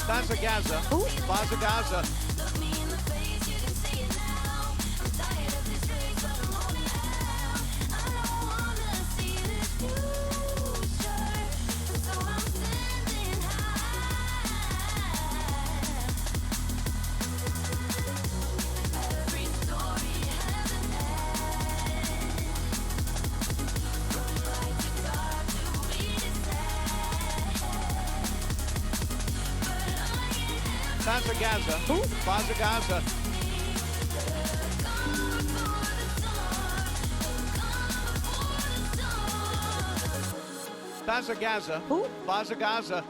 BazzaGazza. BazzaGazza. BazzaGazza. BazzaGazza. BazzaGazza. BazzaGazza.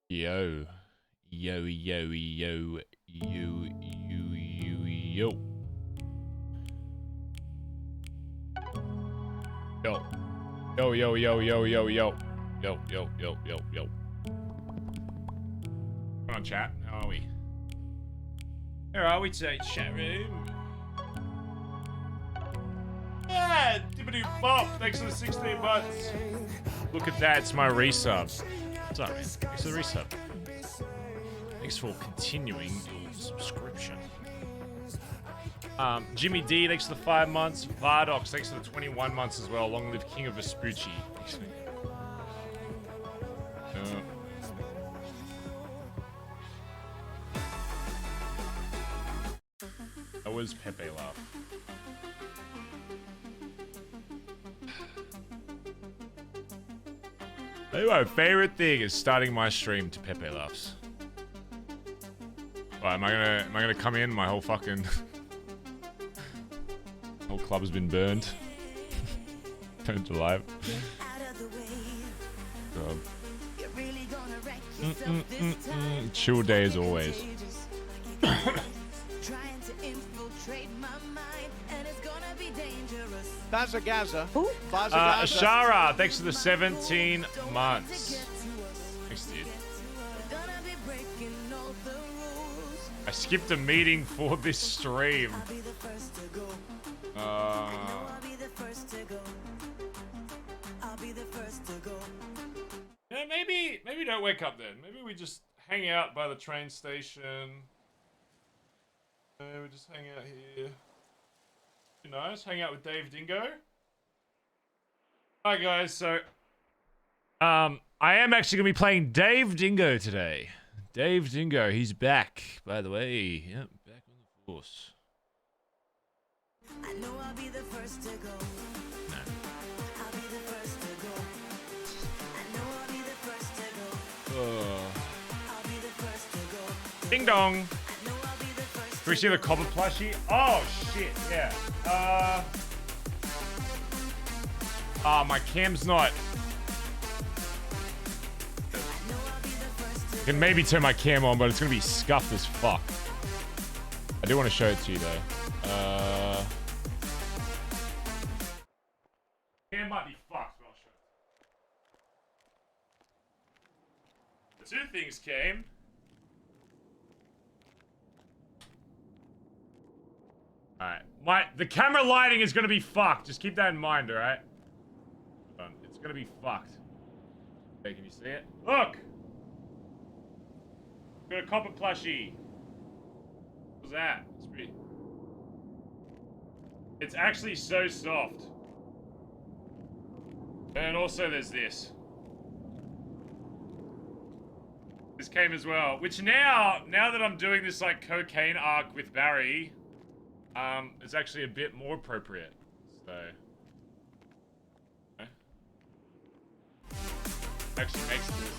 Yo. Yo, yo, yo, yo, yo, yo. Yo. Yo, yo, yo, yo, yo, yo. Yo, yo, yo, yo, yo. Come on, chat. How are we? Where are we today, chat room? Yeah, Dibbidoo Bop. Thanks for the 16 months. Look at that. It's my resub. What's up, man? Thanks for the resub. Thanks for continuing your subscription. Jimmy D, thanks for the 5 months. Vardox, thanks for the 21 months as well. Long live King of Vespucci. That was Pepe Love. My favorite thing is starting my stream to Pepe Laughs. Right, am I gonna come in? My whole fucking whole club has been burned. Turned alive. Chill day as always. BazzaGazza. BazzaGazza. Ashara, thanks for the 17 months. Thanks, dude. I skipped a meeting for this stream. Yeah, maybe don't wake up then. Maybe we just hang out by the train station. We just hang out here. Be nice. Hang out with Dave Dingo. Hi guys. So, I am actually gonna be playing Dave Dingo today. Dave Dingo, he's back, by the way. Yep, back on the force. I know I'll be the first to go. No. I'll be the first to go. I know I'll be the first to go. I'll be the first to go. Ding dong. I know I'll be the first. Can we see the copper plushie? Oh shit, yeah. My cam's not. I can maybe turn my cam on, but it's gonna be scuffed as fuck. I do want to show it to you though. Cam might be fucked, but I'll show it. The two things came. Alright. The camera lighting is gonna be fucked. Just keep that in mind, alright? It's gonna be fucked. Okay, can you see it? Look! Got a copper plushie. What's that? It's pretty. It's actually so soft. And also there's this. This came as well. Which now that I'm doing this like cocaine arc with Barry, it's actually a bit more appropriate. So. Okay. Actually makes this.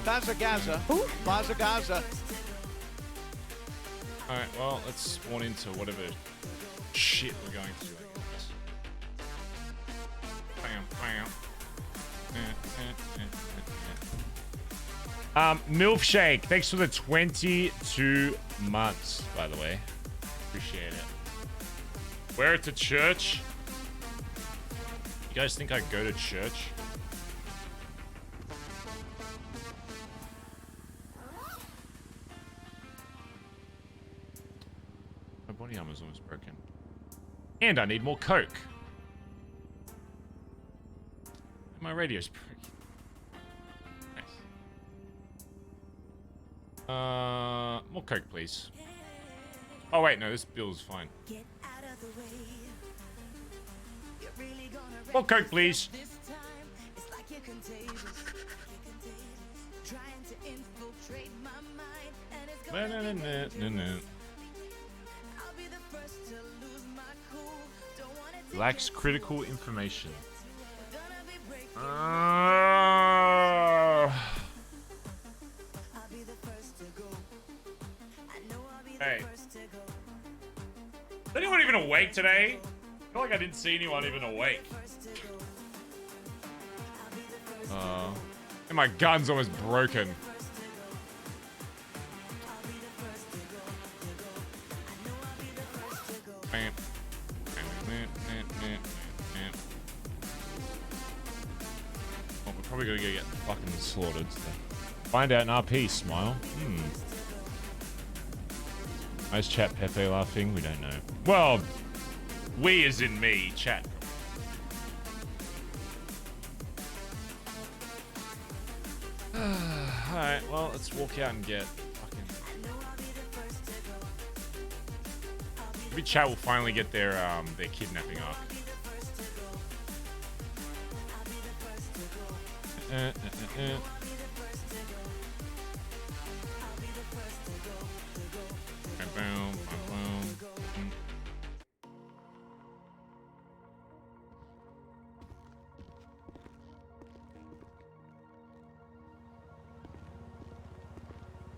BazzaGazza. BazzaGazza. Alright, well, let's spawn into whatever shit we're going through, I guess. Bam, bam. Milkshake, thanks for the 22 months, by the way. Appreciate it. Wear it to church. You guys think I go to church? My body armor's almost broken. And I need more coke. My radio's broken. Nice. More coke, please. Oh wait, no, this bill's fine. More coke, please. Lacks critical information. Hey. Is anyone even awake today? I feel like I didn't see anyone even awake. And my gun's almost broken. Oh, we're probably gonna get fucking slaughtered. Find out in RP, smile. Nice chat, Pepe laughing. We don't know. Well, we as in me, chat. Alright, well, let's walk out and get fucking... Maybe chat will finally get their kidnapping arc.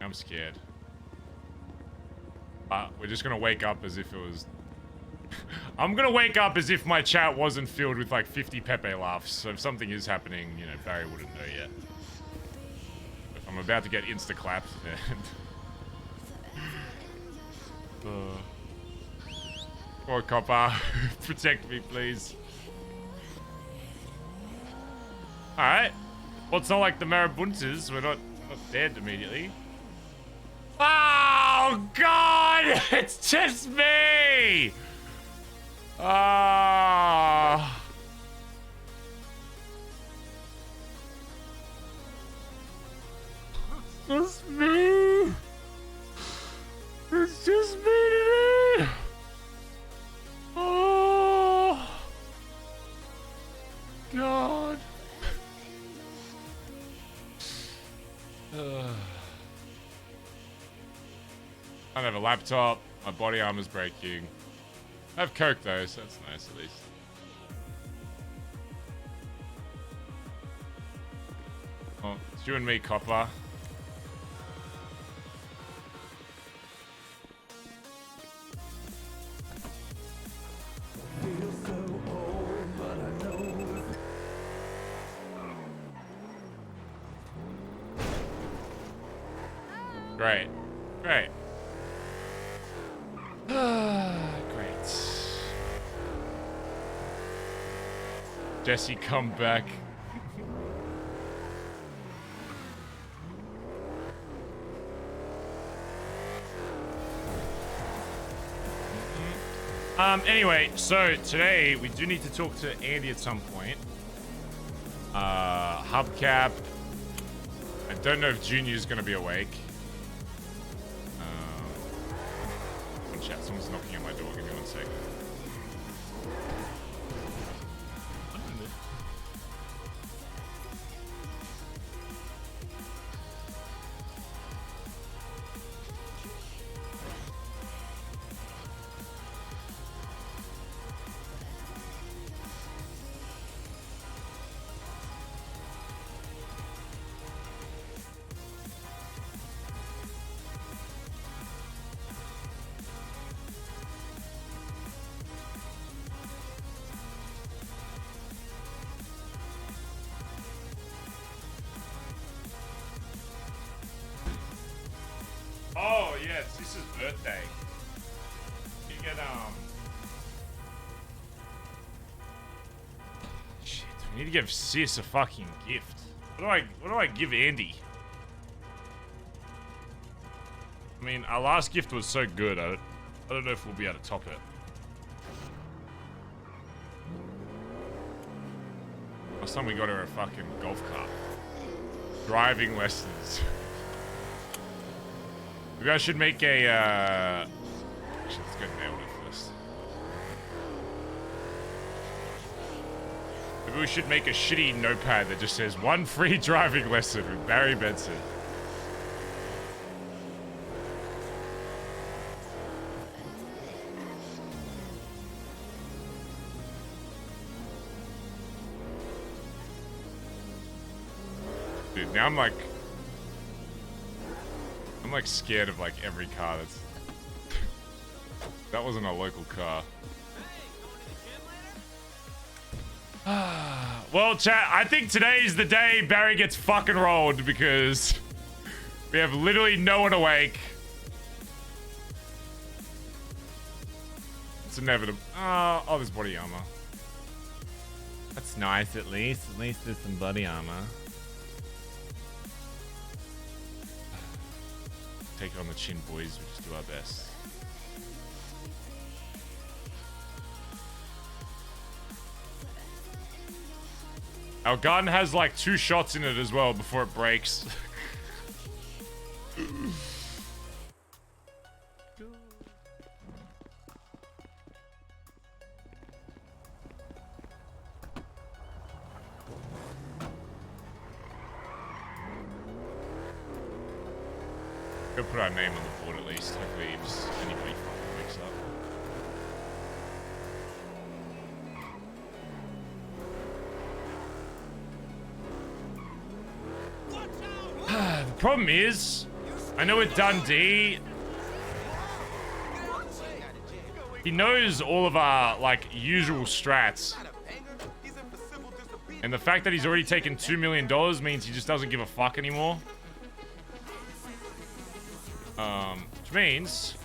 I'm scared. We're just gonna wake up as if it was... I'm gonna wake up as if my chat wasn't filled with like 50 Pepe laughs. So if something is happening, you know, Barry wouldn't know yet. If I'm about to get insta-clapped, then... Poor copper. Protect me, please. Alright. Well, it's not like the Marabuntas. We're not dead immediately. Oh, God! It's just me! Ah. It's just me! It's just me today! Oh! God! I don't have a laptop. My body armor's breaking. I have coke though, so that's nice at least. Oh, it's you and me, copper. Great. Great. Great. Jesse, come back. Anyway, so today we do need to talk to Andy at some point. Hubcap. I don't know if Junior's gonna be awake. Chat, someone's knocking at my door. Give me 1 second. yeah, it's Sis's birthday. You get, shit, we need to give Sis a fucking gift. What do I give Andy? I mean, our last gift was so good, I don't know if we'll be able to top it. Last time we got her a fucking golf cart. Driving lessons. You guys should make a, actually, let's go nail it first. Maybe we should make a shitty notepad that just says, 1 free driving lesson with Barry Benson. Dude, now I'm like scared of like every car that's... That wasn't a local car. Well, chat, I think today's the day Barry gets fucking rolled because we have literally no one awake. It's inevitable. Oh, there's body armor. That's nice at least. At least there's some body armor. Take it on the chin, boys. We just do our best. Our gun has like 2 shots in it as well before it breaks. Go put our name on the board at least. Hopefully just anybody fucking wakes up. The problem is, I know with Dundee, he knows all of our like usual strats. And the fact that he's already taken $2 million means he just doesn't give a fuck anymore. Which means...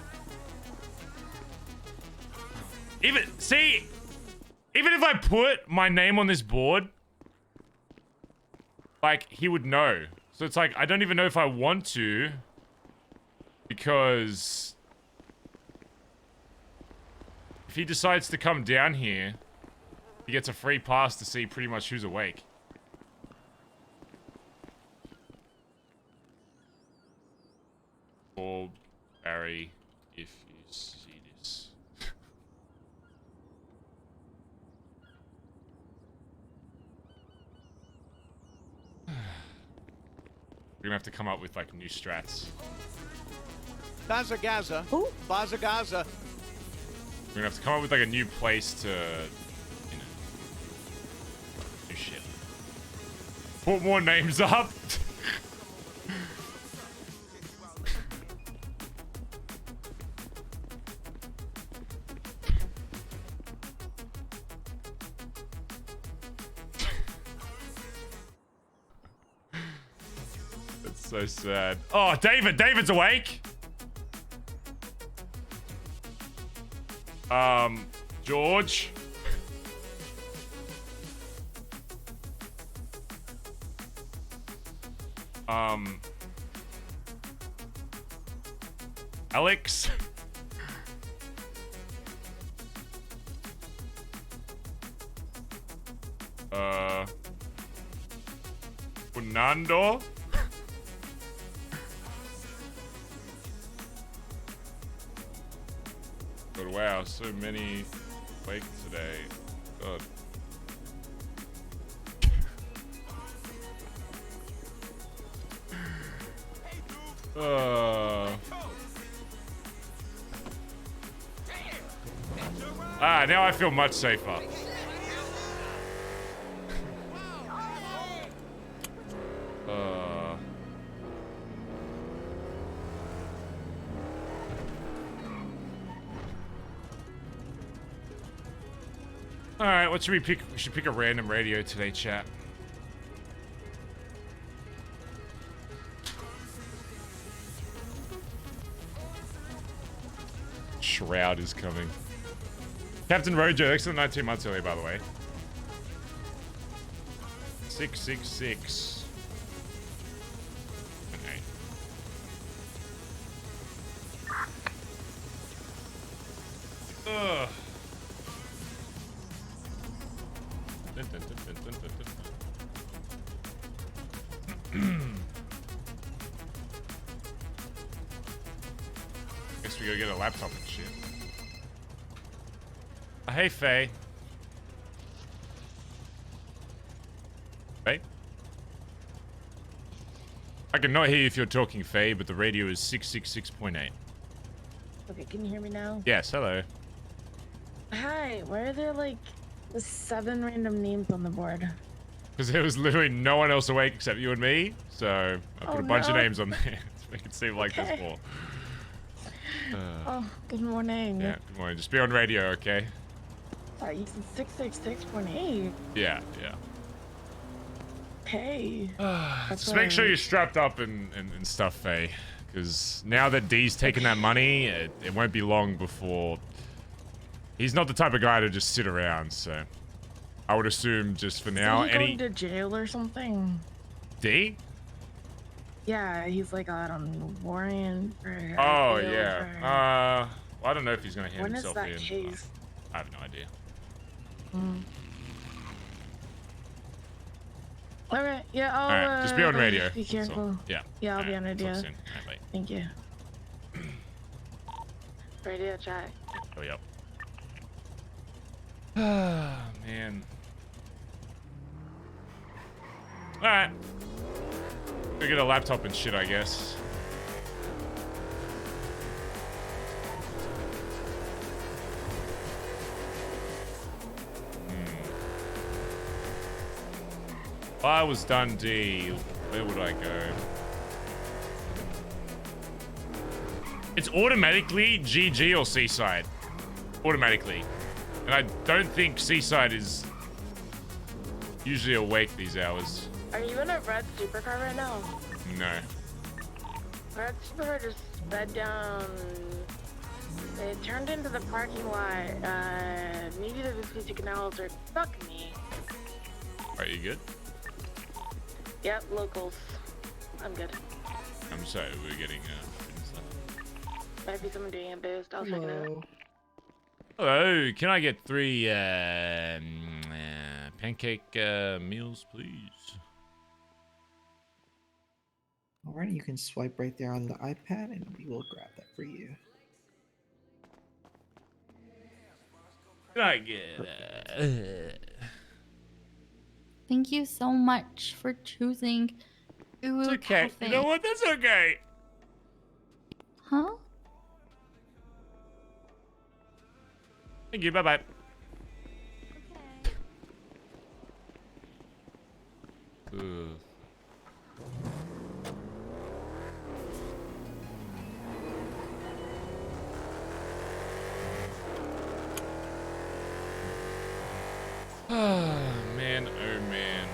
Even if I put my name on this board, like, he would know. So it's like, I don't even know if I want to, because if he decides to come down here, he gets a free pass to see pretty much who's awake. Or Barry, if you see this. We're gonna have to come up with like new strats. BazzaGazza. Who? BazzaGazza. We're gonna have to come up with like a new place to, you know, do shit. Put more names up. So sad. Oh, David's awake. George. Alex. Fernando. But wow, so many awake today. God. Now I feel much safer. Alright, what should we pick? We should pick a random radio today, chat. Shroud is coming. Captain Rojo, excellent 19 months early, by the way. 666. Okay. Ugh. Dun, dun, dun, dun, dun, dun, dun. Guess we gotta get a laptop and shit. Hey, Faye. Faye? I can not hear you if you're talking, Faye, but the radio is 666.8. Okay, can you hear me now? Yes, hello. Hi, why are there like 7 random names on the board? Because there was literally no one else awake except you and me, so I put a bunch of names on there to make it seem like there's more. Oh, good morning. Yeah, good morning. Just be on radio, okay? Sorry, you said 666.8. Yeah, yeah. Hey. Just make sure you're strapped up and stuff, Faye. Because now that D's taking that money, it won't be long before... He's not the type of guy to just sit around, so... I would assume just for now... Is he going to jail or something? D? Yeah, he's like out on warrant for... Oh, yeah. Well, I don't know if he's going to hand when is himself that in. case? I have no idea. Alright, yeah, I'll... Alright, just be on radio. Be careful. Yeah. Yeah, I'll be on radio. Talk soon. Alright, bye. Thank you. Radio check. Oh, yep. Ah, man. Alright. Go get a laptop and shit, I guess. If I was Dundee, where would I go? It's automatically GG or Seaside. Automatically. And I don't think Seaside is usually awake these hours. Are you in a red supercar right now? No. Red supercar just sped down. It turned into the parking lot. Maybe the Vespucci canals are fuck me. Are you good? Yep, locals. I'm good. I'm sorry, we're getting stuff. Might be someone doing a boost. I'll check it out. Hello, can I get 3 pancake meals, please? Alright, you can swipe right there on the iPad and we will grab that for you. Can I get Thank you so much for choosing It's okay. Cafe. You know what? That's okay. Huh? Thank you. Bye-bye. Ugh. Man, oh man.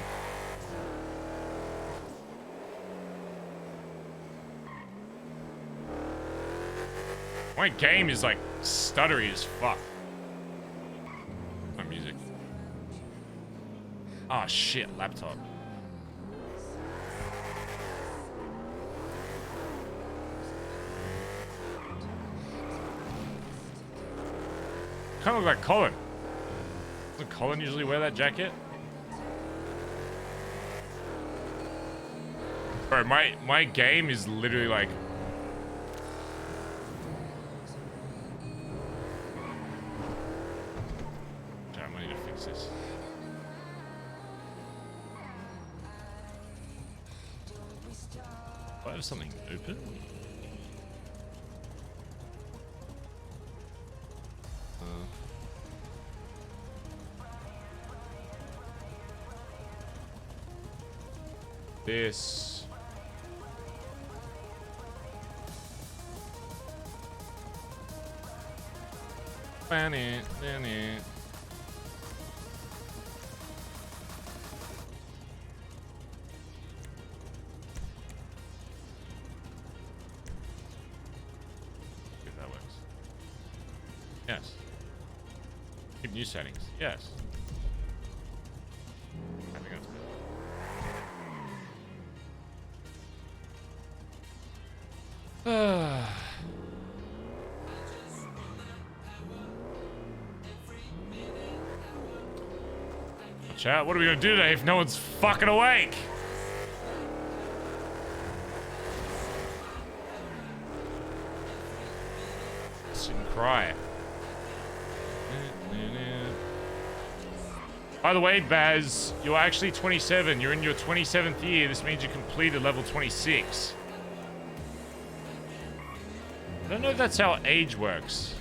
My game is like stuttery as fuck. My music. Oh shit, laptop. Kind of look like Colin. Doesn't Colin usually wear that jacket? Bro, my game is literally like... Damn, I need to fix this. Do I have something open? This. Ban it, ban it. If that works. Yes. Keep new settings. Yes. I think that's better. Chat, what are we gonna do today if no one's fucking awake? Sit and cry. By the way, Bazz, you're actually 27. You're in your 27th year. This means you completed level 26. I don't know if that's how age works.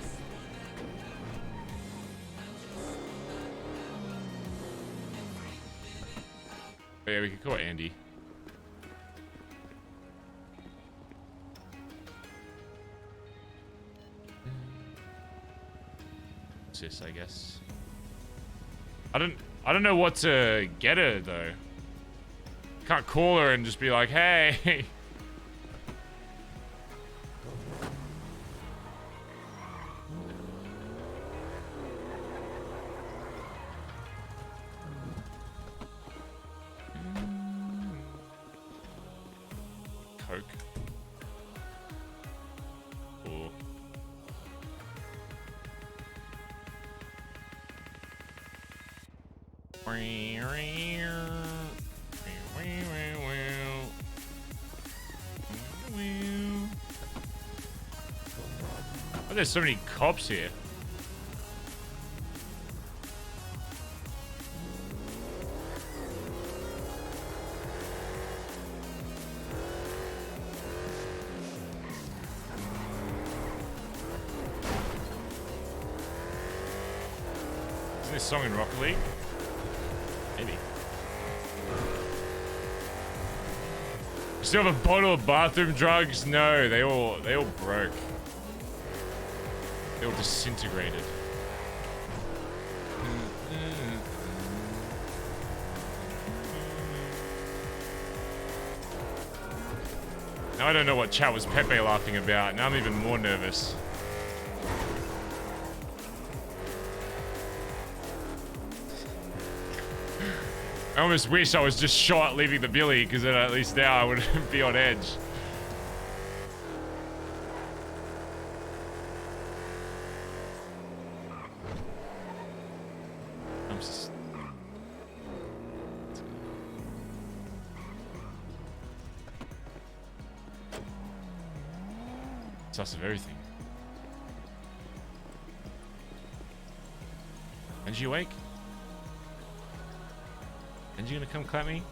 Oh, yeah, we could call Andy. Sis, I guess. I don't know what to get her though. Can't call her and just be like, hey. Coke. Or oh, there's so many cops here. Isn't this song in Rocket League? Maybe. You still have a bottle of bathroom drugs? No, they all broke. They all disintegrated. Now I don't know what chat was Pepe laughing about. Now I'm even more nervous. I almost wish I was just shot leaving the billy, because then at least now I would be on edge. I'm just... sus of everything. And you awake? And you gonna come clap me?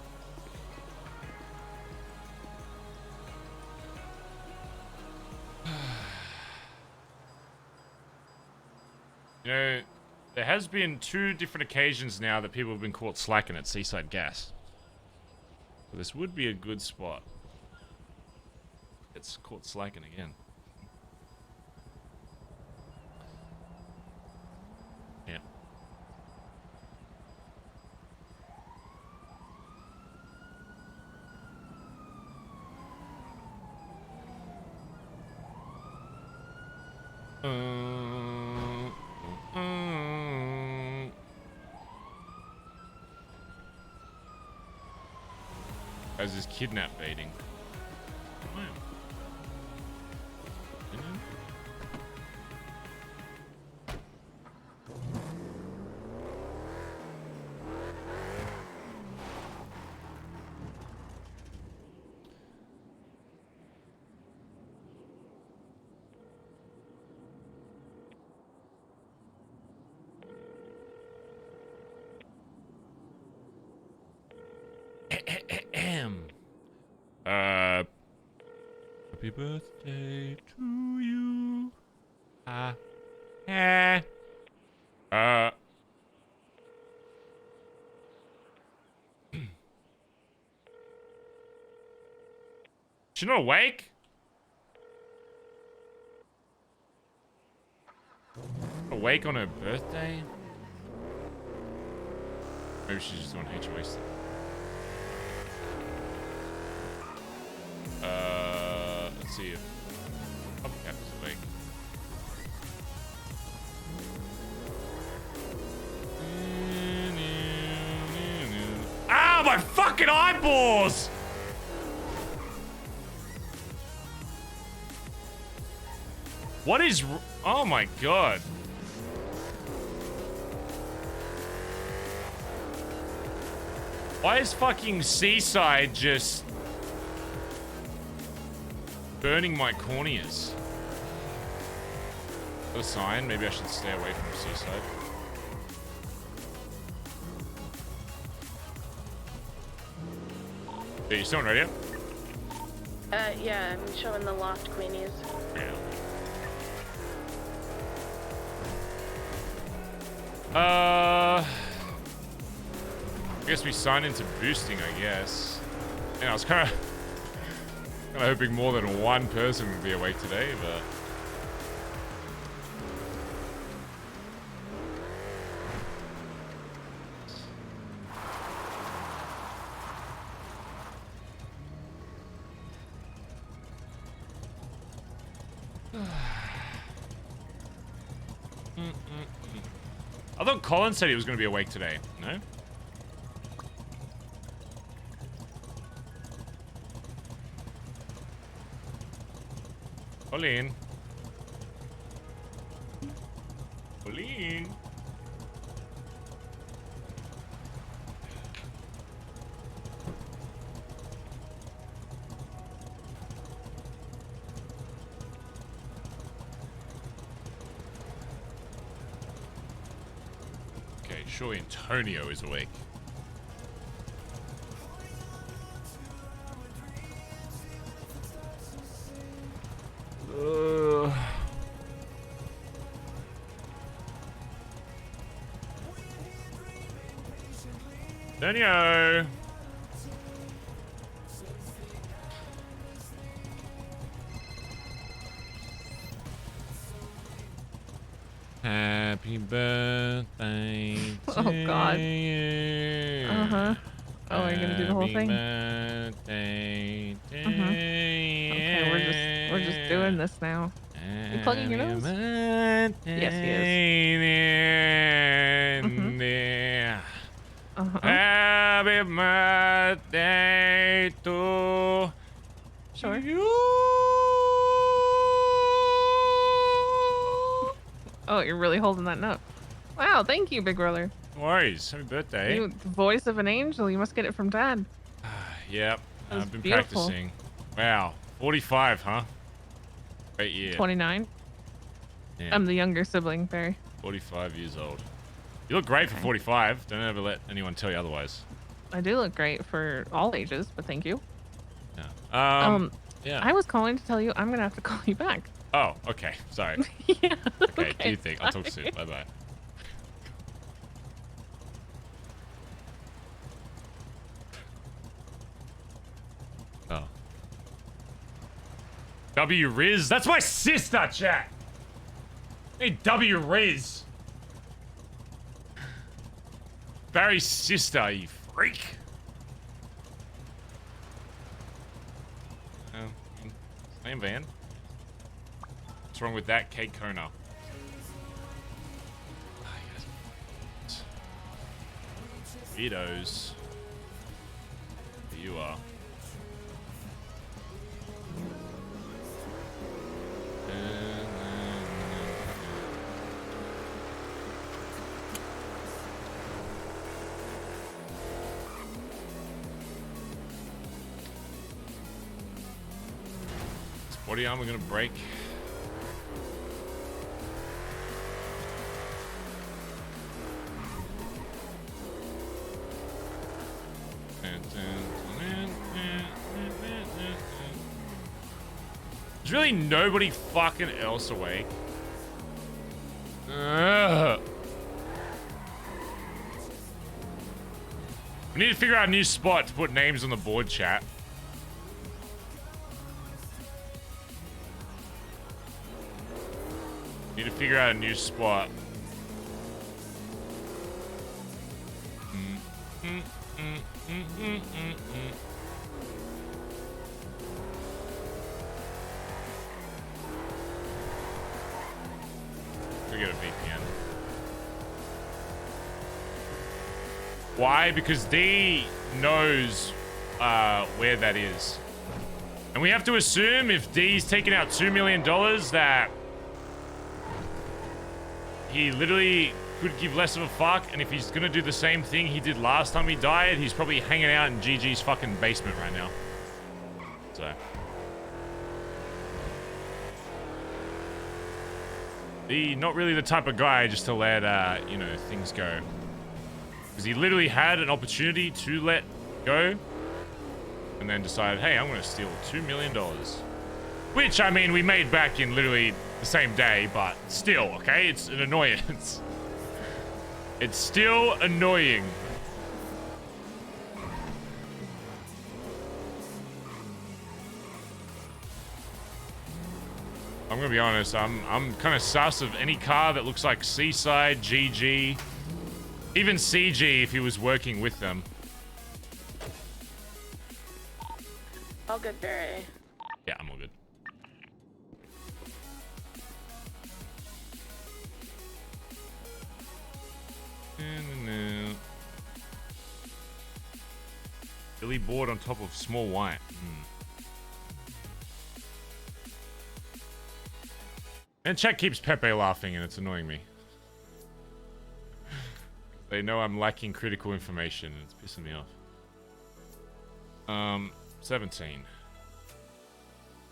You know, there has been 2 different occasions now that people have been caught slacking at Seaside Gas. So this would be a good spot. It's caught slacking again. Yeah. As is kidnap baiting. Wow. Happy birthday to you. She not awake? Awake on her birthday? Maybe she's just doing HOA stuff. Let's see if Hubcap is awake. my fucking eyeballs! What is... Oh my god. Why is fucking Seaside just... burning my corneas? A sign? Maybe I should stay away from Seaside. Are you still on radio? Yeah, I'm showing the loft queenies. Yeah. I guess we sign into boosting, I guess. Yeah, I was kind of hoping more than one person would be awake today, but... I thought Colin said he was going to be awake today. No? Colin. Colin. Okay, surely Antonio is awake. Antonio! Happy birthday to Oh, God. you. Uh-huh. Oh, are you gonna do the whole thing? Birthday to Okay, we're just doing this now. You plugging your nose? Yes, he is. Uh-huh. Happy birthday to Sure. you. Oh, you're really holding that note. Wow, thank you, big brother. No worries. Happy birthday. You, the voice of an angel. You must get it from Dad. Yep. That was I've been beautiful. practicing. Wow. 45, huh? Great year. 29. Yeah. I'm the younger sibling, Barry. 45 years old. You look great for 45. Don't ever let anyone tell you otherwise. I do look great for all ages, but thank you. Yeah. Yeah. I was calling to tell you I'm gonna have to call you back. Oh, okay. Sorry. Yeah. Okay, do you think? I'll talk sorry. soon. Bye-bye. Oh. W Riz? That's my sister, chat! Hey, W Riz! Barry's sister, you freak! Same van. What's wrong with that cake Kona? Weirdos. There you are. This body armor gonna break. There's really nobody fucking else awake. Ugh. We need to figure out a new spot to put names on the board, chat. Need to figure out a new spot. We get a VPN. Why? Because D knows where that is. And we have to assume if D's taking out $2 million that he literally could give less of a fuck. And if he's gonna do the same thing he did last time he died, he's probably hanging out in GG's fucking basement right now. So. D, not really the type of guy just to let, you know, things go. Because he literally had an opportunity to let go. And then decided, hey, I'm going to steal $2 million. Which, I mean, we made back in literally the same day, but still, okay? It's an annoyance. It's still annoying. I'm going to be honest, I'm kind of sus of any car that looks like Seaside, GG, even CG if he was working with them. All good, Barry. Yeah, I'm all good. Billy board on top of small white. And chat keeps Pepe laughing and it's annoying me. They know I'm lacking critical information and it's pissing me off. 17.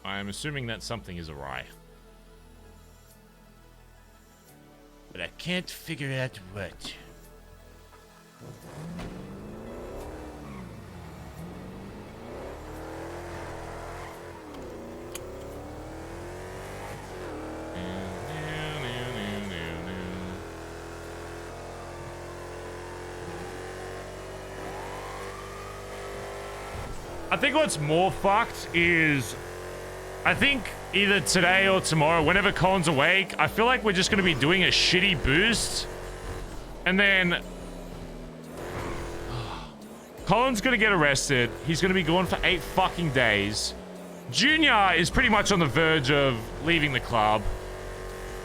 I am assuming that something is awry. But I can't figure out what. I think what's more fucked is, I think either today or tomorrow, whenever Colin's awake, I feel like we're just going to be doing a shitty boost. And then Colin's going to get arrested. He's going to be gone for 8 fucking days. Junior is pretty much on the verge of leaving the club.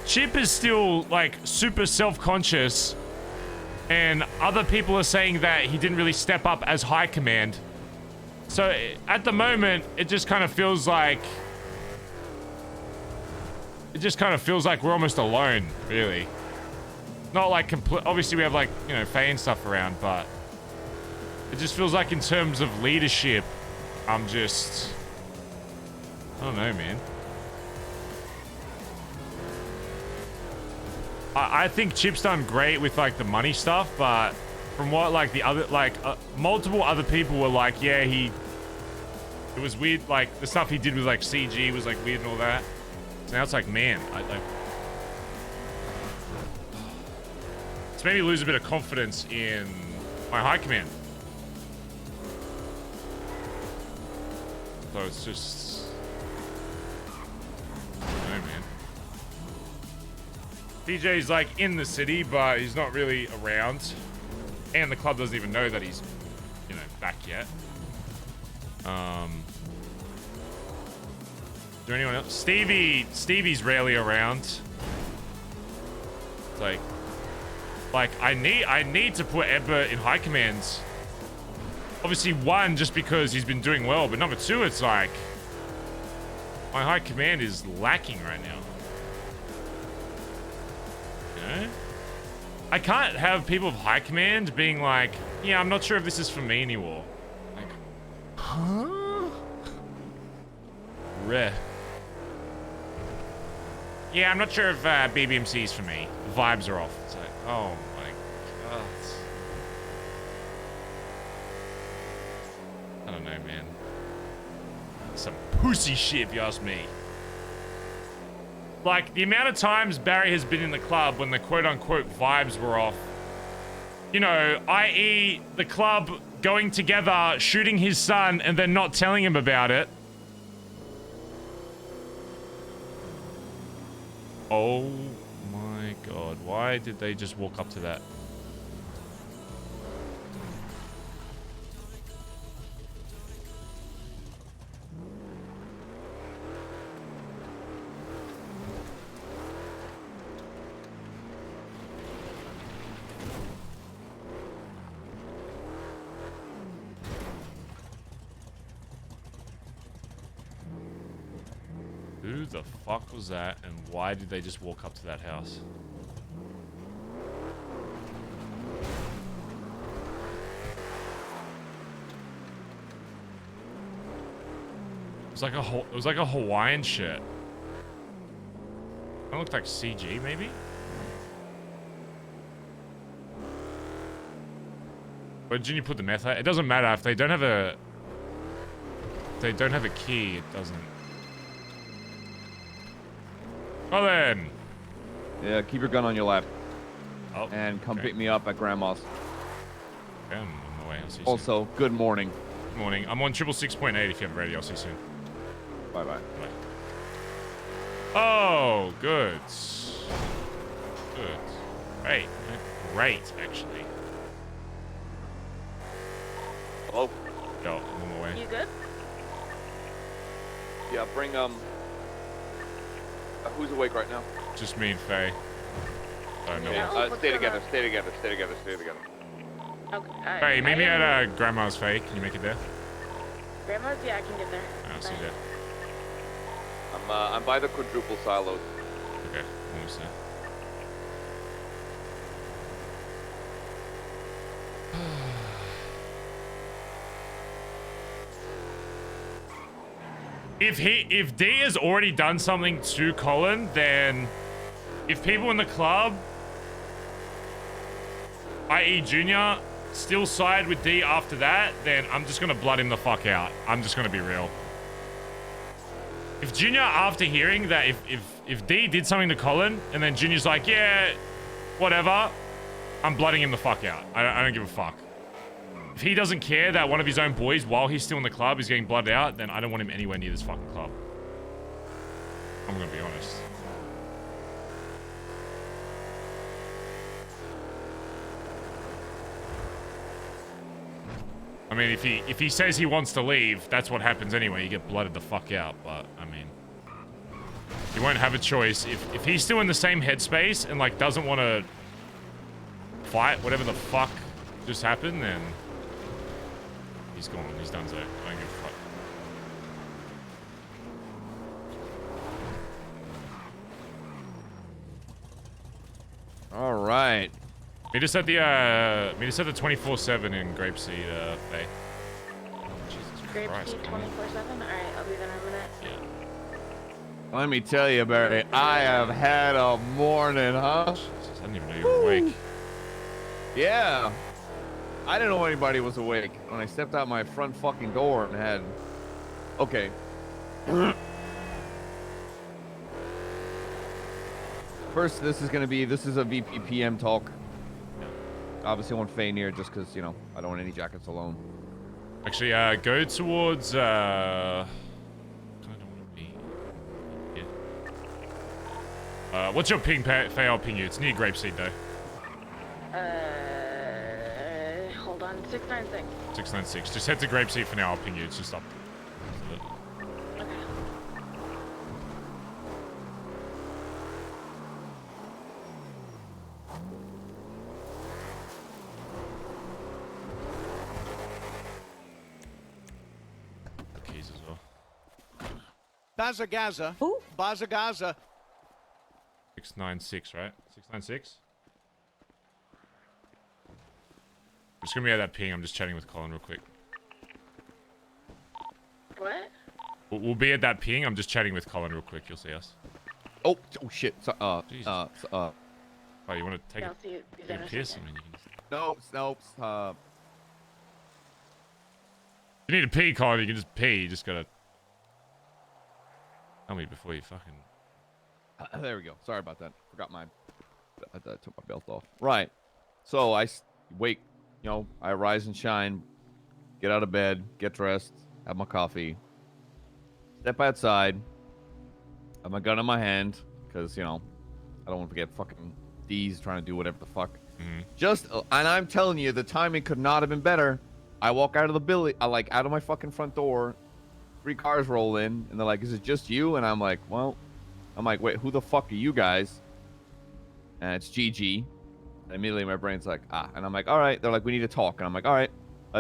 Chip is still like super self-conscious. And other people are saying that he didn't really step up as high command. So at the moment, it just kind of feels like we're almost alone, really. Not like complete. Obviously, we have like, you know, Faye and stuff around, but it just feels like in terms of leadership, I don't know, man. I think Chip's done great with like the money stuff, but from what like the other multiple other people were like, yeah, it was weird, like the stuff he did with like CG was like weird and all that. So now it's like, man, it's made me lose a bit of confidence in my high command. So it's just, I don't know, man. DJ's like in the city, but he's not really around. And the club doesn't even know that he's, you know, back yet. Is there anyone else? Stevie's rarely around. It's like I need to put Ebba in high commands. Obviously, 1, just because he's been doing well, but number 2, it's like my high command is lacking right now. You know? I can't have people of high command being like, yeah, I'm not sure if this is for me anymore. Like, huh? Reh. Yeah, I'm not sure if BBMC is for me. The vibes are off. It's like, oh my god. I don't know, man. Some pussy shit, if you ask me. Like, the amount of times Barry has been in the club when the quote-unquote vibes were off. You know, i.e. the club going together, shooting his son, and then not telling him about it. Oh my god, why did they just walk up to that? Who the fuck was that, and why did they just walk up to that house? It was like a Hawaiian shirt. That looked like CG, maybe? Where didn't you put the meth at? It doesn't matter if they don't have a... If they don't have a key, it doesn't... Well then! Yeah, keep your gun on your lap. Oh, and come okay. pick me up at Grandma's. Okay, I'm on my way. I'll see you Also, good morning. soon. Good morning. I'm on 666.8 if you haven't ready. I'll see you soon. Bye-bye. Bye. Oh, good. Good. Great. Great, actually. Hello? Yo, I'm on my way. You good? Yeah, bring, who's awake right now? Just me and Faye. Oh, no Yeah. one. Stay together, stay together, stay together, stay together. Okay. Faye, meet me at Grandma's, Faye. Can you make it there? Grandma's? Yeah, I can get there. I'll see you there. I'm by the quadruple silos. Okay, almost there. If D has already done something to Colin, then if people in the club, i.e. Junior, still side with D after that, then I'm just gonna blood him the fuck out. I'm just gonna be real. If Junior, after hearing that if D did something to Colin, and then Junior's like, yeah, whatever, I'm blooding him the fuck out. I don't give a fuck. If he doesn't care that one of his own boys, while he's still in the club, is getting blooded out, then I don't want him anywhere near this fucking club. I'm gonna be honest. I mean, if he says he wants to leave, that's what happens anyway. You get blooded the fuck out. But I mean, you won't have a choice. If he's still in the same headspace and like doesn't want to fight whatever the fuck just happened, then he's gone. He's done so. I don't give a fuck. All right. Meet us at the 24/7 in Grapeseed, Faye. Jesus Grape Christ, seed man. 24/7? Alright, I'll be there in a minute. Yeah. Let me tell you, Barry, I have had a morning, huh? Jesus, I didn't even know you were awake. Yeah. I didn't know anybody was awake when I stepped out my front fucking door and had... Okay. First, this is a VPPM talk. Obviously, I want Faye near just because, you know, I don't want any jackets alone. Actually, go towards, I don't want to be here. What's your ping, Faye? I'll ping you. It's near Grapeseed, though. Hold on. 696. 696. Just head to Grapeseed for now. I'll ping you. It's just up. Okay. Keys as well. BazzaGazza. Ooh. BazzaGazza. 696, right? 696? I'm just gonna be at that ping. I'm just chatting with Colin real quick. What? We'll be at that ping. I'm just chatting with Colin real quick. You'll see us. Oh shit. So, Jesus. oh, Oh, you want to take Yeah, a I'll see you. Be take there a in a piss? second. I mean, you can just... nope. If you need to pee, Colin, you can just pee. You just gotta tell me before you fucking... There we go. Sorry about that. Forgot I took my belt off. Right. So I wake, you know, I rise and shine, get out of bed, get dressed, have my coffee, step outside, have my gun in my hand, because, you know, I don't want to get fucking D's trying to do whatever the fuck. Mm-hmm. And I'm telling you, the timing could not have been better. I walk out of the building, out of my fucking front door, 3 cars roll in, and they're like, is it just you? And I'm like, well, wait, who the fuck are you guys? And it's GG. And immediately my brain's like, and I'm like, all right. They're like, we need to talk. And I'm like, all right,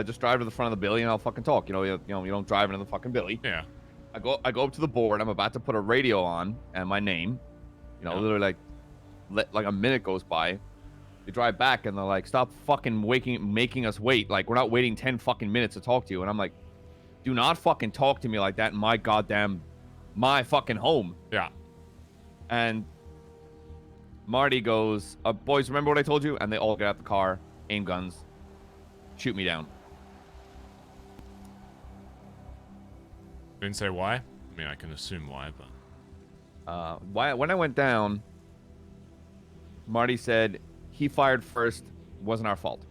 just drive to the front of the Billy and I'll fucking talk. You don't drive into the fucking Billy. Yeah. I go up to the board. I'm about to put a radio on and my name. You know, literally like a minute goes by. They drive back and they're like, "Stop fucking making us wait. Like, we're not waiting 10 fucking minutes to talk to you." And I'm like, "Do not fucking talk to me like that in my fucking home." Yeah. And Marty goes, "Boys, remember what I told you?" And they all get out the car, aim guns, shoot me down. Didn't say why. I mean, I can assume why, but When I went down, Marty said he fired first, wasn't our fault.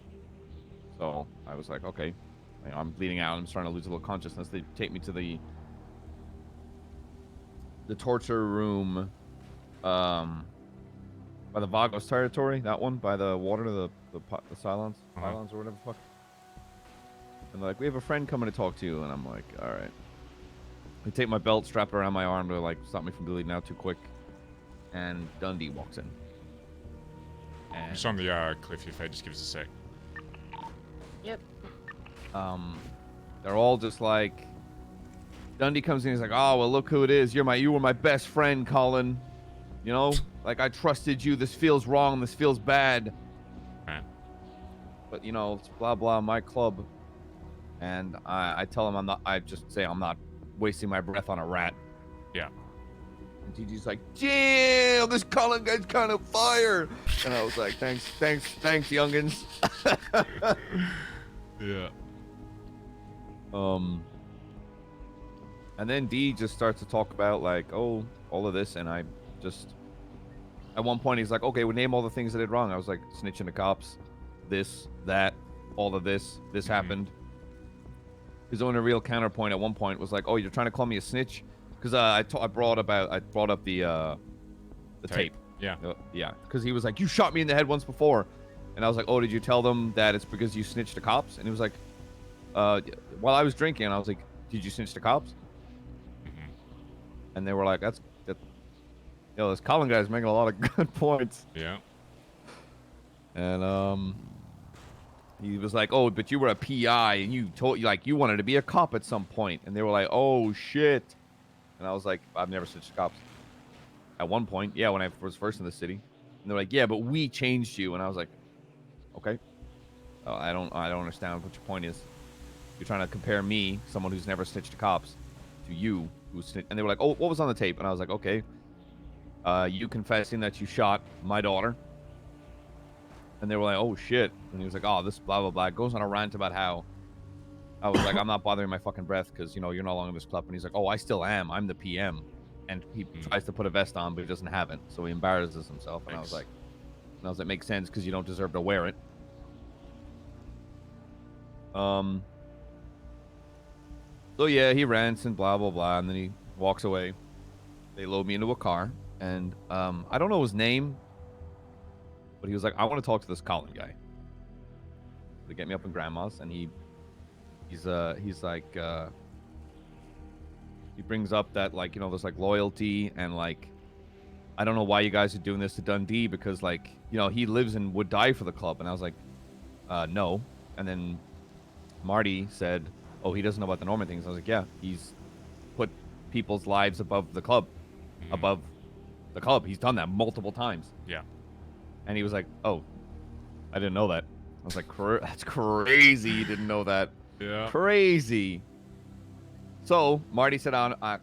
So I was like, okay, I'm bleeding out. I'm starting to lose a little consciousness. They take me to the torture room, by the Vagos territory. That one by the water, the Silence, Silence or whatever the fuck. And they're like, "We have a friend coming to talk to you," and I'm like, all right. They take my belt, strap it around my arm to like stop me from bleeding out too quick, and Dundee walks in. And, just on the cliff here, Faye, just give us a sec. Yep. they're all just like, Dundee comes in, he's like, "Oh, well, look who it is. You were my best friend, Colin. You know, like, I trusted you. This feels wrong. This feels bad. Right. But, you know, it's blah, blah, my club." And I tell him I just say I'm not wasting my breath on a rat. Yeah. And TG's like, "Damn, this Colin guy's kind of fire." And I was like, thanks, youngins. Yeah. And then D just starts to talk about like, oh, all of this, and I just, at one point he's like, "Okay, we name all the things I did wrong." I was like, snitching to cops, this, that, all of this happened. His only real counterpoint at one point was like, "Oh, you're trying to call me a snitch?" Because I brought up the tape. Yeah. Yeah. Because he was like, "You shot me in the head once before," and I was like, "Oh, did you tell them that it's because you snitched to cops?" And he was like, "While I was drinking," and I was like, "Did you snitch to cops?" And they were like, this Colin guy's making a lot of good points. Yeah. And he was like, "Oh, but you were a PI and you wanted to be a cop at some point." And they were like, "Oh shit." And I was like, "I've never switched to cops." At one point, yeah, when I was first in the city. And they're like, "Yeah, but we changed you." And I was like, "Okay. I don't understand what your point is. You're trying to compare me, someone who's never snitched to cops, to you who's snitched." And they were like, "Oh, what was on the tape?" And I was like, "Okay. You confessing that you shot my daughter." And they were like, "Oh shit." And he was like, "Oh, this blah blah blah." Goes on a rant about how I was like, "I'm not bothering my fucking breath because, you know, you're no longer in this club." And he's like, "Oh, I still am. I'm the PM." And he tries to put a vest on, but he doesn't have it, so he embarrasses himself. And I was like, "Makes sense because you don't deserve to wear it." So yeah, he rants and blah blah blah, and then he walks away. They load me into a car, and I don't know his name, but he was like, "I want to talk to this Colin guy." They get me up in Grandma's, and he's like, he brings up that, like, you know, there's like loyalty, and like, I don't know why you guys are doing this to Dundee, because, like, you know, he lives and would die for the club. And I was like, no. And then Marty said, "Oh, he doesn't know about the Norman things." I was like, "Yeah, he's put people's lives above the club, above the club. He's done that multiple times." Yeah. And he was like, "Oh, I didn't know that." I was like, "That's crazy. You didn't know that." Yeah. Crazy. So Marty said, "Colin, I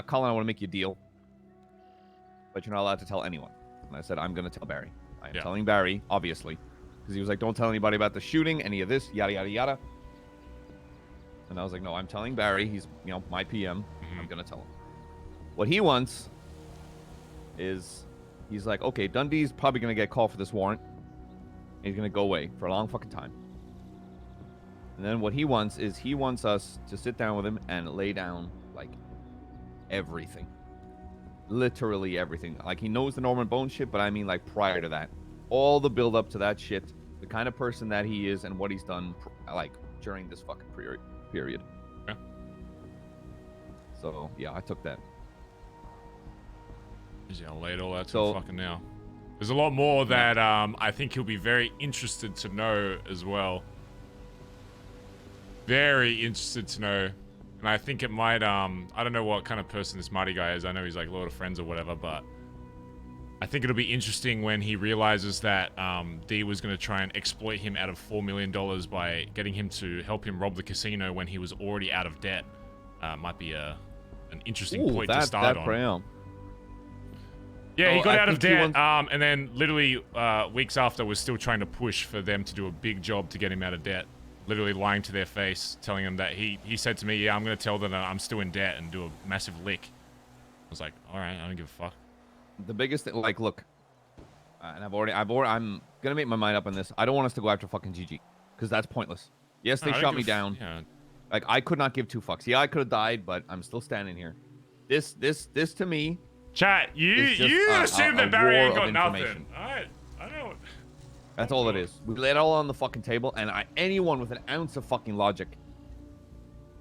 want to make you a deal, but you're not allowed to tell anyone." And I said, "I'm going to tell Barry. I'm telling Barry, obviously." Because he was like, "Don't tell anybody about the shooting, any of this, yada, yada, yada." And I was like, "No, I'm telling Barry. He's, you know, my PM. I'm going to tell him." What he wants is, he's like, "Okay, Dundee's probably going to get called for this warrant. He's going to go away for a long fucking time." And then what he wants is, he wants us to sit down with him and lay down, like, everything. Literally everything. Like, he knows the Norman Bones shit, but I mean, like, prior to that. All the build up to that shit, the kind of person that he is, and what he's done, like, during this fucking period. Yeah. So, yeah, I took that. He's gonna lay it all out to him fucking now. There's a lot more that I think he'll be very interested to know as well. Very interested to know. And I think it might, I don't know what kind of person this Marty guy is. I know he's like a lot of friends or whatever, but I think it'll be interesting when he realizes that D was going to try and exploit him out of $4 million by getting him to help him rob the casino when he was already out of debt. Might be an interesting point to start on. Brown. Yeah, he got out of debt, wants... and then literally weeks after was still trying to push for them to do a big job to get him out of debt. Literally lying to their face, telling them that he said to me, yeah, I'm going to tell them that I'm still in debt and do a massive lick. I was like, all right, I don't give a fuck. The biggest thing, like, look, and I'm going to make my mind up on this. I don't want us to go after fucking GG, because that's pointless. Yes, they shot me down. Yeah. Like, I could not give two fucks. Yeah, I could have died, but I'm still standing here. This to me... Chat, you assume that Barry ain't got nothing. I don't... That's all it is. We lay it all on the fucking table, and anyone with an ounce of fucking logic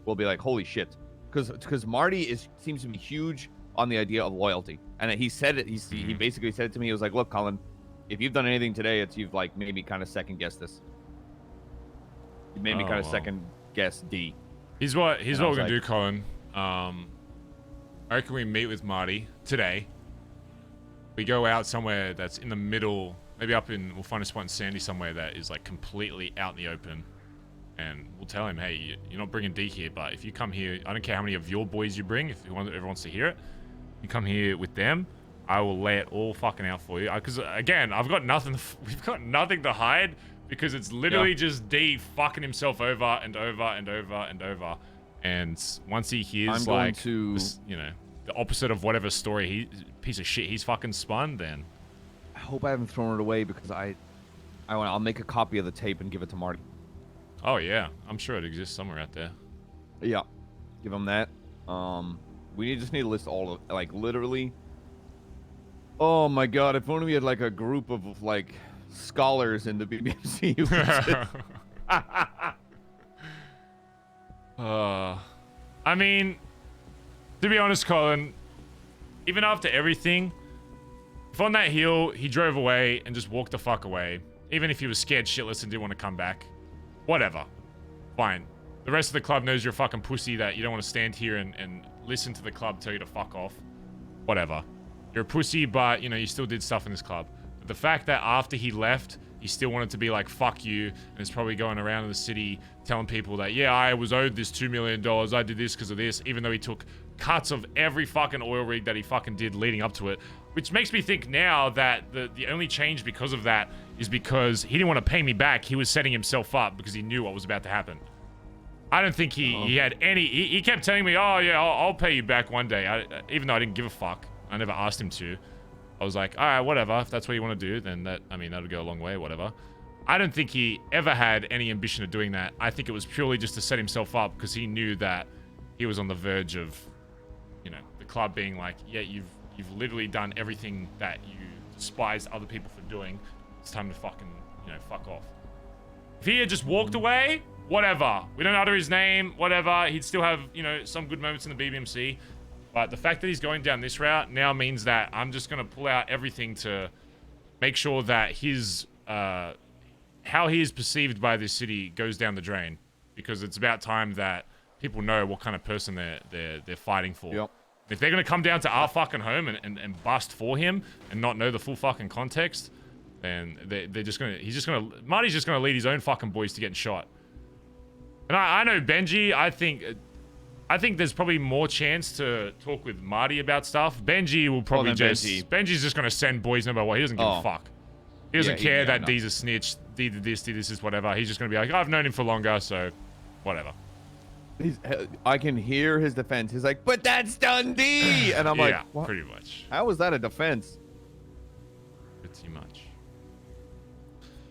will be like, holy shit. Because Marty seems to be huge on the idea of loyalty. And he said it, he basically said it to me. He was like, look, Colin, if you've done anything today, you've like made me kind of second guess this. You made me kind of second guess D. Here's what we're gonna do, Colin. I reckon we meet with Marty today. We go out somewhere that's in the middle, maybe we'll find a spot in Sandy somewhere that is like completely out in the open. And we'll tell him, hey, you're not bringing D here, but if you come here, I don't care how many of your boys you bring, if everyone wants to hear it, you come here with them, I will lay it all fucking out for you. Because again, we've got nothing to hide, because it's literally just D fucking himself over and over and over and over. And once he hears this, you know, the opposite of whatever story piece of shit he's fucking spun, then I hope I haven't thrown it away, because I'll make a copy of the tape and give it to Marty. Oh yeah, I'm sure it exists somewhere out there. Yeah, give him that. We just need to list all of, like, literally. Oh my god, if only we had like a group of like scholars in the BBMC. I mean, to be honest, Colin, even after everything, if on that hill he drove away and just walked the fuck away, even if he was scared shitless and didn't want to come back, whatever, fine. The rest of the club knows you're a fucking pussy, that you don't want to stand here and listen to the club tell you to fuck off. Whatever. You're a pussy, but, you know, you still did stuff in this club. But the fact that after he left, he still wanted to be like, fuck you, and is probably going around in the city telling people that, yeah, I was owed this $2 million, I did this because of this, even though he took cuts of every fucking oil rig that he fucking did leading up to it. Which makes me think now that the only change because of that is because he didn't want to pay me back. He was setting himself up because he knew what was about to happen. I don't think he had any... He kept telling me, oh, yeah, I'll pay you back one day. Even though I didn't give a fuck. I never asked him to. I was like, all right, whatever. If that's what you want to do, then that'll go a long way, whatever. I don't think he ever had any ambition of doing that. I think it was purely just to set himself up because he knew that he was on the verge of, you know, the club being like, yeah, you've literally done everything that you despised other people for doing. It's time to fucking, you know, fuck off. If he had just walked away, whatever. We don't utter his name, whatever. He'd still have, you know, some good moments in the BBMC. But the fact that he's going down this route now means that I'm just going to pull out everything to make sure that his, how he is perceived by this city goes down the drain. Because it's about time that people know what kind of person they're fighting for. Yep. If they're going to come down to our fucking home and bust for him and not know the full fucking context, then they're just going to, Marty's just going to lead his own fucking boys to getting shot. And I know Benji, I think there's probably more chance to talk with Marty about stuff. Benji will probably Benji's just going to send boys no matter what. He doesn't give a fuck. He doesn't care that D's a snitch, D did this, D this is whatever. He's just going to be like, I've known him for longer, so whatever. I can hear his defense. He's like, but that's Dundee! And I'm like, what? Pretty much. How is that a defense? Pretty much.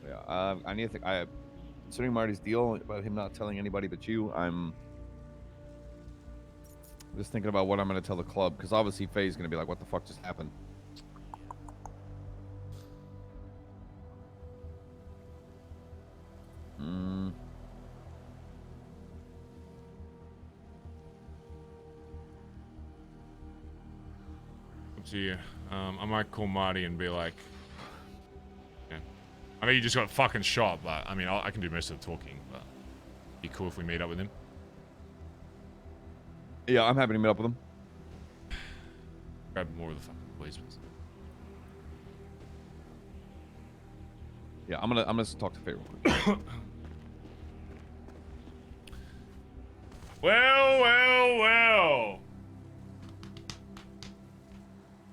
Yeah, I need to think. Considering Marty's deal about him not telling anybody but you, I'm just thinking about what I'm going to tell the club, because obviously Faye's going to be like, what the fuck just happened? Up to you. I might call Marty and be like, yeah. I know you just got fucking shot, but I mean, I can do most of the talking, but it'd be cool if we meet up with him. Yeah, I'm happy to meet up with him. Grab more of the fucking poisons. Yeah, I'm gonna talk to Faye real quick. Well.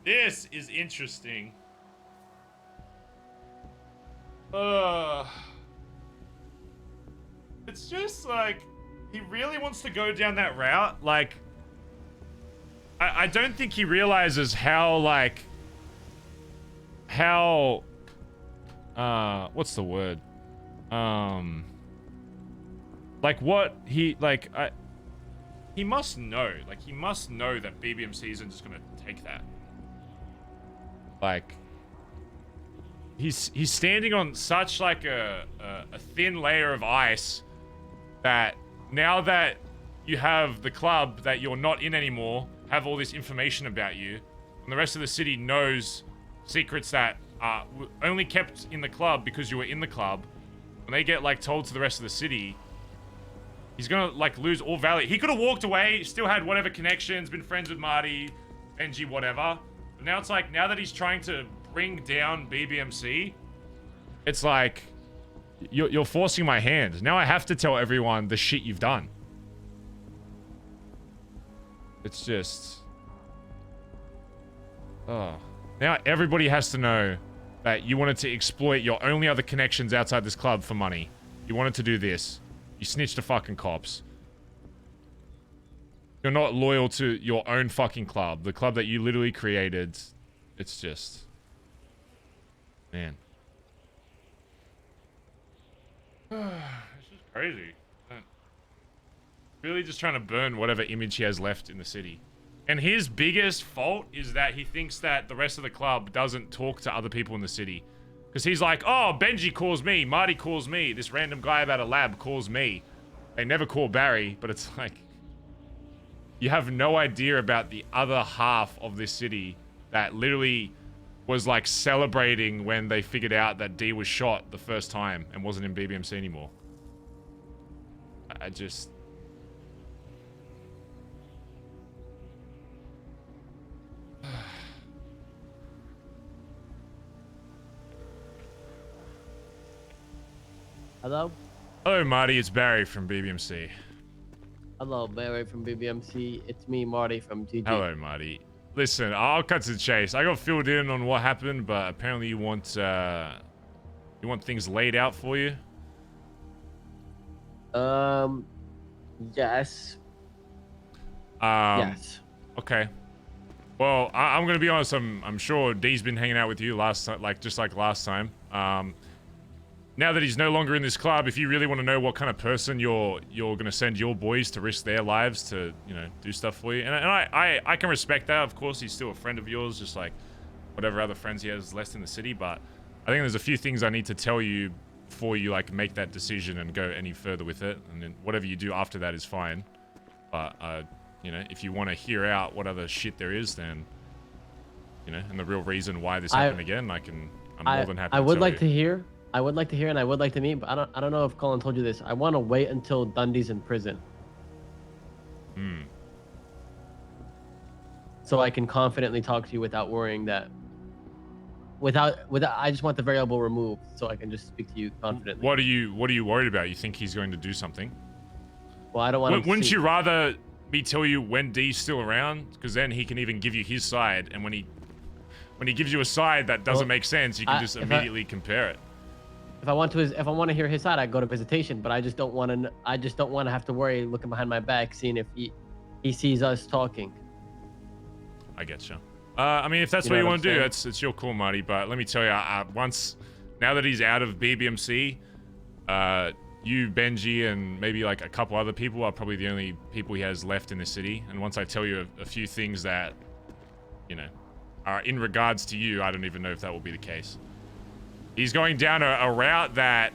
This is interesting. It's just like he really wants to go down that route. Like, I don't think he realizes how what's the word? Like what he he must know. Like he must know that BBMC isn't just gonna take that. Like he's standing on such like a thin layer of ice that now that you have the club that you're not in anymore have all this information about you, and the rest of the city knows secrets that are only kept in the club because you were in the club. When they get like told to the rest of the city, he's gonna like lose all value. He could have walked away, still had whatever connections, been friends with Marty, Benji, whatever. But now it's like, now that he's trying to bring down BBMC, it's like, you're forcing my hand. Now I have to tell everyone the shit you've done. It's just... Oh. Now everybody has to know that you wanted to exploit your only other connections outside this club for money. You wanted to do this. You snitched to fucking cops. You're not loyal to your own fucking club. The club that you literally created. It's just... Man. It's just crazy. Really just trying to burn whatever image he has left in the city. And his biggest fault is that he thinks that the rest of the club doesn't talk to other people in the city. Because he's like, oh, Benji calls me, Marty calls me, this random guy about a lab calls me. They never call Barry, but it's like... You have no idea about the other half of this city that literally was like celebrating when they figured out that D was shot the first time and wasn't in BBMC anymore. I just... Hello? Hello, Marty. It's Barry from BBMC. Hello, Barry from BBMC. It's me, Marty from GG. Hello, Marty. Listen, I'll cut to the chase. I got filled in on what happened, but apparently you want things laid out for you? Yes. Yes. Okay. Well, I'm gonna be honest. I'm sure D's been hanging out with you last time, just like last time. Now that he's no longer in this club, if you really want to know what kind of person you're gonna send your boys to risk their lives to, you know, do stuff for you, and I can respect that. Of course, he's still a friend of yours, just like whatever other friends he has left in the city. But I think there's a few things I need to tell you before you like make that decision and go any further with it. And then whatever you do after that is fine. But you know, if you want to hear out what other shit there is, then you know, and the real reason why this happened again, I'm more than happy. I would like to hear. I would like to hear, and I would like to meet, but I don't know if Colin told you this. I want to wait until Dundee's in prison. So I can confidently talk to you without worrying that. Without, I just want the variable removed, so I can just speak to you confidently. What are you worried about? You think he's going to do something? Well, I don't want. Wouldn't you rather me tell you when D's still around? Because then he can even give you his side, and when he gives you a side that doesn't make sense, you can just immediately compare it. If I want to hear his side, I go to visitation. But I just don't want to have to worry looking behind my back, seeing if he sees us talking. I get you. I mean, if that's what you want to do, it's your call, Marty. But let me tell you, now that he's out of BBMC, you, Benji, and maybe like a couple other people are probably the only people he has left in the city. And once I tell you a few things that, you know, are in regards to you, I don't even know if that will be the case. He's going down a route that...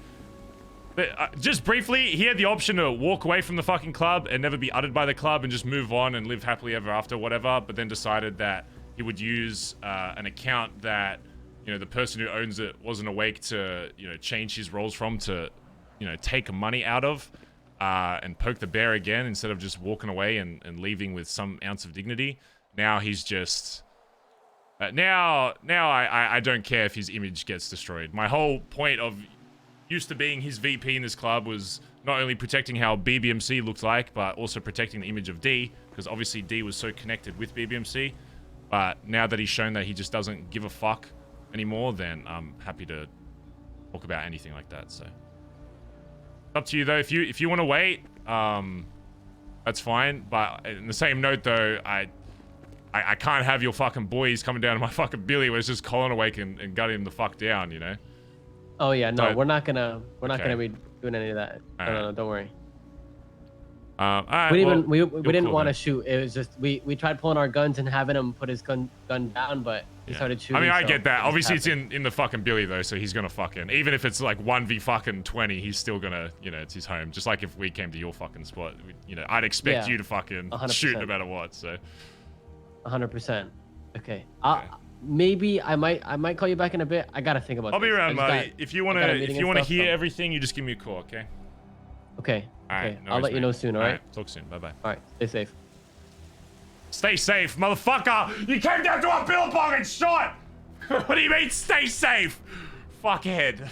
just briefly, he had the option to walk away from the fucking club and never be uttered by the club and just move on and live happily ever after, whatever, but then decided that he would use an account that, you know, the person who owns it wasn't awake to, you know, change his roles from to, you know, take money out of. and poke the bear again instead of just walking away and leaving with some ounce of dignity. Now he's just... now I don't care if his image gets destroyed. My whole point of used to being his VP in this club was not only protecting how BBMC looked like, but also protecting the image of D, because obviously D was so connected with BBMC. But now that he's shown that he just doesn't give a fuck anymore, then I'm happy to talk about anything like that. So it's up to you though. If you want to wait, that's fine. But in the same note though, I can't have your fucking boys coming down to my fucking Billy where it's just Colin awake and gutting him the fuck down, you know? Oh yeah, no, So- we're not gonna Okay. be doing any of that. No, Alright. no, don't worry. Alright, We well, didn't we you're didn't cool want to then. shoot. It was just we tried pulling our guns and having him put his gun down, but he Yeah. started shooting. I mean, I so get that. it just Obviously, it's happened. in the fucking Billy though, so he's gonna fucking, even if it's like 1v20, he's still gonna, you know, it's his home. Just like if we came to your fucking spot, you know, I'd expect Yeah, you to fucking 100%. shoot no matter what. So 100%. Okay. Okay. Maybe I might call you back in a bit. I gotta think about. I'll be this. I around, just Marty. got- If you I got a wanna meeting and stuff, hear so- everything, you just give me a call, okay? Okay. All right. Okay. no I'll worries, let you mate. know soon. All right. Talk soon. Bye bye. All right. Stay safe. Stay safe, motherfucker! You came down to our billabong and shot! What do you mean, stay safe? Fuckhead.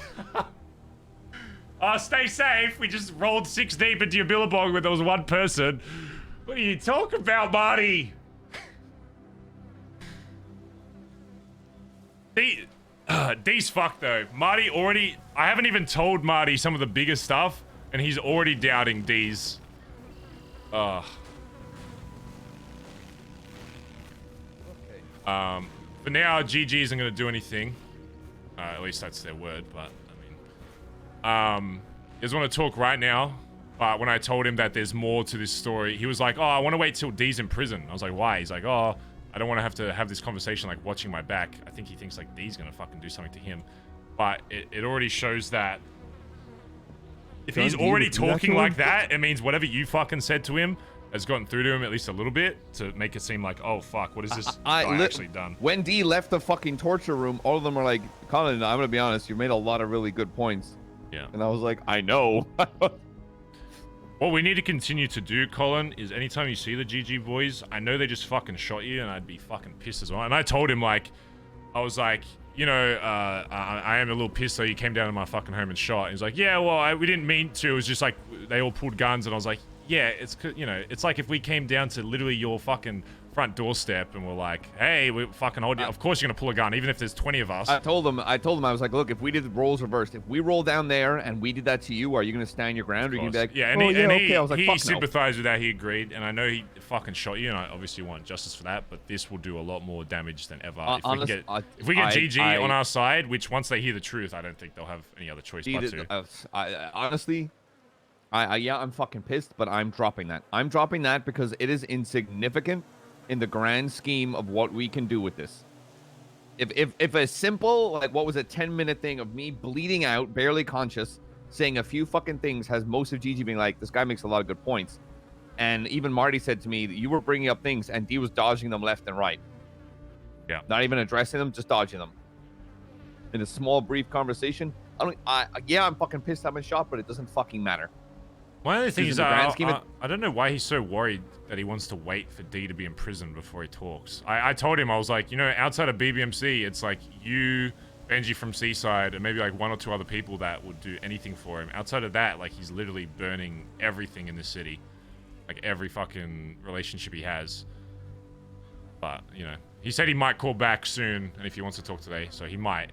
Stay safe. We just rolled 6 deep into your billabong where there was 1 person. What are you talking about, Marty? D's fucked though. Marty already... I haven't even told Marty some of the bigger stuff, and he's already doubting D's. Ugh. For now, GG isn't going to do anything. At least that's their word, but I mean... he doesn't want to talk right now, but when I told him that there's more to this story, he was like, oh, I want to wait till D's in prison. I was like, why? He's like, oh, I don't want to have this conversation like watching my back. I think he thinks like D's going to fucking do something to him. But it already shows that if he's Dundee already would do that talking to like him? that, it means whatever you fucking said to him has gotten through to him at least a little bit to make it seem like, oh, fuck, what is this guy actually done? When D left the fucking torture room, all of them were like, Colin, I'm gonna be honest, you made a lot of really good points. Yeah. And I was like, I know. What we need to continue to do, Colin, is anytime you see the GG boys, I know they just fucking shot you, and I'd be fucking pissed as well. And I told him, like, I was like, you know, I am a little pissed though you came down to my fucking home and shot. And he's like, yeah, well, we didn't mean to. It was just like, they all pulled guns, and I was like, yeah, it's, you know, it's like if we came down to literally your fucking front doorstep and we're like, hey, we fucking hold you. Of course you're gonna pull a gun, even if there's 20 of us. I told him, I was like, look, if we did the roles reversed, if we roll down there and we did that to you, are you gonna stand your ground? Or are you gonna be like, Yeah, and oh, he, yeah, and okay. I was like, he fuck no. sympathized with that. He agreed, and I know he fucking shot you, and I obviously want justice for that. But this will do a lot more damage than ever if we get GG on our side. Which once they hear the truth, I don't think they'll have any other choice but to. Honestly, yeah, I'm fucking pissed, but I'm dropping that. I'm dropping that because it is insignificant in the grand scheme of what we can do with this. If a simple, like, what was a 10-minute thing of me bleeding out, barely conscious, saying a few fucking things has most of GG being like, this guy makes a lot of good points. And even Marty said to me that you were bringing up things and D was dodging them left and right. Yeah. Not even addressing them, just dodging them. In a small, brief conversation, yeah, I'm fucking pissed I've been shot, but it doesn't fucking matter. One of the things in the grand scheme I don't know why he's so worried that he wants to wait for D to be in prison before he talks. I told him, I was like, you know, outside of BBMC, it's like you, Benji from Seaside, and maybe like 1 or 2 other people that would do anything for him. Outside of that, like, he's literally burning everything in this city. Like, every fucking relationship he has. But, you know, he said he might call back soon, and if he wants to talk today, so he might.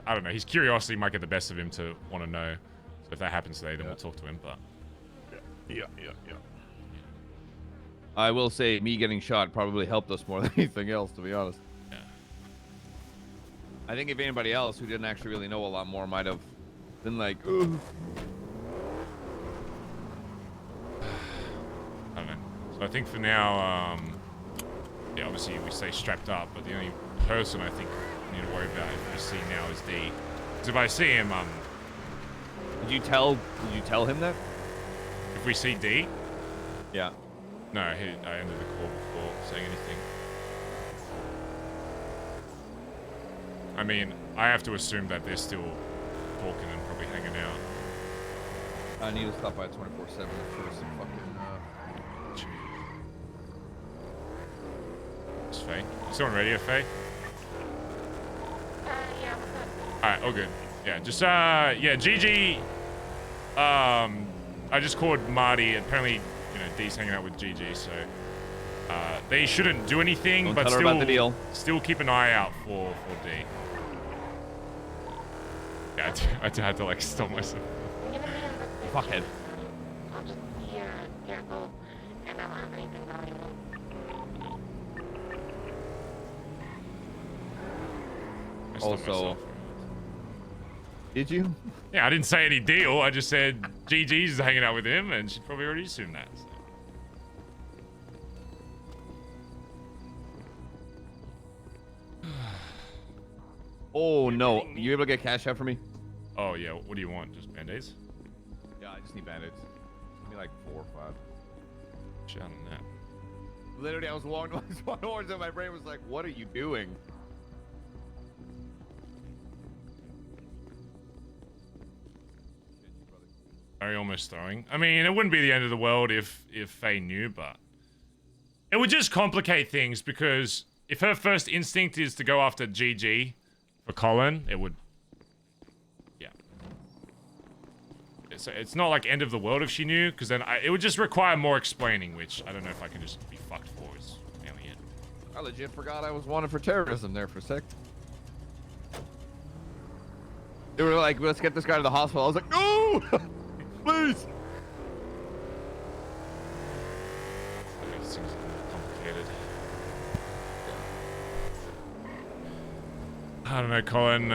I don't know, his curiosity might get the best of him to want to know. So if that happens today, then we'll talk to him, but... Yeah. I will say, me getting shot probably helped us more than anything else, to be honest. Yeah. I think if anybody else who didn't actually really know a lot more might have been like, ugh. I don't know. So I think for now, yeah, obviously we stay strapped up, but the only person I think we need to worry about if we see now is D. Because if I see him, Did you tell him that? if we see D, Yeah. no, I ended the call before saying anything. I mean, I have to assume that they're still talking and probably hanging out. I need to stop by 24/7 for some fucking. It's Faye. You still on radio, Faye? Yeah, what's up? Alright, all good. Yeah, just, yeah, GG. I just called Marty. Apparently, you know, D's hanging out with GG, so. They shouldn't do anything, Don't but tell her about the deal. still keep an eye out for D. Yeah, I had to, like, stop myself. I'm gonna be in the Fuckhead. I'll just be careful and I don't have anything valuable. I stopped Also, myself. did you? Yeah, I didn't say any deal. I just said GG's hanging out with him, and she'd probably already assumed that. So. Oh no! You able to get cash out for me? Oh yeah, what do you want? Just band-aids? Yeah, I just need bandits. Give me like 4 or 5. Shit on that. Literally, I was walking towards it. My brain was like, "What are you doing?" Very almost throwing. I mean, it wouldn't be the end of the world if Faye knew, but it would just complicate things because if her first instinct is to go after GG for Colin, it would. Yeah. It's not like end of the world if she knew, because then it would just require more explaining, which I don't know if I can just be fucked for. Is mainly it. I legit forgot I was wanted for terrorism there for a sec. They were like, "Let's get this guy to the hospital." I was like, "No, please." Okay, this seems complicated. I don't know, Colin.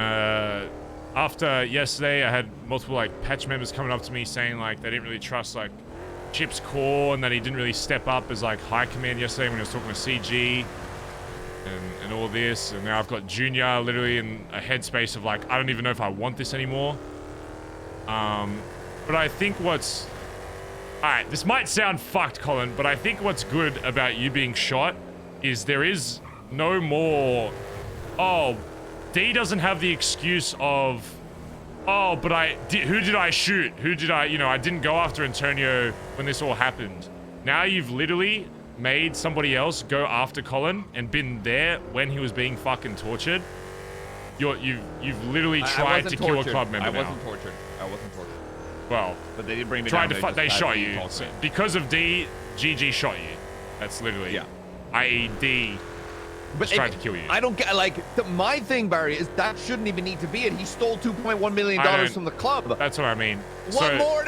After yesterday, I had multiple like patch members coming up to me saying like they didn't really trust like Chip's core and that he didn't really step up as like high command yesterday when he was talking to CG and all this. And now I've got Junior literally in a headspace of like I don't even know if I want this anymore. But I think what's alright, this might sound fucked, Colin, but I think what's good about you being shot is there is no more. Oh, D doesn't have the excuse of, oh, but who did I shoot? Who did I, I didn't go after Antonio when this all happened. Now you've literally made somebody else go after Colin and been there when he was being fucking tortured. You've literally tried to kill a club member now. I wasn't tortured. Well, but they didn't bring me tried down. they shot you. So because of D, GG shot you. That's literally, yeah. I.e. D but tried to kill you. I don't get, like, my thing, Barry, is that shouldn't even need to be it. He stole $2.1 million from the club. That's what I mean. What more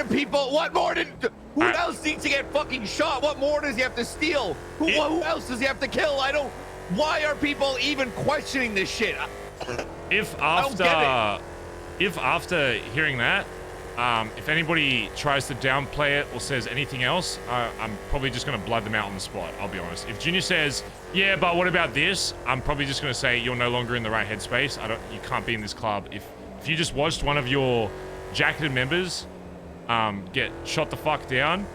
who else needs to get fucking shot? What more does he have to steal? Who else does he have to kill? Why are people even questioning this shit? If after hearing that, if anybody tries to downplay it or says anything else, I'm probably just going to blood them out on the spot, I'll be honest. If Junior says, yeah, but what about this? I'm probably just going to say, you're no longer in the right headspace. You can't be in this club. If you just watched one of your jacketed members get shot the fuck down,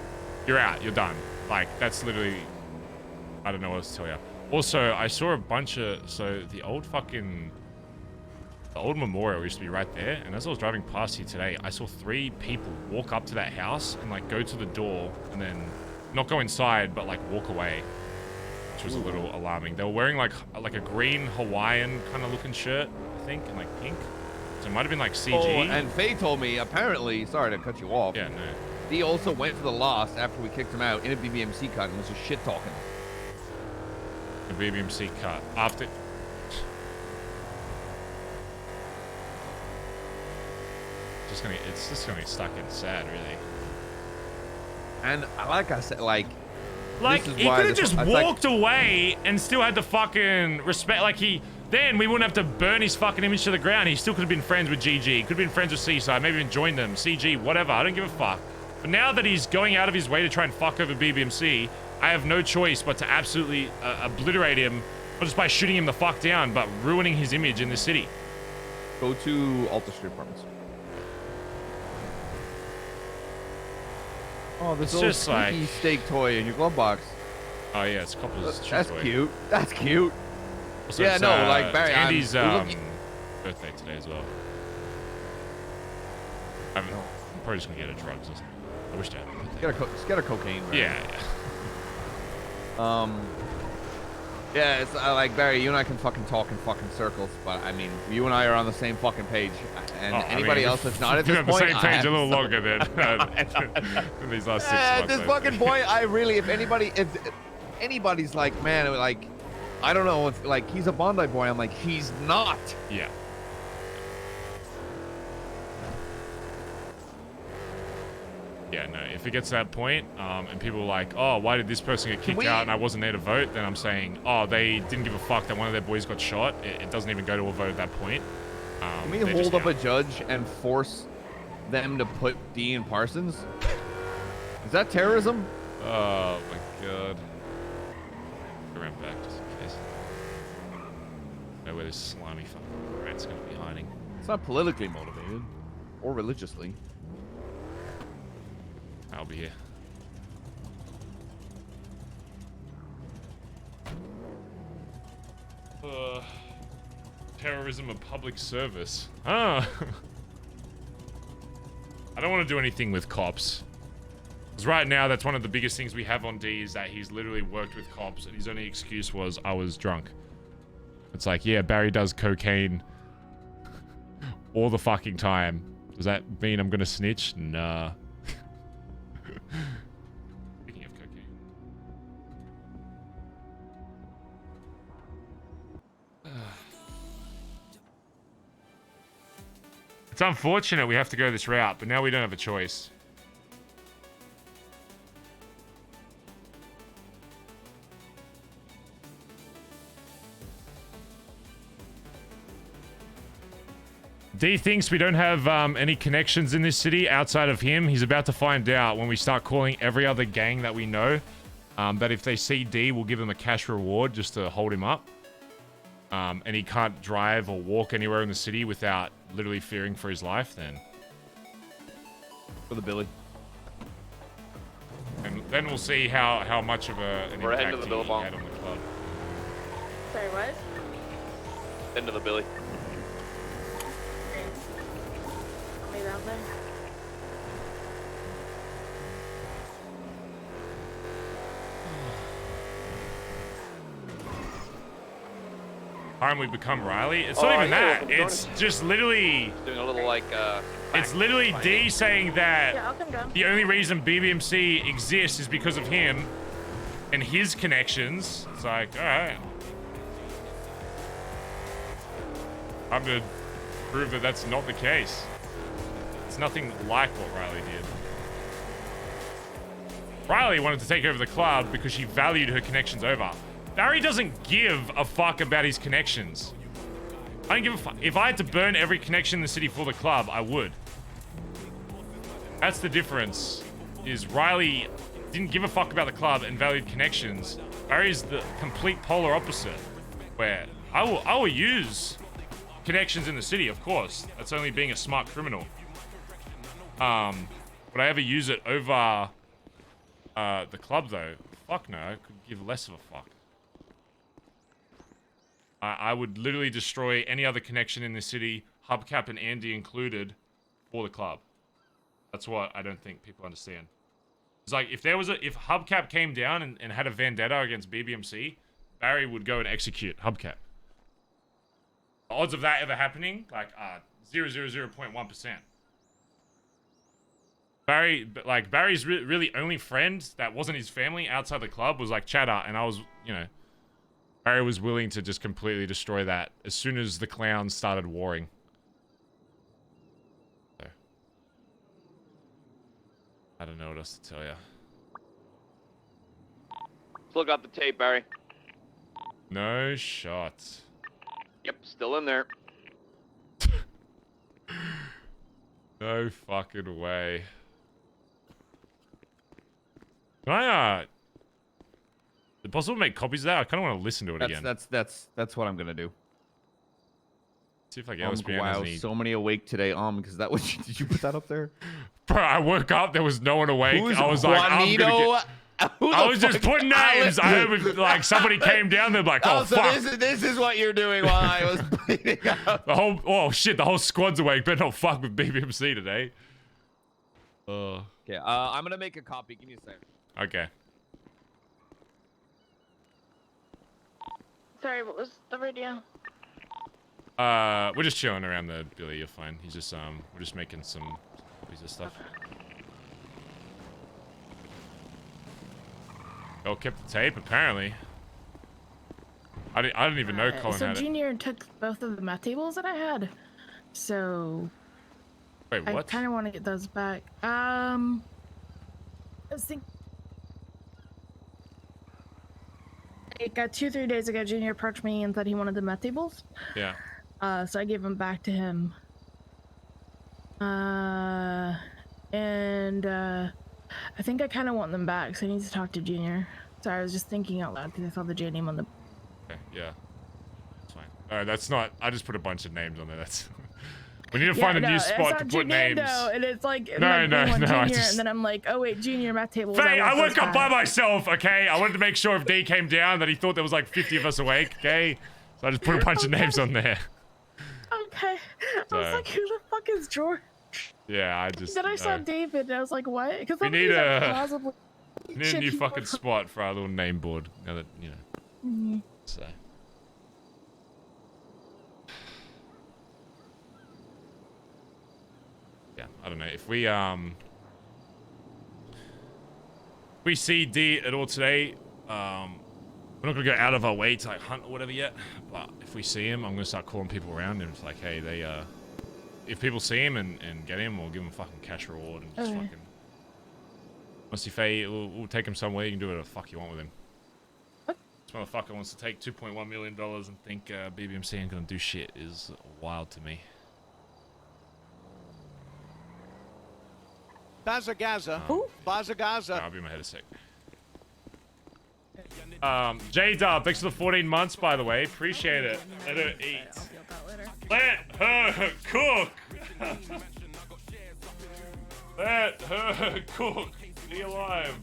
you're out. You're done. Like, that's literally... I don't know what else to tell you. Also, I saw a bunch of... So, the old memorial used to be right there, and as I was driving past here today, I saw 3 people walk up to that house and like go to the door and then not go inside but like walk away, which was a little alarming. They were wearing like a green Hawaiian kind of looking shirt, I think, and like pink, so it might have been like CG. Oh, and Faye told me, apparently, sorry to cut you off, yeah, no, he also went for the loss after we kicked him out in a BBMC cut and was just shit talking. a BBMC cut after. It's just gonna get stuck in sad, really. And like I said, like he could have just walked away and still had the fucking respect. Like then we wouldn't have to burn his fucking image to the ground. He still could have been friends with GG. Could have been friends with Seaside. Maybe even joined them. CG, whatever. I don't give a fuck. But now that he's going out of his way to try and fuck over BBMC, I have no choice but to absolutely obliterate him, not just by shooting him the fuck down, but ruining his image in the city. Go to Alta Street Apartments. Oh, this little just like steak toy in your glove box. Oh yeah, it's a couple of. That's cute. That's cute. Also, yeah, no, like Barry. Andy's birthday today as well. I'm probably just gonna get a drugs or something. I wish I had. Just get a cocaine. Right? Yeah. Yeah, it's like Barry. You and I can fucking talk in fucking circles, but I mean, you and I are on the same fucking page, and anybody else that's not at this point, on the same page a little longer than these last 6 months. At this fucking point, I really, if anybody's like, man, like, I don't know if like he's a Bondi boy. I'm like, he's not. Yeah. Yeah, no, if it gets to that point, and people are like, oh, why did this person get kicked out and I wasn't there to vote, then I'm saying, oh, they didn't give a fuck that one of their boys got shot. It doesn't even go to a vote at that point. Can we hold up a judge and force them to put D in Parsons? Is that terrorism? Oh, my God. Go around back just in case. Know where this slimy fucking rat's going to be hiding. It's not politically motivated or religiously. I'll be here. Terrorism of public service. Ah. I don't want to do anything with cops. Because right now, that's one of the biggest things we have on D is that he's literally worked with cops and his only excuse was, I was drunk. It's like, yeah, Barry does cocaine all the fucking time. Does that mean I'm gonna snitch? Nah. Speaking of cocaine. It's unfortunate we have to go this route, but now we don't have a choice. D thinks we don't have any connections in this city outside of him. He's about to find out when we start calling every other gang that we know. That if they see D, we'll give them a cash reward just to hold him up. And he can't drive or walk anywhere in the city without literally fearing for his life, then. For the Billy. And then we'll see how much of an impact he had on the club. Sorry, what? End of the Billy. Out there. Time we become Riley? It's not even that. It's just literally... Doing a little like, it's literally D saying that Yeah, I'll come down. the only reason BBMC exists is because of him and his connections. It's like, alright. I'm gonna prove that that's not the case. It's nothing like what Riley did. Riley wanted to take over the club because she valued her connections over. Barry doesn't give a fuck about his connections. I don't give a fuck. If I had to burn every connection in the city for the club, I would. That's the difference. Is Riley didn't give a fuck about the club and valued connections. Barry's the complete polar opposite. Where I will use connections in the city, of course. That's only being a smart criminal. Would I ever use it over the club though? Fuck no, I could give less of a fuck. I would literally destroy any other connection in the city, Hubcap and Andy included, for the club. That's what I don't think people understand. It's like if Hubcap came down and had a vendetta against BBMC, Barry would go and execute Hubcap. The odds of that ever happening, like 0.1%. Barry's really only friend that wasn't his family outside the club was like Chatter, and I was, Barry was willing to just completely destroy that as soon as the clowns started warring. So, I don't know what else to tell you. Still got the tape, Barry. No shots. Yep, still in there. No fucking way. Can I, is it possible to make copies of that? I kind of want to listen to it again. That's what I'm gonna do. See if I can LSPN wow, has any... so many awake today. Because that was. Did you put that up there? Bro, I woke up. There was no one awake. Who's I was Juanito? like, I'm gonna get... I was just putting names. I heard like somebody came down there like, oh so fuck. This is what you're doing while I was bleeding out. The whole squad's awake. Better not fuck with BBMC today. Okay, I'm gonna make a copy. Give me a second. Okay. Sorry, what was the radio? We're just chilling around the Billy. You're fine. He's just we're just making some copies of stuff. Oh, kept the tape apparently. I didn't even know Colin so had it. Junior took both of the math tables that I had. So Wait, what? I kind of want to get those back. I was thinking, like, 2-3 days ago, Junior approached me and said he wanted the math tables. Yeah. So I gave them back to him. I think I kind of want them back, so I need to talk to Junior. Sorry, I was just thinking out loud because I saw the J name on the. Okay, yeah. That's fine. That's not. I just put a bunch of names on there. That's. We need to find a new spot to put names. And it's like No. Junior, I just... and then I'm like, oh wait, Junior math table. Faye, I woke up by myself. Okay, I wanted to make sure if D came down that he thought there was like 50 of us awake. Okay, so I just put a bunch of names on there. Okay. I was like, who the fuck is George? Yeah, I just. Then I saw David, and I was like, what? Because we need a new fucking spot for our little name board. Now that you know. Mm-hmm. So. Yeah, I don't know if we see D at all today. We're not gonna go out of our way to like hunt or whatever yet. But if we see him, I'm gonna start calling people around and it's like, hey, they if people see him and get him, we'll give him a fucking cash reward and just fucking. Honestly, Faye, we'll take him somewhere. You can do whatever the fuck you want with him. What? This motherfucker wants to take $2.1 million and think BBMC ain't gonna do shit is wild to me. BazzaGazza. BazzaGazza. I'll be in my head a sec. J-Dub, thanks for the 14 months, by the way. Appreciate it. Let her eat. Let her cook. Let her cook. Be alive.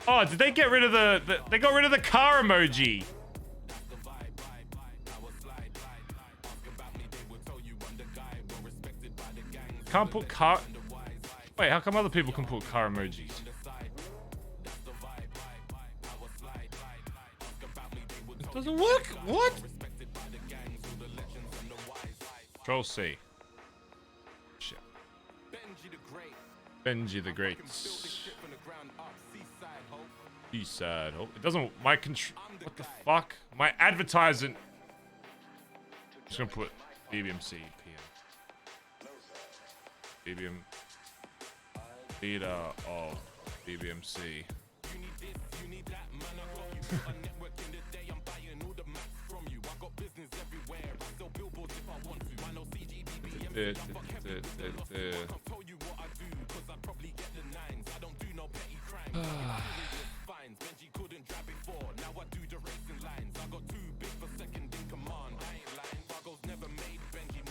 Oh, did they get rid of they got rid of the car emoji? Can't put car. Wait, how come other people can put car emojis? It doesn't work. What? Control C. Shit. Benji the Great. Seaside Hope. It doesn't. My control. What the fuck? My advertisement. Just gonna put BBMC PM. BBM. Leader of BBMC.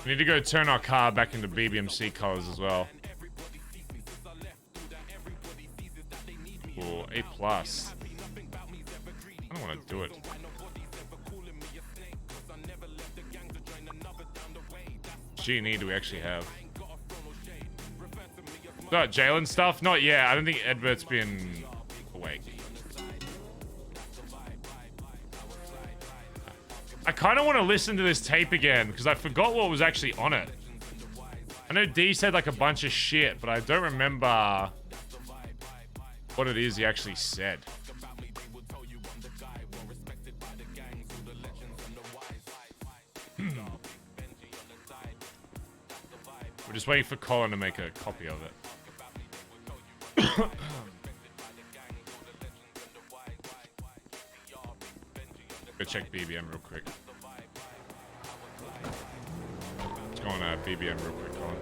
We need to go turn our car back into BBMC colors as well. Or A+. I don't want to do it. G&E do we actually have? Got Jalen stuff? Not yet. I don't think Edbert's been awake. I kind of want to listen to this tape again because I forgot what was actually on it. I know D said like a bunch of shit, but I don't remember what it is he actually said. We're just waiting for Colin to make a copy of it. Go check BBM real quick. Let's go on BBM real quick, Colin.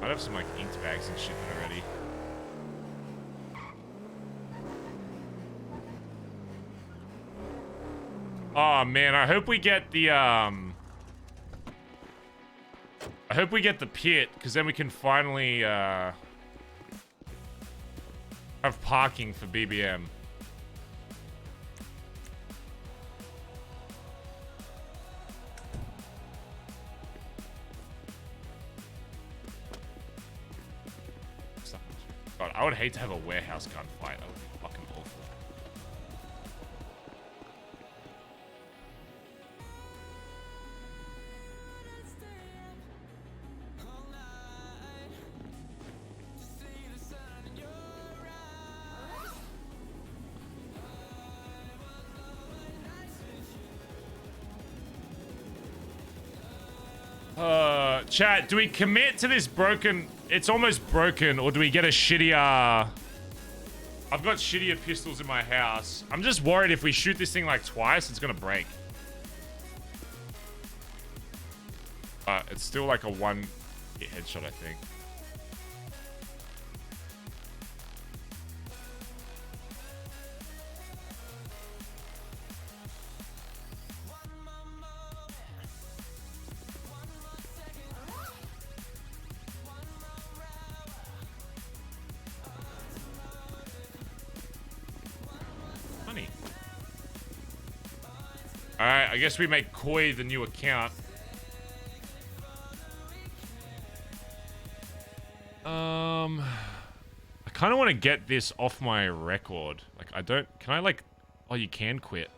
I'd have some like ink bags and shit already. Oh man, I hope we get the I hope we get the pit, because then we can finally have parking for BBM. God, I would hate to have a warehouse gunfight. That would be fucking awful. Chat, do we commit to this broken... It's almost broken, or do we get a shittier... I've got shittier pistols in my house. I'm just worried if we shoot this thing like twice, it's gonna break. But it's still like a one hit headshot, I think. Alright, I guess we make Koi the new account. I kind of want to get this off my record. Like, I don't... Can I, like... Oh, you can quit.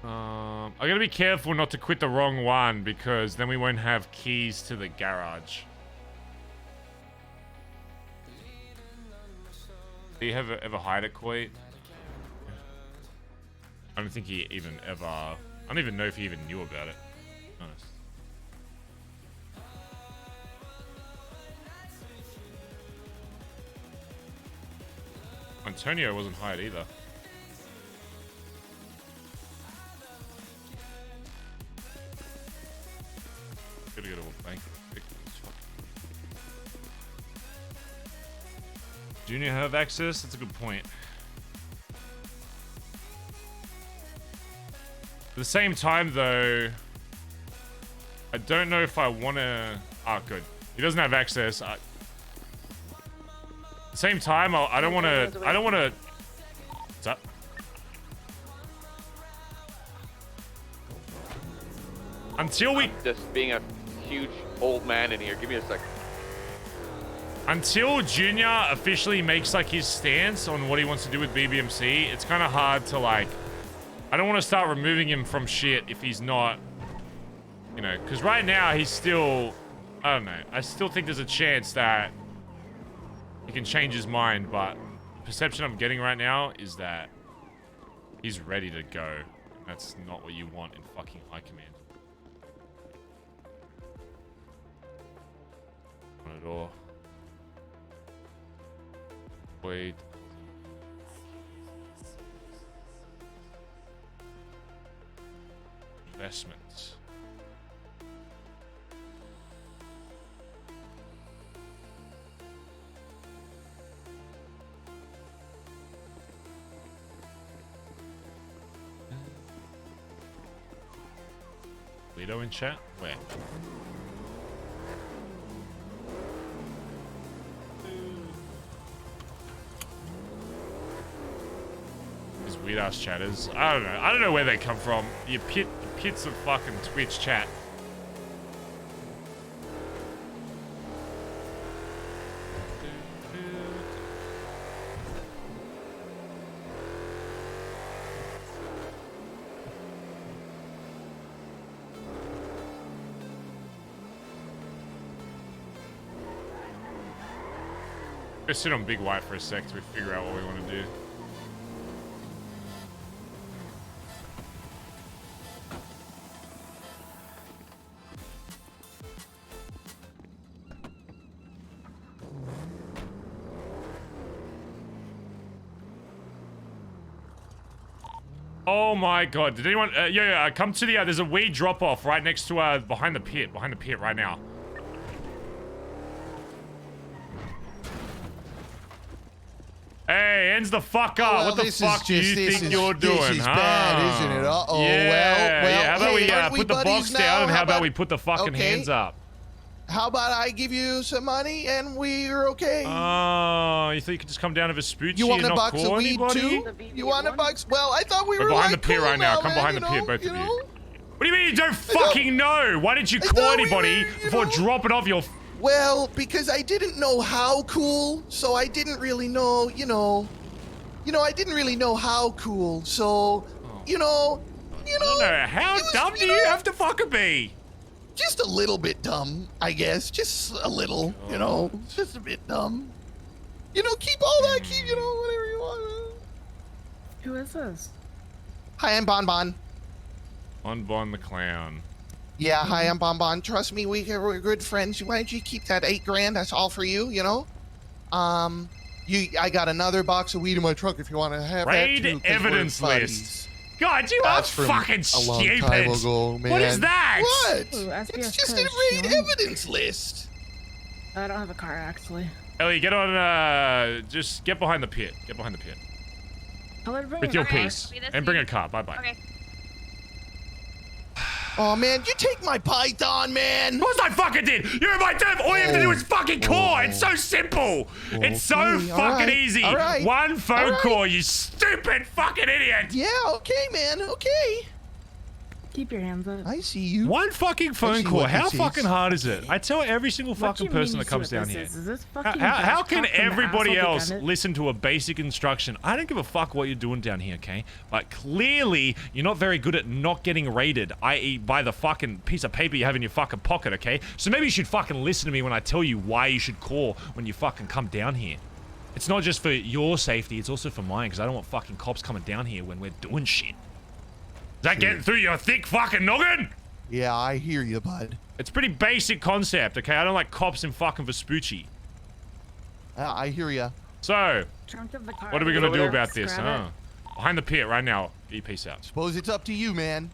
I gotta be careful not to quit the wrong one, because then we won't have keys to the garage. Do you ever hide at Koi? I don't think he even ever... I don't even know if he even knew about it. To be honest. Antonio wasn't hired either. Gotta go to a bank. Junior have access? That's a good point. At the same time, though, I don't know if I want to... Ah, good. He doesn't have access. At the same time, I don't want to... I don't want to... What's up? Until we... Just being a huge old man in here. Give me a second. Until Junior officially makes, like, his stance on what he wants to do with BBMC, it's kind of hard to, like... I don't want to start removing him from shit if he's not... You know, because right now he's still... I don't know. I still think there's a chance that he can change his mind, but the perception I'm getting right now is that he's ready to go. That's not what you want in fucking high command. Not at all. Wait. Investments. Lido in chat? Where? These weird ass chatters. I don't know. I don't know where they come from. The pits of fucking Twitch chat. Let's sit on Big White for a sec till we figure out what we want to do. Oh my god, did anyone... yeah, come to the... there's a weed drop-off right next to... behind the pit right now. Hey, hands the fuck up. Well, what the this fuck is do you just- this think is- you're doing, This is huh? bad, isn't it? Uh-oh. Yeah, Well, yeah. How about hey, aren't we put the buddies box down, and now? how about we put the fucking Okay. hands up? How about I give you some money and we're okay? Oh, you thought you could just come down to Vespucci You want and a not box of call weed anybody? too? You want a box? Well, I thought we We're were behind like the pier cool right now. now, Come man, behind you the pier, know, both you of you. know? What do you mean you don't fucking know? Why didn't you call thought we anybody were, you before know. dropping off your... Well, because I didn't know how cool, so I didn't really know, you know, I didn't really know how cool, so, you know, I don't know. How it was, dumb do you you know, have to fucking be? just a little bit dumb, I guess. Just a little, you know, just a bit dumb. You know, keep all that, keep, you know, whatever you want. Who is this? Hi, I'm Bon Bon. Bon the clown. Yeah, hi, I'm Bon Bon. Trust me, we're good friends. Why don't you keep that $8 grand? That's all for you, you know? I got another box of weed in my trunk if you want to have Raid that too. 'Cause we're evidence buddies. list. God, you That's are from fucking a long stupid. time ago, man. What is that? What? Ooh, SBS It's just Kush, a raid you know? evidence list. I don't have a car, actually. Ellie, get on, just get behind the pit. Get behind the pit. I'll let her bring With a your car. piece. And bring a car. Bye-bye. Okay. Oh man, you take my python, man. Of course I fucking did! You're in my turf! All you have to do is fucking call! It's so simple! It's so Okay, fucking all right, easy! all right, One phone all right. call, you stupid fucking idiot! Yeah, okay, man, okay. Keep your hands up. I see you. One fucking phone see call. what How this is. fucking hard is it? I tell every single What fucking do you mean person you that see comes what down this here. Is this fucking How Josh can Cox from the everybody asshole else begun it? listen to a basic instruction? I don't give a fuck what you're doing down here, okay? But clearly, you're not very good at not getting raided, i.e. by the fucking piece of paper you have in your fucking pocket, okay? So maybe you should fucking listen to me when I tell you why you should call when you fucking come down here. It's not just for your safety, it's also for mine, because I don't want fucking cops coming down here when we're doing shit. Is that getting through your thick fucking noggin? Yeah, I hear you, bud. It's pretty basic concept, okay? I don't like cops in fucking Vespucci. I hear you. So, Trunk of the car. what are we gonna over do there? about this, Grab huh? Behind the pit right now. Get your piece out. Suppose it's up to you, man.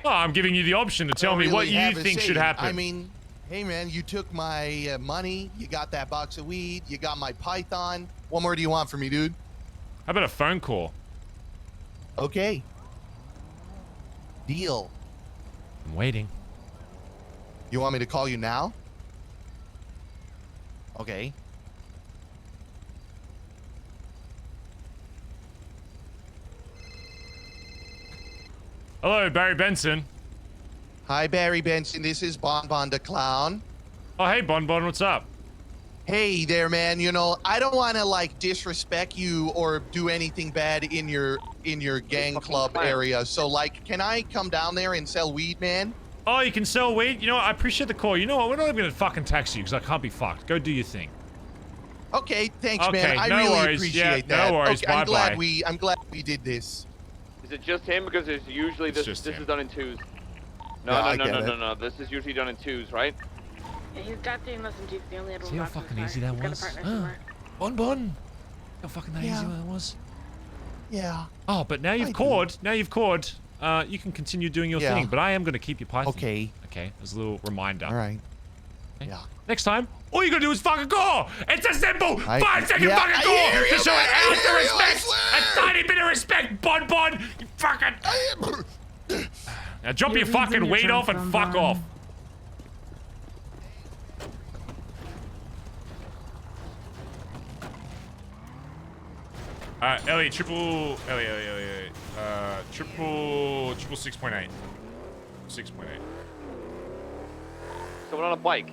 Oh, I'm giving you the option to tell Don't me what really you have a think say. should happen. I mean, hey man, you took my money, you got that box of weed, you got my python. What more do you want from me, dude? How about a phone call? Okay. Deal. I'm waiting. You want me to call you now? Okay. Hello, Barry Benson. Hi, Barry Benson. This is Bon Bon the Clown. Oh, hey, Bon Bon, what's up? Hey there, man. You know, I don't want to like disrespect you or do anything bad in your gang club area. So like, can I come down there and sell weed, man? Oh, you can sell weed? You know what? I appreciate the call. You know what? We're not even gonna fucking tax you because I can't be fucked. Go do your thing. Okay, thanks, Okay, man. I no really worries. appreciate Yeah, that. no worries. Okay, I'm glad Bye-bye. I'm glad we did this. Is it just him? Because there's usually It's this just is him. done in twos. No, Yeah, I no, get no, no, it. no, no. This is usually done in twos, right? Yeah, he's got stainless and teeth. They only had one See how box in fucking his easy car. that He's got a was? partner Huh. somewhere. Bon Bon. How fucking that Yeah. easy that was. Yeah. Oh, but now you've I do. called. Now you've called. You can continue doing your Yeah. thing, but I am gonna keep your python. Okay. Okay, as a little reminder. All right. Okay? Yeah. Next time, all you gotta do is fucking call. It's a simple 5-second yeah, fucking I call hear you, to show man, an I ounce of hear you, I respect, a swear. tiny bit of respect, Bon Bon. You fucking. Now drop your Your weed's in fucking your weed trunk, off and Bon fuck Bon. off. Ellie, triple 6.8. 6.8. Someone on a bike.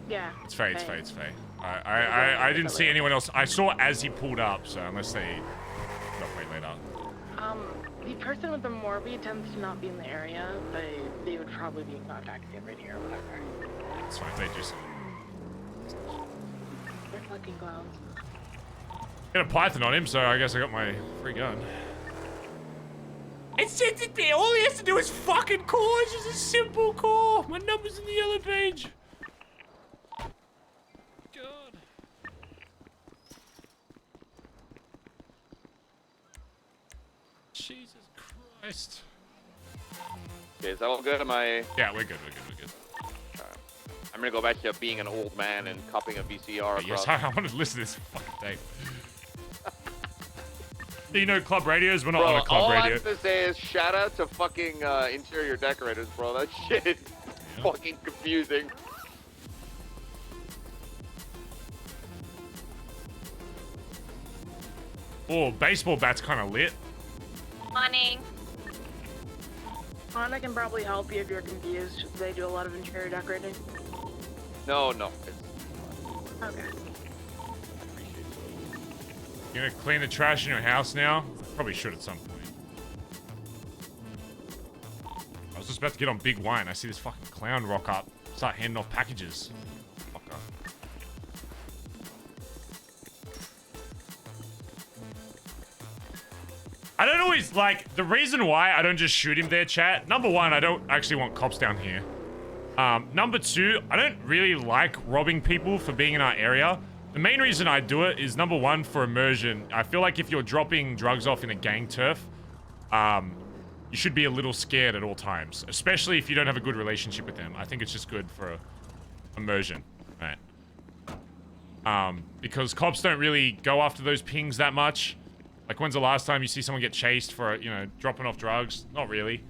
Yeah. It's Faye, it's Faye. Faye, it's Faye. I didn't see anyone else. I saw as he pulled up, so unless they got way later. The person with the more weed tends to not be in the area, but they would probably be in contact right here or whatever. It's fine, they just They're fucking clowns. got a python on him, so I guess I got my free gun. It's just all he has to do is fucking call. It's just a simple call. My number's in the yellow page. God. Jesus Christ. Okay, is that all good? Am I? Yeah, we're good. We're good. I'm gonna go back to being an old man and copying a VCR Yes, across. I want to listen to this fucking tape. You know, club radios. We're not Bro, on a club all I radio. have to say is shout out to fucking interior decorators, bro. That shit is fucking confusing. Oh, baseball bat's kind of lit. Morning. Honda can probably help you if you're confused. They do a lot of interior decorating. No, no. Okay. You gonna clean the trash in your house now? Probably should at some point. I was just about to get on Big Wine. I see this fucking clown rock up. Start handing off packages. Fucker. I don't always, like, the reason why I don't just shoot him there, chat. Number one, I don't actually want cops down here. Number two, I don't really like robbing people for being in our area. The main reason I do it is, number one, for immersion. I feel like if you're dropping drugs off in a gang turf, you should be a little scared at all times, especially if you don't have a good relationship with them. I think it's just good for immersion, right? Because cops don't really go after those pings that much. Like, when's the last time you see someone get chased for, you know, dropping off drugs? Not really.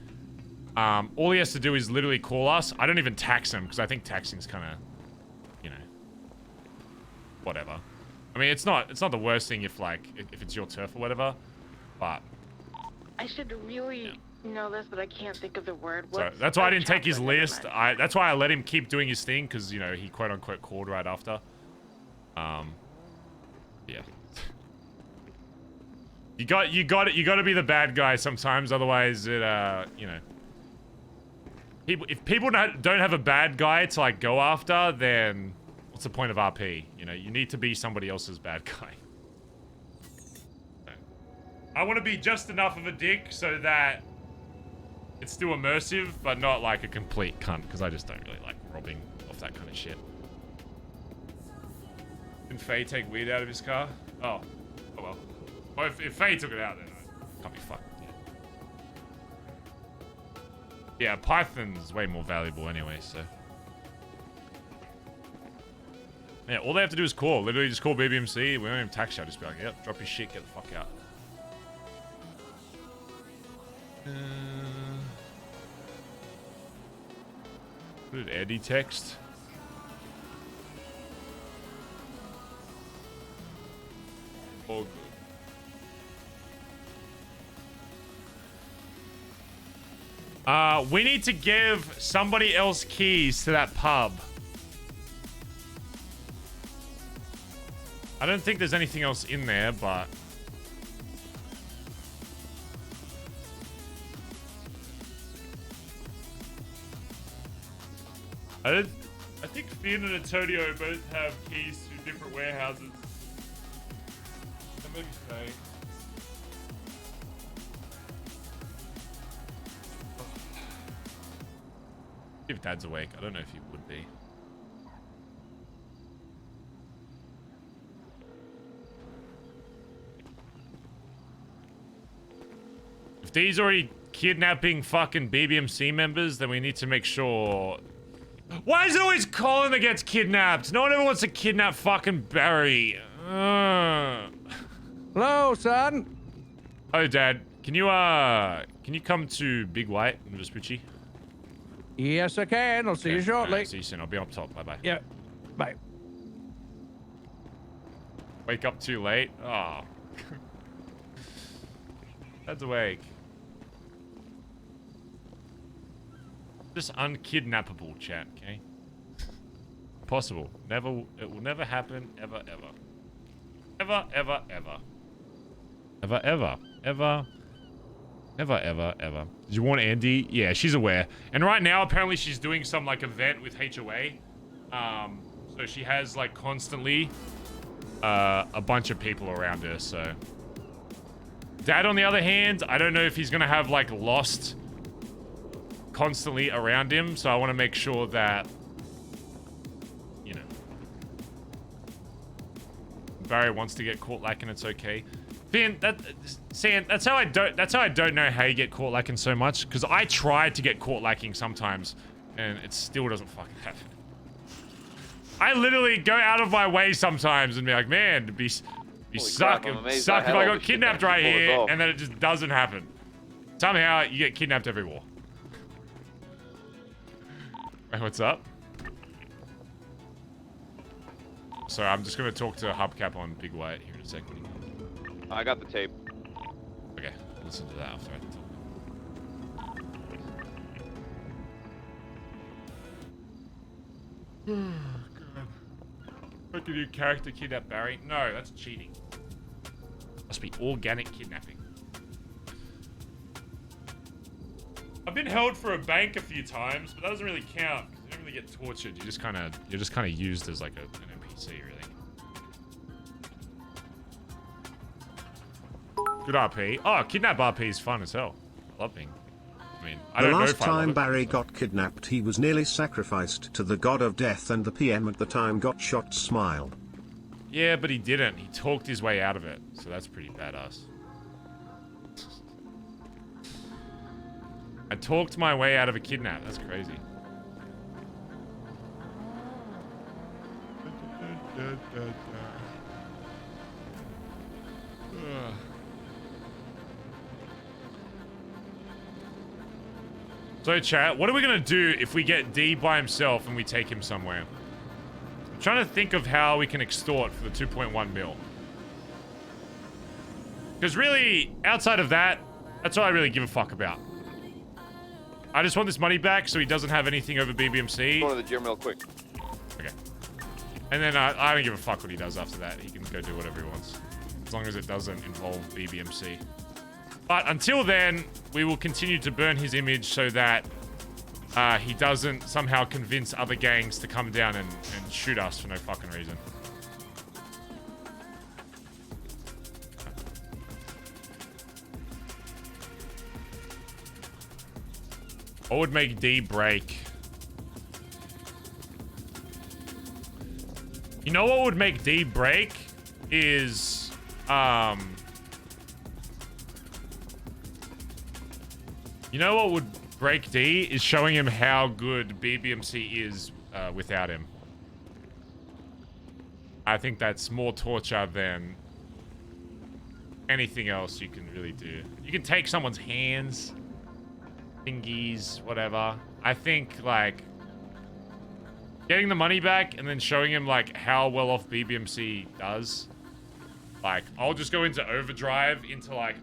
All he has to do is literally call us. I don't even tax him, because I think taxing's kind of, you know, whatever. I mean, it's not the worst thing if, like, if it's your turf or whatever, but... I should really know this, but I can't think of the word. So that's why I didn't take his list. That's why I let him keep doing his thing, because, you know, he quote-unquote called right after. Yeah. You got to be the bad guy sometimes, otherwise it, you know... If people don't have a bad guy to, like, go after, then what's the point of RP? You know, you need to be somebody else's bad guy. So, I want to be just enough of a dick so that it's still immersive, but not like a complete cunt, because I just don't really like robbing off that kind of shit. Didn't Faye take weed out of his car? Oh well. Well, if Faye took it out, then I can't be fucked. Yeah, Python's way more valuable anyway, so... Yeah, all they have to do is call. Literally just call BBMC. We don't even tax you. Just be like, yep, drop your shit, get the fuck out. What did Eddie text? All good. We need to give somebody else keys to that pub. I don't think there's anything else in there, but... I think Finn and Antonio both have keys to different warehouses. Somebody say... If Dad's awake, I don't know if he would be. If D's already kidnapping fucking BBMC members, then we need to make sure... Why is it always Colin that gets kidnapped? No one ever wants to kidnap fucking Barry. Hello, son. Oh, Dad. Can you come to Big White in Vespucci? Yes, I can. I'll see you shortly. Right, see you soon. I'll be up top. Bye-bye. Yeah. Bye. Wake up too late? Oh. Dad's awake. Just unkidnappable, chat, okay? Possible. Never. It will never happen. Ever, ever. Ever, ever, ever. Ever, ever. Ever. Ever, ever, ever. Did you want Andy? Yeah, she's aware. And right now, apparently, she's doing some, like, event with HOA. So she has, like, constantly a bunch of people around her, so... Dad, on the other hand, I don't know if he's gonna have, like, Lost constantly around him, so I want to make sure that, you know... Barry wants to get caught lacking, it's okay. Finn, that's how I don't know how you get caught lacking so much, because I tried to get caught lacking sometimes, and it still doesn't fucking happen. I literally go out of my way sometimes and be like, man, You Holy suck. crap, I'm It amazed suck I if had I all got this shit kidnapped done right before it's here off. and then it just doesn't happen. Somehow you get kidnapped every war. Hey, what's up? So I'm just gonna talk to Hubcap on Big White here in a second when he comes. I got the tape. Okay, listen to that after I talk. Oh, God. Make a new character kidnap Barry? No, that's cheating. Must be organic kidnapping. I've been held for a bank a few times, but that doesn't really count because you don't really get tortured. You're just kind of used as like an NPC, really. Good RP. Oh, kidnap RP is fun as hell. I love being. I mean, I don't know if I love it. The last time Barry got kidnapped, he was nearly sacrificed to the god of death, and the PM at the time got shot. Smile. Yeah, but he didn't. He talked his way out of it, so that's pretty badass. I talked my way out of a kidnap. That's crazy. So chat, what are we gonna do if we get D by himself and we take him somewhere? I'm trying to think of how we can extort for the 2.1 mil. Because really, outside of that, that's all I really give a fuck about. I just want this money back so he doesn't have anything over BBMC. Go to the gym real quick. Okay. And then I don't give a fuck what he does after that. He can go do whatever he wants. As long as it doesn't involve BBMC. But until then, we will continue to burn his image so that he doesn't somehow convince other gangs to come down and shoot us for no fucking reason. What would make D break? You know what would make D break is you know what would break D is showing him how good BBMC is without him. I think that's more torture than anything else you can really do. You can take someone's hands, thingies, whatever. I think like getting the money back and then showing him like how well off BBMC does. Like I'll just go into overdrive into like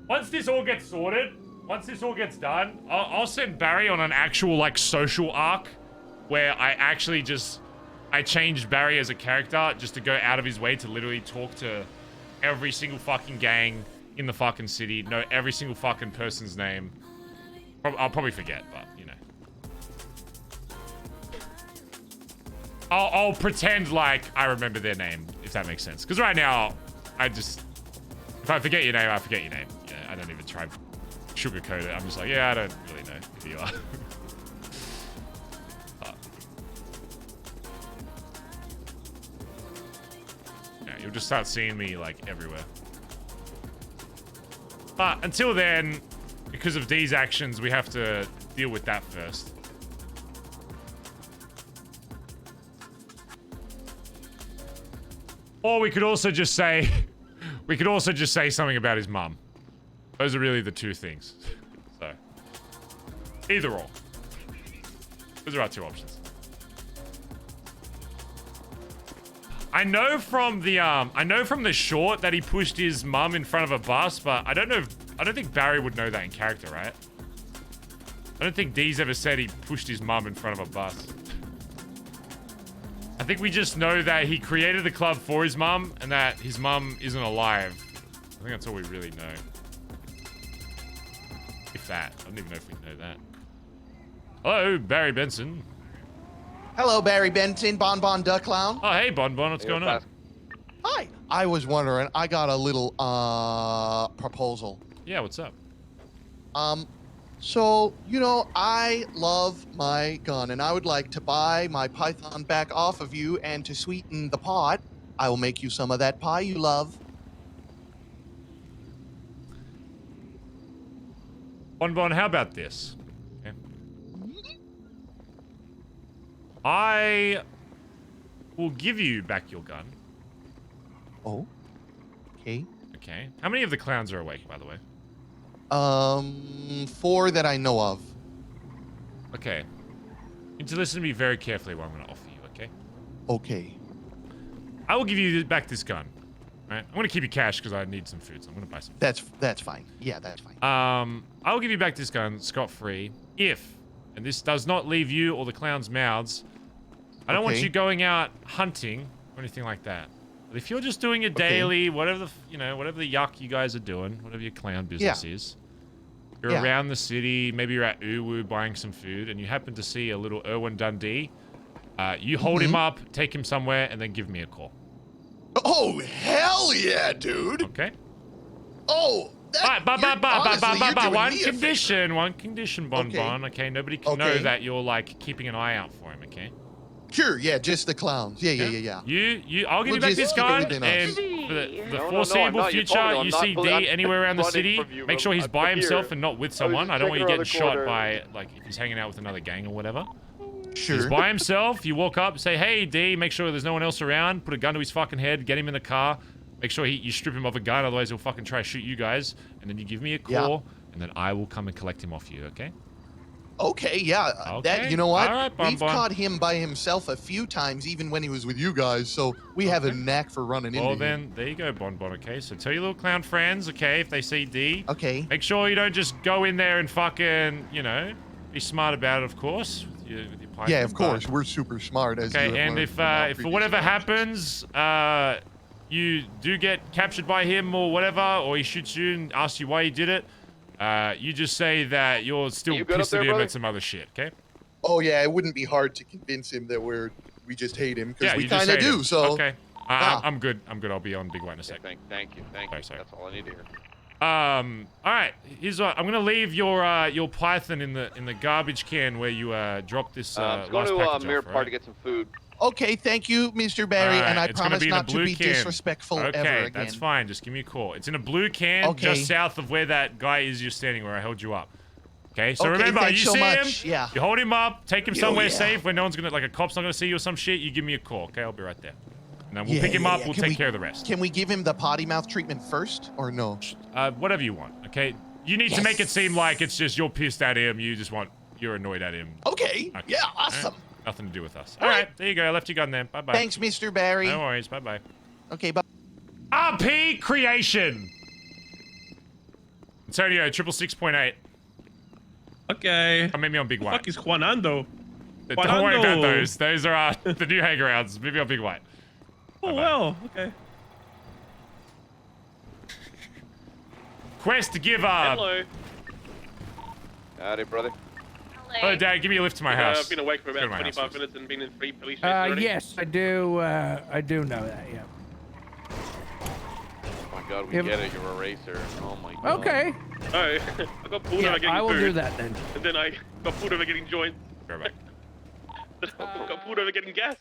once this all gets sorted. Once this all gets done, I'll send Barry on an actual, like, social arc where I actually I changed Barry as a character just to go out of his way to literally talk to every single fucking gang in the fucking city, know every single fucking person's name. I'll probably forget, but, you know. I'll pretend like I remember their name, if that makes sense. Because right now, if I forget your name, I forget your name. Yeah, I don't even try sugarcoat it. I'm just like, yeah, I don't really know who you are. But, yeah, you'll just start seeing me like everywhere. But until then, because of D's actions, we have to deal with that first. Or we could also just say something about his mum. Those are really the two things. So, either or. Those are our two options. I know from the short that he pushed his mum in front of a bus, but I don't think Barry would know that in character, right? I don't think D's ever said he pushed his mum in front of a bus. I think we just know that he created the club for his mum and that his mum isn't alive. I think that's all we really know. If that. I don't even know if we know that. Hello, Barry Benson. Hello, Barry Benson, Bon Duck Clown. Oh, hey, Bon. What's going on? Hi. I was wondering, I got a little proposal. Yeah, what's up? So, you know, I love my gun, and I would like to buy my Python back off of you, and to sweeten the pot, I will make you some of that pie you love. Bon, how about this? Okay. I will give you back your gun. Oh? Okay. Okay. How many of the clowns are awake, by the way? 4 that I know of. Okay. You need to listen to me very carefully what I'm going to offer you, okay? Okay. I will give you back this gun. Right? I'm going to keep you cash because I need some food, so I'm going to buy some. That's fine. Yeah, that's fine. I will give you back this gun scot-free if, and this does not leave you or the clowns' mouths, I don't want you going out hunting or anything like that. But if you're just doing it daily, whatever the, whatever the yuck you guys are doing, whatever your clown business is, you're around the city, maybe you're at Uwu buying some food, and you happen to see a little Dundee, you hold him up, take him somewhere, and then give me a call. Oh, hell yeah, dude. Okay. Oh, One condition, Bonbon. Okay, nobody can know that you're like keeping an eye out for him. Okay. Sure. Yeah, just the clowns. Yeah. I'll give you back this gun, and for the foreseeable future, you see D anywhere around the city, make sure he's by himself and not with someone. I don't want you getting shot by like if he's hanging out with another gang or whatever. Sure. He's by himself. You walk up, say, "Hey, D," make sure there's no one else around. Put a gun to his fucking head. Get him in the car. Make sure you strip him of a gun, otherwise he'll fucking try to shoot you guys. And then you give me a call, and then I will come and collect him off you, okay? Okay, yeah. Okay. You know what? All right, We've caught him by himself a few times, even when he was with you guys, so we have a knack for running into him. Well, then, there you go, Bonbon, okay? So tell your little clown friends, okay, if they see D. Okay. Make sure you don't just go in there and fucking, be smart about it, of course. With your Python, yeah, of course. We're super smart, as okay, and if for whatever happens, you do get captured by him or whatever, or he shoots you and asks you why you did it, you just say that you're still pissed at him and some other shit, okay? Oh, yeah, it wouldn't be hard to convince him that we just hate him, because we kind of do, him. so... Okay. I'm good. I'll be on Big White in a sec. Thank you. Sorry. That's all I need to hear. All right. Here's what I'm gonna leave your Python in the garbage can where you dropped this let's go to Mirror Park to get some food. Okay, thank you, Mr. Barry, right, and I it's gonna promise be in a not to blue be can. disrespectful ever again. Okay, that's fine. Just give me a call. It's in a blue can just south of where that guy is you're standing, where I held you up. Okay, so remember, you see him, you hold him up, take him somewhere safe where no one's gonna, like a cop's not gonna see you or some shit, you give me a call, okay? I'll be right there. And then we'll pick him up, we'll take care of the rest. Can we give him the potty mouth treatment first, or no? Whatever you want, okay? You need to make it seem like it's just you're pissed at him, you're annoyed at him. Okay, yeah, awesome. Right. Nothing to do with us. All right, there you go. I left your gun there. Bye-bye. Thanks, Mr. Barry. No worries. Bye-bye. Okay, bye. RP Creation. Antonio, 666.8. Okay. Or maybe on Big White. Fuck is Juanando? Don't worry about those. Those are the new hangarounds. Maybe on Big White. Oh, well. Okay. Quest giver. Hello. Howdy, brother. Oh, Dad, give me a lift to my house. I've been awake for about 25 minutes and been in 3 police stations already. Yes, I do know that, yeah. Oh my god, we get it. You're a racer. Oh my god. Okay. Alright. I got pulled over getting I will food. do that then. And then I got pulled over getting joints. Go back. Then I got pulled over getting gas.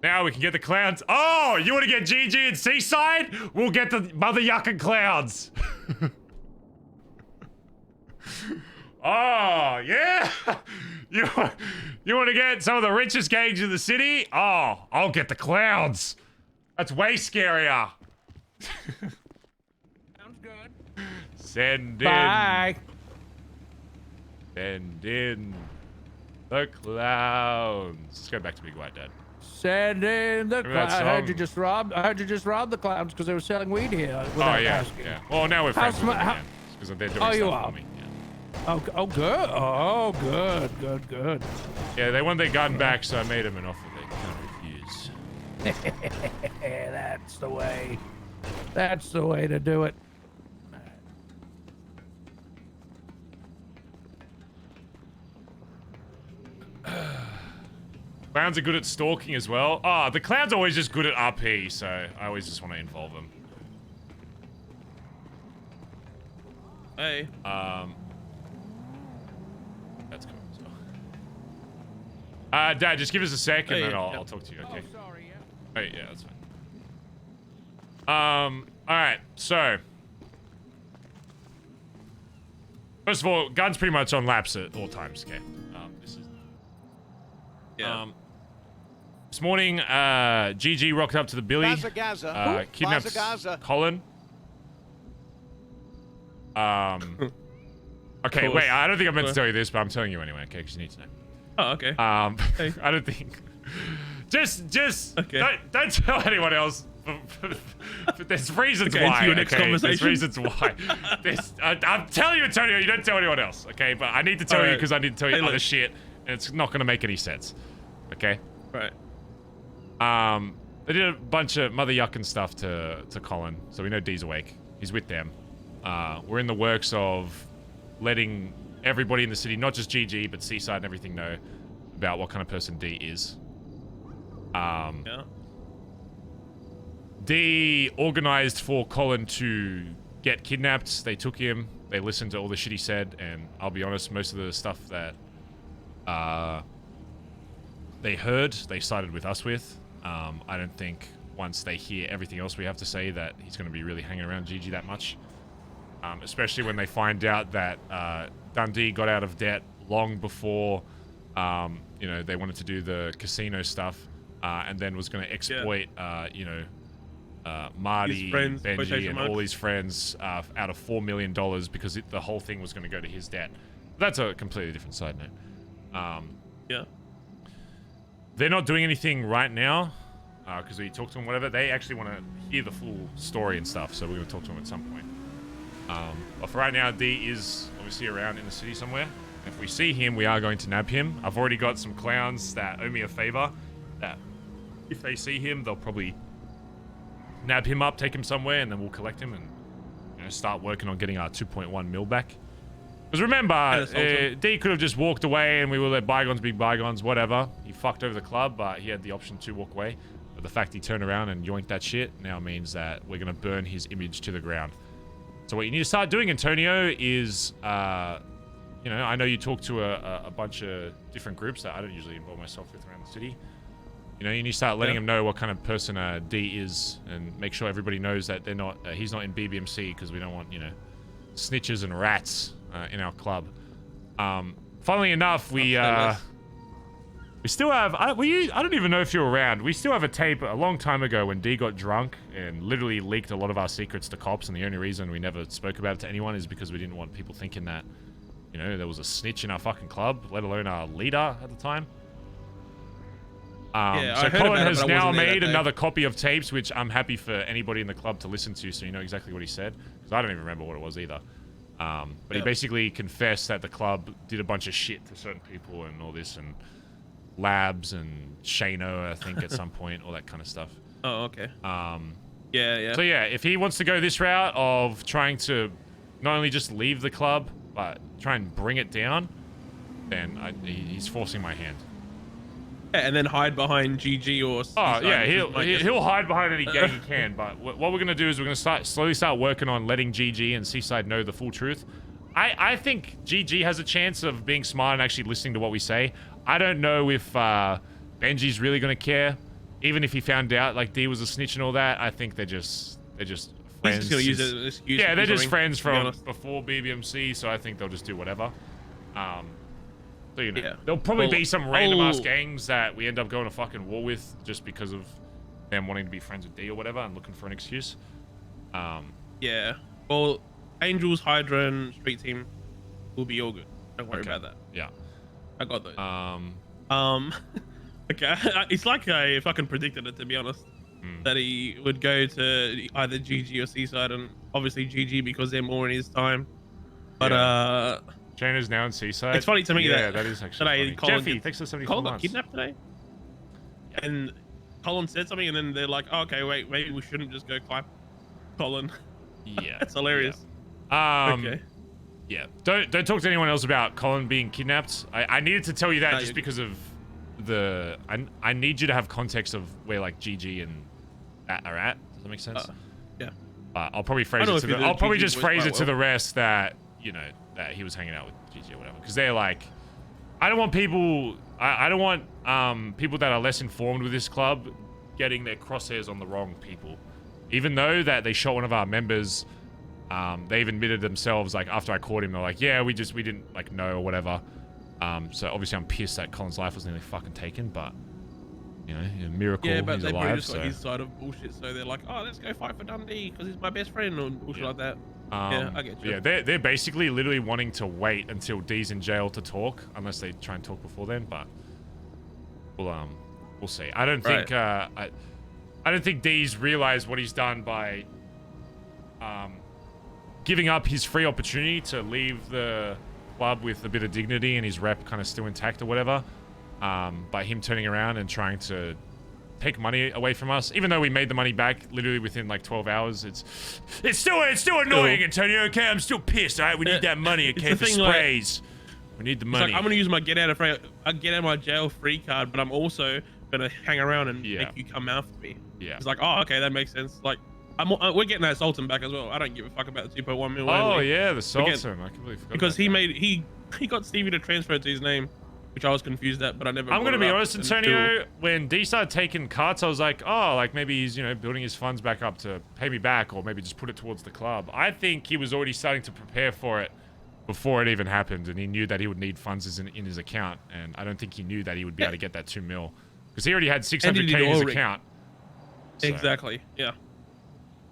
Now we can get the clowns. Oh, you want to get GG and Seaside? We'll get the mother yucking clowns. Oh, yeah. You want to get some of the richest gangs in the city? Oh, I'll get the clowns. That's way scarier. Sounds good. Send in. Bye. Send in the clowns. Let's go back to Big White, Dad. Send in the clowns. I heard you just robbed the clowns because they were selling weed here. Oh, yeah. Well, now we're friends with them because they're doing stuff for me. Oh, good. Oh, good. Yeah, they want their gun back, so I made them an offer they can't refuse. That's the way. That's the way to do it. Clowns are good at stalking as well. Oh, the clowns are always just good at RP, so I always just want to involve them. Hey. That's cool as well. Dad, just give us a sec and then I'll talk to you, okay? Oh, sorry, yeah. Oh, yeah, that's fine. Alright, so. First of all, gun's pretty much on laps at all times, okay? This is... Yeah. This morning, GG rocked up to the Billy. BazzaGazza. Kidnapped BazzaGazza. Colin. Okay, wait, I don't think I meant to tell you this, but I'm telling you anyway, okay, because you need to know. Oh, okay. I don't think... Just okay. Don't tell anyone else. There's reasons why. Your next conversation. There's reasons why. I'm telling you, Antonio, you don't tell anyone else, okay? But I need to tell you because I need to tell you other shit, and it's not going to make any sense, okay? Right. They did a bunch of mother yucking stuff to Colin, so we know D's awake. He's with them. We're in the works of letting everybody in the city, not just GG, but Seaside and everything, know about what kind of person D is. Yeah. D organized for Colin to get kidnapped. They took him. They listened to all the shit he said, and I'll be honest, most of the stuff that they heard, they sided with us with. I don't think once they hear everything else we have to say that he's going to be really hanging around GG that much. Especially when they find out that Dundee got out of debt long before, you know, they wanted to do the casino stuff, and then was going to exploit, you know, Marty, friends, Benji, and all his friends out of $4 million because the whole thing was going to go to his debt. That's a completely different side note. Yeah. They're not doing anything right now because we talked to them, whatever. They actually want to hear the full story and stuff, so we're going to talk to them at some point. But for right now, D is obviously around in the city somewhere. If we see him, we are going to nab him. I've already got some clowns that owe me a favor that if they see him, they'll probably nab him up, take him somewhere, and then we'll collect him and, you know, start working on getting our 2.1 mil back. Because remember, D could have just walked away and we will let bygones be bygones, whatever. He fucked over the club, but he had the option to walk away. But the fact he turned around and yoinked that shit now means that we're going to burn his image to the ground. So what you need to start doing, Antonio, is, you know, I know you talk to a bunch of different groups that I don't usually involve myself with around the city. You know, you need to start letting them know what kind of person D is and make sure everybody knows that they're not, he's not in BBMC because we don't want, you know, snitches and rats in our club. Funnily enough, we still have, I don't even know if you're around. We still have a tape a long time ago when D got drunk and literally leaked a lot of our secrets to cops, and the only reason we never spoke about it to anyone is because we didn't want people thinking that, you know, there was a snitch in our fucking club, let alone our leader at the time. So Colin has now made another copy of tapes, which I'm happy for anybody in the club to listen to, so you know exactly what he said, because I don't even remember what it was either. But he basically confessed that the club did a bunch of shit to certain people and all this, and Labs and Shano, I think, at some point, all that kind of stuff. Oh, okay. Yeah. So yeah, if he wants to go this route of trying to not only just leave the club, but try and bring it down, then he's forcing my hand. Yeah, and then hide behind GG or... Oh, yeah, he'll hide behind any gang he can, but what we're going to do is we're going to slowly start working on letting GG and Seaside know the full truth. I think GG has a chance of being smart and actually listening to what we say. I don't know if Benji's really going to care. Even if he found out, like, D was a snitch and all that, I think they're just friends. He's just going to use it as an excuse. Yeah, they're just friends from before BBMC, so I think they'll just do whatever. So, you know, there'll probably be some random-ass gangs that we end up going to fucking war with just because of them wanting to be friends with D or whatever and looking for an excuse. Yeah. Well, Angels, Hydra, and Street Team will be all good. Don't worry about that. Yeah. I got those. Okay. It's like I fucking predicted it, to be honest. That he would go to either GG or Seaside, and obviously GG because they're more in his time. But, Shana's now in Seaside. It's funny to me that is actually funny. Jeffy, thanks for 74 Colin got months. kidnapped today, and Colin said something, and then they're like, oh, "Okay, wait, maybe we shouldn't just go clap Colin." Yeah, it's hilarious. Okay. Yeah, don't talk to anyone else about Colin being kidnapped. I needed to tell you that just because of the. I need you to have context of where like GG and that are at. Does that make sense? Yeah. I'll probably phrase it to the. I'll probably just phrase it to the rest that you know. That he was hanging out with GG or whatever, because they're like, I don't want people, I don't want people that are less informed with this club getting their crosshairs on the wrong people. Even though that they shot one of our members, they've admitted themselves, like after I caught him, they're like, yeah, we didn't like know or whatever. So obviously I'm pissed that Colin's life was nearly fucking taken, but you know, a miracle Yeah, but he's they probably alive. just got his side of bullshit, so they're like, oh, let's go fight for Dundee because he's my best friend or bullshit like that. Yeah, I get you. Yeah, they're basically literally wanting to wait until D's in jail to talk, unless they try and talk before then. But we'll see. I don't think I don't think D's realized what he's done by giving up his free opportunity to leave the club with a bit of dignity and his rep kind of still intact or whatever. By him turning around and trying to take money away from us, even though we made the money back literally within like 12 hours. It's still annoying, Antonio. Okay, I'm still pissed. All right, we need that money. Okay, for sprays. We need the money. It's like, I'm gonna use my get out of my jail free card, but I'm also gonna hang around and make you come after me. Yeah. It's like, oh, okay, that makes sense. Like, we're getting that Sultan back as well. I don't give a fuck about the 2.1 mil. Oh yeah, the Sultan. I completely forgot. Because he got Stevie to transfer it to his name, which I was confused at, but I never. I'm gonna be honest, Antonio. When D started taking cuts, I was like, oh, like maybe he's building his funds back up to pay me back, or maybe just put it towards the club. I think he was already starting to prepare for it before it even happened, and he knew that he would need funds in his account, and I don't think he knew that he would be able to get that 2 mil because he already had 600K in his account. So. Exactly. Yeah.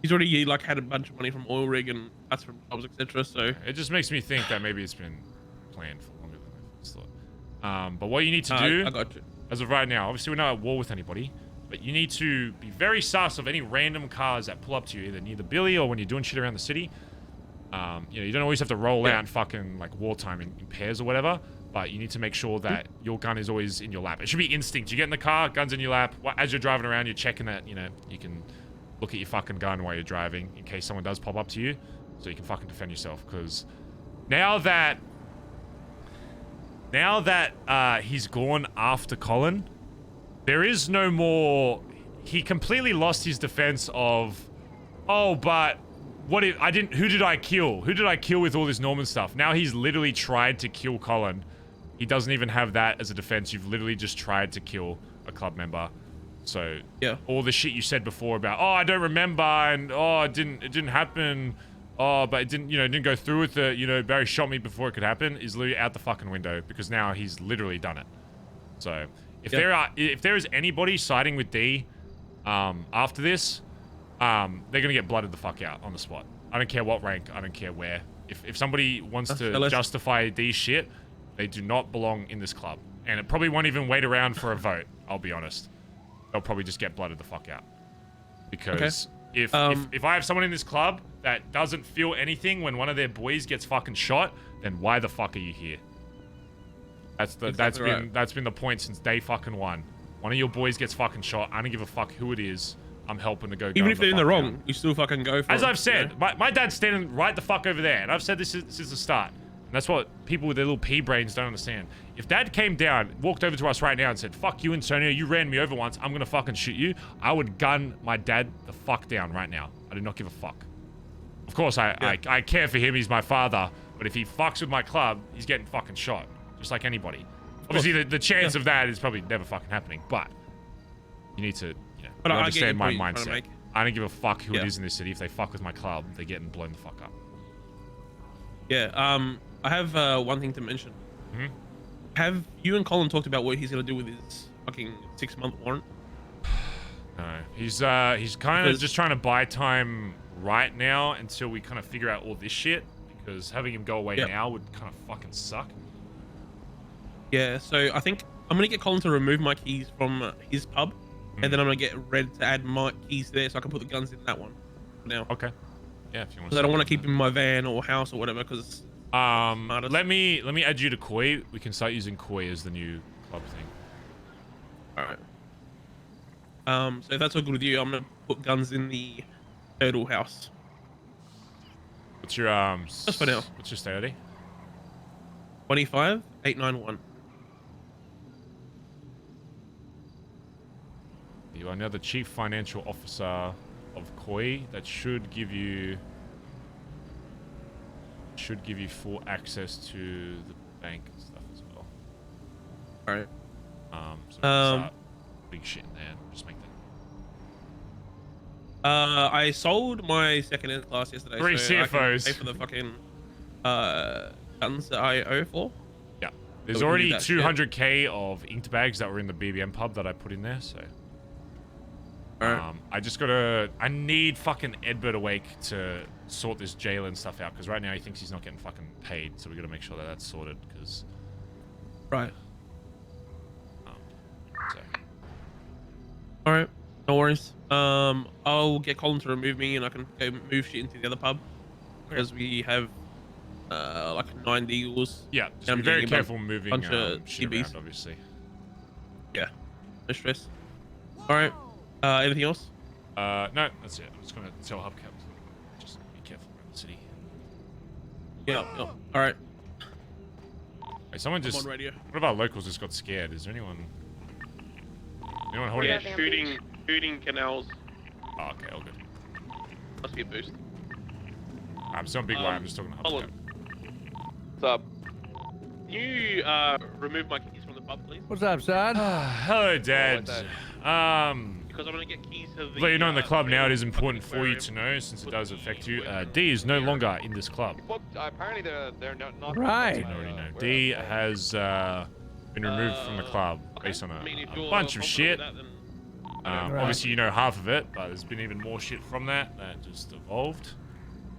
He's already like had a bunch of money from oil rig and cuts from jobs, etc. So it just makes me think that maybe it's been planned for longer than I first thought. But what you need to do, I got you. As of right now, obviously we're not at war with anybody, but you need to be very sus of any random cars that pull up to you, either near the Billy or when you're doing shit around the city. You don't always have to roll out and fucking like wartime in pairs or whatever, but you need to make sure that your gun is always in your lap. It should be instinct. You get in the car, gun's in your lap. As you're driving around, you're checking that, you can look at your fucking gun while you're driving in case someone does pop up to you, so you can fucking defend yourself. Because now that he's gone after Colin, there is no more. He completely lost his defense of, oh, but what if I didn't? Who did I kill? Who did I kill with all this Norman stuff? Now he's literally tried to kill Colin. He doesn't even have that as a defense. You've literally just tried to kill a club member. So yeah, all the shit you said before about, oh, I don't remember, and oh, it didn't happen, oh, but it didn't go through with it, Barry shot me before it could happen, is literally out the fucking window because now he's literally done it. So if there is anybody siding with D after this, they're gonna get blooded the fuck out on the spot. I don't care what rank, I don't care where. If somebody wants to justify D's shit, they do not belong in this club, and it probably won't even wait around for a vote. I'll be honest. They'll probably just get blooded the fuck out. Because if I have someone in this club that doesn't feel anything when one of their boys gets fucking shot, then why the fuck are you here? That's been the point since day fucking one. One of your boys gets fucking shot. I don't give a fuck who it is. I'm helping to go. Even if they're in the wrong, you still fucking go for it. As I've said, my dad's standing right the fuck over there, and I've said this is the start. And that's what people with their little pea brains don't understand. If Dad came down, walked over to us right now and said, fuck you, Antonio, you ran me over once, I'm gonna fucking shoot you, I would gun my dad the fuck down right now. I do not give a fuck. Of course, I care for him, he's my father, but if he fucks with my club, he's getting fucking shot. Just like anybody. Obviously, the chance of that is probably never fucking happening, but you need to you understand my mindset. I don't give a fuck who it is in this city. If they fuck with my club, they're getting blown the fuck up. Yeah, I have one thing to mention. Mm-hmm. Have you and Colin talked about what he's gonna do with his fucking 6-month warrant? No, he's kind of just trying to buy time right now until we kind of figure out all this shit, because having him go away now would kind of fucking suck. Yeah, so I think I'm gonna get Colin to remove my keys from his pub, and then I'm gonna get Red to add my keys there so I can put the guns in that one now. Okay. Yeah, if you want. Because I don't want to keep him in my van or house or whatever. Because let me add you to Koi. We can start using Koi as the new club thing. All right. So if that's all good with you, I'm gonna put guns in the turtle house. What's your just for now. What's your state ID? 25891. You are now the Chief Financial Officer of Koi. That should give you full access to the bank and stuff as well. All right. So start big shit in there. Just make that. I sold my second-hand class yesterday. 3 so CFOs. I can pay for the fucking guns that I owe for. Yeah. There's So we already can do that shit. 200k of inked bags that were in the BBM pub that I put in there, so. Alright. I just gotta. I need fucking Edbert awake to sort this Jalen stuff out, because right now he thinks he's not getting fucking paid, so we gotta make sure that that's sorted, because. Right. So. Alright. No worries. I'll get Colin to remove me and I can go move shit into the other pub. Because we have like 9 Eagles. Yeah, just I'm be very getting a careful moving bunch of shit CBs. around, obviously. Yeah. No stress. Alright. Anything else? No, that's it. I'm just gonna tell Hubcap to just be careful around the city. Yeah. Alright. Hey, someone I'm just. on radio. One of our locals just got scared. Is there anyone? Anyone holding? Yeah, shooting canals. Oh, okay, all good. Must be a boost. I'm still on big line. I'm just talking to Colin. Hubcap. What's up? Can you remove my keys from the pub, please? What's up, son? Hello, Dad. Because I want to get keys to the. Let you know in the club now, it is important for you to know, since it does affect you. D is no longer in this club. Well, apparently they're not. Right. You already know. D has been removed from the club based on a bunch of shit. Obviously, you know half of it, but there's been even more shit from that just evolved.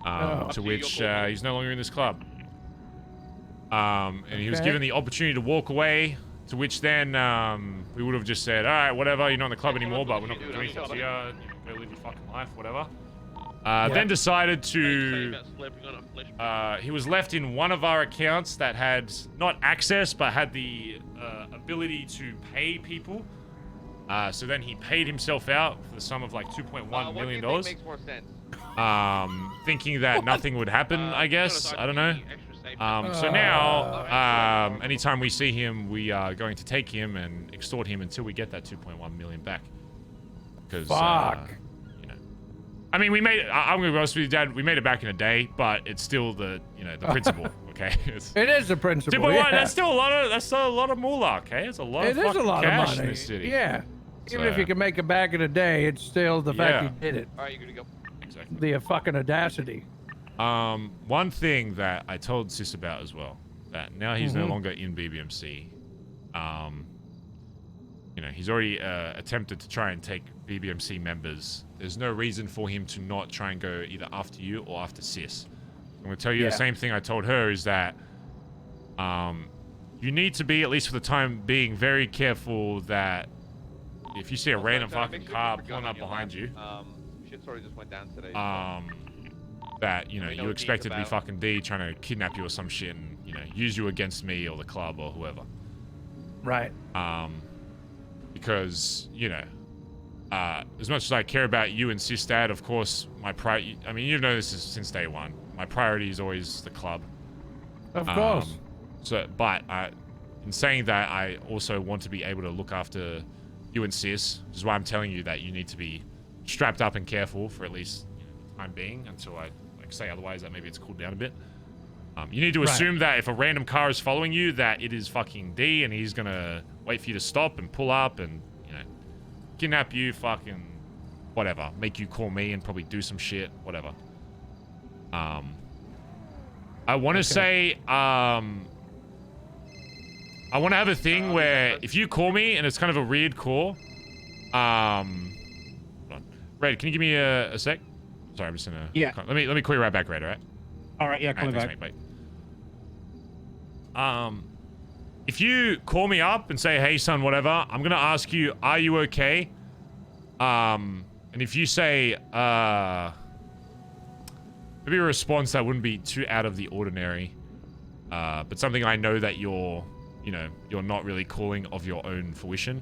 To which he's no longer in this club. And he was given the opportunity to walk away, to which then we would have just said, all right, whatever, you're not in the club anymore, but we're not going to do anything to you. Go live your fucking life, whatever. Then decided to... he was left in one of our accounts that had not access, but had the ability to pay people. So then he paid himself out for the sum of like $2.1 million. Makes more sense. Thinking that nothing would happen, I guess. I don't know. So now, anytime we see him, we are going to take him and extort him until we get that 2.1 million back. Because, you know, I mean, we made. I'm gonna be honest with you, Dad. We made it back in a day, but it's still the, you know, the principle. Okay. It is the principle. 2.1. Yeah. That's still a lot of. That's still a lot of moolah. Okay, it's a lot of fucking cash in this city. Yeah. Even if So- you can make it back in a day, it's still the fact you did it. All right, you're gonna go. Exactly. The fucking audacity. One thing that I told Sis about as well, that now he's no longer in BBMC. You know, he's already attempted to try and take BBMC members. There's no reason for him to not try and go either after you or after Sis. I'm going to tell you the same thing I told her, is that you need to be, at least for the time being, very careful that if you see a random fucking car pulling up behind you, Shit sort of just went down today. that, you know, you expect it to be fucking D trying to kidnap you or some shit and, you know, use you against me or the club or whoever. Right. Because, you know, as much as I care about you and Sis Dad, of course, I mean, you've known this since day one. My priority is always the club. Of course. So, but in saying that, I also want to be able to look after you and Sis, which is why I'm telling you that you need to be strapped up and careful for at least, you know, the time being, until I say otherwise, that maybe it's cooled down a bit. You need to assume that if a random car is following you, that it is fucking D, and he's gonna wait for you to stop and pull up and, you know, kidnap you, fucking whatever, make you call me and probably do some shit, whatever. I want to say, I want to have a thing where if you call me and it's kind of a weird call, hold on. Red, can you give me a sec? Sorry, I'm just gonna. Yeah. Let me call you right back, Red. All right. All right. Yeah. Coming back. Thanks, mate, bye. If you call me up and say, "Hey, son, whatever," I'm gonna ask you, "Are you okay?" And if you say, maybe a response that wouldn't be too out of the ordinary, but something I know that you're not really calling of your own fruition.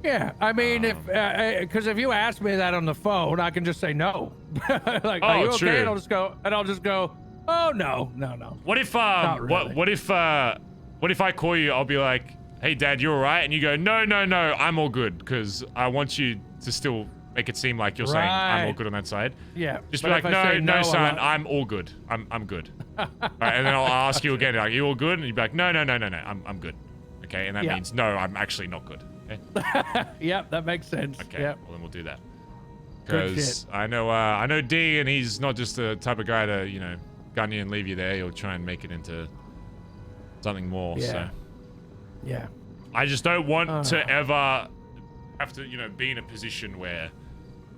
Yeah, I mean, because if you ask me that on the phone, I can just say no. Like, are you okay? True. And I'll just go, oh no. What if Not really. what if I call you? I'll be like, "Hey, Dad, you all right?" And you go, "No, I'm all good," because I want you to still make it seem like you're saying I'm all good on that side. Yeah. Just be like, no, son, I'm all good. I'm good. All right, and then I'll ask you again, like, "You all good?" And you'd be like, no, I'm good. Okay, and that means no, I'm actually not good. Okay? Yep, that makes sense. Okay, Yep. well then we'll do that. Good Because shit. I know D, and he's not just the type of guy to, you know, gun you and leave you there. He'll try and make it into something more. Yeah. So Yeah. I just don't want to ever have to, you know, be in a position where,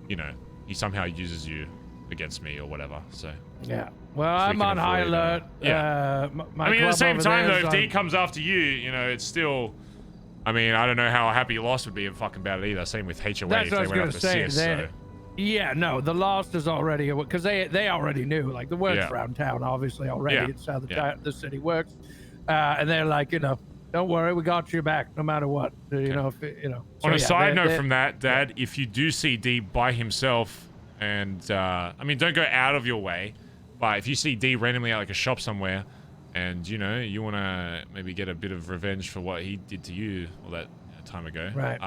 you know, he somehow uses you against me or whatever. So. Yeah. Well, I'm on high alert. Yeah. I mean, at the same time, though, if D comes after you, you know, it's still. I mean, I don't know how happy Lost would be fucking about it either. Same with HOA That's if what I they was went gonna after say. CS. So. Yeah, no, the Lost is already because they already knew, like the word's around town, obviously already. Yeah. It's how the city works, and they're like, you know, don't worry, we got you back no matter what. You know, if you know. On a side note from that, Dad, if you do see D by himself, and I mean, don't go out of your way, but if you see D randomly at like a shop somewhere, and you know you want to maybe get a bit of revenge for what he did to you all that time ago, right?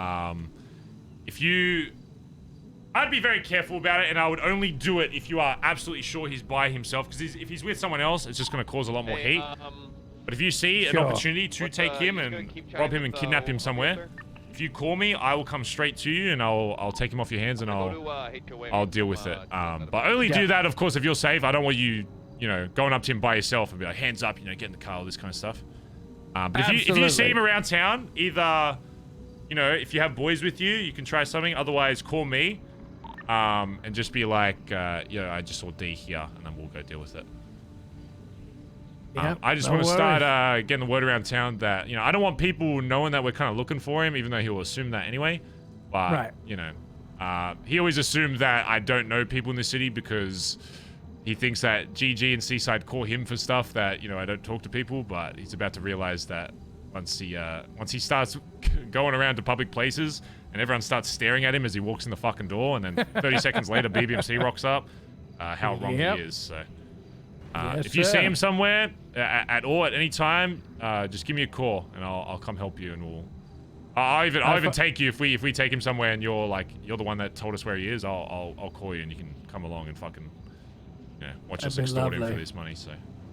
I'd be very careful about it, and I would only do it if you are absolutely sure he's by himself. Because if he's with someone else, it's just going to cause a lot more heat. But if you see an opportunity to take him and rob him and kidnap him somewhere, if you call me, I will come straight to you, and I'll take him off your hands, and I'll deal with it. But only do that, of course, if you're safe. I don't want you, you know, going up to him by yourself and be like, hands up, you know, get in the car, all this kind of stuff. But if you see him around town, either, you know, if you have boys with you, you can try something. Otherwise, call me. And just be like, yeah, I just saw D here, and then we'll go deal with it. I just want to start getting the word around town that, you know, I don't want people knowing that we're kind of looking for him, even though he'll assume that anyway. But, you know, he always assumed that I don't know people in the city because he thinks that GG and Seaside call him for stuff that, you know, I don't talk to people, but he's about to realize that once he starts going around to public places and everyone starts staring at him as he walks in the fucking door, and then 30 seconds later BBMC rocks up, how wrong he is. So if you see him somewhere at any time, just give me a call and I'll come help you, and I'll even take you if we take him somewhere and you're the one that told us where he is. I'll call you and you can come along and fucking watch us extort him for this money. So.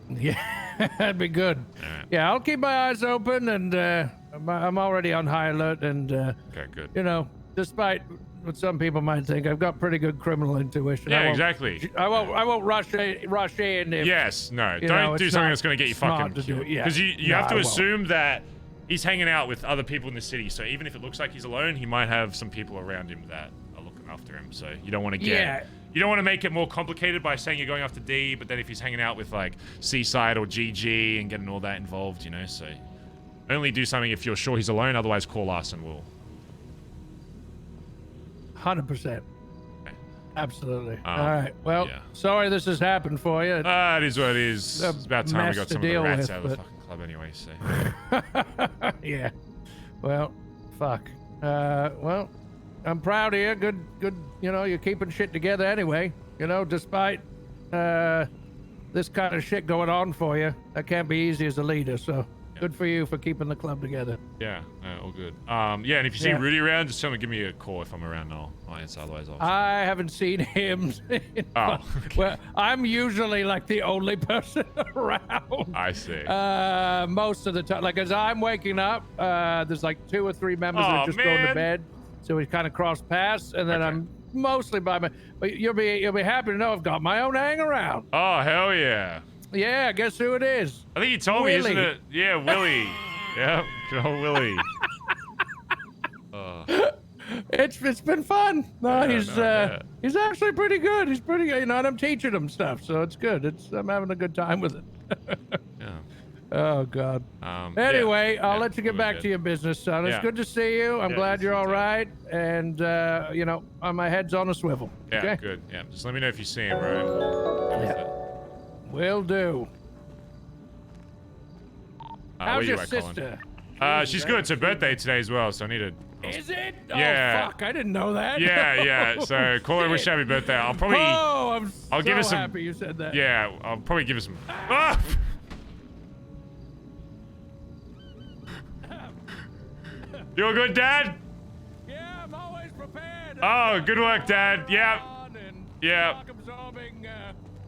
Yeah, that'd be good. Yeah, I'll keep my eyes open, and I'm already on high alert, and okay, good. You know, despite what some people might think, I've got pretty good criminal intuition. Yeah, exactly. I won't rush in. If, don't do something that's going to get you fucking killed. Because you have to assume that he's hanging out with other people in the city. So even if it looks like he's alone, he might have some people around him that are looking after him. So you don't want to get. You don't want to make it more complicated by saying you're going after D, but then if he's hanging out with like Seaside or GG and getting all that involved, you know, so only do something if you're sure he's alone, otherwise call us and we'll. 100%. Okay. Absolutely. All right. Well, sorry this has happened for you. It is what it is. It's about time we got some of the rats out of the fucking club anyway, so. Yeah. Well, fuck. Well, I'm proud of you. Good. You know, you're keeping shit together anyway. You know, despite this kind of shit going on for you, that can't be easy as a leader. So good for you for keeping the club together. Yeah, all good. And if you see Rudy around, just tell him to give me a call if I'm around. I'll answer. Otherwise, I haven't seen him. Okay. Well, I'm usually like the only person around. I see. Most of the time, like as I'm waking up, there's like 2 or 3 members that are just going to bed. So we kind of cross paths, and then I'm mostly by my. But you'll be happy to know I've got my own hang around. Oh hell yeah! Yeah, guess who it is? I think you told me, isn't it? Yeah, Willie. Yeah, good old Willie. It's been fun. No, he's actually pretty good. He's pretty good, you know. And I'm teaching him stuff, so it's good. I'm having a good time with it. Yeah. Oh God. Anyway, I'll let you get back to your business, son. It's good to see you. I'm glad you're all right, and you know, my head's on a swivel. Yeah, okay? good. Yeah, just let me know if you see him, right? Will do. How's your sister? She's good. It's her birthday today as well, so I need to. Is it? Yeah. Oh fuck! I didn't know that. Yeah. So call her, wish her happy birthday. I'll probably. Oh, I'll give her some. Happy you said that. Yeah, I'll probably give her some. Ah! You all good, Dad? Yeah, I'm always prepared. Oh, good work, Dad. Yeah. Yeah.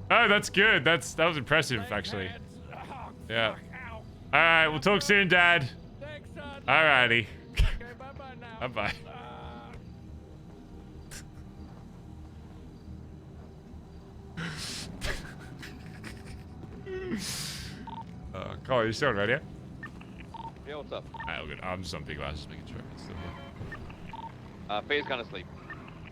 Oh, that's good. That was impressive, actually. Yeah. All right, we'll talk soon, Dad. Thanks, son. All righty. Okay, bye-bye now. Bye-bye. Cole, you still on radio? Yeah, what's up? Alright, all good. I'm just on big glasses, making sure it's still here. Faye's gonna sleep.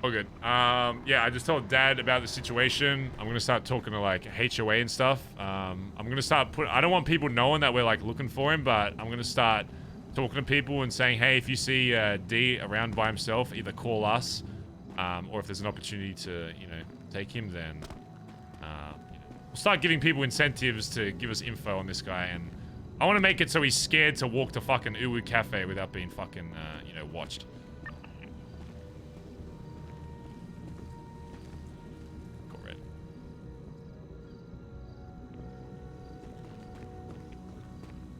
All good. Yeah, I just told Dad about the situation. I'm gonna start talking to like HOA and stuff. I'm gonna start I don't want people knowing that we're like looking for him, but I'm gonna start talking to people and saying, hey, if you see D around by himself, either call us, or if there's an opportunity to, you know, take him, then you know, we'll start giving people incentives to give us info on this guy. And I want to make it so he's scared to walk to fucking Uwu Cafe without being fucking, you know, watched.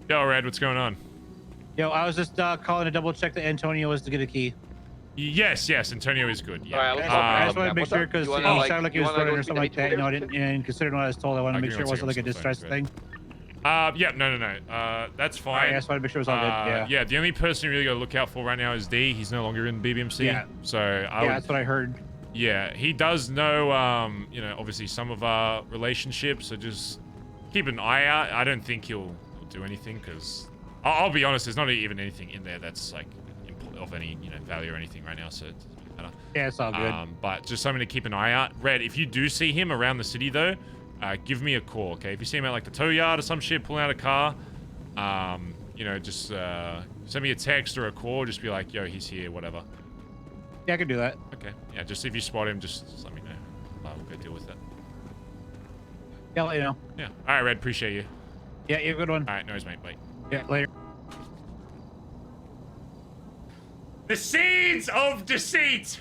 Yo, Red, what's going on? Yo, I was just calling to double check that Antonio was to get a key. Yes, Antonio is good. Yeah. All right, I just wanted to make sure because he sounded like he was running or something like that. You know, I didn't, and considering what I was told, I wanted to make sure it wasn't like a distress thing. Yeah, no. That's fine. Right, I just wanted to make sure it was all good. Yeah. Yeah, the only person you really got to look out for right now is D. He's no longer in BBMC. Yeah. So that's what I heard. Yeah, he does know, you know, obviously some of our relationships, so just keep an eye out. I don't think he'll do anything because I'll be honest, there's not even anything in there that's like of any, you know, value or anything right now, so it doesn't matter. Yeah, it's all good. But just something to keep an eye out. Red, if you do see him around the city though, give me a call, okay? If you see him at like the tow yard or some shit, pulling out a car, you know, just send me a text or a call. Just be like, yo, he's here, whatever. Yeah, I can do that. Okay. Yeah, just if you spot him, just let me know. We'll go deal with it. Yeah, I'll let you know. Yeah. All right, Red. Appreciate you. Yeah, you have a good one. All right, no worries, mate. Bye. Yeah, later. The seeds of deceit.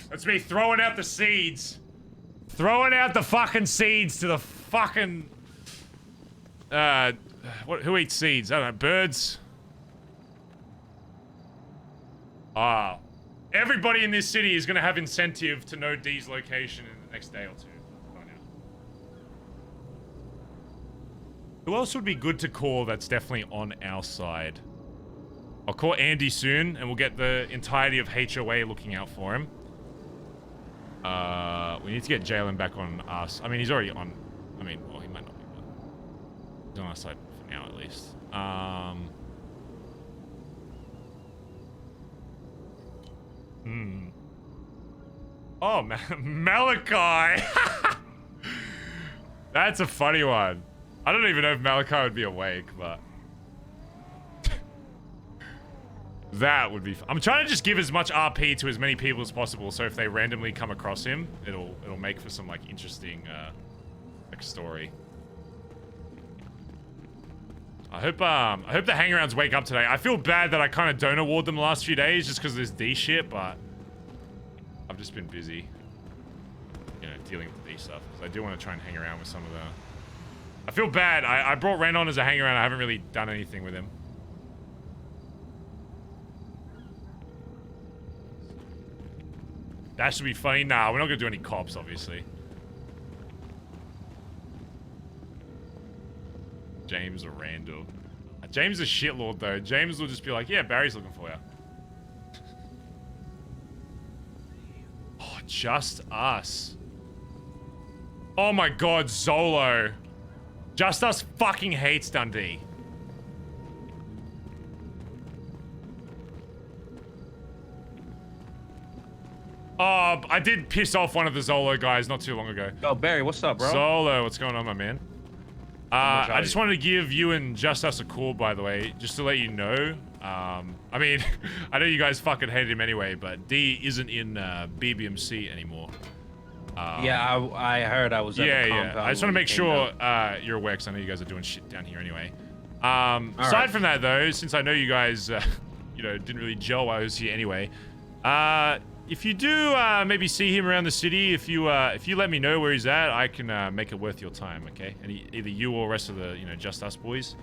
That's me throwing out the seeds. Throwing out the fucking seeds to the fucking... who eats seeds? I don't know. Birds? Everybody in this city is going to have incentive to know D's location in the next day or two. Right now. Who else would be good to call that's definitely on our side? I'll call Andy soon, and we'll get the entirety of HOA looking out for him. We need to get Jalen back on us. I mean, he's already on... I mean, well, he might not be, but... He's on our side for now, at least. Oh, Malachi! That's a funny one. I don't even know if Malachi would be awake, but... That would be... I'm trying to just give as much RP to as many people as possible, so if they randomly come across him, it'll make for some, like, interesting, like, story. I hope the hangarounds wake up today. I feel bad that I kind of don't award them the last few days just because of this D shit, but... I've just been busy, you know, dealing with the D stuff, because I do want to try and hang around with some of the... I feel bad. I brought Ren on as a hangaround. I haven't really done anything with him. That should be funny. Nah, we're not gonna do any cops, obviously. James or Randall. James is a shitlord, though. James will just be like, yeah, Barry's looking for you. Oh, just us. Oh my god, Zolo. Just Us fucking hates Dundee. Oh, I did piss off one of the Zolo guys not too long ago. Oh, Barry, what's up, bro? Zolo, what's going on, my man? I just wanted to give you and Just Us a call, by the way, just to let you know. I mean, I know you guys fucking hated him anyway, but D isn't in BBMC anymore. Yeah, I heard I was at the compound. I just want to make sure you're aware, because I know you guys are doing shit down here anyway. Aside from that, though, since I know you guys, you know, didn't really gel while I was here anyway, if you do maybe see him around the city, if you let me know where he's at, I can make it worth your time, okay? And either you or the rest of the, you know, Just Us boys.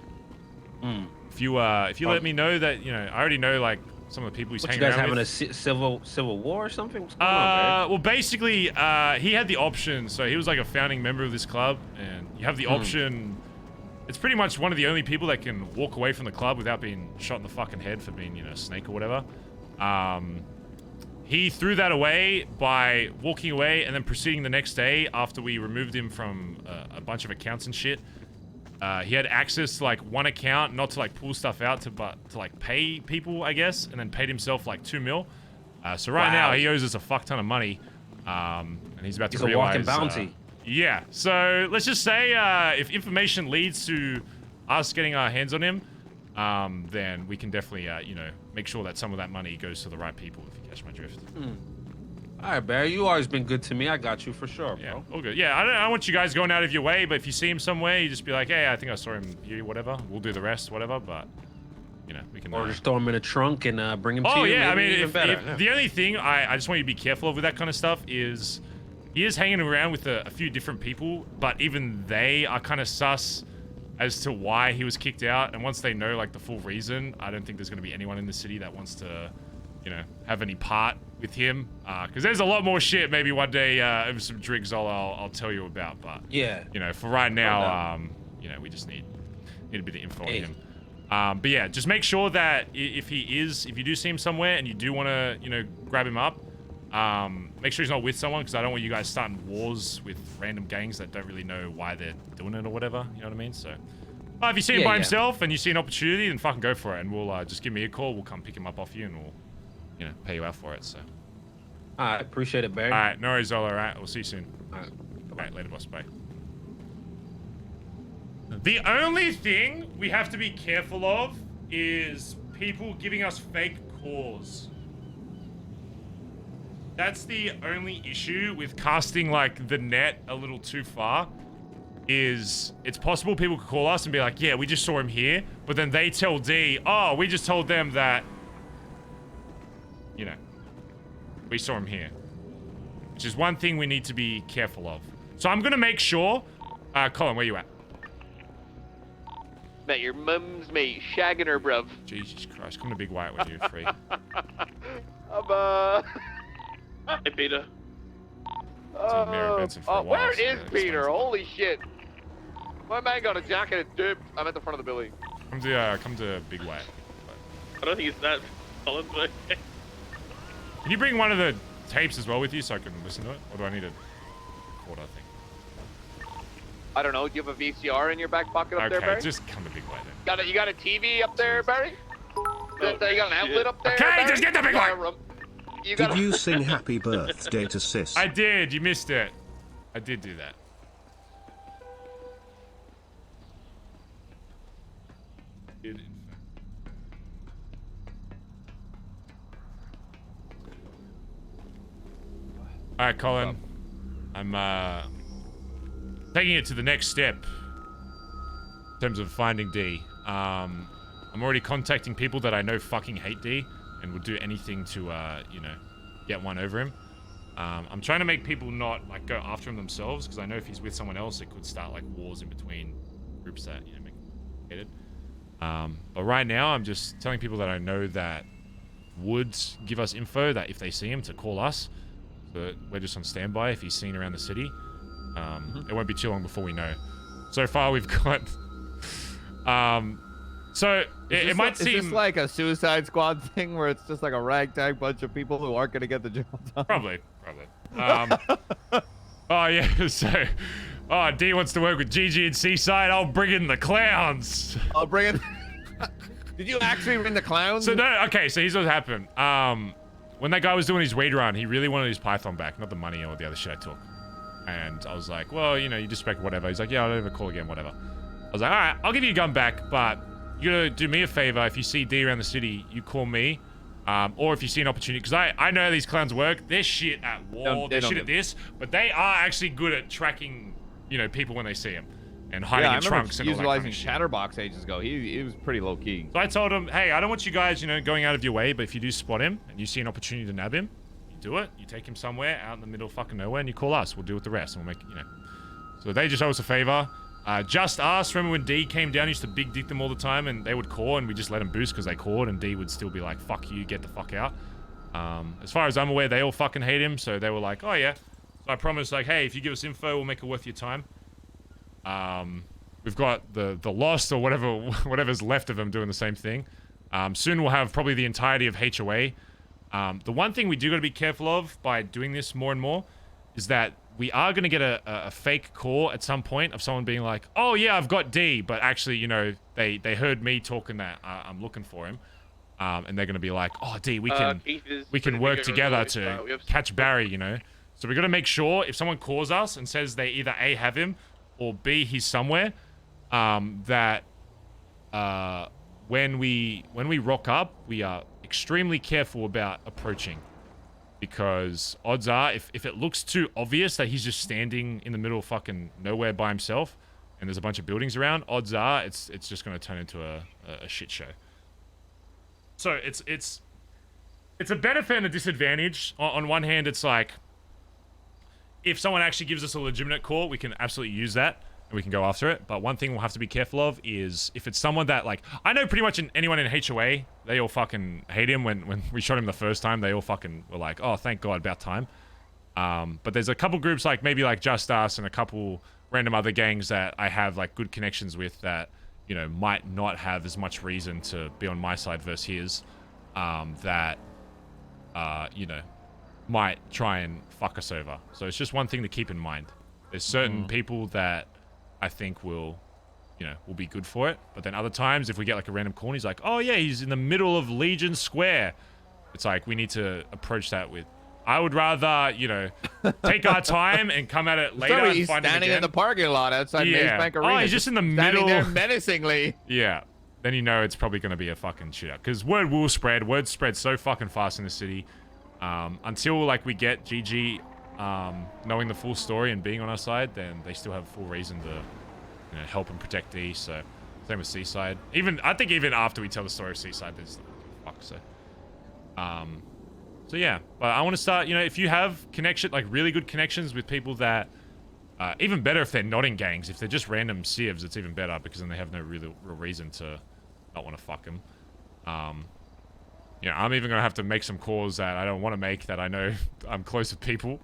If you let me know that, you know, I already know like some of the people he's hanging around with. You guys having a civil war or something? What's going on, well, basically, he had the option. So he was like a founding member of this club, and you have the option. It's pretty much one of the only people that can walk away from the club without being shot in the fucking head for being, you know, a snake or whatever. He threw that away by walking away and then proceeding the next day after we removed him from a bunch of accounts and shit. he had access to like one account, not to like pull stuff out, but to like pay people, I guess, and then paid himself like 2 mil. So right now he owes us a fuck ton of money, and he's about to realize. He's a walking bounty. Yeah. So let's just say if information leads to us getting our hands on him, then we can definitely, you know, make sure that some of that money goes to the right people. If you catch my drift. All right, Barry, you always been good to me. I got you for sure, bro. Yeah, all good. Yeah, I don't want you guys going out of your way, but if you see him somewhere, you just be like, hey, I think I saw him here, whatever. We'll do the rest, whatever, but, you know, we can... Or just throw him in a trunk and bring him to you. Oh, yeah, I mean, even better. the only thing I just want you to be careful of with that kind of stuff is he is hanging around with a few different people, but even they are kind of sus as to why he was kicked out, and once they know, like, the full reason, I don't think there's going to be anyone in the city that wants to, you know, have any part with him, because there's a lot more shit maybe one day over some drinks I'll tell you about, but yeah, you know, for right now, you know, we just need a bit of info on him. But yeah, just make sure that if you do see him somewhere and you do want to, you know, grab him up, make sure he's not with someone, because I don't want you guys starting wars with random gangs that don't really know why they're doing it or whatever, you know what I mean? So if you see him by himself and you see an opportunity, then fucking go for it, and we'll just give me a call, we'll come pick him up off you, and we'll, you know, pay you out for it. So I appreciate it, Barry. All right, no worries, all right, we'll see you soon. All right, later, boss. Bye. The only thing we have to be careful of is people giving us fake calls. That's the only issue with casting like the net a little too far. Is it's possible people could call us and be like, yeah, we just saw him here, but then they tell D, oh, we just told them that, you know, we saw him here, which is one thing we need to be careful of. So I'm gonna make sure, Colin, where you at? Met your mum's mate, shagging her, bruv. Jesus Christ, come to Big White when you're free. Hey, Peter. Benson for a while, where so is Peter? Holy shit. My man got a jacket and dipped. I'm at the front of the building. Come to Big White. I don't think it's that solid, but okay. Can you bring one of the tapes as well with you so I can listen to it? Or do I need a recorder thing? I don't know. Do you have a VCR in your back pocket up there, Barry? Okay, just come to Big White then. You got a TV up there, Barry? You got an outlet up there, Okay, Barry? just get the Big White! Did you sing happy birthday to Sis? I did. You missed it. I did do that. All right, Colin. I'm taking it to the next step in terms of finding D. I'm already contacting people that I know fucking hate D and would do anything to, you know, get one over him. I'm trying to make people not, like, go after him themselves, because I know if he's with someone else, it could start, like, wars in between groups that, you know, make him hated. But right now, I'm just telling people that I know that would give us info that if they see him, to call us. So we're just on standby if he's seen around the city. It won't be too long before we know. So far, we've got... So it might seem... Is this like a Suicide Squad thing where it's just like a ragtag bunch of people who aren't going to get the job done? Probably. Oh, yeah, so... Oh, D wants to work with GG and Seaside. I'll bring in the clowns. I'll bring in... Did you actually bring the clowns? So, no, okay, so here's what happened. When that guy was doing his weed run, he really wanted his Python back, not the money or the other shit I took. And I was like, well, you know, you just respect whatever. He's like, yeah, I'll never call again, whatever. I was like, all right, I'll give you a gun back, but you gotta do me a favor. If you see D around the city, you call me. Or if you see an opportunity, because I know how these clowns work. They're shit at war, they're shit at this, but they are actually good at tracking, you know, people when they see them. And hiding in trunks and all that kind of shit. Chatterbox ages ago. He was pretty low key. So I told him, hey, I don't want you guys, you know, going out of your way, but if you do spot him and you see an opportunity to nab him, you do it. You take him somewhere out in the middle of fucking nowhere and you call us. We'll deal with the rest and we'll make, you know. So they just owe us a favor. Just us. Remember when D came down, he used to big dick them all the time and they would call and we just let them boost because they called and D would still be like, fuck you, get the fuck out. As far as I'm aware, they all fucking hate him. So they were like, oh yeah. So I promised, like, hey, if you give us info, we'll make it worth your time. We've got the Lost or whatever's left of them doing the same thing. Soon we'll have probably the entirety of HOA. The one thing we do got to be careful of by doing this more and more is that we are going to get a fake call at some point of someone being like, oh yeah, I've got D, but actually, you know, they heard me talking that I'm looking for him. And they're going to be like, oh D, we can work together to catch Barry, you know. So we got to make sure if someone calls us and says they either A, have him, or B, he's somewhere, that when we rock up, we are extremely careful about approaching. Because odds are, if it looks too obvious that he's just standing in the middle of fucking nowhere by himself and there's a bunch of buildings around, odds are it's just going to turn into a shit show. So it's a benefit and a disadvantage. On one hand, it's like, if someone actually gives us a legitimate call, we can absolutely use that and we can go after it. But one thing we'll have to be careful of is if it's someone that, like, I know pretty much anyone in HOA, they all fucking hate him. When we shot him the first time, they all fucking were like, oh, thank God, about time. But there's a couple groups like maybe like Just Us and a couple random other gangs that I have like good connections with that, you know, might not have as much reason to be on my side versus his, that, you know, might try and fuck us over. So it's just one thing to keep in mind. There's certain people that I think will be good for it. But then other times, if we get like a random call and he's like, oh yeah, he's in the middle of Legion Square, it's like we need to approach that with, I would rather, you know, take our time and come at it later and he's find him standing again. in the parking lot outside Maze Bank Arena. Oh, he's just in the middle. Standing there menacingly. Yeah. Then you know it's probably going to be a fucking shootout. Because word will spread. Word spreads so fucking fast in the city. Until, like, we get GG knowing the full story and being on our side, then they still have full reason to, you know, help and protect D. So, same with Seaside. I think even after we tell the story of Seaside, there's fuck. So yeah, but I want to start, you know, if you have really good connections with people that, even better if they're not in gangs, if they're just random civs, it's even better because then they have no real reason to not want to fuck them. You know, I'm even going to have to make some calls that I don't want to make, that I know I'm close with people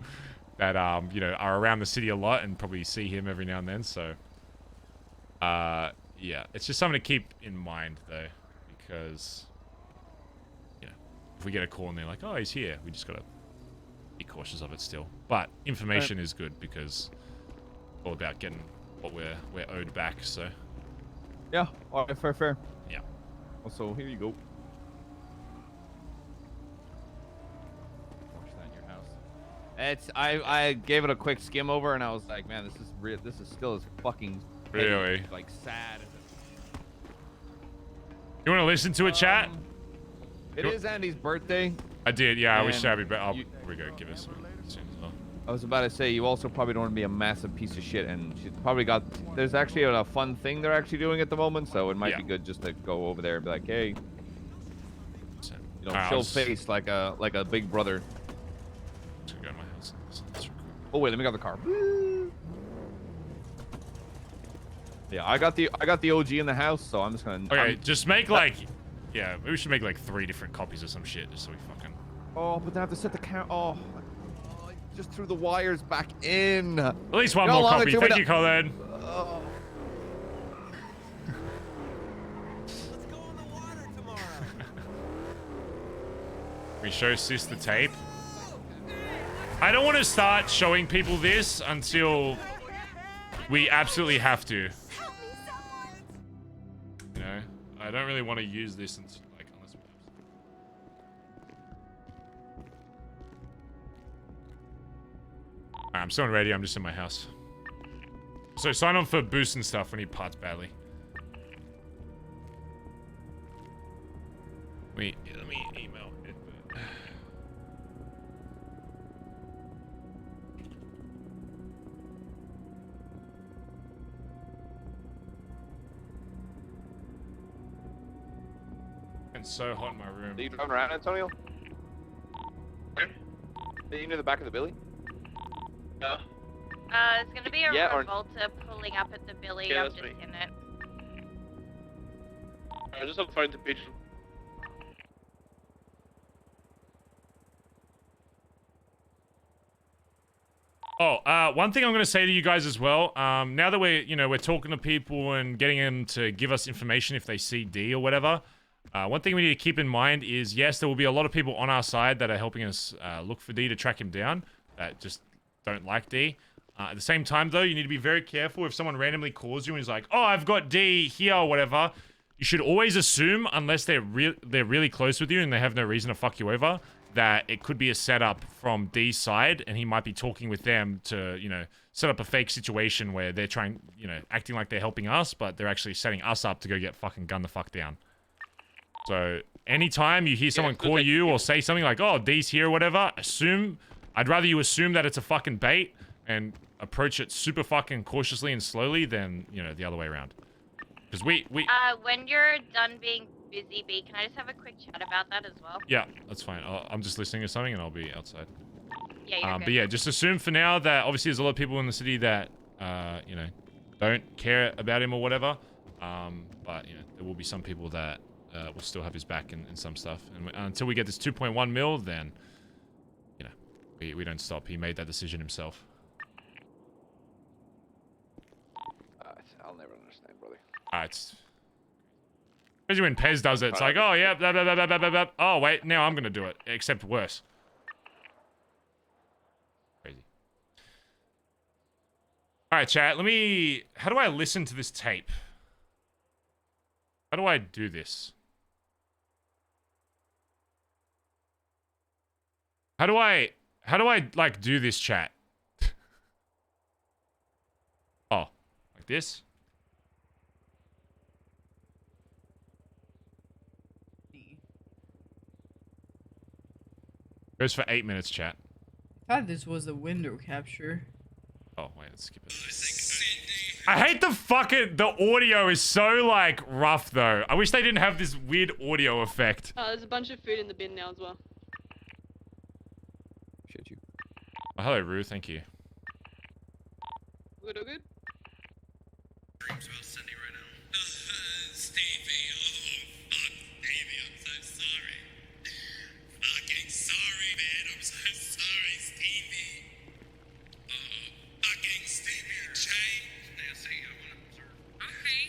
that, you know, are around the city a lot and probably see him every now and then. So, yeah, it's just something to keep in mind though, because, you know, if we get a call and they're like, oh, he's here, we just got to be cautious of it still. But information is good because it's all about getting what we're owed back, so. Yeah, all right, fair. Yeah. Also, here you go. Watch that in your house. I gave it a quick skim over and I was like, man, this is still as fucking really like sad. You want to listen to a chat? It is Andy's birthday. I did, yeah. I wish I'd be better. Here we go. Give us some soon as well. I was about to say, you also probably don't want to be a massive piece of shit, and she's probably got. There's actually a fun thing they're actually doing at the moment, so it might be good just to go over there and be like, hey, you know, show face like a big brother. Go to my house. Oh wait, let me grab the car. Yeah, I got the OG in the house, so I'm just gonna. Okay, just make like, yeah, maybe we should make like 3 different copies of some shit, just so we fucking. Oh, but they have to set the count. Oh, just threw the wires back in. At least one more copy. Thank you, Colin. Oh. We show Sis the tape. I don't want to start showing people this until we absolutely have to. You know, I don't really want to use this until, like, unless we have to. I'm still on radio. I'm just in my house. So sign on for boosts and stuff when he parts badly. Let me email it. It's so hot in my room. Are you driving around, Antonio? Are you near the back of the Billy? No. It's gonna be a Revolta pulling up at the Billy. Yeah, I'm that's just me. in it. I just have to phone to Pigeon. Oh, one thing I'm going to say to you guys as well, now that we're talking to people and getting them to give us information if they see D or whatever, one thing we need to keep in mind is, yes, there will be a lot of people on our side that are helping us look for D to track him down. That just don't like D. At the same time, though, you need to be very careful if someone randomly calls you and is like, "Oh, I've got D here," or whatever. You should always assume, unless they're really close with you and they have no reason to fuck you over, that it could be a setup from D's side, and he might be talking with them to, you know, set up a fake situation where they're trying, you know, acting like they're helping us, but they're actually setting us up to go get fucking gunned the fuck down. So anytime you hear someone call you or say something like, "Oh, D's here," or whatever, I'd rather you assume that it's a fucking bait and approach it super fucking cautiously and slowly than, you know, the other way around. Because when you're done being busy, B, can I just have a quick chat about that as well? Yeah, that's fine. I'm just listening to something and I'll be outside. Yeah, you're good. But yeah, just assume for now that obviously there's a lot of people in the city that, you know, don't care about him or whatever. But, you know, there will be some people that will still have his back in some stuff. And until we get this 2.1 mil, then, you know, we don't stop. He made that decision himself. I'll never understand, brother. It's especially when Pez does it. It's like, oh yeah, blah, blah, blah, blah, blah, blah. Oh wait, now I'm gonna do it, except worse. Crazy. All right, chat. How do I listen to this tape? How do I do this? How do I like do this, chat? Oh, like this? Goes for 8 minutes, chat. I thought this was a window capture. Oh, wait, let's skip it. I hate the audio is so, like, rough, though. I wish they didn't have this weird audio effect. Oh, there's a bunch of food in the bin now as well. Shit, you. Oh, hello, Rue. Thank you. Good or good? Dreams about Cindy right now. Stevie, oh, fuck, Stevie, I'm so sorry. Fucking sorry, man, I'm so sorry, Stevie. Fucking Stevie, Jane. Nancy, I want to observe. Okay.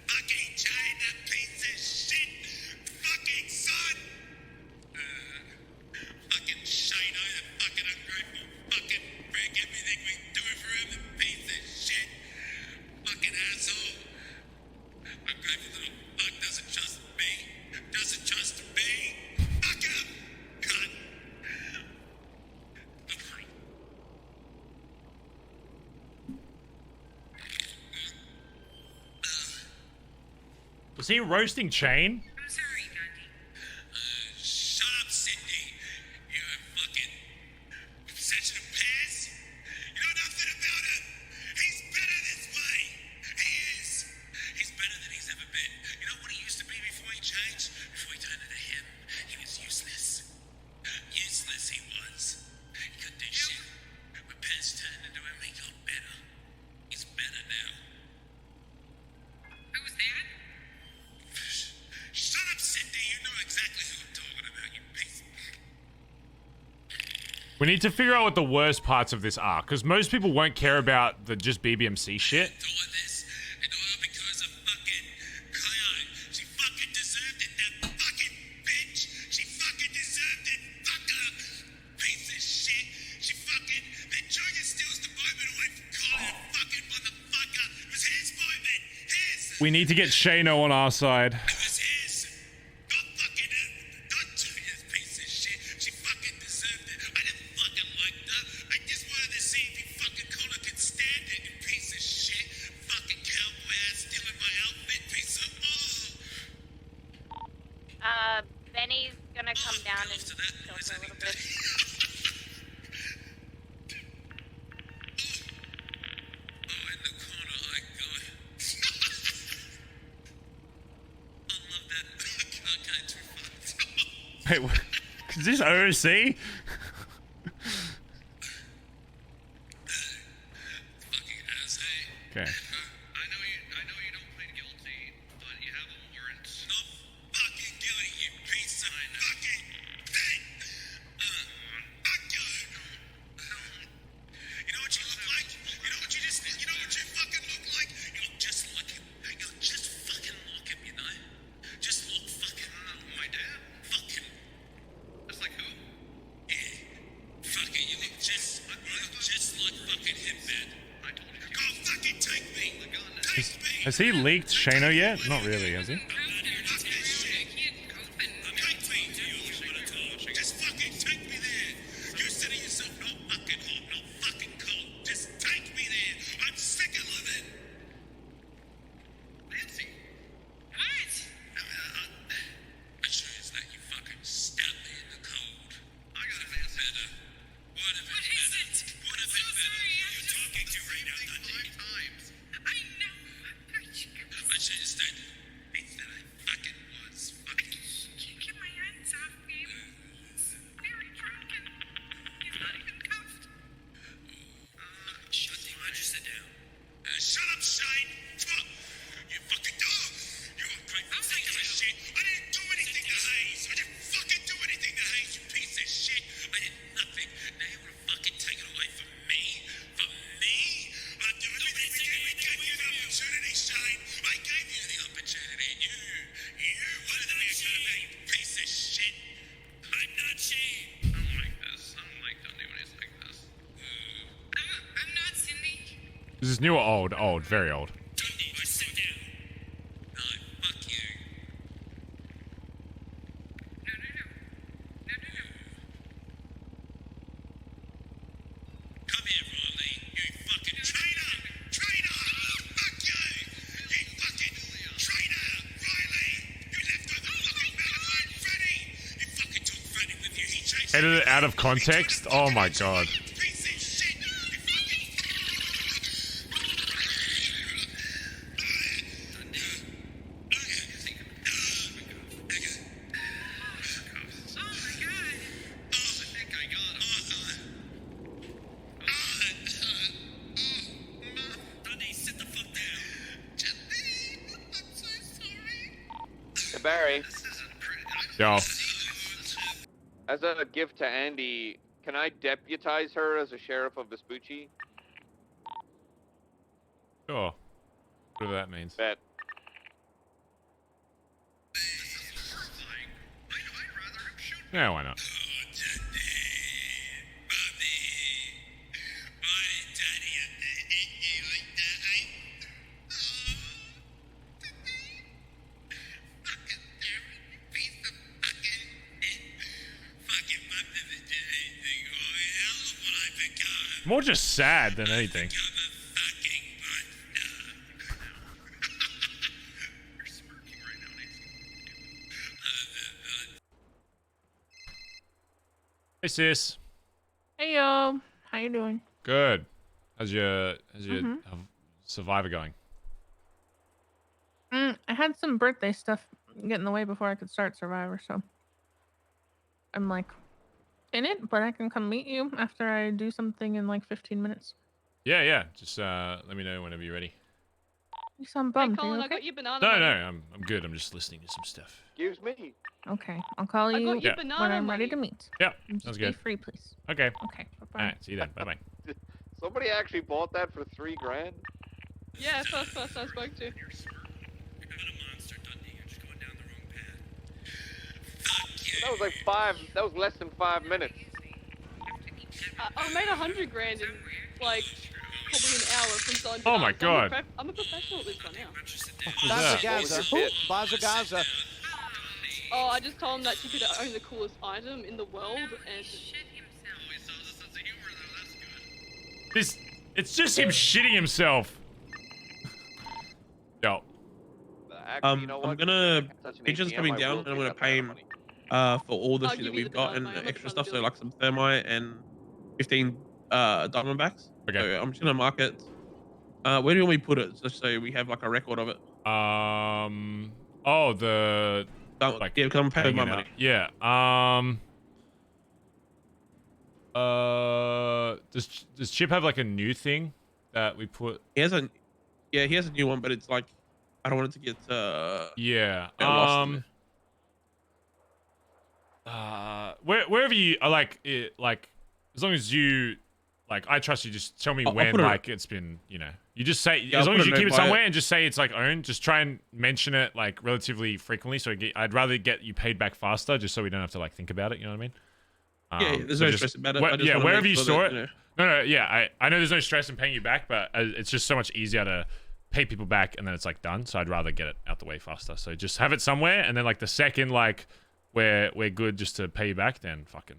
Fucking Jane, that piece of shit. Fucking son. Fucking Shano, that fucking ungrateful fucking break everything we do for him, the piece of shit. Fucking asshole. Ungrateful little fuck doesn't trust me. Doesn't trust me. Fuck him. God. Was he roasting Chain? I'm sorry, Dundee. Shut up, Cindy. You fucking obsession of Paz. You know nothing about him. He's better this way. He is. He's better than he's ever been. You know what he used to be before he changed? Before he turned into him, he was useless. Useless he was. He couldn't do shit. When Paz turned into him, he got better. He's better now. Who was that? Shut up, Cindy. You know exactly who I'm talking about, you piece. We need to figure out what the worst parts of this are, because most people won't care about the just BBMC shit. We need to get Shano on our side. Benny's gonna come down and chill for a little bit. Wait, what? Is this OOC? Okay. Just Has he leaked Shano yet? Not really, has he? Just fucking take me there. You're setting yourself not fucking hot, not fucking cold. Just take me there. I'm sick of living. Nancy. What? I sure is that you fucking stabbed me in the cold. I got an answer. What if it's better? What if it's better? You're talking to right now, Dundee. 5 times. I know. I should have said things that I fucking was. Fucking. Can't get my hands off me. He's very drunken. He's not even cuffed. Shut the register down. Shut up, Shine. You fucking dog. You're a great sick of shit. I didn't do anything to Hayes. I didn't fucking do anything to Hayes, you piece of shit. I did nothing. Now you want to fucking take it away from me? From me? I'm doing everything we did. We gave you the opportunity, Shine. I gave you the opportunity. You wanted to be a good man, you piece of shit. I'm not Shane. I don't like this. I don't like Dundee when he's like this. I'm not Cindy. Is this new or old? Old, very old. Dundee, sit down. No, fuck you. No. Come here, Riley. You fucking traitor! Traitor! Fuck you! You fucking traitor! Riley! You left on the fucking marathon, Freddy! You fucking took Freddy with you. He chased Edited out of context? Oh my god. piece of shit! You fucking... Hey, Barry, Yo. as a gift to Andy, can I deputize her as a sheriff of Vespucci? Sure. Whatever that means. Bet. Yeah, why not? More just sad than anything. Hey sis. Hey yo, how you doing? Good. How's your Survivor going? I had some birthday stuff get in the way before I could start Survivor, so I'm like in it, but I can come meet you after I do something in like 15 minutes. Yeah. Just let me know whenever you're ready. You sound bummed. Hey, Colin, Are you I okay? got your banana No, money. I'm good. I'm just listening to some stuff. Excuse me. Okay, I'll call I you got your Yeah. banana when I'm money. ready to meet. Yeah, Just sounds be good. free, please. Okay. Okay, bye-bye. All right, see you then. Bye bye. Somebody actually bought that for $3 grand? Yeah, first person I spoke to. That was like that was less than 5 minutes. I made 100 grand in like probably an hour from selling Oh my bananas. God. I'm a professional at this by now. BazzaGazza. BazzaGazza. Oh, I just told him that she could own the coolest item in the world and It's just him shitting himself. Yo. Actually, you know what? I'm gonna. Touch an Peaches ATM, coming I down, will and I'm take gonna that pay banana him money. for all the I'll shit give that you we've the got banana and money. I'm extra not stuff. So trying to like some thermite and 15 diamondbacks. Okay. So I'm just gonna mark it. Where do you want me to put it? Just so we have like a record of it. Oh, the like, yeah, because I'm paying my hanging money. out. Yeah. Does Chip have like a new thing that we put? He has a new one, but it's like I don't want it to get Yeah. lost in it. Wherever you are, like as long as you like, I trust you. Just tell me I'll when put it- like it's been, you just say Yeah, as I'll long as put you a keep note it by somewhere and just say it's like owned. Just try and mention it like relatively frequently. So I'd rather get you paid back faster, just so we don't have to like think about it. You know what I mean? Yeah, there's no stress about it. I just Yeah, wanna wherever make you sure store that, it. No, yeah, I know there's no stress in paying you back, but it's just so much easier to pay people back and then it's like done. So I'd rather get it out the way faster. So just have it somewhere, and then like the second like we're good just to pay you back, then fucking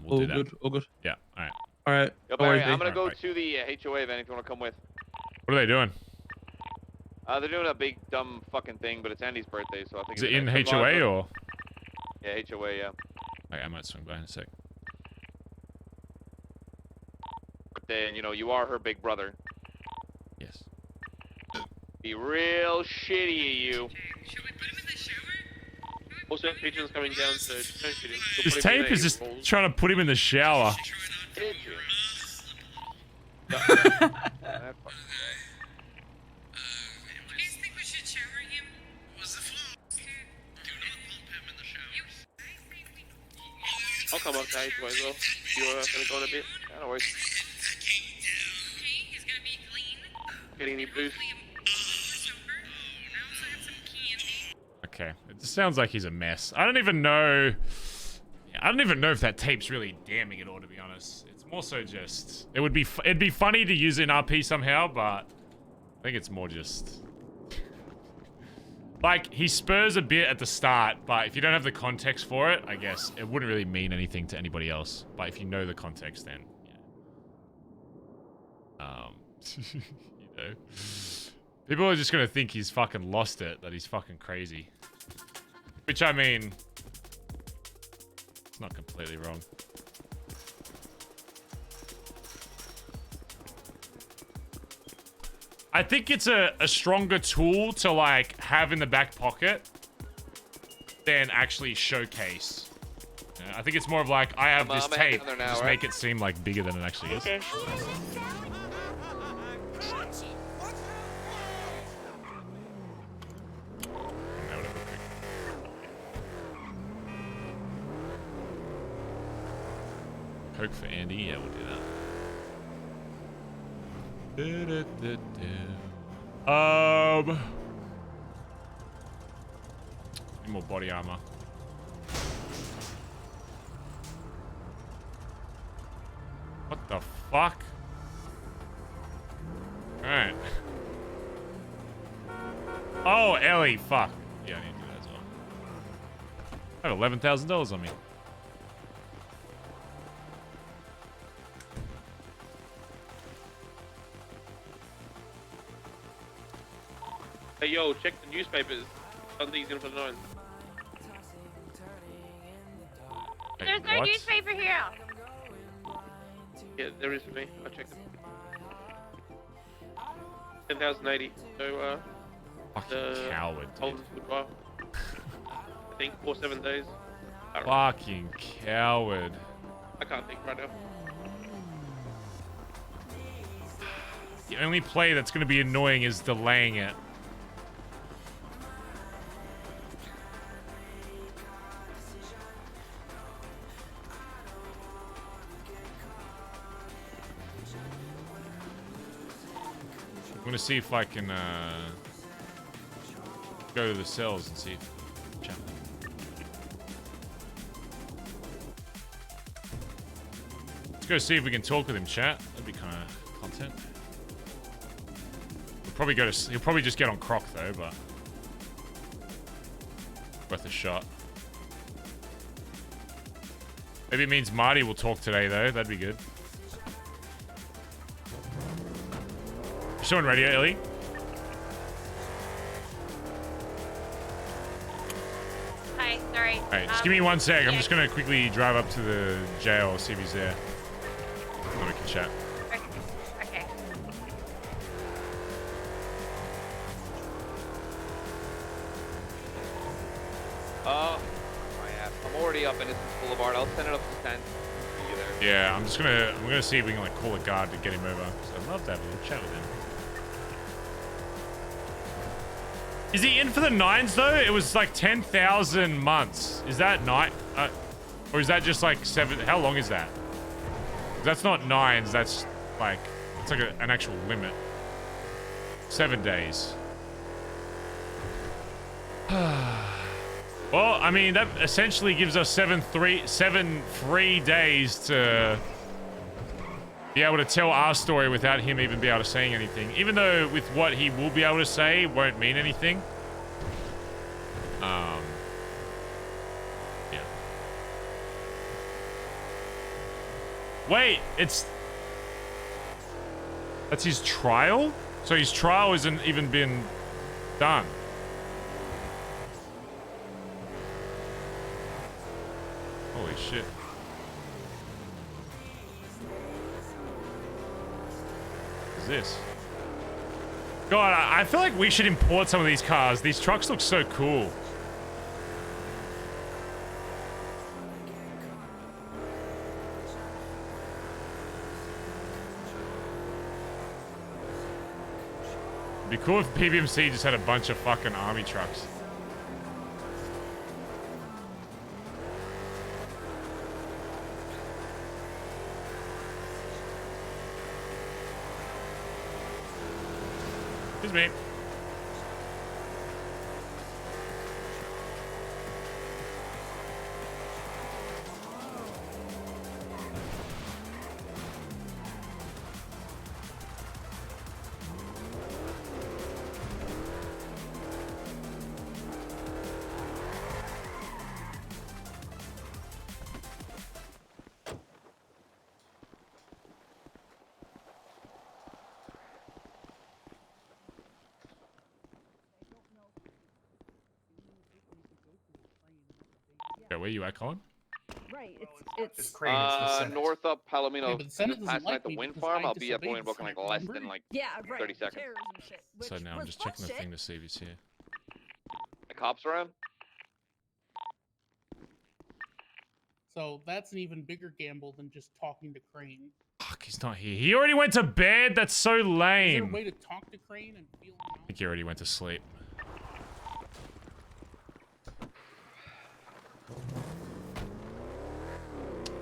we'll do that. All good. Yeah. All right. All right. Yo, No Barry, worries, I'm B. gonna go to the HOA event if you wanna come with. What are they doing? They're doing a big dumb fucking thing, but it's Andy's birthday, so I think. Is it in HOA or? Yeah, HOA. Yeah. Okay, I might swing by in a sec. Then you know you are her big brother. Yes. Be real shitty at you. Also, pigeons coming down, so don't shoot him. We'll This put him in tape is a just hole. trying to put him in the shower. Did you? I'll come up to HOA as well. You are gonna go in a bit. Yeah, no worries. Getting any boost? Okay, it just sounds like he's a mess. I don't even know if that tape's really damning at all, to be honest. It's more so just it'd be funny to use in RP somehow, but I think it's more just like he spurs a bit at the start, but if you don't have the context for it, I guess it wouldn't really mean anything to anybody else. But if you know the context, then you know, people are just gonna think he's fucking lost it, that he's fucking crazy. Which, I mean, it's not completely wrong. I think it's a stronger tool to, like, have in the back pocket than actually showcase. You know, I think it's more of like, I have this tape, now, just right? make it seem, like, bigger than it actually is. Okay. Coke for Andy, yeah, we'll do that. Need more body armor. What the fuck? Alright. Oh, Ellie, fuck. Yeah, I need to do that as well. I have $11,000 on me. Hey, yo, check the newspapers. Dundee's gonna put it on. There's no newspaper here. Yeah, there is for me. I checked it. 10,080. So, Fucking coward, dude. Holden's goodbye. I think 4 7 days. I don't know. Fucking coward. I can't think right now. The only play that's going to be annoying is delaying it. I'm going to see if I can go to the cells and see if chat. Let's go see if we can talk with him, chat. That'd be kind of content. We'll probably go to. He'll probably just get on Croc though, but worth a shot. Maybe it means Marty will talk today though. That'd be good. You still on radio, Ellie? Hi, sorry. Alright, just give me 1 sec. I'm just gonna quickly drive up to the jail, see if he's there. Then we can chat. Okay. I'm already up Innocence Boulevard. I'll send it up to 10. See you there. Yeah, I'm gonna see if we can like call a guard to get him over. So I'd love to have a little chat with him. Is he in for the 9s though? It was like 10,000 months. Is that night? Or is that just like 7? How long is that? That's not 9s. That's like it's like an actual limit. 7 days. Well, I mean that essentially gives us 7 free days to be be able to tell our story without him even be able to saying anything. Even though with what he will be able to say won't mean anything. Yeah. Wait, that's his trial? So his trial hasn't even been done. Holy shit. What is this? God, I feel like we should import some of these cars. These trucks look so cool. It'd be cool if PBMC just had a bunch of fucking army trucks. Excuse me. Okay, where you at, Colin? Right, it's North up Palomino. Yeah, but the Senate doesn't Past like the me wind because farm. I I'll be at disobeyed Boeing Book in like the less Senate, than like yeah, right, 30 seconds. terrorism shit, So now I'm was just checking the bullshit. thing to see if he's here. The cops around? So that's an even bigger gamble than just talking to Crane. Fuck, he's not here. He already went to bed? That's so Is there a lame. way to talk to Crane and feel him I think he already went to sleep.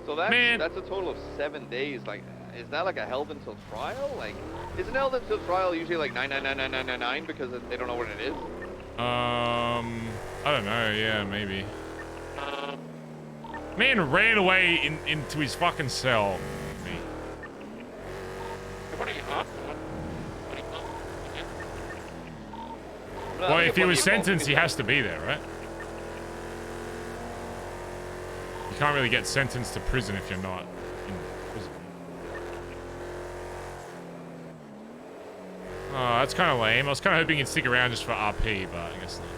So that's a total of 7 days. Like, is that like a held until trial? Like, isn't held until trial usually like 9999999 because they don't know what it is? I don't know. Yeah, maybe. Man ran away into his fucking cell. Me. Well, if he was sentenced, he has to be there, right? You can't really get sentenced to prison if you're not in prison. Oh, that's kind of lame. I was kind of hoping he'd stick around just for RP, but I guess not.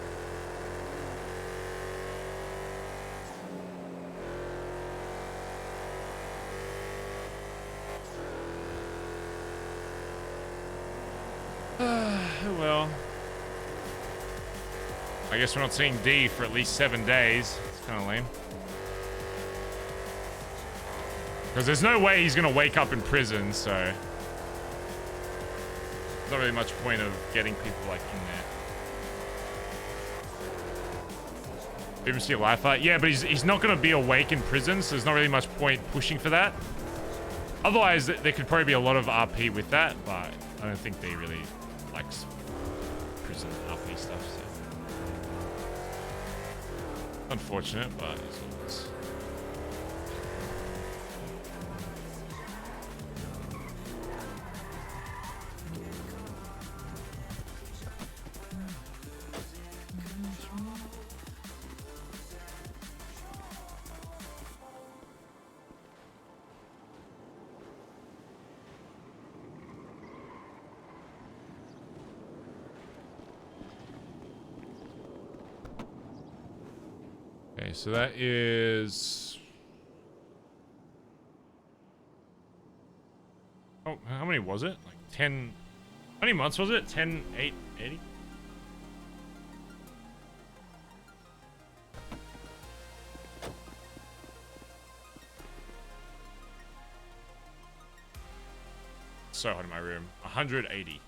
Well, I guess we're not seeing D for at least 7 days. It's kind of lame. Because there's no way he's going to wake up in prison, so there's not really much point of getting people like in there. BBC life fight? Yeah, but he's not going to be awake in prison, so there's not really much point pushing for that. Otherwise, there could probably be a lot of RP with that, but I don't think they really likes prison RP stuff, so. Unfortunate, but it's what it is. Okay, so that is... Oh, how many was it? Like 10... How many months was it? 10, 8, 80? So hot in my room. 180.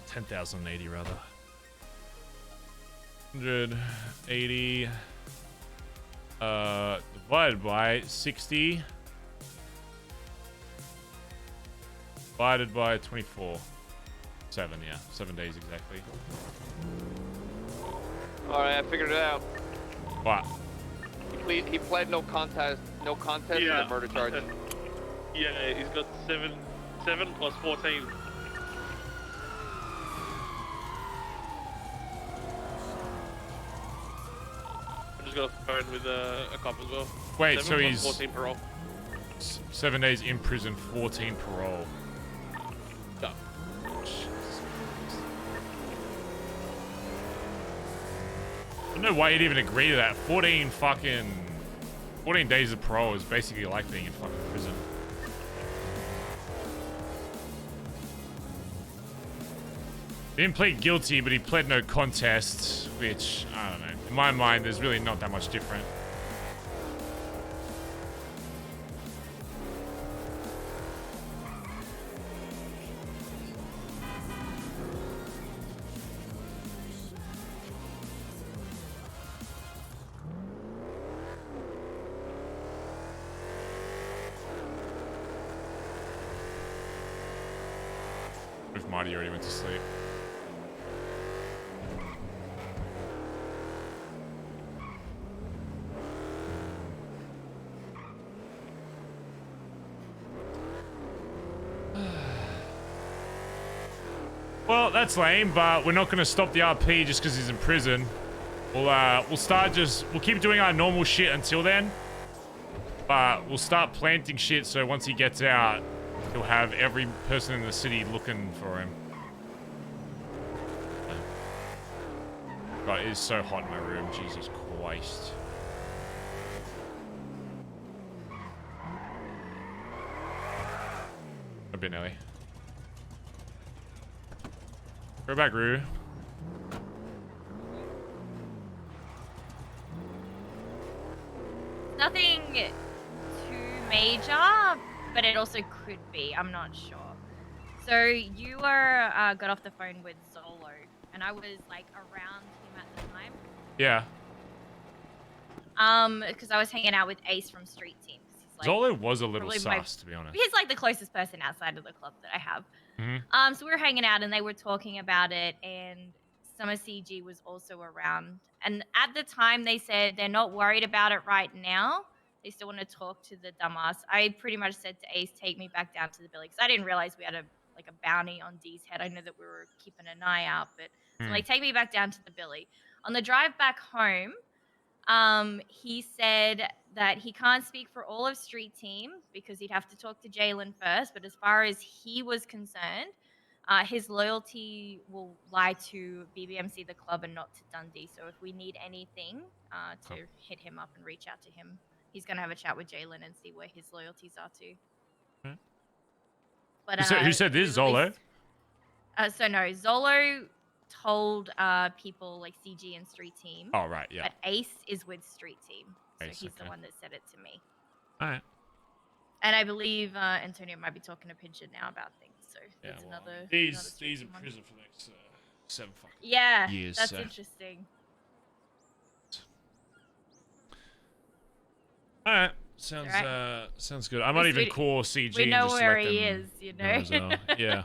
10,080 rather. 180 divided by 60 divided by 24. 7, yeah. 7 days exactly. Alright, I figured it out. What? He pled no contest No contest Yeah. and the murder charge. Yeah, he's got 7 plus 14. I just got off the phone with a cop as well. Wait, 7 so plus he's 14 parole. 7 days in prison, 14 parole. Yeah. I don't know why you'd even agree to that. 14 days of parole is basically like being in fucking prison. He didn't plead guilty, but he pled no contest, which, I don't know. In my mind, there's really not that much different. If Marty already went to sleep. Well, that's lame, but we're not going to stop the RP just because he's in prison. We'll keep doing our normal shit until then. But we'll start planting shit so once he gets out, he'll have every person in the city looking for him. God, it is so hot in my room. Jesus Christ. A bit, Nelly. Go back, Rue. Nothing too major, but it also could be. I'm not sure. So you were got off the phone with Zolo, and I was like around him at the time. Yeah. Because I was hanging out with Ace from Street Team. Like, Zolo was a little probably sus, to be honest. He's like the closest person outside of the club that I have. Mm-hmm. So we were hanging out and they were talking about it, and Summer CG was also around. And at the time they said they're not worried about it right now. They still want to talk to the dumbass. I pretty much said to Ace, take me back down to the Billy, because I didn't realize we had a bounty on D's head. I know that we were keeping an eye out, but so like, take me back down to the Billy. On the drive back home, he said that he can't speak for all of Street Team because he'd have to talk to Jalen first. But as far as he was concerned, his loyalty will lie to BBMC, the club, and not to Dundee. So if we need anything to hit him up and reach out to him, he's going to have a chat with Jalen and see where his loyalties are to. Okay. But, who said this, Zolo? So no, Zolo told people like CG and Street Team. Oh, right, yeah. But Ace is with Street Team. So Ace, he's the one that said it to me. All right. And I believe Antonio might be talking to Pigeon now about things. So that's another. These in prison for the next 7 fucking years. That's interesting. All right. Sounds good. I might even call CG. We know and just where let he them is, you know. as well. Yeah.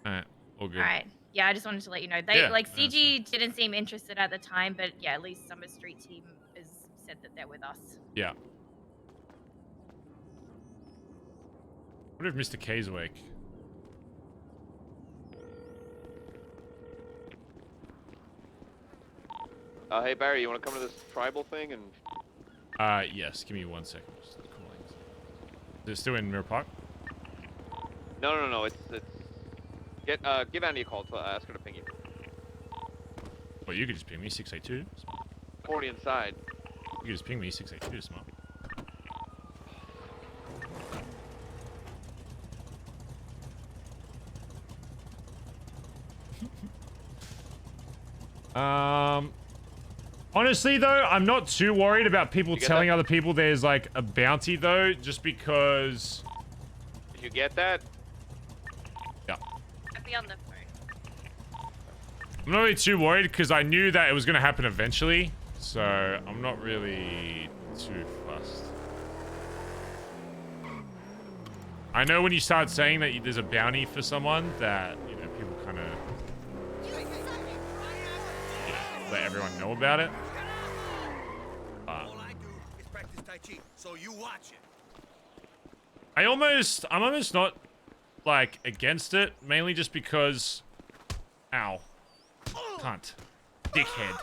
All right. All good. All right. Yeah, I just wanted to let you know. They CG didn't seem interested at the time, but yeah, at least Summer Street Team has said that they're with us. Yeah. What if Mr. K's awake? Hey Barry, you want to come to this tribal thing and? Yes. Give me 1 second. Just calling. Is it still in Mirror Park? No. It's. Give Andy a call. Ask her to ping you. Well, you could just ping me 682. 40 inside. You could just ping me 682. Smart. Honestly, though, I'm not too worried about people telling other people there's like a bounty, though, just because. Did you get that? Yeah. I'll be on the phone. I'm not really too worried because I knew that it was going to happen eventually, so I'm not really too fussed. I know when you start saying that there's a bounty for someone, that people kind of let everyone know about it. So you watch it. I'm almost not like against it, mainly just because, ow, cunt, dickhead,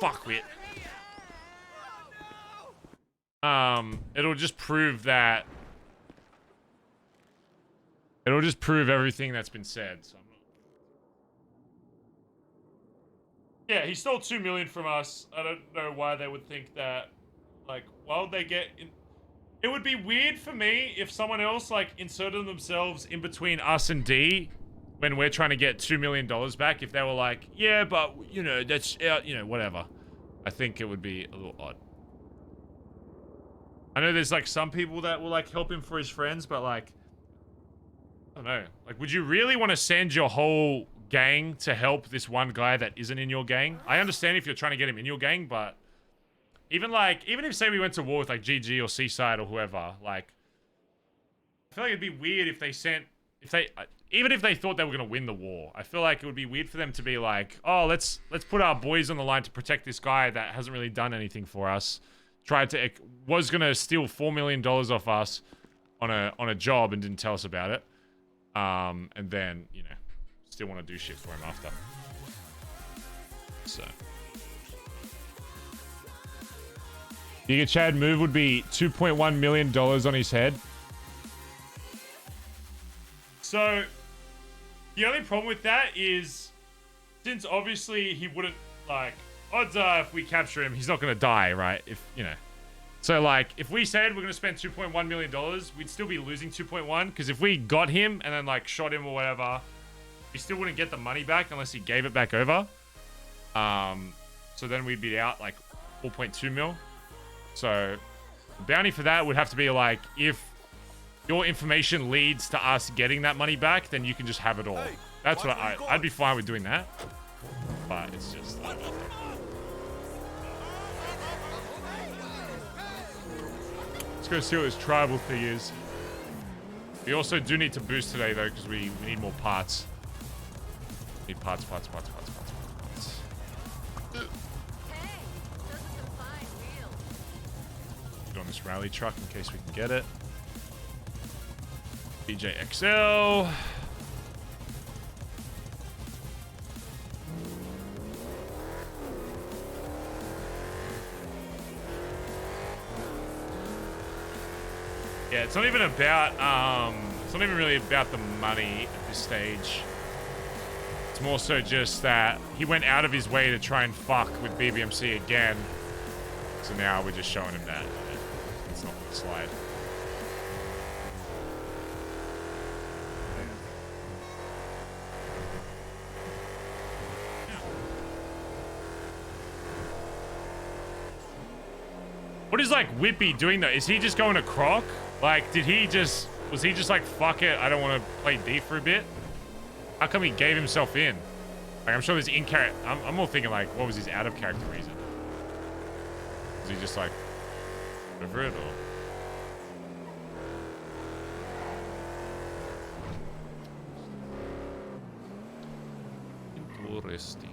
fuckwit. It'll just prove that. It'll just prove everything that's been said. So I'm not... Yeah, he stole 2 million from us. I don't know why they would think that. Like, why would they get in? It would be weird for me if someone else like inserted themselves in between us and D when we're trying to get $2 million back. If they were like, yeah, but you know, that's you know, whatever. I think it would be a little odd. I know there's like some people that will like help him for his friends, but like, I don't know. Like, would you really want to send your whole gang to help this one guy that isn't in your gang? I understand if you're trying to get him in your gang, but even if say we went to war with like GG or Seaside or whoever, like, I feel like it'd be weird if they sent, even if they thought they were gonna win the war, I feel like it would be weird for them to be like, oh, let's put our boys on the line to protect this guy that hasn't really done anything for us. Was gonna steal $4 million off us on a job and didn't tell us about it. And then, you know, still want to do shit for him after. So. Giga Chad move would be $2.1 million on his head. So, the only problem with that is, since obviously he wouldn't, like, odds are if we capture him, he's not going to die, right? If, you know. So, like, if we said we're going to spend $2.1 million, we'd still be losing 2.1, because if we got him and then, like, shot him or whatever, we still wouldn't get the money back unless he gave it back over. So then we'd be out, like, 4.2 mil. So, the bounty for that would have to be, like, if your information leads to us getting that money back, then you can just have it all. That's what I'd be fine with doing that. But it's just... Let's go see what this tribal thing is. We also do need to boost today, though, because we need more parts. Need parts. Get on this rally truck in case we can get it. BJXL. Yeah, it's not even about, it's not even really about the money at this stage. It's more so just that he went out of his way to try and fuck with BBMC again. So now we're just showing him that it's not going to slide. What is like Whippy doing though? Is he just going to Croc? Like, was he just like, fuck it, I don't want to play D for a bit? How come he gave himself in? Like, I'm sure there's in-character... I'm more thinking, like, what was his out-of-character reason? Was he just, like, over it, or... Interesting.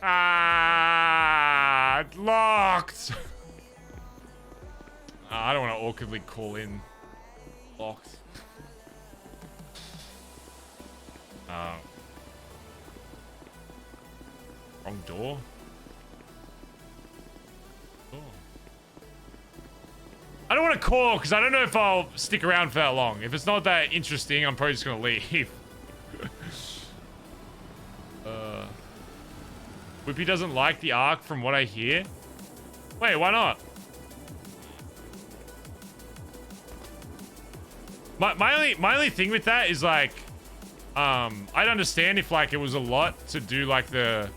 Ah, locked. I don't want to awkwardly call in. Locked. Wrong door. Oh. I don't want to call because I don't know if I'll stick around for that long. If it's not that interesting, I'm probably just gonna leave. Whippy doesn't like the arc from what I hear. Wait, why not? My only thing with that is like, I'd understand if like it was a lot to do like the,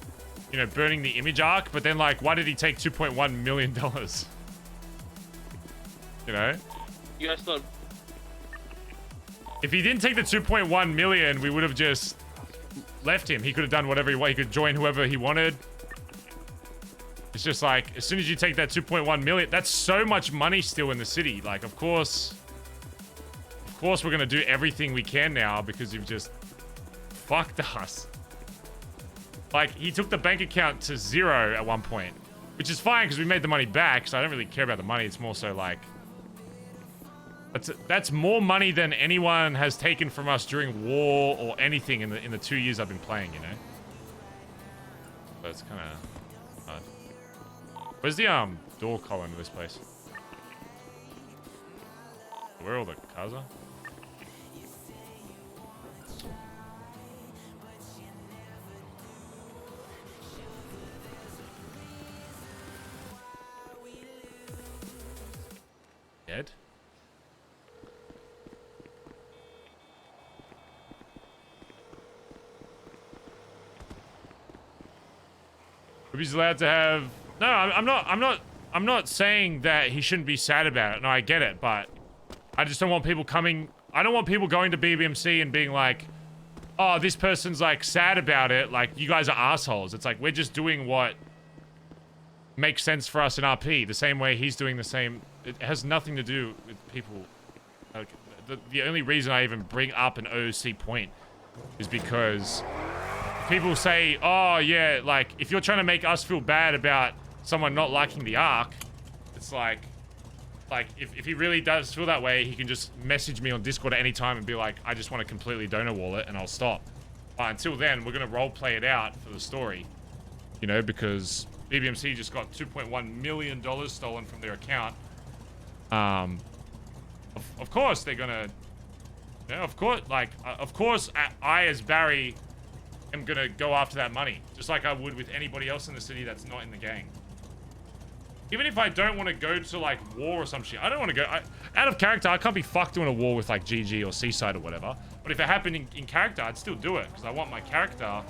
you know, burning the image arc, but then like, why did he take $2.1 million? You know? You guys thought... If he didn't take the 2.1 million, we would have just left him. He could have done whatever he wanted. He could join whoever he wanted. It's just like, as soon as you take that 2.1 million, that's so much money still in the city. Like, of course we're going to do everything we can now because you've just fucked us. Like, he took the bank account to 0 at one point, which is fine because we made the money back, so I don't really care about the money. It's more so like, that's more money than anyone has taken from us during war or anything in the 2 years I've been playing, you know? So it's kind of hard. Where's the door column in this place? Where are all the cars are? Dead? He's allowed to have... No, I'm not saying that he shouldn't be sad about it. No, I get it, but I just don't want people coming... I don't want people going to BBMC and being like, oh, this person's like sad about it. Like, you guys are assholes. It's like, we're just doing what makes sense for us in RP. The same way he's doing the same. It has nothing to do with people. Like, the only reason I even bring up an OOC point is because people say, oh yeah, like if you're trying to make us feel bad about someone not liking the arc, it's like if he really does feel that way, he can just message me on Discord at any time and be like, I just want to completely donor wall it, and I'll stop. But until then, we're gonna role play it out for the story, you know, because BBMC just got $2.1 million stolen from their account. Of course they're gonna, yeah, of course, like, of course I as Barry am gonna go after that money, just like I would with anybody else in the city that's not in the gang. Even if I don't want to go to like war or some shit, I don't want to go, out of character, I can't be fucked doing a war with like GG or Seaside or whatever. But if it happened in character, I'd still do it because I want my character,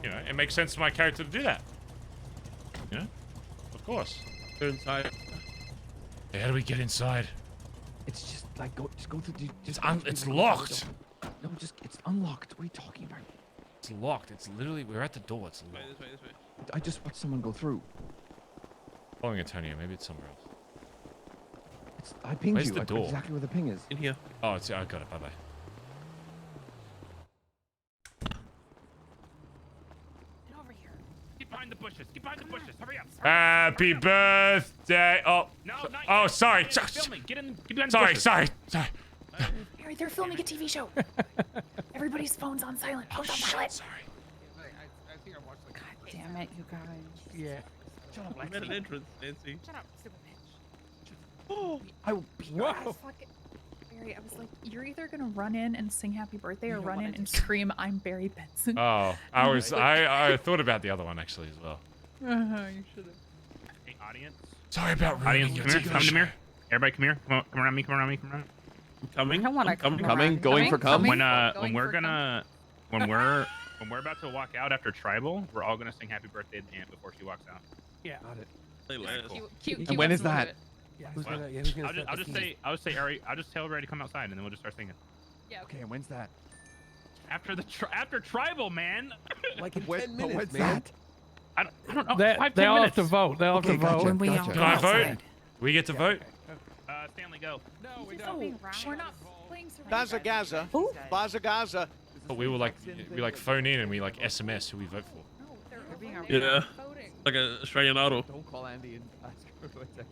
you know, it makes sense to my character to do that. You know, of course. Go inside. Hey, how do we get inside? It's just like just go through. It's locked. No, it's unlocked. What are you talking about? It's locked. It's literally, we're at the door. It's locked. This way. I just watched someone go through. Following Antonio, maybe it's somewhere else. I pinged Where's you. the door? Exactly where the ping is. In here. Oh, it's, I got it. Bye bye. Get over here. Get behind the bushes. Get behind the bushes. Hurry up. Happy birthday. Oh. No, not oh, yet. sorry. Filming. Get behind the bushes. Sorry. Harry, they're filming a TV show. Everybody's phone's on silent. Phone's on silent. Sorry. I think I watched God damn it, you guys. Yeah. Shut up, I made an entrance, Nancy. Shut up, stupid bitch. Oh, I will beat Whoa. Barry, I was like, you're either gonna run in and sing happy birthday or run in and scream, I'm Barry Benson. Oh, I thought about the other one actually as well. You should have. Hey, audience. Sorry about ruining Audience, your come here. TV Come to show. me. Everybody, come here. Come around me. Come around me. Come around. Coming. I don't want to come. Coming. Going for come. When we're about to walk out after tribal, we're all gonna sing happy birthday to Aunt before she walks out. Yeah. Got it. Cute. And when is that? Yeah. Who's gonna I'll just say I'll just tell everybody to come outside, and then we'll just start singing. Yeah. Okay, and when's that? After tribal, man. Like in 10 minutes, when's man. that? I don't know. They all have to vote. They all have to vote. When we all Can I vote? We get to vote? Stanley, go. No, we don't. We're not playing Survivor. BazzaGazza. BazzaGazza. But we will like phone in and we like SMS who we vote for. No, they're being Yeah. voting. Like an Australian Idol. Don't call Andy and ask her to text.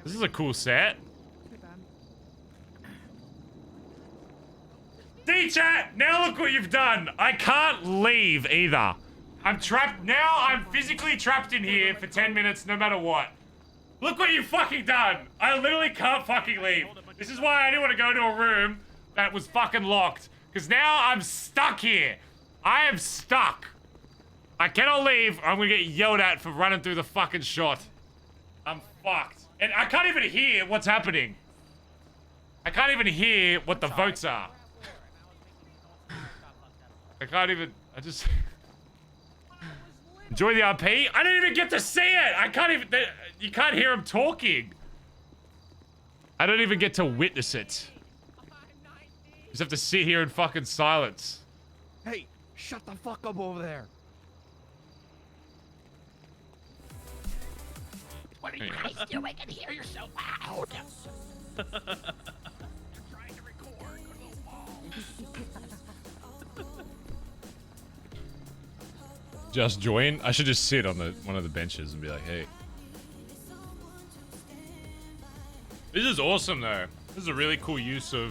This is a cool set. D-chat, now look what you've done. I can't leave either. I'm trapped. Now I'm physically trapped in here for 10 minutes no matter what. Look what you've fucking done. I literally can't fucking leave. This is why I didn't want to go to a room that was fucking locked. Because now I'm stuck here. I am stuck. I cannot leave. I'm going to get yelled at for running through the fucking shot. I'm fucked. And I can't even hear what's happening. I can't even hear what the votes are. I can't even, I just... Enjoy the RP? I don't even get to see it! I can't even... You can't hear him talking. I don't even get to witness it. You just have to sit here in fucking silence. Hey, shut the fuck up over there. What are you guys doing? I can hear you so loud. I'm trying to record. Just join? I should just sit on one of the benches and be like, hey. This is awesome though. This is a really cool use of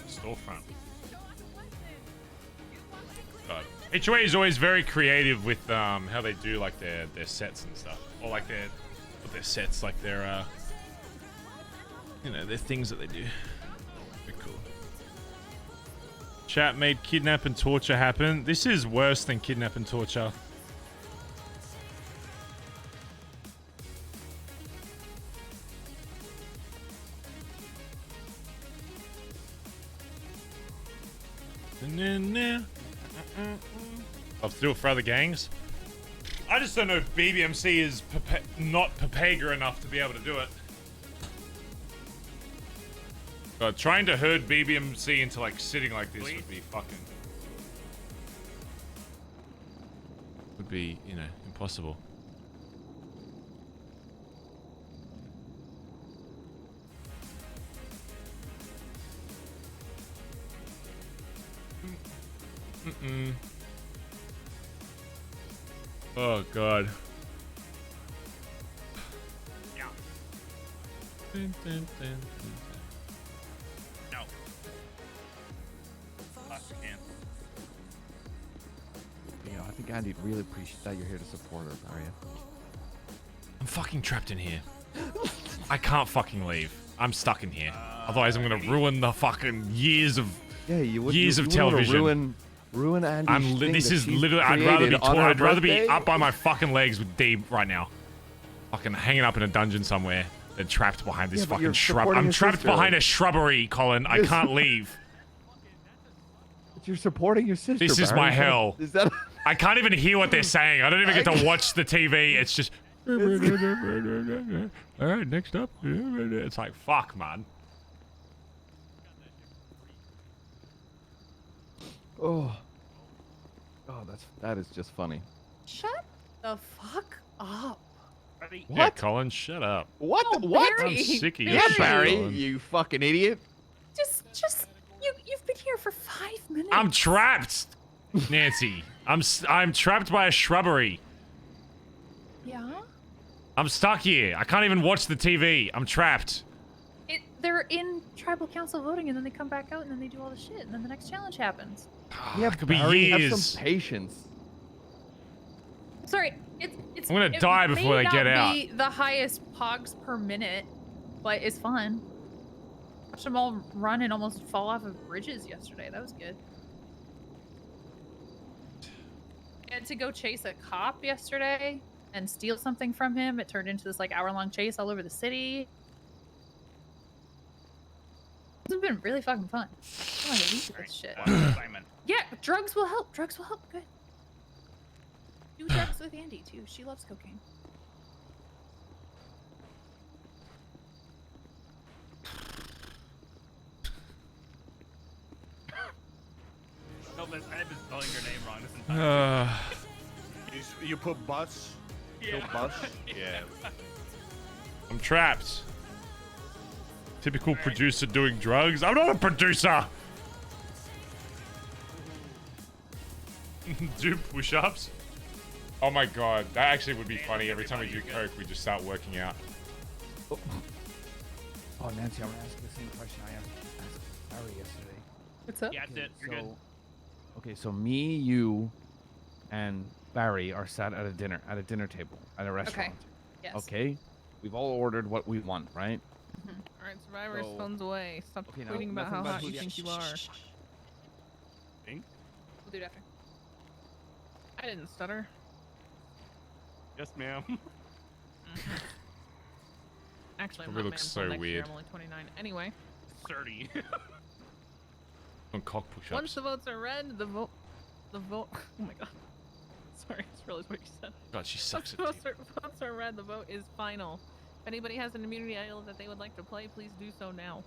storefront. God. HOA is always very creative with how they do like their sets and stuff. Or like their sets, like their you know, their things that they do. Very cool. Chat made kidnap and torture happen. This is worse than kidnap and torture. I'll do it for other gangs. I just don't know if BBMC is not Papega enough to be able to do it. God, trying to herd BBMC into like sitting like this would be fucking... Would be, you know, impossible. Oh god. Yeah. No. Plastic can. You know, I think Andy'd really appreciate that you're here to support her, are you? I'm fucking trapped in here. I can't fucking leave. I'm stuck in here. Otherwise, I'm gonna ruin the fucking years of television. Ruin Andy's thing this that is she's literally. I'd rather be up by my fucking legs with Deeb right now, fucking hanging up in a dungeon somewhere, than trapped behind this fucking shrub. I'm trapped behind a shrubbery, Colin. I can't leave. But you're supporting your sister. This is Barry. my hell. Is that? I can't even hear what they're saying. I don't even get to watch the TV. It's just. All right, next up. It's like fuck, man. Oh, that is just funny. Shut the fuck up. Yeah, Colin, shut up. What? Oh, What? Barry, I'm sick of Yeah, your shit, Barry, Colin. you fucking idiot. Just you've been here for 5 minutes. I'm trapped, Nancy. I'm trapped by a shrubbery. Yeah. I'm stuck here. I can't even watch the TV. I'm trapped. They're in tribal council voting, and then they come back out, and then they do all the shit, and then the next challenge happens. Yeah, it could be Barry, years. have some patience. Sorry, it's. I'm gonna die before they get out. It may not be the highest pogs per minute, but it's fun. Watched them all run and almost fall off of bridges yesterday. That was good. I had to go chase a cop yesterday and steal something from him. It turned into this like hour-long chase all over the city. This has been really fucking fun. I want to leave this shit. Yeah, drugs will help. Drugs will help. Good. Do drugs with Andy too. She loves cocaine. No, Liz, I have been spelling your name wrong this entire time. You put bus? Yeah. Bus? Yeah. I'm trapped. Typical producer doing drugs. I'm not a producer. Do push-ups. Oh my god, that actually would be funny. Every time we do coke, we just start working out. Oh, Nancy, I want to ask you the same question I asked Barry yesterday. What's up? Yeah, that's it. You're good. Okay, so me, you, and Barry are sat at a dinner table at a restaurant. Yes. Okay, we've all ordered what we want, right? All right, Survivor's So- phone's away. Stop Okay, now, tweeting about nothing how about hot you who- think you are. Think? We'll do it after. I didn't stutter. Yes, ma'am. Actually, I'm Probably not looks man so till next year. weird. I'm only 29. Anyway, 30. On cock push-ups. once the votes are read, the vote. Oh my god. Sorry, I just realized what you said. God, she sucks at Votes are red. The vote is final. If anybody has an immunity idol that they would like to play, please do so now.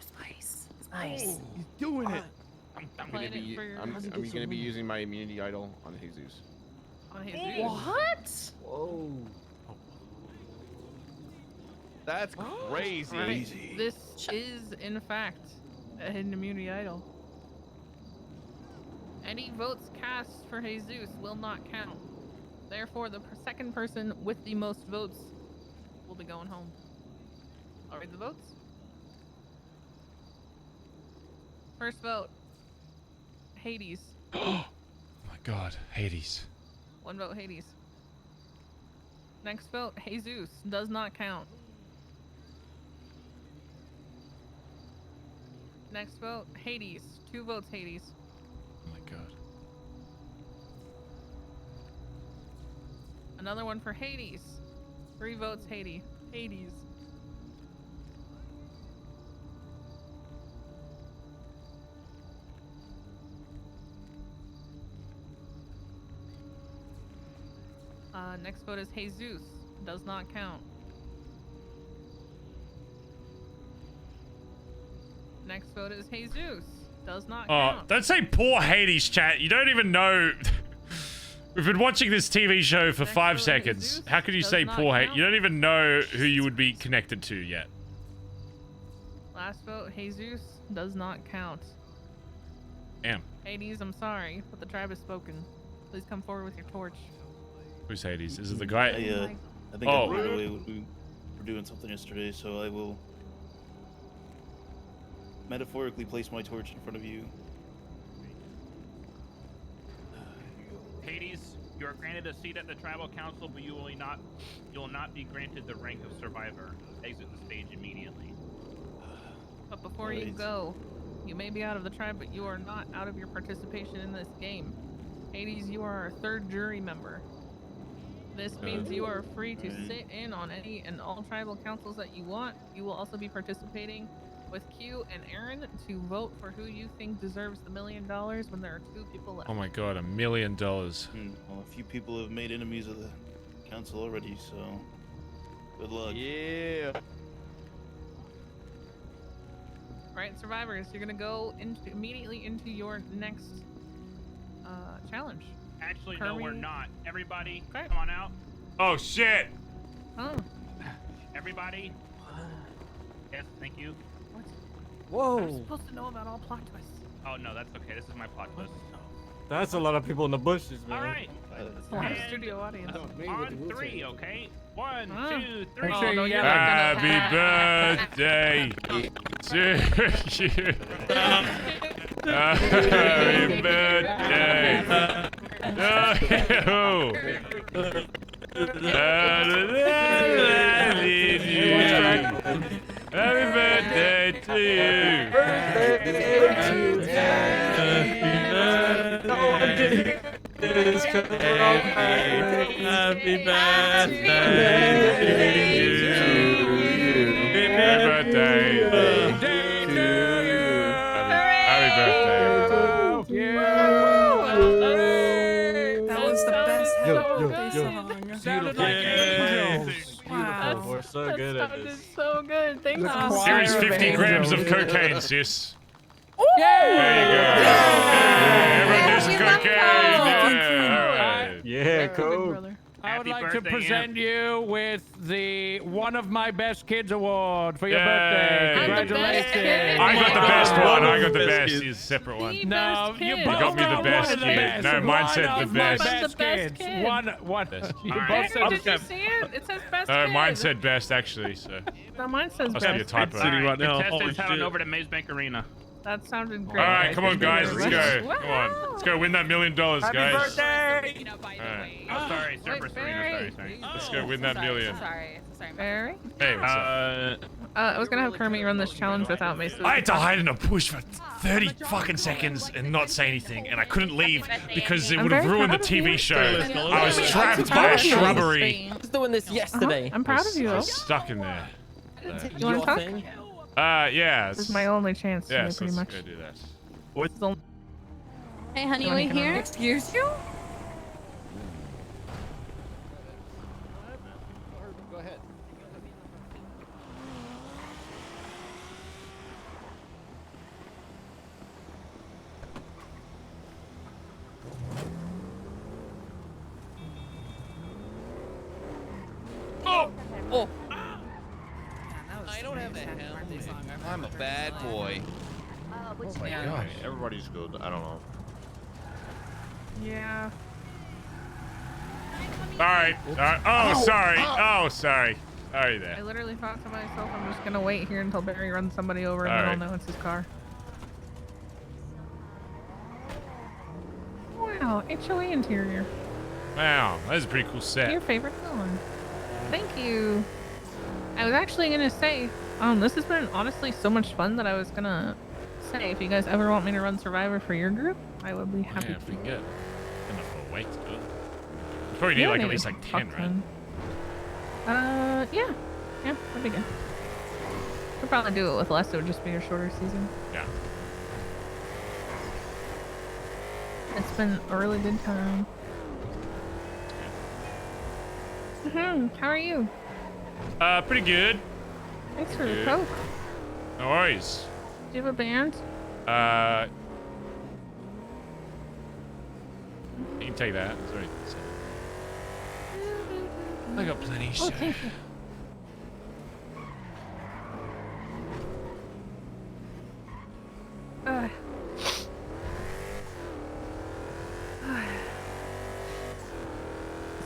Spice. He's doing it. I'm Playing gonna be. it for your- I'm gonna be using my immunity idol on Jesus. On his What? Whoa. That's crazy. Right. This is, in fact, a hidden immunity idol. Any votes cast for Jesus will not count. Therefore, the second person with the most votes will be going home. I'll read the votes. First vote, Hades. Oh my God, Hades. 1 vote, Hades. Next vote, Jesus. Does not count. Next vote, Hades. 2 votes, Hades. Oh my God. Another one for Hades. 3 votes, Hades. Hades. Next vote is Jesus. Does not count. Next vote is Jesus. Does not count. Don't say poor Hades, chat. You don't even know. We've been watching this TV show for 5 seconds. How could you say poor Hades? You don't even know who you would be connected to yet. Last vote, Jesus. Does not count. Damn. Hades, I'm sorry, but the tribe has spoken. Please come forward with your torch. Who's Hades? Is it the guy? I think I ran away. We were doing something yesterday, so I will metaphorically place my torch in front of you. Hades, you are granted a seat at the tribal council, but you will not be granted the rank of survivor. Exit the stage immediately. But before you go, you may be out of the tribe, but you are not out of your participation in this game. Hades, you are our 3rd jury member. This means you are free to sit in on any and all tribal councils that you want. You will also be participating with Q and Aaron to vote for who you think deserves the $1 million when there are 2 people left. Oh my God, $1 million. Well, a few people have made enemies of the council already, so good luck. Yeah. Right, survivors, you're gonna go immediately into your next challenge. Actually, no, we're Kirby? not. Everybody, come on out. Oh shit! Oh. Everybody. Yes, thank you. Whoa. I'm supposed to know about all plot twists. Oh no, that's okay. This is my plot twist. That's a lot of people in the bushes, man. All right. It's a lot of studio audience. On 3, okay? 1, Ah. 2, 3. Oh, no, you're Happy birthday to you. Happy birthday Happy birthday to you. Happy birthday to you. Happy birthday to you. Happy birthday. That was the best Yo. sounded like angels. Wow. We're so good at this. So good. Thank you. Here's 50 grams of cocaine, sis. There you go. Everyone do some cocaine. Yeah. Yeah, cool. I would Happy like to birthday, present you with the One of My Best Kids Award for your Yay. birthday. I'm the best kid. Congratulations. I got the best one. I got the best. He's a separate one. No, best you kid. both You got me the got best one of the kid. best. No, mine said One the of my best. Best kids. kid. One. Best. You All both right. said Did you see it? It says best No, kid. mine said best actually. So No, mine says must be a best. typo. Sitting right now. Contestants Holy heading shit. over to Maze Bank Arena. That sounded All great. right, come on, guys. Thank Let's you go. very Come on. Let's go win that $1 million, guys. Happy birthday! You know, by the Alright. way. Oh, sorry, Surface Arena. Sorry. Let's go win that million. Sorry. Barry? Hey, what's up? I was gonna have Kermit run this challenge without me. So I had to hide in a bush for 30 fucking seconds and not say anything, and I couldn't leave because it I'm would have very ruined the proud of you. TV show. I was trapped by a shrubbery. I was doing this yesterday. I'm proud of you. I was stuck in there. You wanna talk? Yeah. This is my only chance. Yes, pretty let's much. go do that. Hey, honey, wait here. Excuse you? Go ahead. Oh! Oh! I don't have the hell. I'm a bad boy. Oh my gosh, everybody's good. I don't know. Yeah. Sorry. Oh, sorry. Oh, sorry. Sorry there. I literally thought to myself, I'm just gonna wait here until Barry runs somebody over and then I'll know it's his car. Wow, HOA interior. Wow, that is a pretty cool set. Your favorite color. Thank you. I was actually gonna say, this has been honestly so much fun that I was gonna say, if you guys ever want me to run Survivor for your group, I would be happy If to. we can get enough of a weight to do it. We probably need like at least like 10, right? Yeah. Yeah, that'd be good. Could probably do it with less, it would just be a shorter season. Yeah. It's been a really good time. How are you? Pretty good. Thanks for the Coke. No worries. Do you have a band? You can take that. Sorry. I got plenty. Oh, thank you.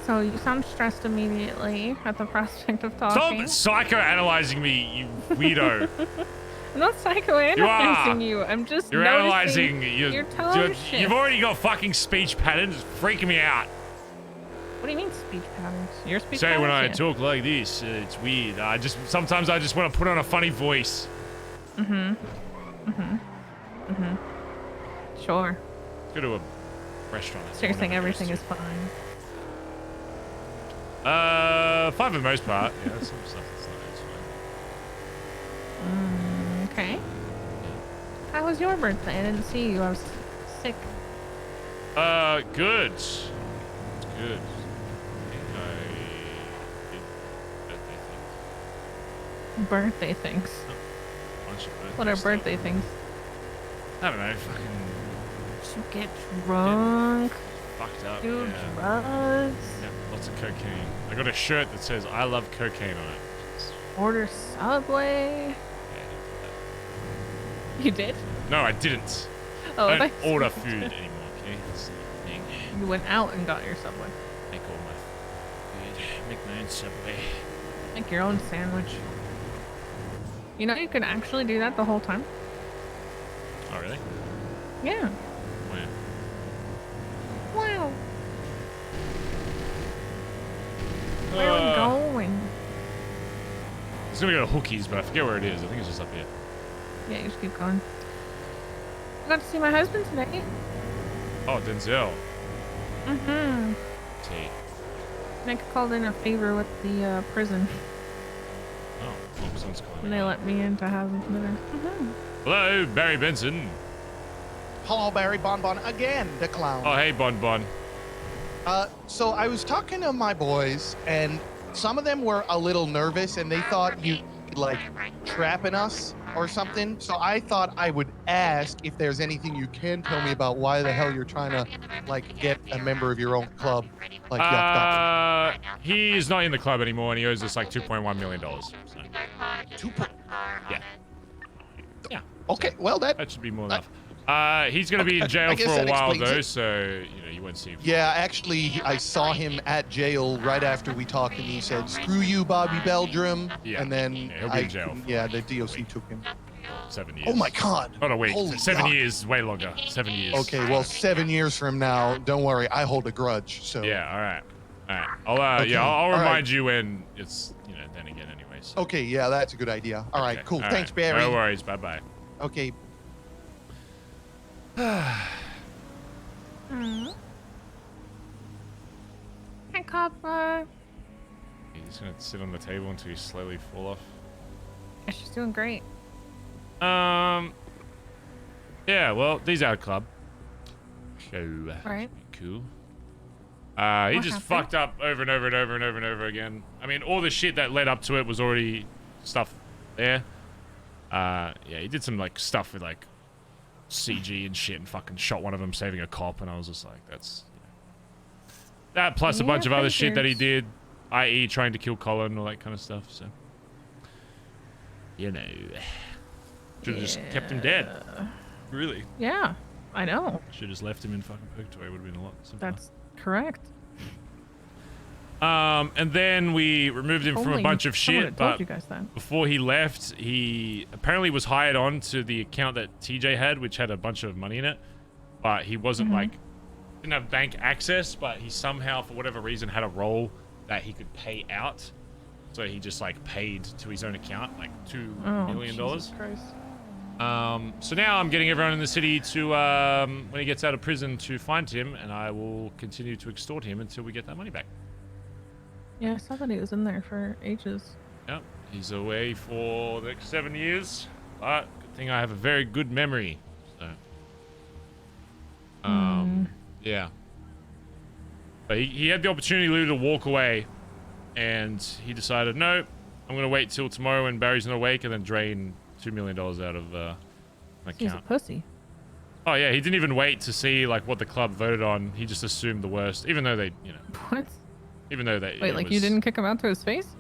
So you sound stressed immediately at the prospect of talking. Stop psychoanalyzing me, you weirdo. I'm not psychoanalyzing you. I'm just You're noticing analyzing. your tone shift. You've already got fucking speech patterns. It's freaking me out. What do you mean speech patterns? Your speech Say patterns? when I Yeah. talk like this, it's weird. Sometimes I just want to put on a funny voice. Sure. Go to a restaurant. So you're saying everything is fine. Fine for the most part. Yeah, some stuff that's not. It's fine. Okay. How was your birthday? I didn't see you. I was sick. Good. It's good. I did Birthday things. bunch of birthday What are stuff. birthday things? I don't know. Fucking Just get drunk. fucked up. Do Yeah. drugs. Yeah, lots of cocaine. I got a shirt that says "I love cocaine" on it. Order Subway. You did? No, I didn't. Oh, I don't thanks. order food anymore. Okay, that's the thing. You went out and got your Subway. Make all my food. Make my own Subway. Make your own sandwich. You know you can actually do that the whole time? Oh, really? Yeah. When? Wow. Where are we going? I was gonna go to Hookies, but I forget where it is. I think it's just up here. Yeah, you just keep going. I got to see my husband today. Oh, Denzel. Mm-hmm. T. Nick called in a favor with the prison. Oh, someone's calling. And they let me in to have dinner. Hello, Barry Benson. Hello, Barry Bonbon again, the clown. Oh, hey, Bon Bon. So I was talking to my boys, and some of them were a little nervous, and they thought you like trapping us or something. So I thought I would ask if there's anything you can tell me about why the hell you're trying to like get a member of your own club like yucked up. He is not in the club anymore, and he owes us like $2.1 million. So. Yeah. Yeah. Okay, well that should be more enough. He's gonna be in jail I guess for a that while explains though, it. so you won't see him. Yeah, actually, I saw him at jail right after we talked, and he said, "Screw you, Bobby Belgium." Yeah. And then he'll be in jail for the DOC took him. 7 years. Oh my God! Oh no, wait. Holy 7 God. years, way longer. 7 years. Okay, well, 7 years from now, don't worry, I hold a grudge. So Yeah. All right. All right. Okay, I'll all right. remind you when it's then again anyways. Okay, yeah, that's a good idea. All right, cool. All Thanks, right. Barry. No worries. Bye bye. Okay. Hi, Copper. He's just gonna sit on the table until you slowly fall off. Yeah, she's doing great. Yeah, well, these are a club. So, Right. cool. He What just happened? fucked up over and over and over and over and over again. I mean, all the shit that led up to it was already stuff there. Yeah, he did some, like, stuff with, like, CG and shit and fucking shot one of them saving a cop, and I was just like, that's... That plus a bunch of other shit that he did, i.e. trying to kill Colin and all that kind of stuff, so... You know... Should have just kept him dead. Really. Yeah, I know. Should have just left him in fucking purgatory. Would have been a lot simpler. That's correct. And then we removed him from a Only bunch of someone shit, had told but you guys that. before he left, he apparently was hired on to the account that TJ had, which had a bunch of money in it, but he wasn't like, didn't have bank access, but he somehow, for whatever reason, had a role that he could pay out. So he just like paid to his own account, like $2 million. Jesus Christ. So now I'm getting everyone in the city to, when he gets out of prison, to find him, and I will continue to extort him until we get that money back. Yeah, I saw that he was in there for ages. Yep, he's away for the next 7 years, but good thing I have a very good memory. So, yeah. But he had the opportunity literally to walk away, and he decided, no, I'm going to wait till tomorrow when Barry's not awake and then drain $2 million out of my He's a account. pussy. Oh yeah, he didn't even wait to see like what the club voted on. He just assumed the worst, even though they, you know. What? Even though they. Wait, like you didn't kick him out to his face?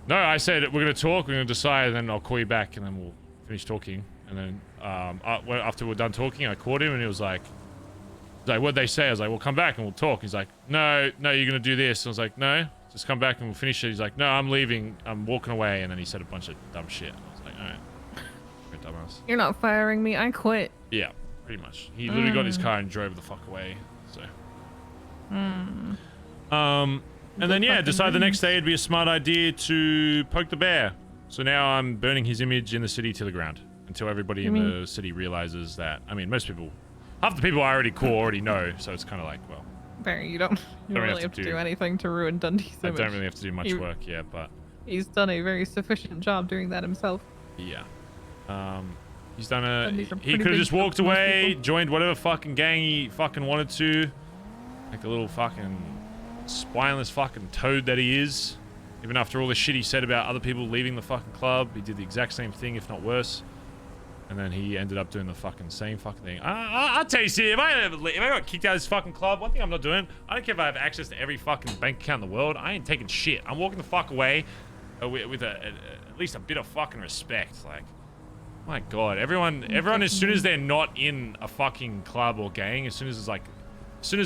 No, I said we're gonna talk, we're gonna decide, and then I'll call you back, and then we'll finish talking. And then after we're done talking, I called him, and he was like, "What'd they say?" I was like, "Well, come back and we'll talk." He's like, "No, you're gonna do this." I was like, "No, just come back and we'll finish it." He's like, "No, I'm leaving. I'm walking away." And then he said a bunch of dumb shit. I was like, "All right, you're a dumbass." You're not firing me. I quit. Yeah, pretty much. He literally got in his car and drove the fuck away. So. And then yeah, decided the next day it'd be a smart idea to poke the bear. So now I'm burning his image in the city to the ground until everybody in the city realizes that. I mean, most people, half the people I already call already know. So it's kind of like, well, Barry, you don't really have to do anything to ruin Dundee's I image. don't really have to do much work, yeah, but He's done a very sufficient job doing that himself. yeah. He's done a. Dundee's a He pretty could have big just deal walked to most away, people. joined whatever fucking gang he fucking wanted to, like a little fucking spineless fucking toad that he is. Even after all the shit he said about other people leaving the fucking club, he did the exact same thing, if not worse. And then he ended up doing the fucking same fucking thing. I'll tell you, see, if I got kicked out of this fucking club, one thing I'm not doing, I don't care if I have access to every fucking bank account in the world. I ain't taking shit. I'm walking the fuck away with at least a bit of fucking respect. Like, my God, everyone, as soon as they're not in a fucking club or gang, as soon as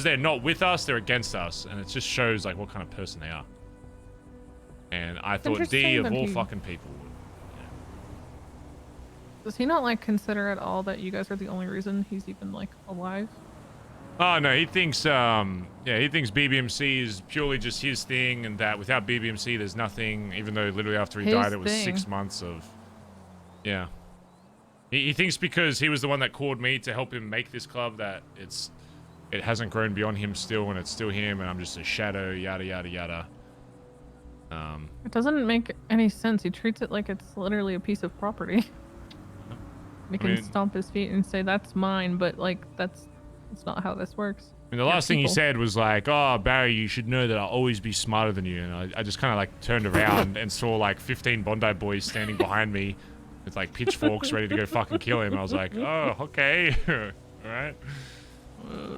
they're not with us, they're against us, and it just shows like what kind of person they are. And I thought D interesting of that all he- fucking people would. Does he not like consider at all that you guys are the only reason he's even like alive? Oh no, he thinks he thinks BBMC is purely just his thing, and that without BBMC there's nothing, even though literally after he His died it was thing. 6 months of He thinks because he was the one that called me to help him make this club that it hasn't grown beyond him still, and it's still him, and I'm just a shadow, yada yada yada. It doesn't make any sense. He treats it like it's literally a piece of property. He can mean- stomp his feet and say that's mine, but like that's not how this works. I mean, the They're last thing he people. said was like, "Oh, Barry, you should know that I'll always be smarter than you." And I just kind of like turned around and saw like 15 Bondi boys standing behind me with like pitchforks ready to go fucking kill him. I was like, "Oh, okay, all right."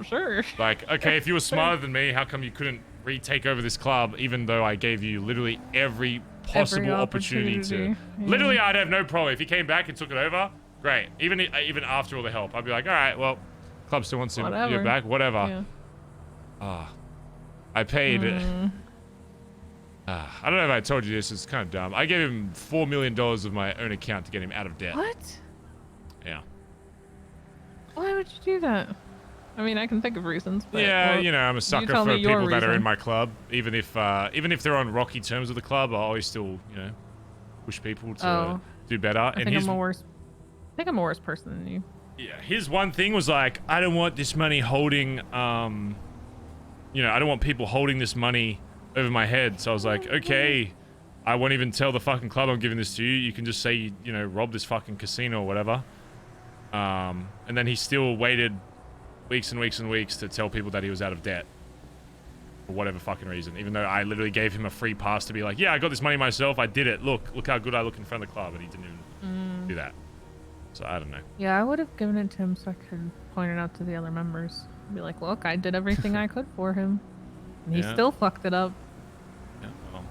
Sure. Like, okay, if you were smarter than me, how come you couldn't retake over this club, even though I gave you literally every possible opportunity to? opportunity, yeah. Literally, I'd have no problem if he came back and took it over. Great. Even after all the help, I'd be like, all right, well, club still wants you Whatever. back, whatever. Yeah. I paid. I don't know if I told you this. It's kind of dumb. I gave him $4 million of my own account to get him out of debt. What? Yeah. Why would you do that? I mean, I can think of reasons. But, Yeah, well, you know, I'm a you sucker tell for me your people that are in reason. my club. Even if they're on rocky terms with the club, I always still, you know, push people to do better. I and think his, I'm a worse person than you. yeah, his one thing was like, I don't want this money holding, you know, I don't want people holding this money over my head. So I was like, okay, I won't even tell the fucking club I'm giving this to you. You can just say, you know, rob this fucking casino or whatever. And then he still waited weeks and weeks and weeks to tell people that he was out of debt. For whatever fucking reason. Even though I literally gave him a free pass to be like, yeah, I got this money myself. I did it. Look how good I look in front of the club. And he didn't even do that. So I don't know. Yeah, I would have given it to him so I could point it out to the other members. Be like, look, I did everything I could for him. And he still fucked it up. Yeah, well.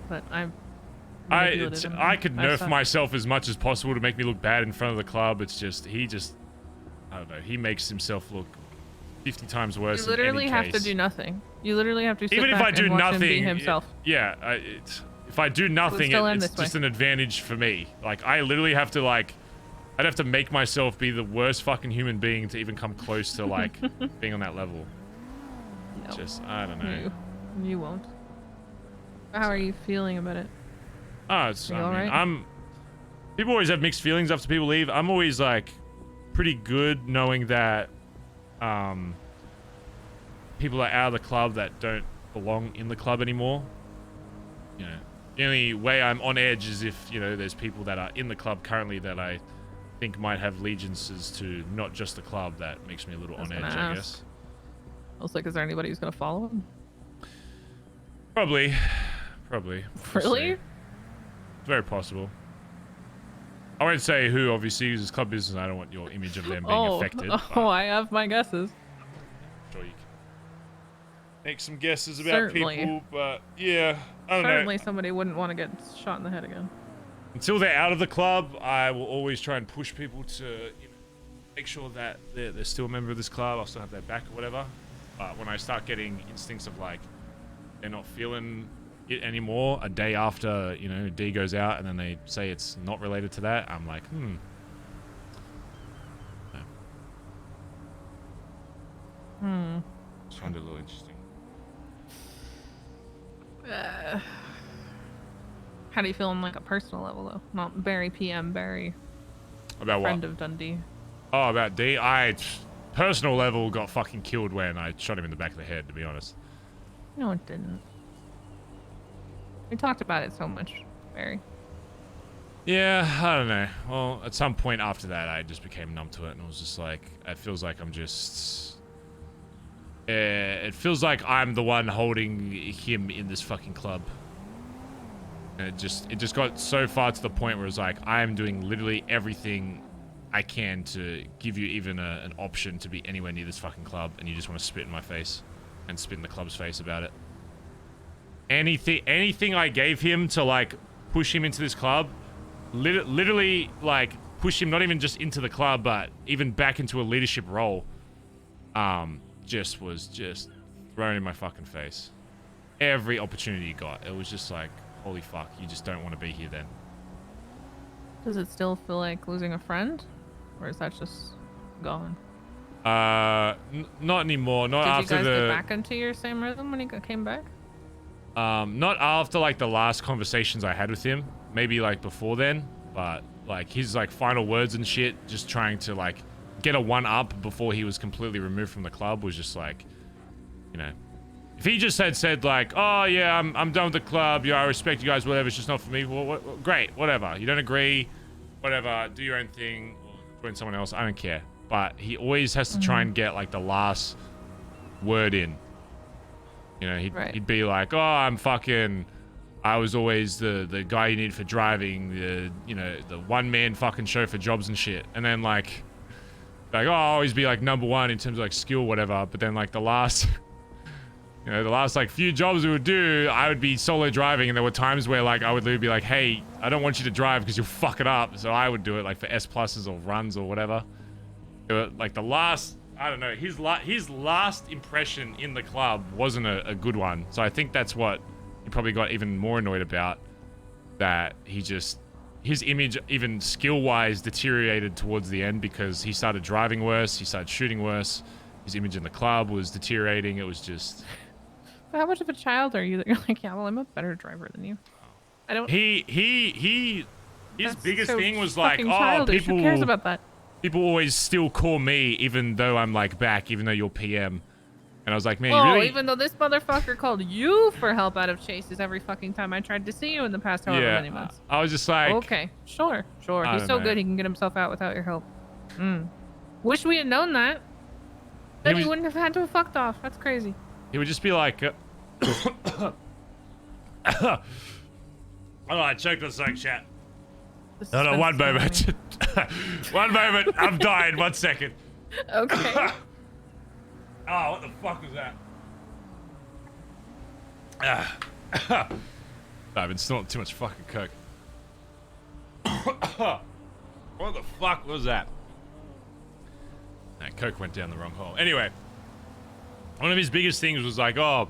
But I could nerf myself as much as possible to make me look bad in front of the club. It's just, I don't know, he makes himself look 50 times worse. You literally in any have case. to do nothing. You literally have to sit Even if back I do and watch nothing, him be himself. If I do nothing, still end it's this way. just an advantage for me. Like, I literally have to, like, I'd have to make myself be the worst fucking human being to even come close to, like, being on that level. No. Just, I don't know. You won't. How are you feeling about it? Oh, it's, Are you I mean, alright? people always have mixed feelings after people leave. I'm always, like, pretty good knowing that, people are out of the club that don't belong in the club anymore. You know, the only way I'm on edge is if, you know, there's people that are in the club currently that I think might have allegiances to not just the club. That makes me a little on edge, I guess. I was like, is there anybody who's gonna follow him? Probably. We'll Really? see. It's very possible. I won't say who, obviously, because it's club business. I don't want your image of them being affected. Oh, I have my guesses. Sure you can make some guesses about Certainly. people, but yeah, I don't Certainly know. somebody wouldn't want to get shot in the head again. Until they're out of the club, I will always try and push people to, you know, make sure that they're still a member of this club. I'll still have their back or whatever. But when I start getting instincts of, like, they're not feeling it anymore a day after, you know, D goes out and then they say it's not related to that, I'm like, Just find it a little interesting. How do you feel on like a personal level though? Not Barry PM, Barry. About friend what? of Dundee. Oh, about D? Personal level, got fucking killed when I shot him in the back of the head, to be honest. No, it didn't. We talked about it so much, Barry. Yeah, I don't know. Well, at some point after that, I just became numb to it, and it was just like, it feels like I'm just... it feels like I'm the one holding him in this fucking club. And it just got so far to the point where it's like, I'm doing literally everything I can to give you even an option to be anywhere near this fucking club, and you just want to spit in my face and spit in the club's face about it. Anything I gave him to, like, push him into this club, literally, like, push him not even just into the club, but even back into a leadership role, was just thrown in my fucking face. Every opportunity he got, it was just like, holy fuck, you just don't want to be here then. Does it still feel like losing a friend? Or is that just gone? Not anymore. Not after Did you guys get back into your same rhythm when he came back? Not after, like, the last conversations I had with him. Maybe, like, before then. But, like, his, like, final words and shit, just trying to, like, get a one-up before he was completely removed from the club was just, like, you know. If he just had said, like, oh, yeah, I'm done with the club, yeah, I respect you guys, whatever, it's just not for me, well, great, whatever. You don't agree, whatever, do your own thing, or join someone else, I don't care. But he always has to try and get, like, the last word in. You know, he'd be like, oh, I was always the guy you need for driving, you know, the one-man fucking show for jobs and shit. And then, like, oh, I'll always be, like, number one in terms of, like, skill, whatever. But then, like, the last, you know, like, few jobs we would do, I would be solo driving. And there were times where, like, I would literally be like, hey, I don't want you to drive because you'll fuck it up. So I would do it, like, for S-pluses or runs or whatever. Like, the last... I don't know, his last impression in the club wasn't a good one. So I think that's what he probably got even more annoyed about. That his image, even skill-wise, deteriorated towards the end because he started driving worse, he started shooting worse. His image in the club was deteriorating. It was just... How much of a child are you that you're like, yeah, well, I'm a better driver than you? I don't... His biggest thing was like, oh, people... Who cares about that? People always still call me, even though I'm, like, back, even though you're PM. And I was like, man, Oh, you really... even though this motherfucker called you for help out of chases every fucking time I tried to see you in the past however many months. I was just like... Okay, sure. I He's don't so know. good he can get himself out without your help. Wish we had known that. Then He he was- wouldn't have had to have fucked off. That's crazy. He would just be like, oh, I choked on something, chat. No, no, one moment. One moment. I'm dying. 1 second. Okay. Oh, what the fuck was that? I've been snorting too much fucking coke. What the fuck was that? That coke went down the wrong hole. Anyway, one of his biggest things was like, oh,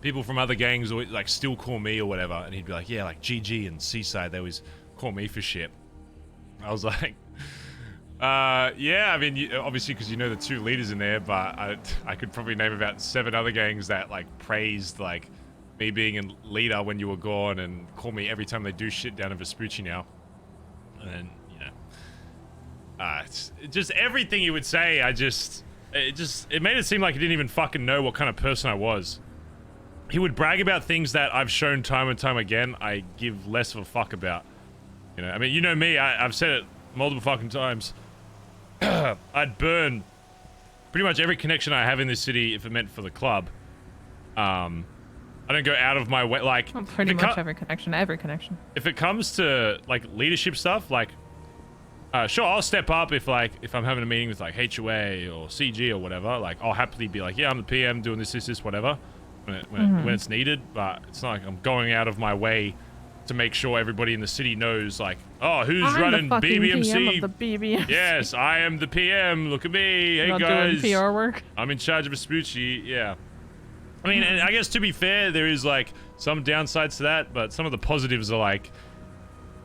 people from other gangs always like still call me or whatever, and he'd be like, yeah, like GG and Seaside, they always call me for shit. I was like, yeah, I mean, obviously because you know the 2 leaders in there, but I could probably name about 7 other gangs that like praised like me being a leader when you were gone and call me every time they do shit down in Vespucci now. And then, you know, it's just everything he would say, it made it seem like he didn't even fucking know what kind of person I was. He would brag about things that I've shown time and time again I give less of a fuck about. You know, I mean, you know me, I've said it multiple fucking times. I'd burn pretty much every connection I have in this city if it meant for the club. I don't go out of my way, like... Well, pretty much every connection. If it comes to, like, leadership stuff, like... sure, I'll step up if I'm having a meeting with, like, HOA or CG or whatever. Like, I'll happily be like, yeah, I'm the PM doing this, whatever. When it's needed, but it's not like I'm going out of my way to make sure everybody in the city knows, like, oh, who's running the fucking BBMC? PM of the BBMC. Yes, I am the PM. Look at me. Hey, Not guys. doing PR work. I'm in charge of Vespucci. Yeah. I mean, and I guess to be fair, there is, like, some downsides to that, but some of the positives are, like,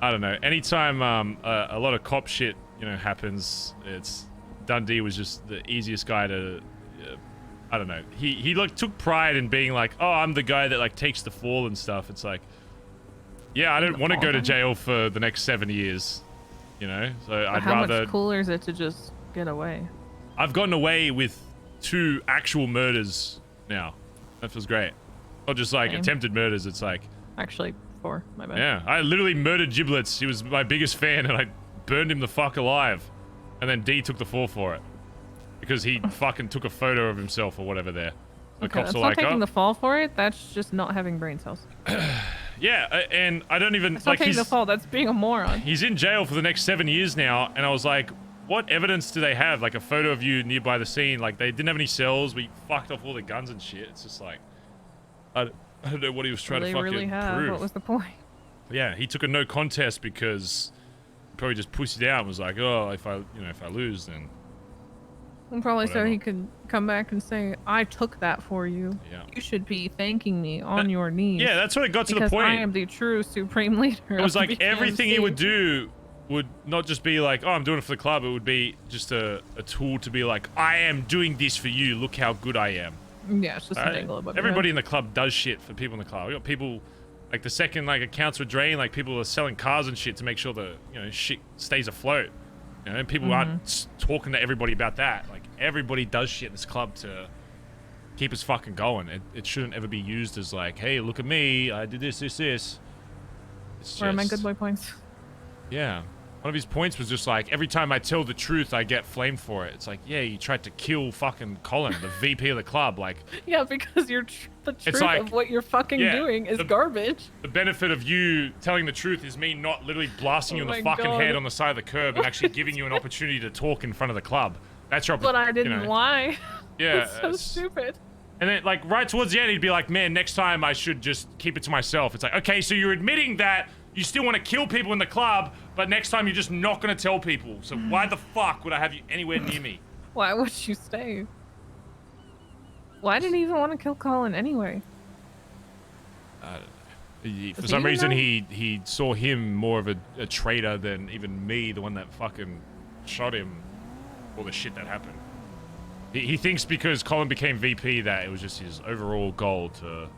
I don't know. Anytime a lot of cop shit, you know, happens, Dundee was just the easiest guy to... I don't know. He like took pride in being like, oh, I'm the guy that like takes the fall and stuff. It's like, yeah, I don't want to go to jail for the next 7 years, you know. So I'd How rather. much cooler is it to just get away? I've gotten away with 2 actual murders now. That feels great. Not just like Same. attempted murders. It's like Actually, 4. My bad. yeah, I literally murdered Giblets. He was my biggest fan, and I burned him the fuck alive. And then D took the fall for it. Because he fucking took a photo of himself or whatever there. The Okay, cops that's are not like, taking oh. the fall for it. That's just not having brain cells. Yeah, and I don't even... That's not taking the fall. That's being a moron. He's in jail for the next 7 years now, and I was like, what evidence do they have? Like a photo of you nearby the scene. Like they didn't have any cells. We fucked off all the guns and shit. It's just like... I don't know what he was trying to fucking really have. prove. What was the point? Yeah, he took a no contest because he probably just pussied out and was like, oh, if I lose, then... And probably so Whatever. he could come back and say, I took that for you. Yeah. You should be thanking me on your knees. Yeah, that's what it got to the because point. I am the true supreme leader. It was of like the everything he BMC." would do would not just be like, oh, I'm doing it for the club. It would be just a tool to be like, I am doing this for you. Look how good I am. Yeah, it's just an angle above your Everybody head. in the club does shit for people in the club. We got people, like the second like accounts were drained, like people are selling cars and shit to make sure the shit stays afloat. You know, and people aren't talking to everybody about that. Like everybody does shit in this club to keep us fucking going. It shouldn't ever be used as like, hey, look at me, I did this. It's Where are my just- good boy points? Yeah. One of his points was just like, every time I tell the truth, I get flamed for it. It's like, yeah, you tried to kill fucking Colin, the VP of the club. Like, Yeah, because the truth like- of what you're fucking yeah, doing is the- garbage. the benefit of you telling the truth is me not literally blasting you Oh in the my fucking God. head on the side of the curb and actually giving you an opportunity to talk in front of the club. That's your But I you didn't know. lie. Yeah, It's so stupid. And then, like, right towards the end, he'd be like, man, next time I should just keep it to myself. It's like, okay, so you're admitting that you still want to kill people in the club, but next time you're just not going to tell people. So why the fuck would I have you anywhere near me? Why would you stay? Why did he even want to kill Colin anyway? I don't know. For Does some he reason, know? he saw him more of a traitor than even me, the one that fucking shot him, all the shit that happened. He thinks because Colin became VP that it was just his overall goal to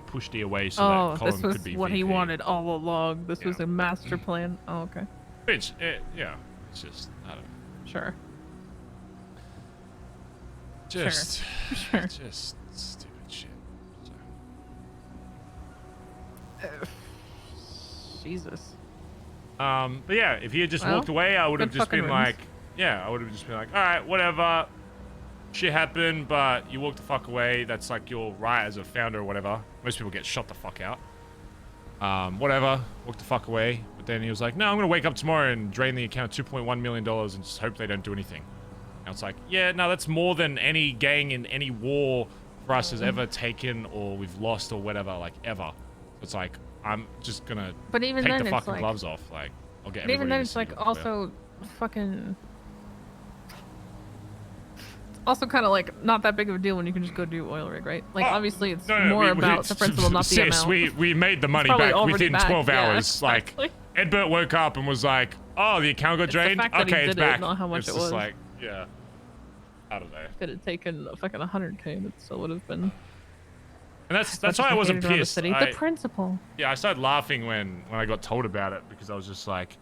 push D away so that Colin this was could be what VP. he wanted all along. This was a master plan. Oh, okay. Which, yeah, it's just, I don't know. Sure. Just, Sure. just stupid shit. Jesus. But yeah, if he had just Well, walked away, I would have good just fucking been riddance. like, yeah, I would have just been like, all right, whatever. Shit happened, but you walked the fuck away. That's like your right as a founder or whatever. Most people get shot the fuck out. Whatever, walked the fuck away. But then he was like, no, I'm gonna wake up tomorrow and drain the account $2.1 million and just hope they don't do anything. And it's like, yeah, no, that's more than any gang in any war for us has ever taken or we've lost or whatever, like ever. It's like, I'm just gonna But even take then, the it's fucking like- gloves off. Like, I'll get But even everybody then, to it's see like it, also fucking. It's also kind of like not that big of a deal when you can just go do oil rig, right? Like obviously it's more about the principle, not the sis, amount. we made the money probably back already within back, 12 yeah, hours. exactly. Like, Edbert woke up and was like, oh, the account got It's the drained? fact that he Okay, it's did it, back. not how much it's it just was. like, yeah. I don't know. Could have taken fucking 100K and it still would have been. And that's why I wasn't pissed. The principle. Yeah, I started laughing when I got told about it because I was just like,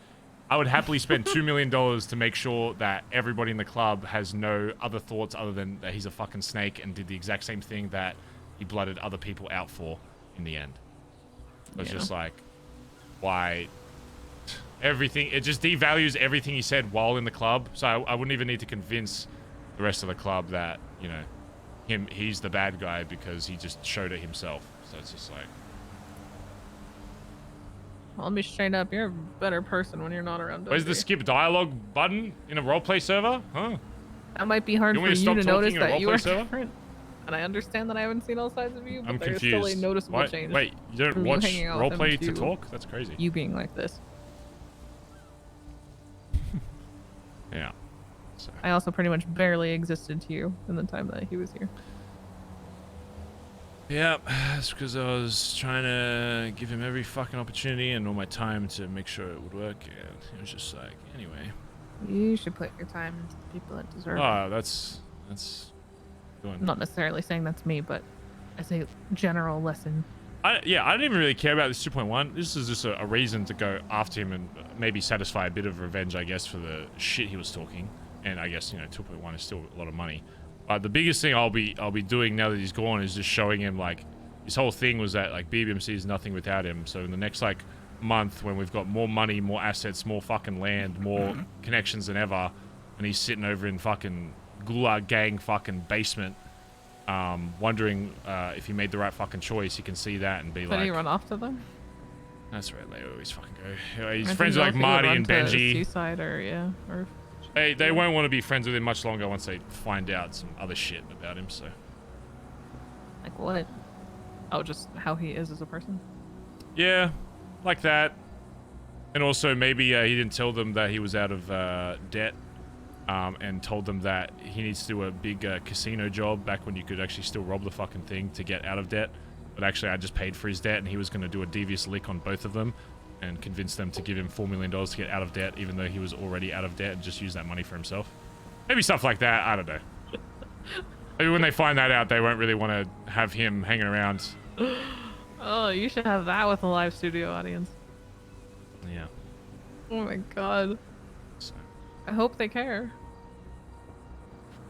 I would happily spend $2 million to make sure that everybody in the club has no other thoughts other than that he's a fucking snake and did the exact same thing that he blooded other people out for in the end. It was just like, why? Everything, it just devalues everything he said while in the club. So I wouldn't even need to convince the rest of the club that, you know, he's the bad guy because he just showed it himself. So it's just like, Well, let me straight up. You're a better person when you're not around. where's the skip dialogue button in a roleplay server? Huh? That might be hard You for want me to you to stop notice talking in a that you roleplay are server? different. And I understand that I haven't seen all sides of you, but I'm there's confused. still a noticeable Why- change. wait, you don't from watch hanging out with him roleplay to talk? That's crazy. You being like this. Yeah. I also pretty much barely existed to you in the time that he was here. Yeah, that's because I was trying to give him every fucking opportunity and all my time to make sure it would work. And it was just like, anyway. You should put your time into the people that deserve it. Oh, that's doing. I'm not necessarily saying that's me, but as a general lesson. I didn't even really care about this 2.1. This is just a reason to go after him and maybe satisfy a bit of revenge, I guess, for the shit he was talking. And I guess, you know, 2.1 is still a lot of money. The biggest thing I'll be doing now that he's gone is just showing him, like, his whole thing was that, like, BBMC is nothing without him. So in the next, like, month, when we've got more money, more assets, more fucking land, more connections than ever, and he's sitting over in fucking Gulag Gang fucking basement, wondering if he made the right fucking choice, he can see that and be Did like, he run off to them? that's right, they always fucking go. Yeah, he's I friends with, like, didn't know if he would Marty run and to Benji. Seaside or, yeah, or... They won't want to be friends with him much longer once they find out some other shit about him, so. Like what? Oh, just how he is as a person? Yeah, like that. And also maybe he didn't tell them that he was out of debt, and told them that he needs to do a big casino job back when you could actually still rob the fucking thing to get out of debt. But actually I just paid for his debt and he was going to do a devious lick on both of them and convince them to give him $4 million to get out of debt, even though he was already out of debt, and just use that money for himself. Maybe stuff like that. I don't know. Maybe when they find that out, they won't really want to have him hanging around. Oh, you should have that with a live studio audience. Yeah. Oh my god. I hope they care.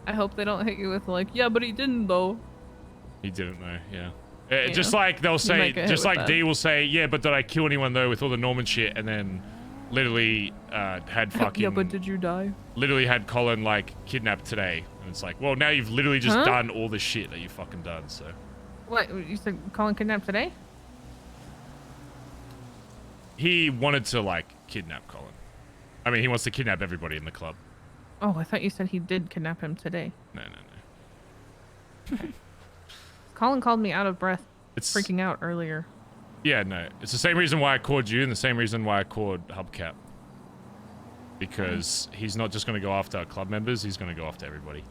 I hope they don't hit you with like, yeah, but he didn't though. He didn't though, yeah. Yeah. Just like they'll You say, might get hit just with like that. D will say, yeah, but did I kill anyone though with all the Norman shit? And then literally had fucking... Yeah, but did you die? Literally had Colin like kidnapped today. And it's like, well, now you've literally just Huh? done all the shit that you fucking done, so. What, you said Colin kidnapped today? He wanted to like kidnap Colin. I mean, he wants to kidnap everybody in the club. Oh, I thought you said he did kidnap him today. No. Colin called me out of breath, It's- freaking out earlier. Yeah, no. It's the same reason why I called you and the same reason why I called Hubcap. Because he's not just going to go after club members, he's going to go after everybody.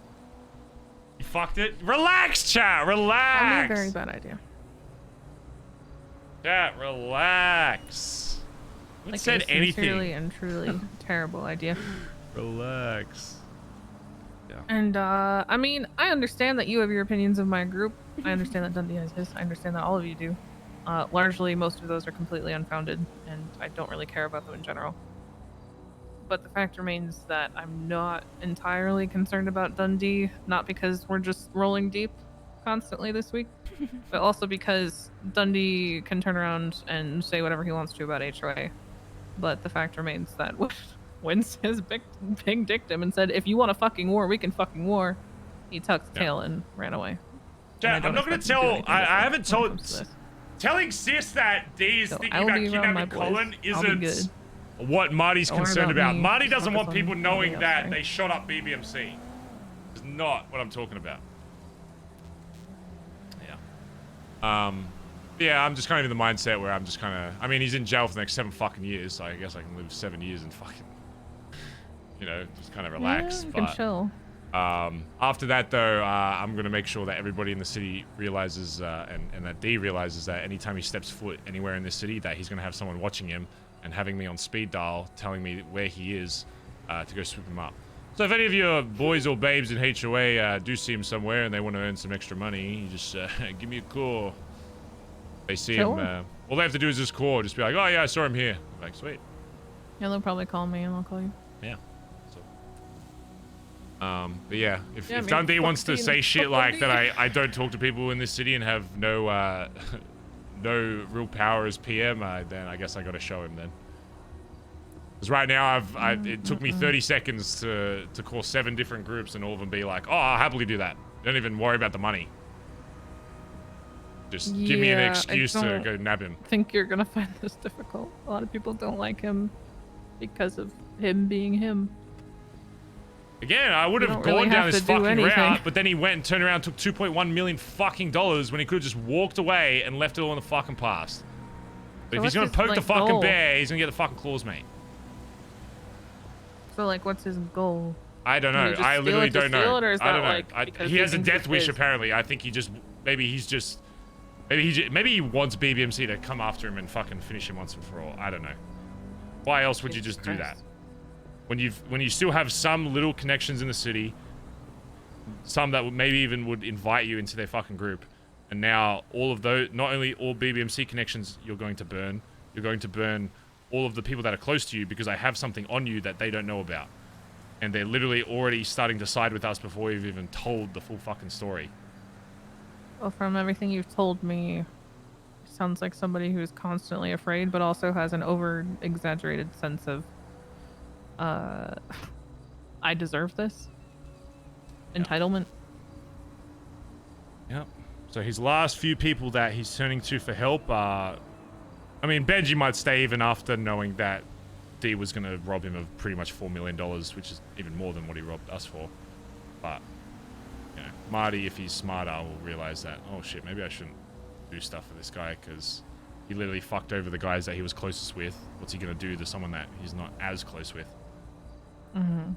You fucked it? Relax, chat! Probably a Relax! very bad idea. Chat, relax. Who Like said a sincerely anything? and truly terrible idea. Relax. And, I mean, I understand that you have your opinions of my group. I understand that Dundee has his. I understand that all of you do. Largely, most of those are completely unfounded, and I don't really care about them in general. But the fact remains that I'm not entirely concerned about Dundee, not because we're just rolling deep constantly this week, but also because Dundee can turn around and say whatever he wants to about HOA. But the fact remains that wins his big dictum and said, "If you want a fucking war, we can fucking war." He tucked his tail and ran away. Jack, I'm not gonna tell. I haven't told. Telling sis that Dee's thinking about kidnapping Colin isn't what Marty's concerned about. Marty doesn't want people knowing that they shot up BBMC. It's not what I'm talking about. Yeah. Yeah, I'm just kind of in the mindset where I'm just kind of. I mean, he's in jail for the next 7 fucking years, so I guess I can live 7 years and fucking, you know, just kind of relax. Yeah, you can chill. After that, though, I'm gonna make sure that everybody in the city realizes, and that D realizes that anytime he steps foot anywhere in this city, that he's gonna have someone watching him and having me on speed dial, telling me where he is, to go swoop him up. So if any of your boys or babes in HOA do see him somewhere and they want to earn some extra money, you just give me a call. They see him. All they have to do is just call, just be like, "Oh yeah, I saw him here." I'm like, sweet. Yeah, they'll probably call me and I'll call you. Yeah. But yeah, if Dundee wants to say shit like that, I don't talk to people in this city and have no no real power as PM, then I guess I got to show him then. Because right now it took me 30 seconds to call 7 different groups and all of them be like, "Oh, I'll happily do that. Don't even worry about the money. Just give me an excuse to go nab him." I think you're gonna find this difficult. A lot of people don't like him because of him being him. Again, I would have gone down this fucking route, but then he went and turned around and took $2.1 million fucking dollars when he could have just walked away and left it all in the fucking past. But if he's gonna poke the fucking bear, he's gonna get the fucking claws, mate. So, like, what's his goal? I don't know. I literally don't know. I don't know. He has a death wish, apparently. I think he just, maybe he wants BBMC to come after him and fucking finish him once and for all. I don't know. Why else would you just do that? When you still have some little connections in the city, some that maybe even would invite you into their fucking group, and now all of those, not only all BBMC connections you're going to burn all of the people that are close to you because I have something on you that they don't know about. And they're literally already starting to side with us before we've even told the full fucking story. Well, from everything you've told me, sounds like somebody who's constantly afraid, but also has an over-exaggerated sense of I deserve this. Entitlement. Yep. So his last few people that he's turning to for help are... I mean, Benji might stay even after knowing that D was going to rob him of pretty much $4 million, which is even more than what he robbed us for. But, you know, Marty, if he's smarter, will realize that, oh shit, maybe I shouldn't do stuff for this guy because he literally fucked over the guys that he was closest with. What's he going to do to someone that he's not as close with? Mm-hmm.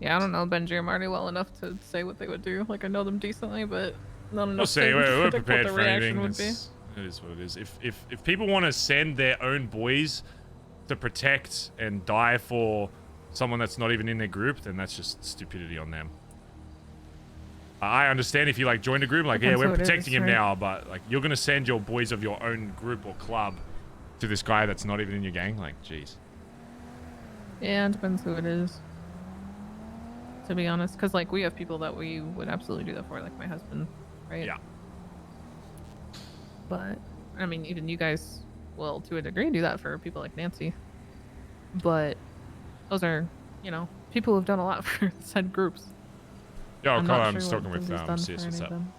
Yeah, I don't know Benji or Marty well enough to say what they would do. Like, I know them decently, but not enough We'll see. to We're predict prepared what the for anything. reaction would be. It is what it is. If people want to send their own boys to protect and die for someone that's not even in their group, then that's just stupidity on them. I understand if you like joined a group, like, yeah, we're protecting him now, but like you're gonna send your boys of your own group or club to this guy that's not even in your gang, like, jeez. Yeah, it depends who it is. To be honest, because like we have people that we would absolutely do that for, like my husband, right? Yeah. But I mean, even you guys will, to a degree, do that for people like Nancy. But those are, you know, people who've done a lot for said groups. Yo, I'm Carl, not I'm sure just what talking with Lindsay's CS. done What's for up? any of them.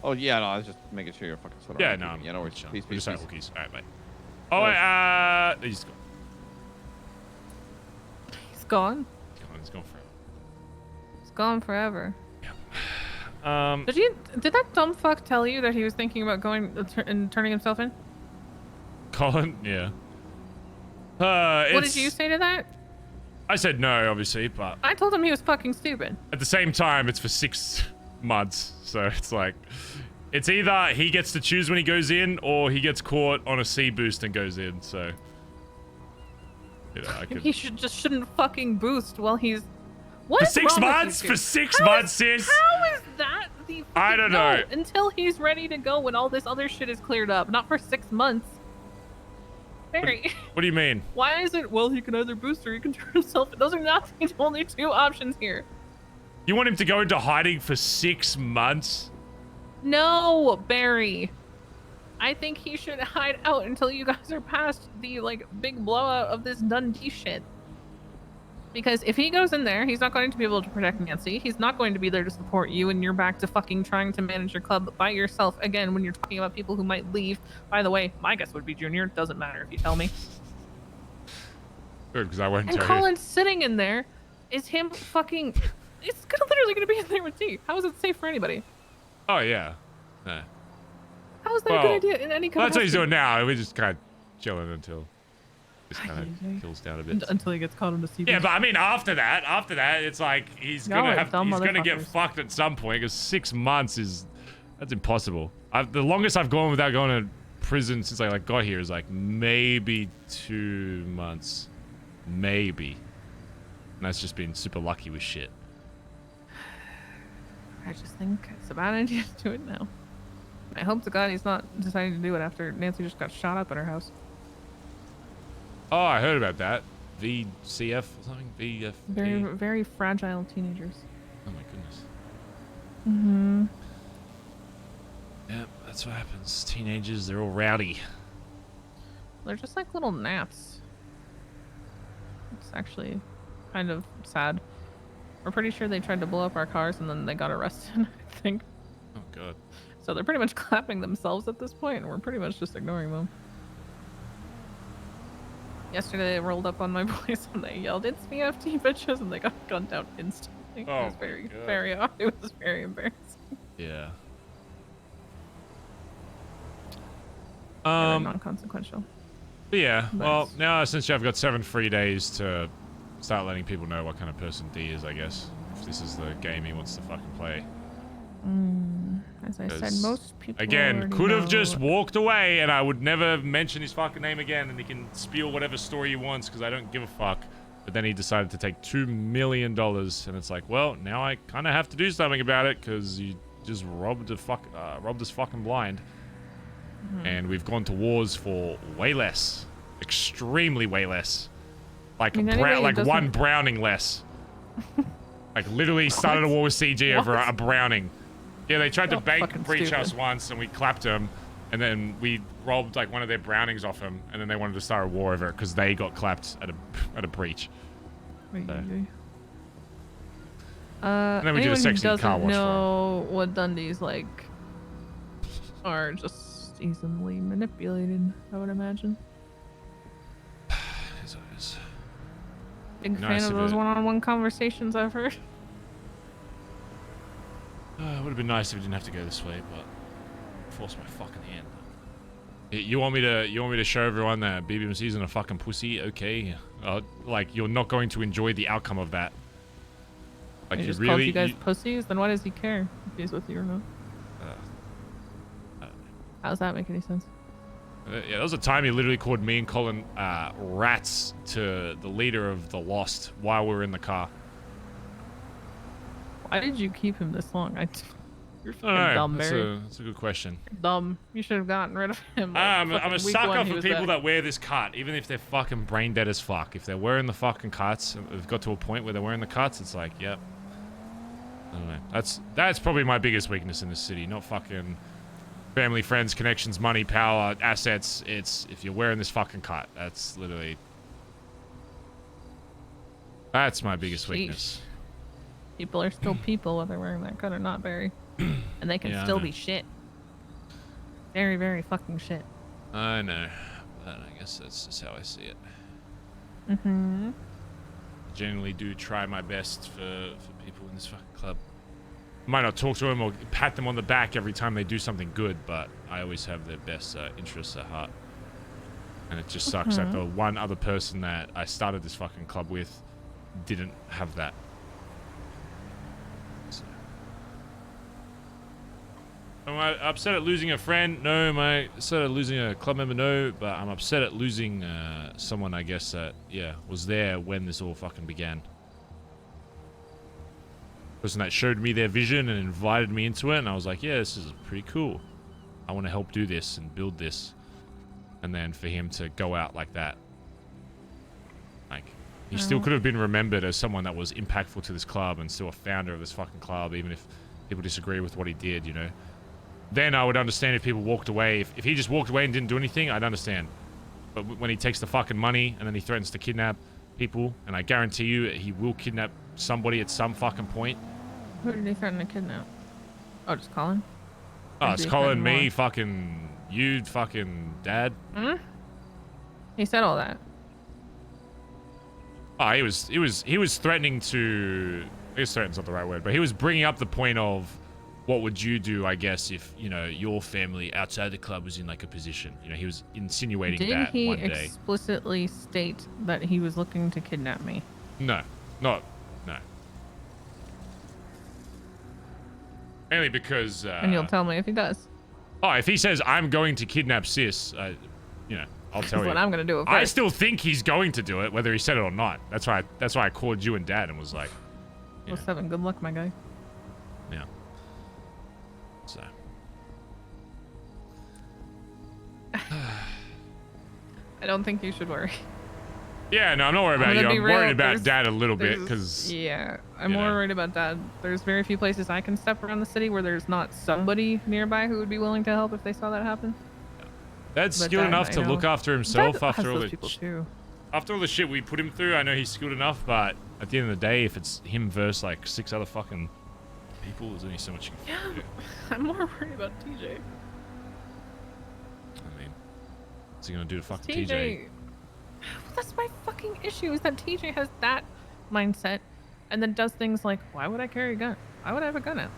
Oh yeah, no, I was just making sure you're fucking sorted. Yeah, no, yeah, no worries. Peace, we peace, just had peace. cookies. All right, bye. Oh, wait, he's gone. He's gone. He's gone forever. He's gone forever. Yep. Did that dumb fuck tell you that he was thinking about going and turning himself in? Colin, yeah. What did you say to that? I said no, obviously, but I told him he was fucking stupid. at the same time, it's for 6 months, so it's like, it's either he gets to choose when he goes in, or he gets caught on a C boost and goes in. So, you know, I could. He shouldn't fucking boost while he's. What For is 6 wrong with months? you For two? 6 months, sis? How is that the? I don't no, know. Until he's ready to go when all this other shit is cleared up, not for 6 months. Barry. What do you mean? Why is it? Well, he can either boost or he can turn himself in. Those are not the only 2 options here. You want him to go into hiding for 6 months? No, Barry. I think he should hide out until you guys are past the like big blowout of this Dundee shit. Because if he goes in there, he's not going to be able to protect Nancy. He's not going to be there to support you, and you're back to fucking trying to manage your club by yourself again when you're talking about people who might leave. By the way, my guess would be Junior. Doesn't matter if you tell me. Good, because I won't And tell Colin's sitting in there is him fucking... It's literally going to be in there with T. How is it safe for anybody? you. Oh, yeah. Yeah. How is that a good idea in any Well, that's what he's capacity? doing now. We're just kind of chilling until this kind of kills down a bit. Until he gets caught on the CB. Yeah, but I mean, after that, it's like he's Y'all gonna are dumb he's gonna get motherfuckers. fucked at some point because 6 months that's impossible. The longest I've gone without going to prison since I got here is like maybe 2 months, maybe, and that's just been super lucky with shit. I just think it's a bad idea to do it now. I hope to God he's not deciding to do it after Nancy just got shot up at her house. Oh, I heard about that. VCF or something? VF. Very, very fragile teenagers. Oh my goodness. Mm-hmm. Yeah, that's what happens. Teenagers, they're all rowdy. They're just like little naps. It's actually kind of sad. We're pretty sure they tried to blow up our cars and then they got arrested, I think. Oh god. So they're pretty much clapping themselves at this point, and we're pretty much just ignoring them. Yesterday they rolled up on my boys and they yelled, "It's BFT bitches," and they got gunned down instantly. Oh It was very odd. It was very embarrassing. Yeah. Very non-consequential. But yeah, But- well, now essentially I've got 7 free days to start letting people know what kind of person D is, I guess. If this is the game he wants to fucking play. As I said, 'Cause, most people again, already could have know just walked away and I would never mention his fucking name again and he can spiel whatever story he wants because I don't give a fuck. But then he decided to take $2 million and it's like, well, now I kind of have to do something about it because you just robbed us fucking blind. And we've gone to wars for way less. Extremely way less. Like, I mean, anybody like doesn't- one Browning less. Like, literally started a war with CG over a Browning. Yeah, they tried to You're bank fucking breach stupid. us once, and we clapped them, and then we robbed like one of their Brownings off them, and then they wanted to start a war over it because they got clapped at a breach. So. then we did a Anyone who sexy car doesn't wash for know what Dundee's like are just easily manipulated, I would imagine. As always. Big Nice fan of of those it. one-on-one conversations I've heard. It would have been nice if we didn't have to go this way, but force my fucking hand. You want me to show everyone that BBMC isn't a fucking pussy? Okay. Like you're not going to enjoy the outcome of that. Like He you just really. called you guys pussies, then why does he care if he's with you or not? How does that make any sense? Yeah, there was a time he literally called me and Colin rats to the leader of the Lost while we were in the car. Why did you keep him this long? You're I fucking don't know. dumb, Barry. That's a good question. Dumb. You should have gotten rid of him. Like, I'm fucking a week sucker one, he for was people back. that wear this cut, even if they're fucking brain dead as fuck. If they're wearing the fucking cuts, they've got to a point where they're wearing the cuts, it's like, yep. I don't know. That's probably my biggest weakness in this city. Not fucking family, friends, connections, money, power, assets. It's if you're wearing this fucking cut. That's literally. That's my biggest weakness. People are still people, whether wearing that cut or not, Barry. And they can Yeah, I still know. be shit. Very, very fucking shit. I know. But I guess that's just how I see it. Mm-hmm. Generally do try my best for people in this fucking club. Might not talk to them or pat them on the back every time they do something good, but I always have their best interests at heart. And it just sucks that the one other person that I started this fucking club with didn't have that. So. Am I upset at losing a friend? No. Am I upset at losing a club member? No. But I'm upset at losing someone, I guess, that, yeah, was there when this all fucking began. Person that showed me their vision and invited me into it, and I was like, yeah, this is pretty cool. I want to help do this and build this. And then for him to go out like that. Like, he still could have been remembered as someone that was impactful to this club and still a founder of this fucking club, even if people disagree with what he did, you know. Then I would understand if people walked away. If he just walked away and didn't do anything, I'd understand. But when he takes the fucking money and then he threatens to kidnap, people, and I guarantee you he will kidnap somebody at some fucking point. Who did he threaten to kidnap? Oh, just Colin? Oh, Or it's did he Colin, threaten me, more? fucking you, fucking dad. Hmm? He said all that. Oh, he was threatening to. I guess threaten's not the right word, but he was bringing up the point of, what would you do, I guess, if your family outside the club was in like a position. He was insinuating Did that he one day. explicitly state that he was looking to kidnap me? No. No. Mainly because. And you'll tell me if he does. Oh, if he says I'm going to kidnap sis, I'll tell you. What I'm gonna do it I first. still think he's going to do it, whether he said it or not. That's why I called you and Dad and was like, Well, 7, good luck, my guy. yeah. So. I don't think you should worry. Yeah, no, I'm not worried I'm about gonna you. be I'm real, worried about there's- Dad a little bit there's- because. Yeah, I'm you more know. worried about Dad. There's very few places I can step around the city where there's not somebody nearby who would be willing to help if they saw that happen. Dad's But skilled Dad, enough I to know. look after himself Dad has after all those the people too. after all the shit we put him through. I know he's skilled enough, but at the end of the day, if it's him versus like 6 other fucking people, there's only so much you can do. I'm more worried about TJ. I mean, what's he gonna do to fucking TJ? TJ. That's my fucking issue, is that TJ has that mindset and then does things like, why would I carry a gun? Why would I have a gun out?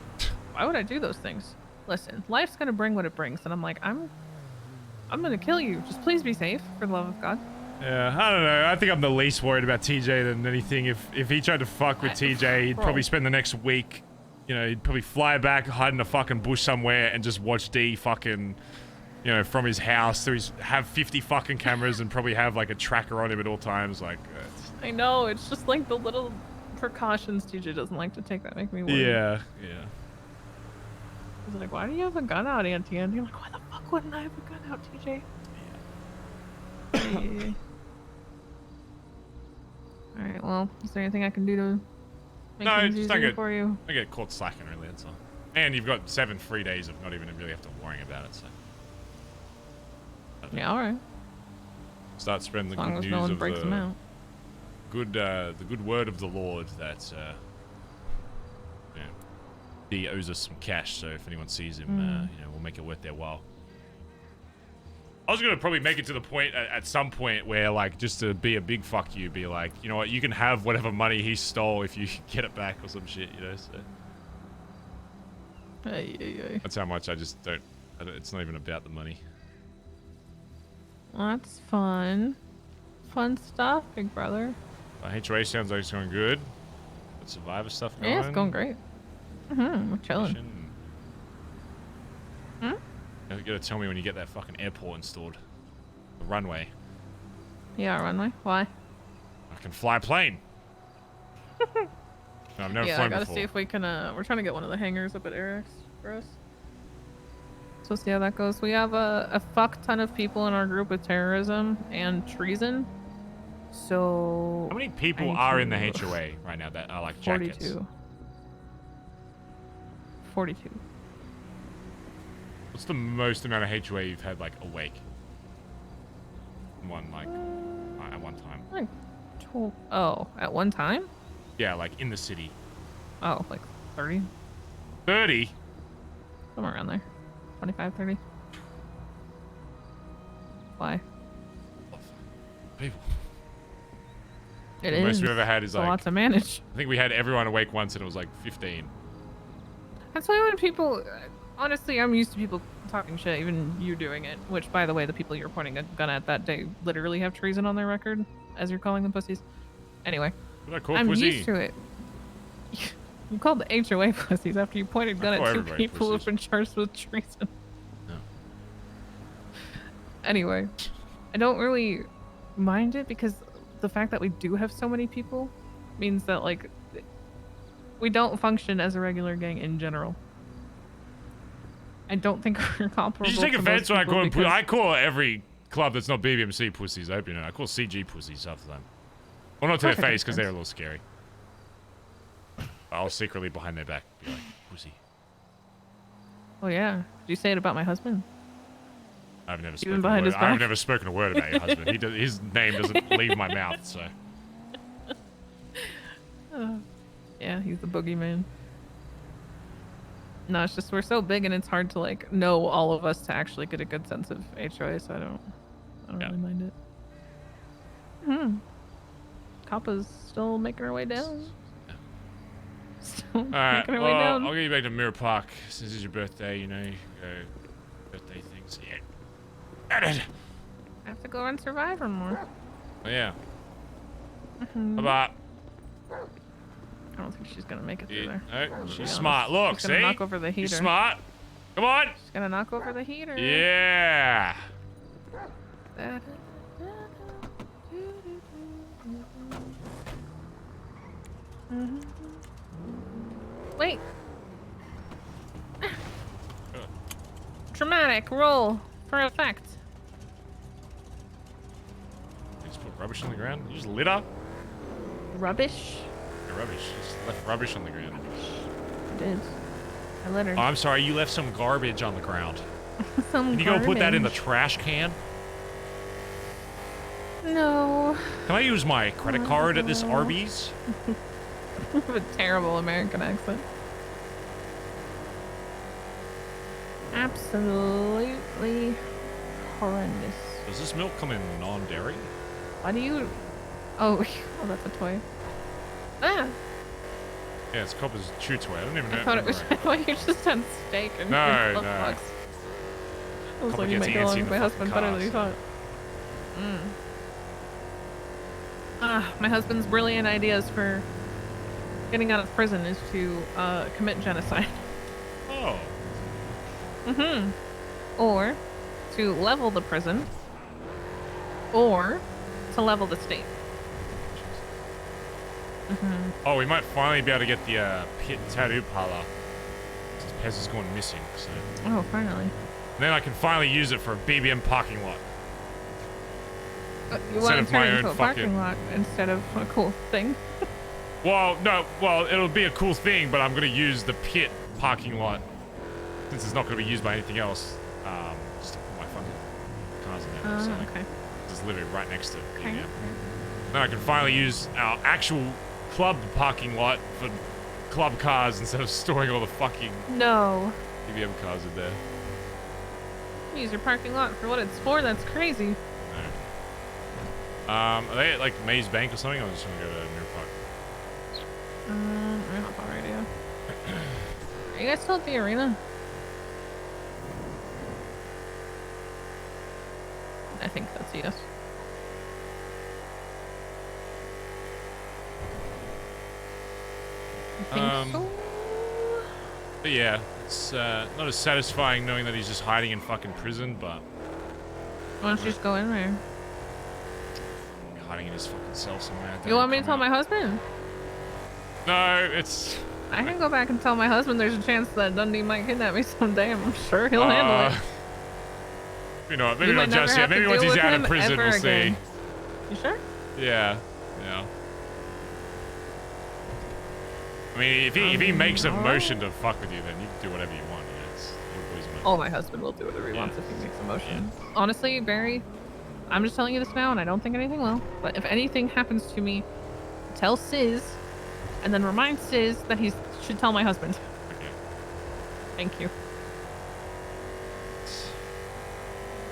Why would I do those things? Listen, life's gonna bring what it brings, and I'm like, I'm gonna kill you. Just please be safe, for the love of God. Yeah, I don't know. I think I'm the least worried about TJ than anything. If he tried to fuck with TJ, he'd probably spend the next week, he'd probably fly back, hide in a fucking bush somewhere, and just watch D fucking, from his house. Have 50 fucking cameras and probably have like a tracker on him at all times. Like, I know, it's just like the little precautions TJ doesn't like to take that make me worry. yeah. He's like, why do you have a gun out, Auntie Andy? I'm like, why the fuck wouldn't I have a gun out, TJ? Yeah. Alright, well, is there anything I can do to make No, things just don't easier get for you? I get caught slacking really. That's all. And you've got 7 free days of not even really have to worry about it. So. Yeah, alright. Start spreading the As long good as news no one of breaks them out. the good word of the Lord that he owes us some cash. So if anyone sees him, we'll make it worth their while. I was gonna probably make it to the point at some point where, like, just to be a big fuck you, be like, you know what, you can have whatever money he stole if you get it back or some shit, So that's how much I just don't. It's not even about the money. Well, that's fun. Fun stuff, big brother. HOA sounds like it's going good. Got Survivor stuff going. Yeah, it's going great. We're chilling. You gotta tell me when you get that fucking airport installed. The runway. Yeah, runway. Why? I can fly a plane. No, I've never Yeah, I flown gotta before. see if we can, we're trying to get one of the hangars up at Eric's for us. So see how that goes. We have a fuck ton of people in our group with terrorism and treason. So... How many people are in the HOA right now that are like jackets? 42. 42. What's the most amount of HOA you've had like awake? At one time. Like 12. Oh, at one time? Yeah, like in the city. Oh, like 30? 30? Somewhere around there. 25, 30. Why? People. It The is. most we've ever had is It's a like... lot to manage. I think we had everyone awake once and it was like 15. That's why when people... Honestly, I'm used to people talking shit, even you doing it. Which, by the way, the people you're pointing a gun at that day literally have treason on their record, as you're calling them pussies. Anyway, What did I call I'm pussy? used to it. You called the HOA pussies after you pointed a gun call at 2 everybody people who've been charged with treason. No. Anyway, I don't really mind it because the fact that we do have so many people means that, like, we don't function as a regular gang in general. I don't think we're comparable. You just take to offense most when I people call them because- I call every club that's not BBMC pussies. I hope you know. I call CG pussies half the time. Well, not to their Of course I face take because they're a little scary. I'll secretly behind their back be like, pussy. Oh yeah. Did you say it about my husband? I've never Even spoken a behind word. his I've back? never spoken a word about your husband. His name doesn't leave my mouth, so. Yeah, he's the boogeyman. No, it's just we're so big and it's hard to like know all of us to actually get a good sense of HOA, so I don't really mind it. Kappa's still making her way down. Still Alright, making her way well, down. I'll get you back to Mirror Park. Since it's your birthday, you know, you can go birthday things. Yeah. I have to go on Survivor more. Oh, yeah. Mhm. Bye-bye. I don't think she's gonna make it through there. No, I'm gonna be she's honest. smart. Look, She's gonna see? knock over the heater. She's smart. Come on. She's gonna knock over the heater. Yeah. Wait. Dramatic roll for effect. You just put rubbish on the ground? You just litter? Rubbish. Yeah, rubbish. You just left rubbish on the ground. I did. I littered. Oh, I'm sorry. You left some garbage on the ground. Some Can you go put that in the garbage. trash can? No. Can I use my credit card at this Arby's? You have a terrible American accent. Absolutely horrendous. Does this milk come in non-dairy? Why do you... Oh, that's a toy. Ah! Yeah, it's Copper's chew toy. I don't even know. I thought it was... I thought you just had steak and No, and no. I was Copper like, you gets make antsy along in with the my fucking husband better car, than you so- thought. My husband's brilliant ideas for getting out of prison is to commit genocide. Oh. Or to level the prison. Or to level the state. Oh, we might finally be able to get the pit tattoo parlor. Since Pez is going missing, so. Oh, finally. And then I can finally use it for a BBM parking lot. You Instead want of to my turn it own into a fucking- parking lot instead of a cool thing? Well, no, well, it'll be a cool thing, but I'm gonna use the pit parking lot since it's not gonna be used by anything else. Just to put my fucking cars in there. So, like, Okay. Just literally right next to it. Okay. Then I can finally use our actual club parking lot for club cars instead of storing all the fucking No. BBM cars in there. Use your parking lot for what it's for. That's crazy. Are they at like Maze Bank or something? I'm just gonna go to Mirror Park. I have no idea. Are you guys still at the arena? I think that's a yes. I think so. But yeah, it's not as satisfying knowing that he's just hiding in fucking prison, but Why don't you just go in there? hiding in his fucking cell somewhere. You want me to tell my husband? No, it's. I can go back and tell my husband there's a chance that Dundee might kidnap me someday. I'm sure he'll handle it. You know, maybe You not might never just yet. have to Maybe once deal he's with out of him prison, ever we'll again. see. You sure? Yeah, yeah. I mean, if he makes a motion to fuck with you, then you can do whatever you want. Yeah, it's your boy's man. Oh, my husband will do whatever he wants if he makes a motion. Honestly, Barry, I'm just telling you this now, and I don't think anything will. But if anything happens to me, tell Sis, and then remind Sis that he should tell my husband. Okay. Thank you.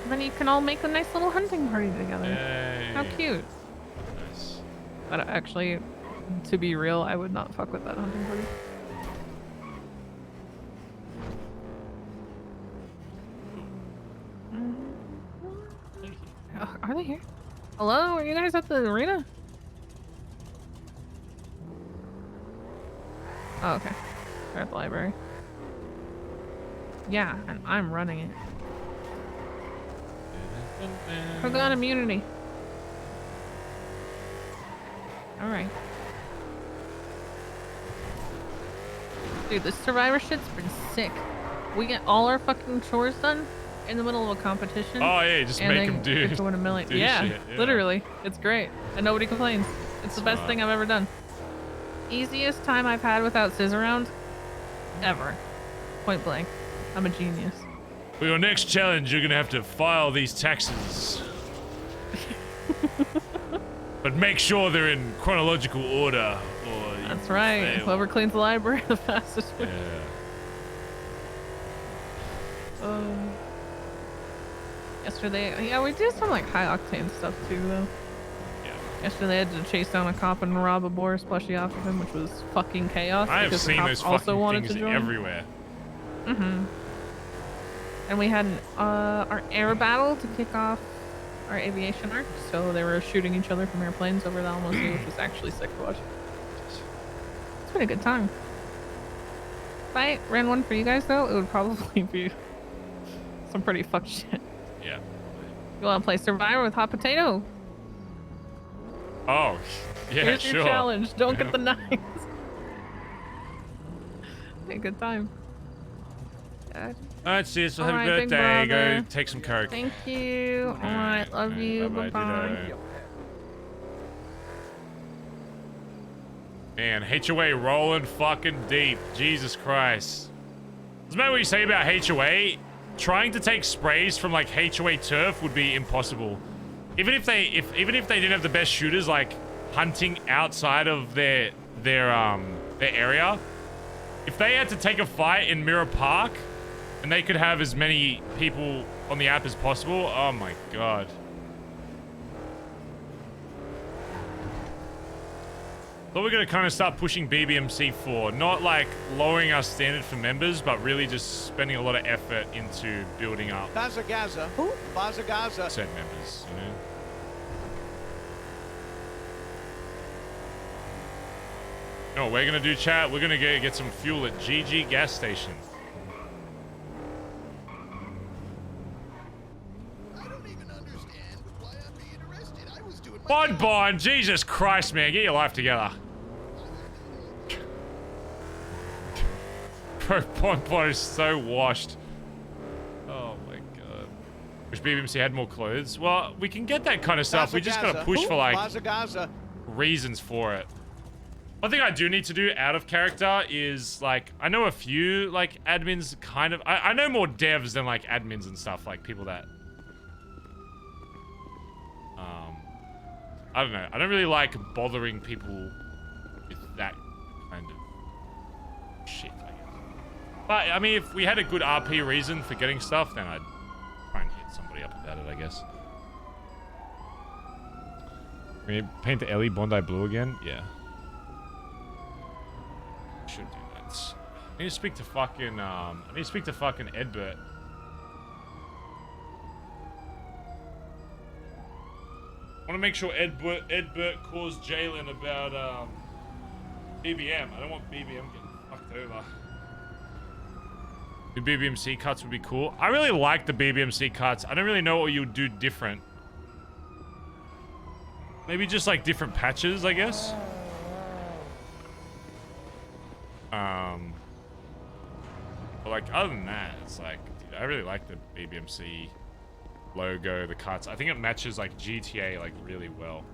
Then you can all make a nice little hunting party together. Yay. How cute. Nice. But actually, to be real, I would not fuck with that hunting party. Are they here? Hello? Are you guys at the arena? Oh, okay. They're at the library. Yeah, and I'm running it. Forgot immunity. Alright. Dude, this survivor shit's been sick. We get all our fucking chores done in the middle of a competition. Oh, yeah, just and make then them do- get to win $1 million. do Yeah, shit, yeah. literally. It's great. And nobody complains. It's the best Smart. thing I've ever done. Easiest time I've had without Sis around ever. Point blank. I'm a genius. For your next challenge, you're gonna have to file these taxes. But make sure they're in chronological order, or That's right. fail. Whoever cleans the library the fastest wins. Yesterday, yeah, we did some like high octane stuff too, though. Yeah. Yesterday, I had to chase down a cop and rob a Boris plushie off of him, which was fucking chaos. I have because the seen cops those also fucking wanted things to join. everywhere. And we had our air battle to kick off our aviation arc, so they were shooting each other from airplanes over the Alamo Sea, which was actually sick to watch. It's been a good time. If I ran one for you guys, though, it would probably be some pretty fucked shit. Yeah. You want to play Survivor with Hot Potato? Oh, yeah, Here's sure. your challenge. Don't get the knives. Be a good time. Alright, sis, so have a Alright, big birthday. Go brother. take some coke. Thank you. Alright, love you. Bye-bye, Bye-bye. ditto. Man, HOA rolling fucking deep. Jesus Christ. Doesn't matter what you say about HOA, trying to take sprays from like HOA turf would be impossible. Even if they didn't have the best shooters, like hunting outside of their area, if they had to take a fight in Mirror Park and they could have as many people on the app as possible, oh my god. But we're gonna kind of start pushing BBMC 4, not like lowering our standard for members, but really just spending a lot of effort into building up BazzaGazza. Who? BazzaGazza. set members, you know? You know what we're gonna do, chat? We're gonna get some fuel at GG gas station. Bon, Jesus Christ, man, get your life together. Bro, Bon is so washed. Oh my god. Wish BBMC had more clothes. Well, we can get that kind of stuff. We just gotta push for like reasons for it. One thing I do need to do out of character is like, I know a few like admins kind of, I know more devs than like admins and stuff, like people that, I don't know. I don't really like bothering people with that kind of shit, I guess. But, I mean, if we had a good RP reason for getting stuff, then I'd try and hit somebody up about it, I guess. Can you paint the Ellie Bondi blue again? Yeah. Should do that. I need to speak to fucking, Edbert. I want to make sure Edbert calls Jalen about BBM. I don't want BBM getting fucked over. The BBMC cuts would be cool. I really like the BBMC cuts. I don't really know what you would do different. Maybe just like different patches, I guess. But like other than that, it's like, dude, I really like the BBMC logo, the cuts. I think it matches like GTA like really well.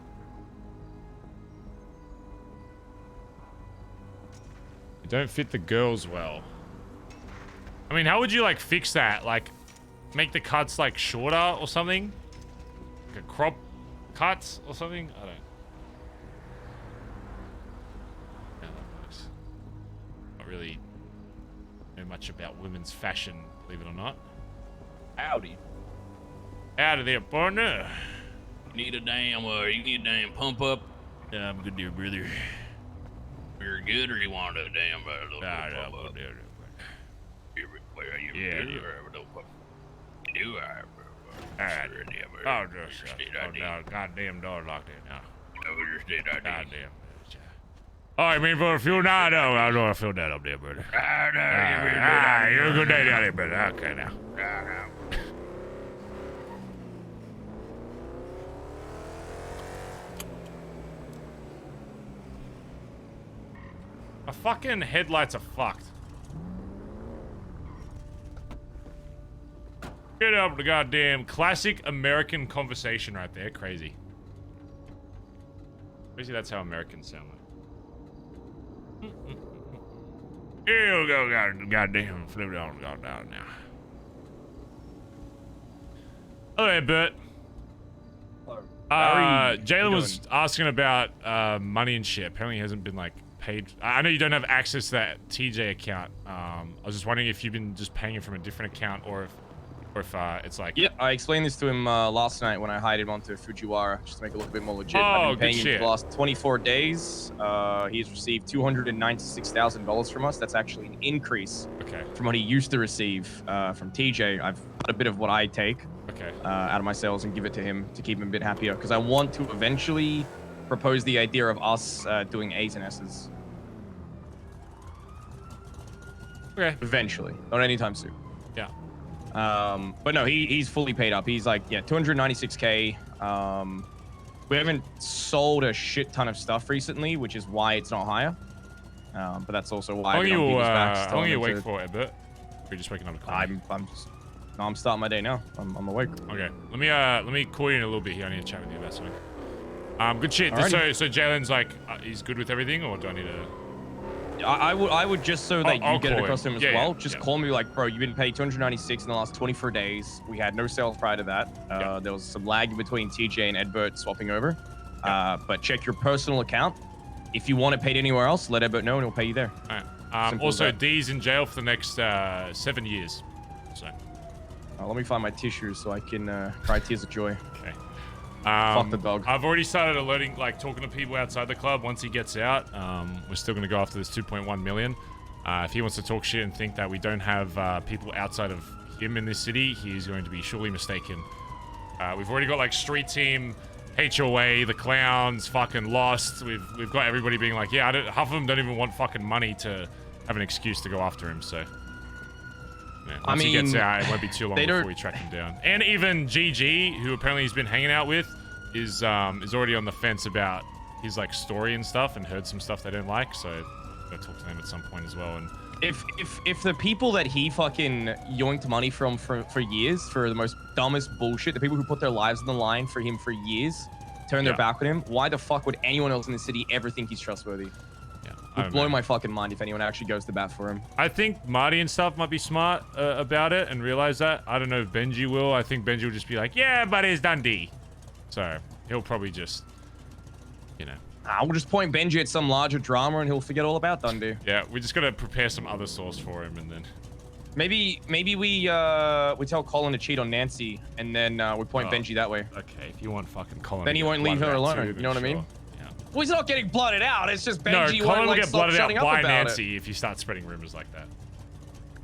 It don't fit the girls well. I mean, how would you like fix that? Like make the cuts like shorter or something? Like a crop cuts or something? I don't know. Yeah, that works. Not really know much about women's fashion, believe it or not. Howdy. Out of there, partner. You need a damn pump up? Yeah, I'm good, dear brother. You're good, or you want a damn little pump up? Well, you Yeah, do, yeah. or don't pump. You do, Alright. Oh, just no, goddamn door locked in now. Goddamn. Oh, you mean for a few? No, no, I don't want to fill that up there, brother. You're a good day down there, brother. Okay, now. My fucking headlights are fucked. Get up the goddamn classic American conversation right there. Crazy. Crazy that's how Americans sound like. Here we go, goddamn. Flip it on, go down now. Hello, Bert. Jalen was asking about money and shit. Apparently he hasn't been like paid. I know you don't have access to that TJ account. I was just wondering if you've been just paying him from a different account, or if it's like. Yeah, I explained this to him last night when I hired him onto Fujiwara, just to make it look a bit more legit. Oh, I've been good paying him shit. for the last 24 days. He's received $296,000 from us. That's actually an increase from what he used to receive from TJ. I've cut a bit of what I take out of my sales and give it to him to keep him a bit happier, because I want to eventually propose the idea of us doing A's and S's. Okay. Eventually, not anytime soon. Yeah. But no, he's fully paid up. He's like, 296K. We haven't sold a shit ton of stuff recently, which is why it's not higher. But that's also why. How long are you awake awake for, Ebert? You're just waking up to call me? I'm starting my day now. I'm awake. Okay. Let me call you in a little bit here. I need to chat with you about something. Good shit. Alrighty. So Jalen's like, he's good with everything, or do I need to? I would just so that I'll you get it call across to him as Yeah, well. yeah, Just yeah. call me like, bro, you've been paid 296 in the last 24 days. We had no sales prior to that. There was some lag between TJ and Edbert swapping over. But check your personal account. If you want it paid anywhere else, let Edbert know and he'll pay you there. All right. Simple as Also, that. D's in jail for the next 7 years. So. Let me find my tissues so I can cry tears of joy. Okay. Fuck the dog. I've already started alerting, like talking to people outside the club. Once he gets out, we're still going to go after this 2.1 million. If he wants to talk shit and think that we don't have people outside of him in this city, he's going to be surely mistaken. We've already got like street team, HOA, the clowns, fucking lost. We've got everybody being like, yeah, half of them don't even want fucking money to have an excuse to go after him. So. Yeah, once he gets out, it won't be too long before we track him down. And even GG, who apparently he's been hanging out with, is already on the fence about his like story and stuff, and heard some stuff they don't like. So gotta talk to them at some point as well. And If the people that he fucking yoinked money from for years for the most dumbest bullshit, the people who put their lives on the line for him for years, turn their back on him, why the fuck would anyone else in the city ever think he's trustworthy? It would blow my fucking mind if anyone actually goes to bat for him. I think Marty and stuff might be smart about it and realize that. I don't know if Benji will. I think Benji will just be like, yeah, but it's Dundee. So he'll probably just, you know. We'll just point Benji at some larger drama and he'll forget all about Dundee. Yeah, we just gotta prepare some other source for him, and then. Maybe we tell Colin to cheat on Nancy, and then we point Benji that way. Okay, if you want fucking Colin. Then he won't leave her alone. You know what I mean? Well, he's not getting blooded out. It's just Benji No, Colin won't will like get stop blooded out shutting up by about Nancy if you start spreading rumors like that.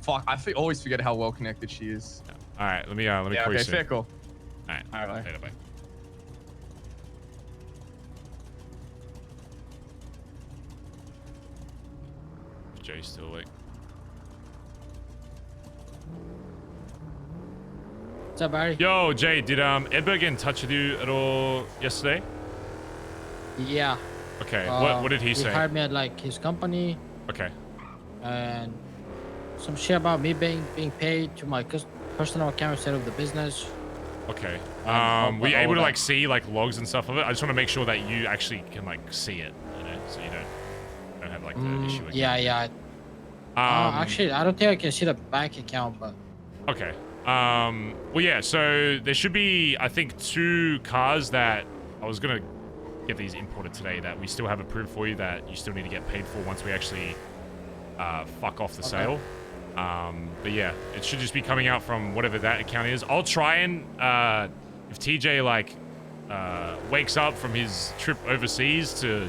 Fuck, I always forget how well connected she is. All right, let me call you okay, soon. fair call. All right, later, bye. Jay's still awake. What's up, Barry? Yo, Jay, did Edberg get in touch with you at all yesterday? Yeah. Okay, what did he say? He hired me at like his company. Okay. And some shit about me being paid to my personal account instead of the business. Okay. But were you able to all like that. see like logs and stuff of it? I just want to make sure that you actually can like see it, you know, so you don't have like the issue again. Yeah. Actually, I don't think I can see the bank account, but. Okay. Well, yeah. So there should be, I think, 2 cars that I was gonna get these imported today that we still have approved for you that you still need to get paid for once we actually fuck off the sale. But yeah, it should just be coming out from whatever that account is. I'll try and if TJ like wakes up from his trip overseas to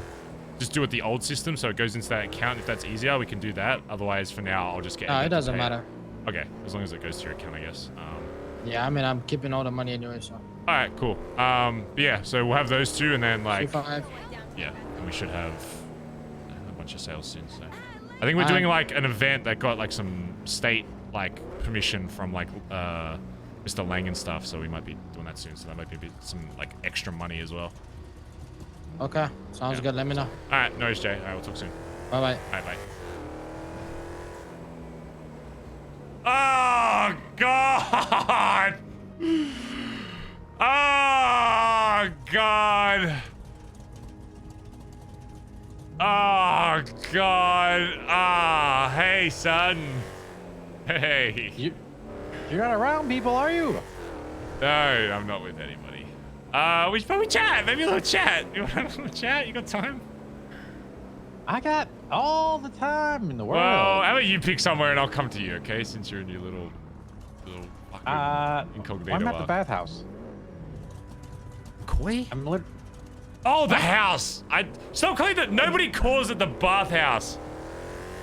just do it the old system, so it goes into that account. If that's easier, we can do that. Otherwise, for now, I'll just get. No, Ed it to doesn't pay matter. Okay, as long as it goes to your account, I guess. Yeah, I mean, I'm keeping all the money anyway, so. All right, cool. But yeah, so we'll have those 2, and then like. 2-5. Yeah, and we should have a bunch of sales soon. So I think we're doing like an event that got like some state like permission from like Mr. Lang and stuff. So we might be doing that soon. So that might be some like extra money as well. Okay, sounds good. Let me know. All right, no worries, Jay. All right, we'll talk soon. Bye bye. All right, bye. Oh God! Oh God! Oh God! Ah, hey son. Hey. You're not around people, are you? No, I'm not with anybody. We chat. Maybe a little chat. You want a little chat? You got time? I got all the time in the world. Well, how about you pick somewhere and I'll come to you, okay? Since you're in your little incognito. I'm at the bathhouse. Koi? I'm lit. Oh, the house! Stop calling it. Nobody calls it the bathhouse.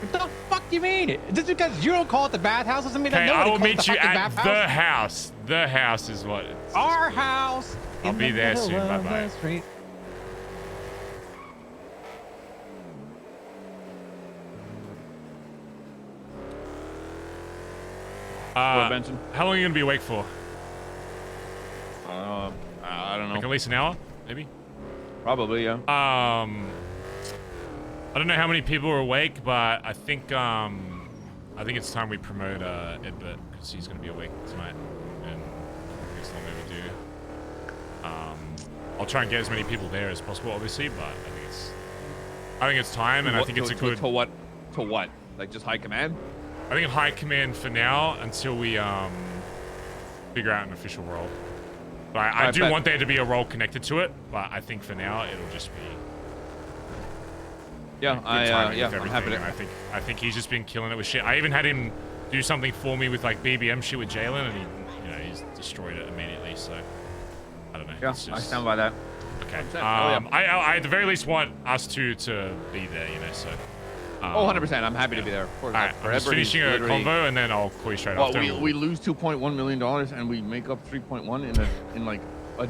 What the fuck do you mean? Just because you don't call it the bathhouse doesn't mean that Okay, nobody I will calls it meet the you fucking at bathhouse. the house. The house is what it's. Our house. I'll be there soon. Bye bye. Benson. How long are you gonna be awake for? I don't know. Like at least an hour, maybe. Probably, yeah. I don't know how many people are awake, but I think it's time we promote Edbert because he's gonna be awake tonight, and it's long overdue. I'll try and get as many people there as possible, obviously, but I think it's time, and I think it's a good. To what? To what? Like just high command? I think high command for now until we figure out an official role. But I do want there to be a role connected to it, but I think for now it'll just be. Yeah, I'm happy to. And I think he's just been killing it with shit. I even had him do something for me with like BBM shit with Jalen, and he's destroyed it immediately. So I don't know. Yeah, I stand by that. Okay. I at the very least want us two to be there, So. 100%. I'm happy to be there. Of course. Alright, I'm just finishing a convo and then I'll call you straight after. We lose $2.1 million and we make up 3.1 in like a.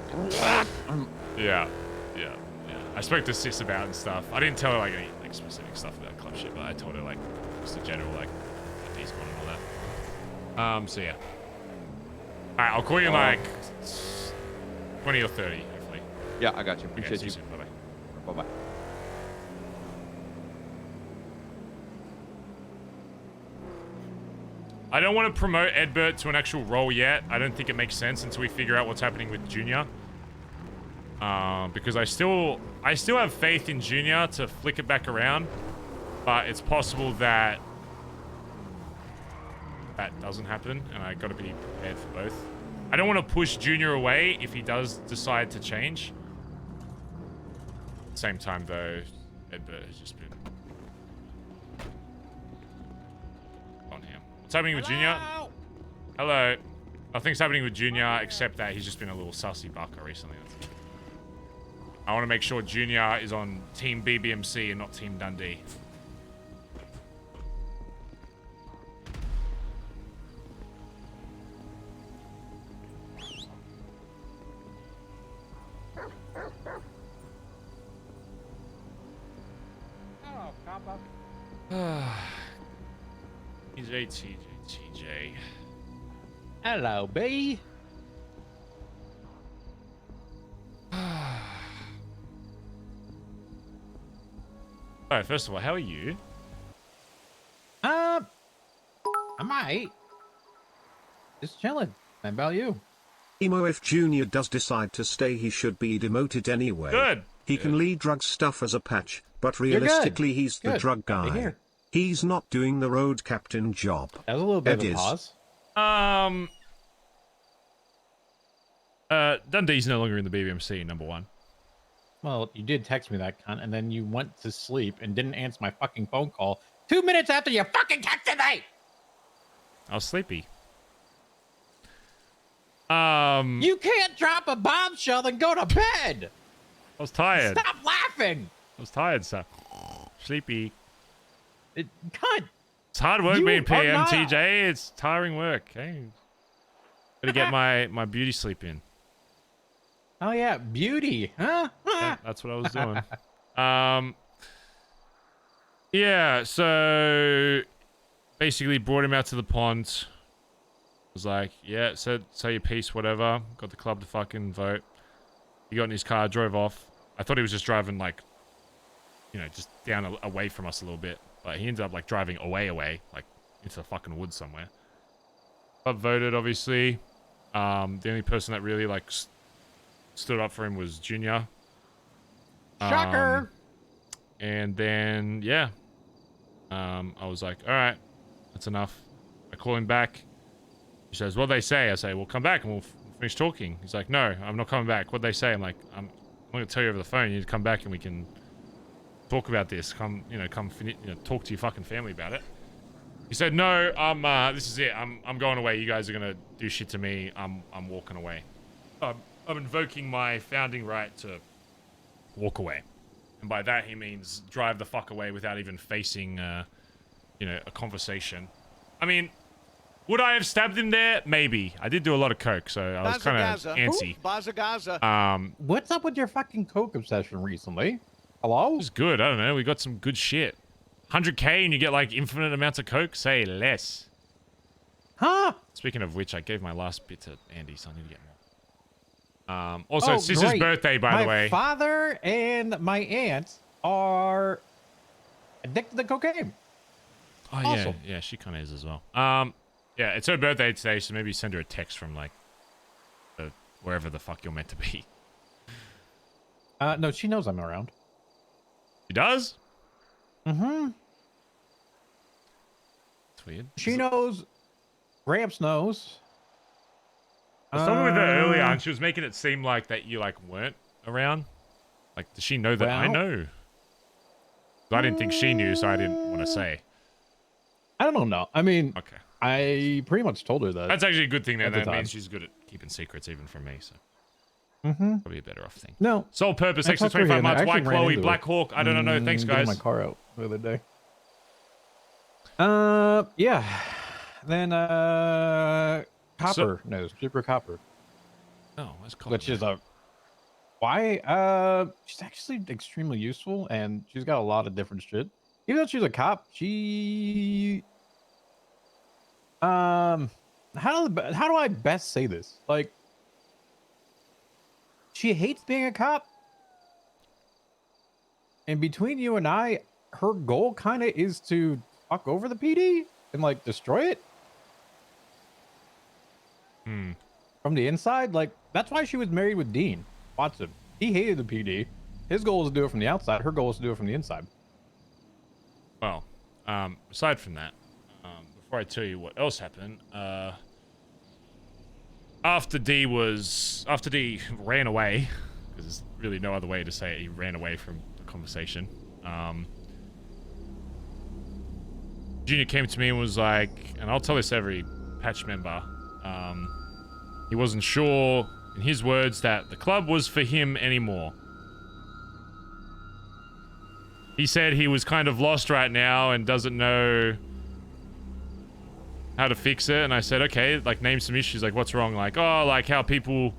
Yeah. I spoke to Sis about and stuff. I didn't tell her like any like specific stuff about club shit, but I told her like just the general like piece and all that. So yeah. Alright, I'll call you in like 20 or 30, hopefully. Yeah, I got you. Appreciate you. Soon. Bye bye. Bye bye. I don't want to promote Edbert to an actual role yet. I don't think it makes sense until we figure out what's happening with Junior. Because I still have faith in Junior to flick it back around, but it's possible that doesn't happen, and I got to be prepared for both. I don't want to push Junior away if he does decide to change. At the same time, though, Edbert has just been on him. What's happening with Junior? Hello. Nothing's happening with Junior except that he's just been a little sussy bucker recently. I want to make sure Junior is on Team BBMC and not Team Dundee. Oh, Papa. TJ. Hello, B. Alright, first of all, how are you? I might. Just chilling. How about you? Emo, if Junior does decide to stay, he should be demoted anyway. Good. He can lead drug stuff as a patch, but realistically he's the drug guy. He's not doing the road captain job. That was a little bit of a pause. Dundee's no longer in the BBMC, number one. Well, you did text me that cunt, and then you went to sleep and didn't answer my fucking phone call 2 minutes after you fucking texted me! I was sleepy. You can't drop a bombshell and go to bed! I was tired. Stop laughing! I was tired, sir. Sleepy. Cunt! It's hard work being are PM, not- TJ. It's tiring work. Hey, gotta get my beauty sleep in. Oh yeah, beauty, huh? Yeah, that's what I was doing. Yeah, so basically brought him out to the pond. Was like, yeah, say your piece, whatever. Got the club to fucking vote. He got in his car, drove off. I thought he was just driving like, just down away from us a little bit. But he ended up like driving away, like into the fucking woods somewhere. Got voted, obviously. The only person that really like stood up for him was Junior. Shocker! And then, yeah. I was like, all right, that's enough. I call him back. He says, what'd they say? I say, well, come back and we'll finish talking. He's like, no, I'm not coming back. What'd they say? I'm like, I'm not going to tell you over the phone. You need to come back and we can talk about this. Come talk to your fucking family about it. He said, no, this is it. I'm going away. You guys are gonna do shit to me. I'm walking away. I'm invoking my founding right to walk away. And by that, he means drive the fuck away without even facing, a conversation. I mean, would I have stabbed him there? Maybe. I did do a lot of coke, so I was kind of antsy. BazzaGazza. What's up with your fucking coke obsession recently? Hello? It's good. I don't know. We got some good shit. 100K and you get like infinite amounts of coke? Say less. Huh? Speaking of which, I gave my last bit to Andy, so I need to get more. Also, it's Sis's birthday, by the way. My father and my aunt are addicted to cocaine. Oh, awesome. Yeah, she kind of is as well. Yeah, it's her birthday today, so maybe send her a text from, like, wherever the fuck you're meant to be. No, she knows I'm around. She does? Mm-hmm. It's weird. She knows. Gramps knows. I was talking with her earlier, and she was making it seem like that you, like, weren't around. Like, does she know that I know? I didn't think she knew, so I didn't want to say. I don't know. I mean, okay. I pretty much told her that. That's actually a good thing, then. At the That time. means she's good at keeping secrets, even from me, so. Mm-hmm. Probably a better off thing. No. Sole purpose, I extra talked to her 25 again. I months. White actually ran Chloe, into Black her. Hawk. I don't know. Thanks, Getting guys. my car out the other day. Yeah. Then, Copper knows. Super Copper. Oh, that's Copper. Which is why? She's actually extremely useful, and she's got a lot of different shit. Even though she's a cop, she... how do I best say this? Like, she hates being a cop. And between you and I, her goal kind of is to fuck over the PD and, like, destroy it. From the inside. Like, that's why she was married with Dean Watson. He hated the PD. His goal was to do it from the outside. Her goal was to do it from the inside. Well, aside from that, before I tell you what else happened, after D ran away, because there's really no other way to say it, he ran away from the conversation. Junior came to me and was like, and I'll tell this to every patch member, he wasn't sure, in his words, that the club was for him anymore. He said he was kind of lost right now and doesn't know how to fix it. And I said, okay, like, name some issues. Like, what's wrong? Like, oh, like how people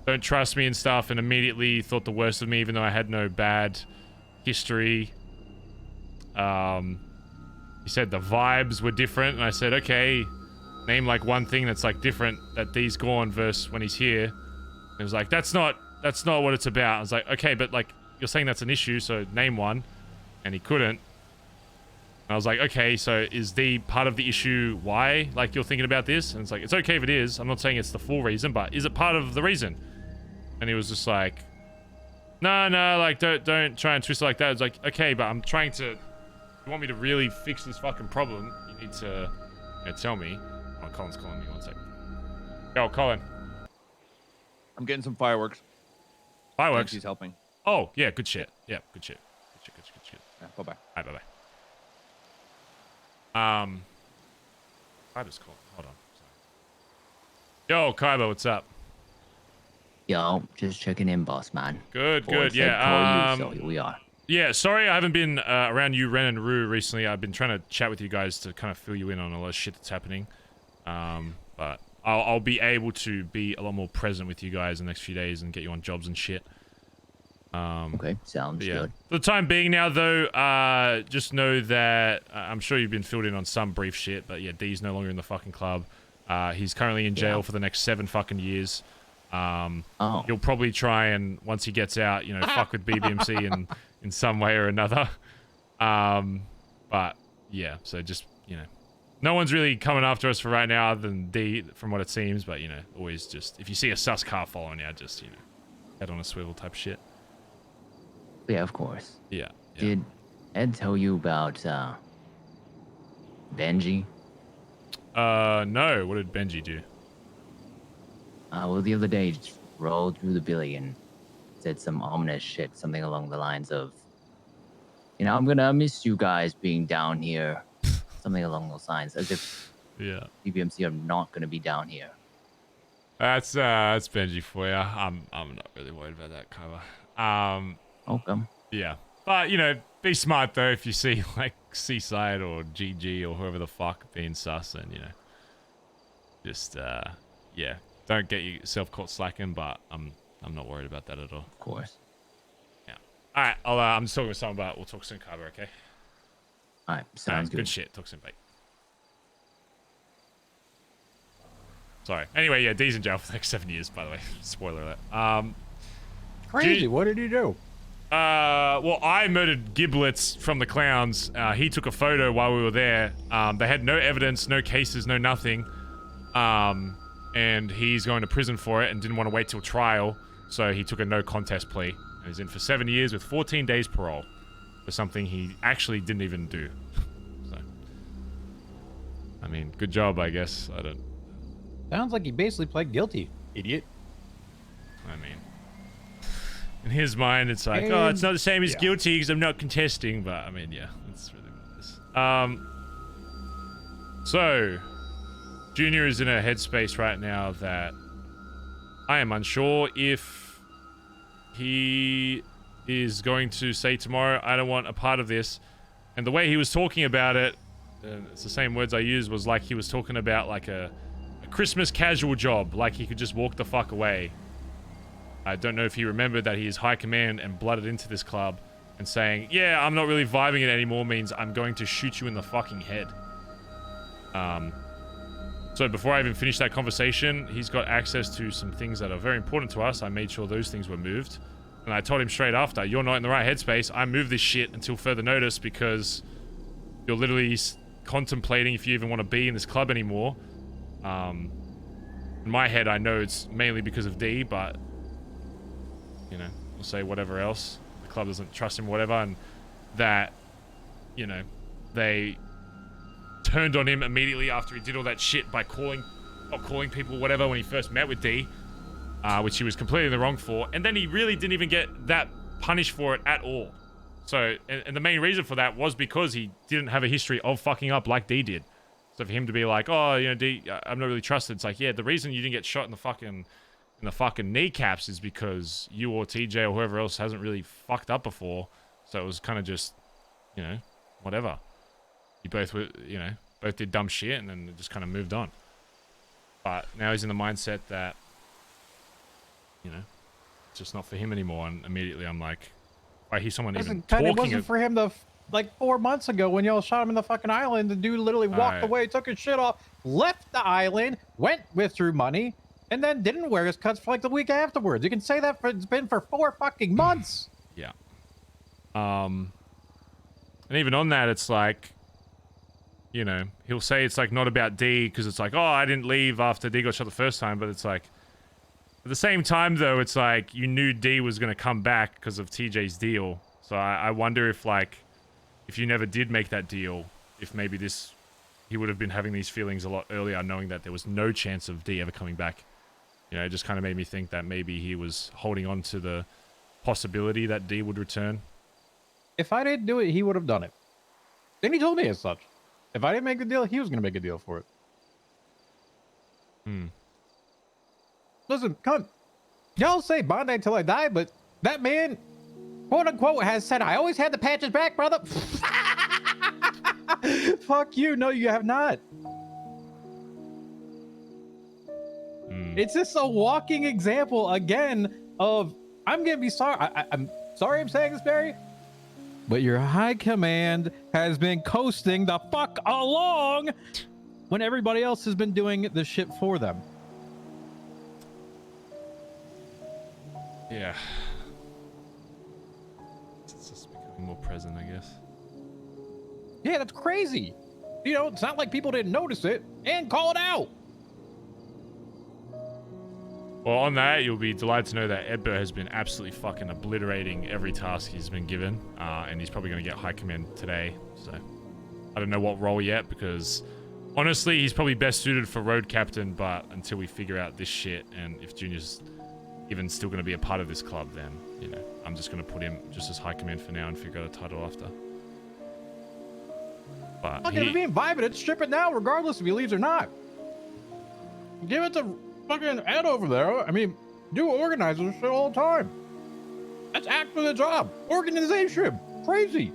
don't trust me and stuff, and immediately thought the worst of me, even though I had no bad history. He said the vibes were different. And I said, okay, name like one thing that's like different that D's gone versus when he's here. And he was like, that's not what it's about. I was like, okay, but like, you're saying that's an issue, so name one. And he couldn't. And I was like, okay, so is D part of the issue why, like, you're thinking about this? And it's like, it's okay if it is. I'm not saying it's the full reason, but is it part of the reason? And he was just like, no, like, don't try and twist it like that. It's like, okay, but I'm trying to, you want me to really fix this fucking problem, you need to tell me. Oh, Colin's calling me, 1 sec. Yo, Colin. I'm getting some fireworks. Fireworks? He's helping. Oh, yeah, good shit. Yeah, good shit. Good shit. Yeah, bye-bye. Alright, bye-bye. Kyber's calling. Hold on. Sorry. Yo, Kyber, what's up? Yo, just checking in, boss man. Good. Boys Yeah. said call you, so here we are. Yeah, sorry I haven't been around you, Ren and Rue, recently. I've been trying to chat with you guys to kind of fill you in on a lot of shit that's happening. But I'll be able to be a lot more present with you guys in the next few days and get you on jobs and shit. Okay, sounds good. For the time being now, though, just know that I'm sure you've been filled in on some brief shit, but yeah, D's no longer in the fucking club. He's currently in jail for the next 7 fucking years. He'll probably try and, once he gets out, you know, fuck with BBMC in some way or another. But yeah, so just, you know, no one's really coming after us for right now other than D, from what it seems, but, you know, always just, if you see a sus car following you, just, you know, head on a swivel type shit. Yeah, of course. Yeah. Did Ed tell you about Benji? No. What did Benji do? Well, the other day, he just rolled through the billy and said some ominous shit, something along the lines of, You know, I'm gonna miss you guys being down here. Something along those lines, as if BBMC are not gonna be down here. That's Benji for you. I'm not really worried about that cover. Okay. Yeah, but you know, be smart though. If you see like Seaside or GG or whoever the fuck being sus, and you know, just yeah, don't get yourself caught slacking. But I'm not worried about that at all. Of course. Yeah. All right. I'm just talking with someone, but we'll talk soon, Carver. Okay. All right. Sounds good. Good shit. Talk soon, mate. Sorry. Anyway, yeah, D's in jail for the next 7 years, by the way. Spoiler alert. Crazy. What did he do? Well, I murdered Giblets from the clowns. He took a photo while we were there. They had no evidence, no cases, no nothing. And he's going to prison for it and didn't want to wait till trial. So he took a no contest plea. And he's in for 7 years with 14 days parole for something he actually didn't even do. So, I mean, good job, I guess. I don't... Sounds like he basically pled guilty, idiot. I mean, in his mind, it's like, oh, it's not the same as guilty because I'm not contesting. But I mean, yeah, that's really what it is. So, Junior is in a headspace right now that I am unsure if he is going to say tomorrow, I don't want a part of this. And the way he was talking about it, it's the same words I used, was like he was talking about like a Christmas casual job, like he could just walk the fuck away. I don't know if he remembered that he is high command and blooded into this club, and saying, yeah, I'm not really vibing it anymore means I'm going to shoot you in the fucking head. So before I even finished that conversation, he's got access to some things that are very important to us. I made sure those things were moved. And I told him straight after, you're not in the right headspace. I moved this shit until further notice because you're literally contemplating if you even want to be in this club anymore. In my head, I know it's mainly because of D, but, you know, we'll say whatever else. The club doesn't trust him, whatever, and that, you know, they turned on him immediately after he did all that shit by not calling people, whatever, when he first met with D, which he was completely in the wrong for, and then he really didn't even get that punished for it at all. So, and the main reason for that was because he didn't have a history of fucking up like D did. So for him to be like, oh, you know, D, I'm not really trusted. It's like, yeah, the reason you didn't get shot in the fucking kneecaps is because you or TJ or whoever else hasn't really fucked up before. So it was kind of just, you know, whatever. You both were, you know, both did dumb shit and then just kind of moved on. But now he's in the mindset that, you know, it's just not for him anymore. And immediately I'm like, I hear someone even talking. It wasn't for him to, like 4 months ago when y'all shot him in the fucking island. The dude literally walked away, took his shit off, left the island, withdrew money, and then didn't wear his cuts for like the week afterwards. You can say that it's been for 4 fucking months. Yeah. And even on that, it's like, you know, he'll say it's like not about D because it's like, oh, I didn't leave after D got shot the first time, but it's like, at the same time though, it's like you knew D was going to come back because of TJ's deal. So I wonder if like, if you never did make that deal, if maybe he would have been having these feelings a lot earlier, knowing that there was no chance of D ever coming back. You know, it just kind of made me think that maybe he was holding on to the possibility that D would return. If I didn't do it, he would have done it. Then he told me as such. If I didn't make the deal, he was going to make a deal for it. Listen, come on. Y'all say Bondi until I die, but that man, quote unquote, has said, I always had the patches back, brother. Fuck you. No, you have not. It's just a walking example again of, I'm going to be sorry. I'm sorry I'm saying this, Barry, but your high command has been coasting the fuck along when everybody else has been doing the shit for them. Yeah. It's just becoming more present, I guess. Yeah, that's crazy. You know, it's not like people didn't notice it and call it out. Well, on that, you'll be delighted to know that Edbert has been absolutely fucking obliterating every task he's been given, and he's probably going to get high command today. So, I don't know what role yet, because honestly, he's probably best suited for road captain, but until we figure out this shit, and if Junior's even still going to be a part of this club, then, you know, I'm just going to put him just as high command for now and figure out a title after. But Fuck, if you're being vibing, strip it now, regardless if he leaves or not. Give it to fucking Ed over there. I mean, do organizers shit all the time. That's actually the job. Organization. Crazy.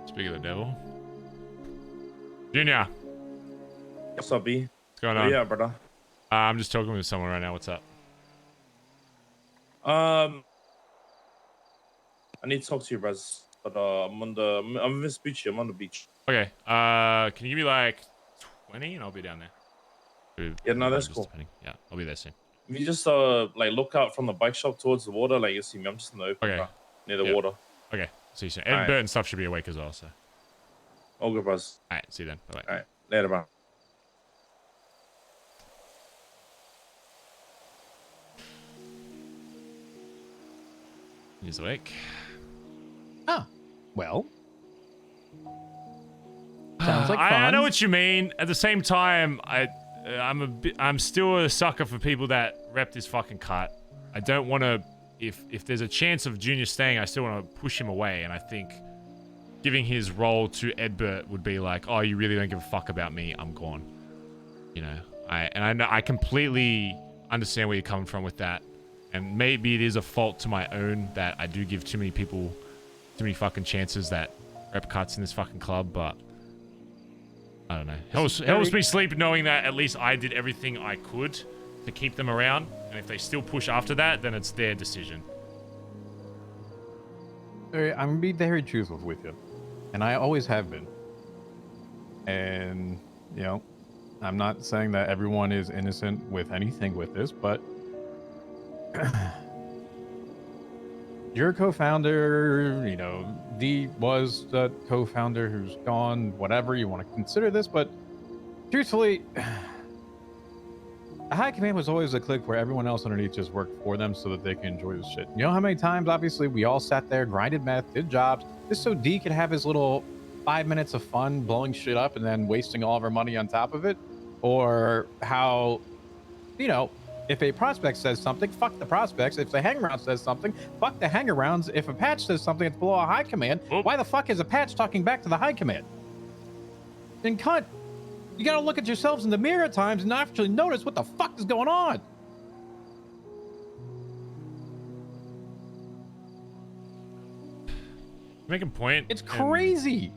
Speak of the devil. Junior. What's up, B? What's going on? Yeah, brother. I'm just talking with someone right now. What's up? I need to talk to you, Bazz. But I'm in this beach here. I'm on the beach. Okay. Can you give me like 20 and I'll be down there. Yeah, no, that's cool. Yeah, I'll be there soon. If you just like look out from the bike shop towards the water, like you'll see me. I'm just in the open near the water. Okay. See you soon. And Bert and stuff should be awake as well. So. All good, Bazz. All right. See you then. Bye. All right. Later, bro. He's awake. Oh, well. Sounds like fun. I know what you mean. At the same time, I'm still a sucker for people that rep this fucking cut. I don't want to. If there's a chance of Junior staying, I still want to push him away. And I think giving his role to Edbert would be like, oh, you really don't give a fuck about me. I'm gone. You know. I know I completely understand where you're coming from with that. And maybe it is a fault to my own that I do give too many people too many fucking chances that rep cuts in this fucking club, but I don't know. Helps me sleep knowing that at least I did everything I could to keep them around. And if they still push after that, then it's their decision. I'm going to be very truthful with you. And I always have been. And, you know, I'm not saying that everyone is innocent with anything with this, but you're a co-founder, you know, D was the co-founder who's gone, whatever you want to consider this, but truthfully, the high command was always a clique where everyone else underneath just worked for them so that they can enjoy this shit. You know how many times, obviously, we all sat there, grinded meth, did jobs, just so D could have his little 5 minutes of fun blowing shit up and then wasting all of our money on top of it? Or how, you know, if a prospect says something, fuck the prospects. If the hangaround says something, fuck the hangarounds. If a patch says something that's below a high command, why the fuck is a patch talking back to the high command? And cunt, you gotta look at yourselves in the mirror at times and actually notice what the fuck is going on. Make a point. It's crazy.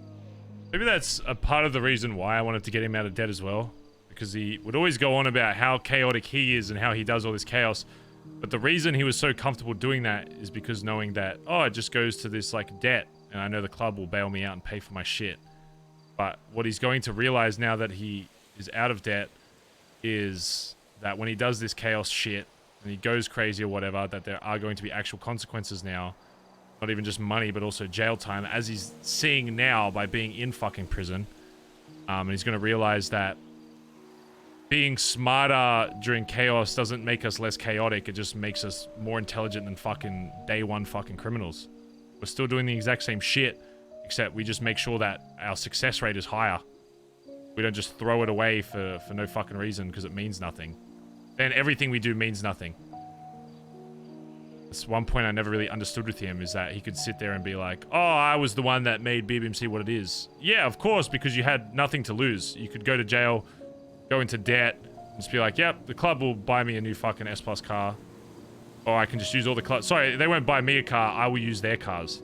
Maybe that's a part of the reason why I wanted to get him out of debt as well. Because he would always go on about how chaotic he is and how he does all this chaos. But the reason he was so comfortable doing that is because knowing that, oh, it just goes to this, like, debt. And I know the club will bail me out and pay for my shit. But what he's going to realize now that he is out of debt is that when he does this chaos shit and he goes crazy or whatever, that there are going to be actual consequences now. Not even just money, but also jail time, as he's seeing now by being in fucking prison. And he's going to realize that being smarter during chaos doesn't make us less chaotic. It just makes us more intelligent than fucking day one fucking criminals. We're still doing the exact same shit, except we just make sure that our success rate is higher. We don't just throw it away for no fucking reason because it means nothing. Then everything we do means nothing. That's one point I never really understood with him, is that he could sit there and be like, oh, I was the one that made BBMC what it is. Yeah, of course, because you had nothing to lose. You could go to jail, go into debt, and just be like, yep, the club will buy me a new fucking S-Plus car. Or I can just use all the club. Sorry, they won't buy me a car. I will use their cars.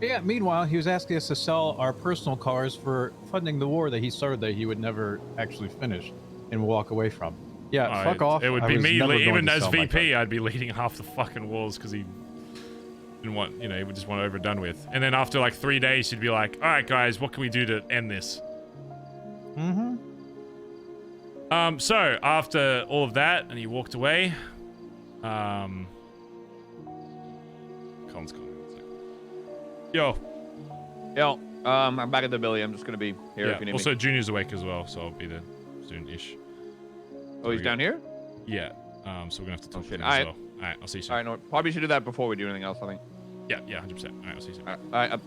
Yeah, meanwhile, he was asking us to sell our personal cars for funding the war that he started that he would never actually finish and walk away from. Yeah, fuck off. It would be me, even as VP, I'd be leading half the fucking walls because he didn't want, you know, he would just want it overdone with. And then after like 3 days, he'd be like, all right, guys, what can we do to end this? Mm-hmm. So after all of that, and he walked away, Colin's calling. Yo. I'm back at the Billy. I'm just gonna be here if you need also, me. Junior's awake as well, so I'll be there soon-ish. Oh, he's down here? Yeah. So we're gonna have to talk to him All as right. well. All right, I'll see you soon. All right, no, probably should do that before we do anything else, I think. Yeah, 100%. All right, I'll see you soon. All right,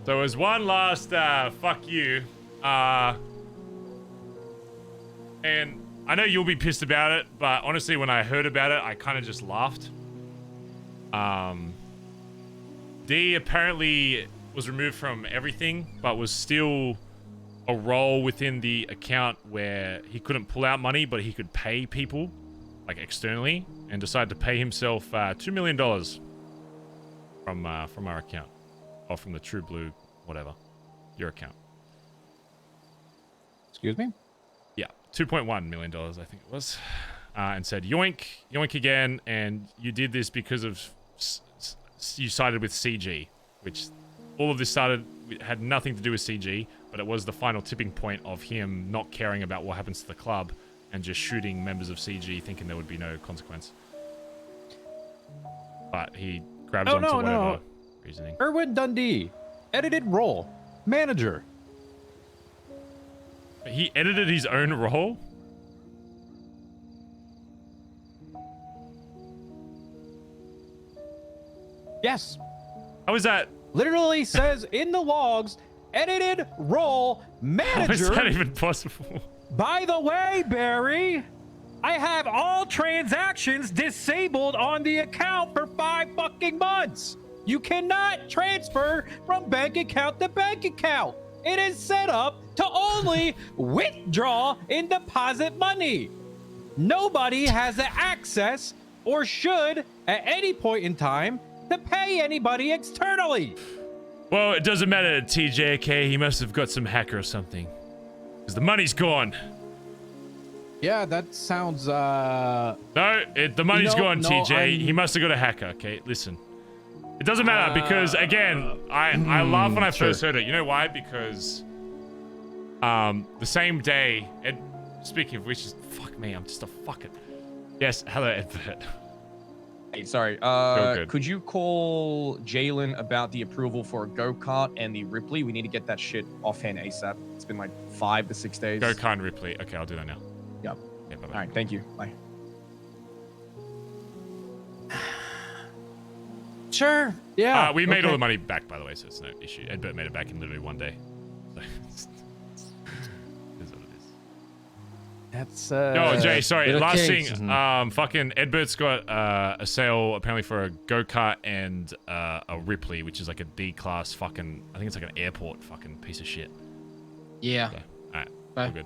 So as one last fuck you, and I know you'll be pissed about it, but honestly, when I heard about it, I kind of just laughed. D apparently was removed from everything, but was still a role within the account where he couldn't pull out money, but he could pay people, like externally, and decided to pay himself $2 million from our account, or from the True Blue, whatever, your account. Excuse me? Yeah, $2.1 million, I think it was, and said yoink, yoink again, and you did this because of you sided with CG, which all of this had nothing to do with CG, but it was the final tipping point of him not caring about what happens to the club and just shooting members of CG thinking there would be no consequence. But he grabs onto whatever reasoning. Erwin Dundee, edited role, manager. He edited his own role? Yes. How is that? Literally says in the logs, edited role, manager. How is that even possible? By the way, Barry, I have all transactions disabled on the account for 5 fucking months. You cannot transfer from bank account to bank account. It is set up to only withdraw and deposit money. Nobody has the access, or should at any point in time, to pay anybody externally. Well, it doesn't matter to TJ, okay? He must have got some hacker or something. Because the money's gone. Yeah, that sounds, No, the money's gone, TJ. He must have got a hacker, okay? Listen. It doesn't matter because, again, I laughed when I first heard it. You know why? Because the same day, speaking of which, fuck me, I'm just a fucking... Yes, hello, Edbert. Hey, sorry. Could you call Jalen about the approval for a go-kart and the Ripley? We need to get that shit offhand ASAP. It's been like 5 to 6 days. Go-kart and Ripley. Okay, I'll do that now. Yep. Yeah, bye-bye. All right, thank you. Bye. Sure. Yeah. We made all the money back, by the way, so it's no issue. Edbert made it back in literally 1 day. So, is what it is. That's Oh, Jay, sorry. Last thing. Mm-hmm. Fucking Edbert's got a sale apparently for a go-kart and a Ripley, which is like a D-class fucking. I think it's like an airport fucking piece of shit. Yeah. So, all right. Bye. We're good.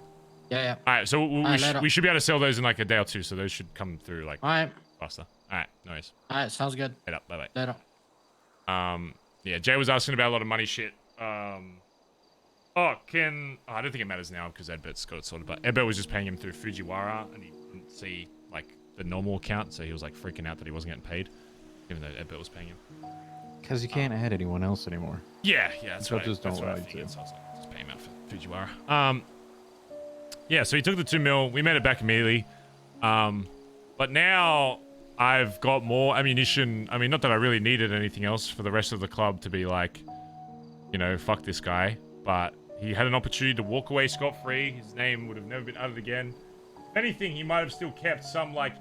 Yeah. All right. So Later. we should be able to sell those in like a day or two. So those should come through like faster. All right. No worries. All right. Sounds good. Head up. Bye. Later. Yeah. Jay was asking about a lot of money shit. I don't think it matters now because Edbert's got it sorted. But Edbert was just paying him through Fujiwara, and he didn't see like the normal account, so he was like freaking out that he wasn't getting paid, even though Edbert was paying him. Because you can't add anyone else anymore. Yeah. That's what just that's don't what I like figured. to. So I was like, just pay him out for Fujiwara. Yeah. So he took the 2 mil. We made it back immediately. But now I've got more ammunition. I mean, not that I really needed anything else for the rest of the club to be like, you know, fuck this guy. But he had an opportunity to walk away scot-free. His name would have never been uttered again. If anything, he might have still kept some, like,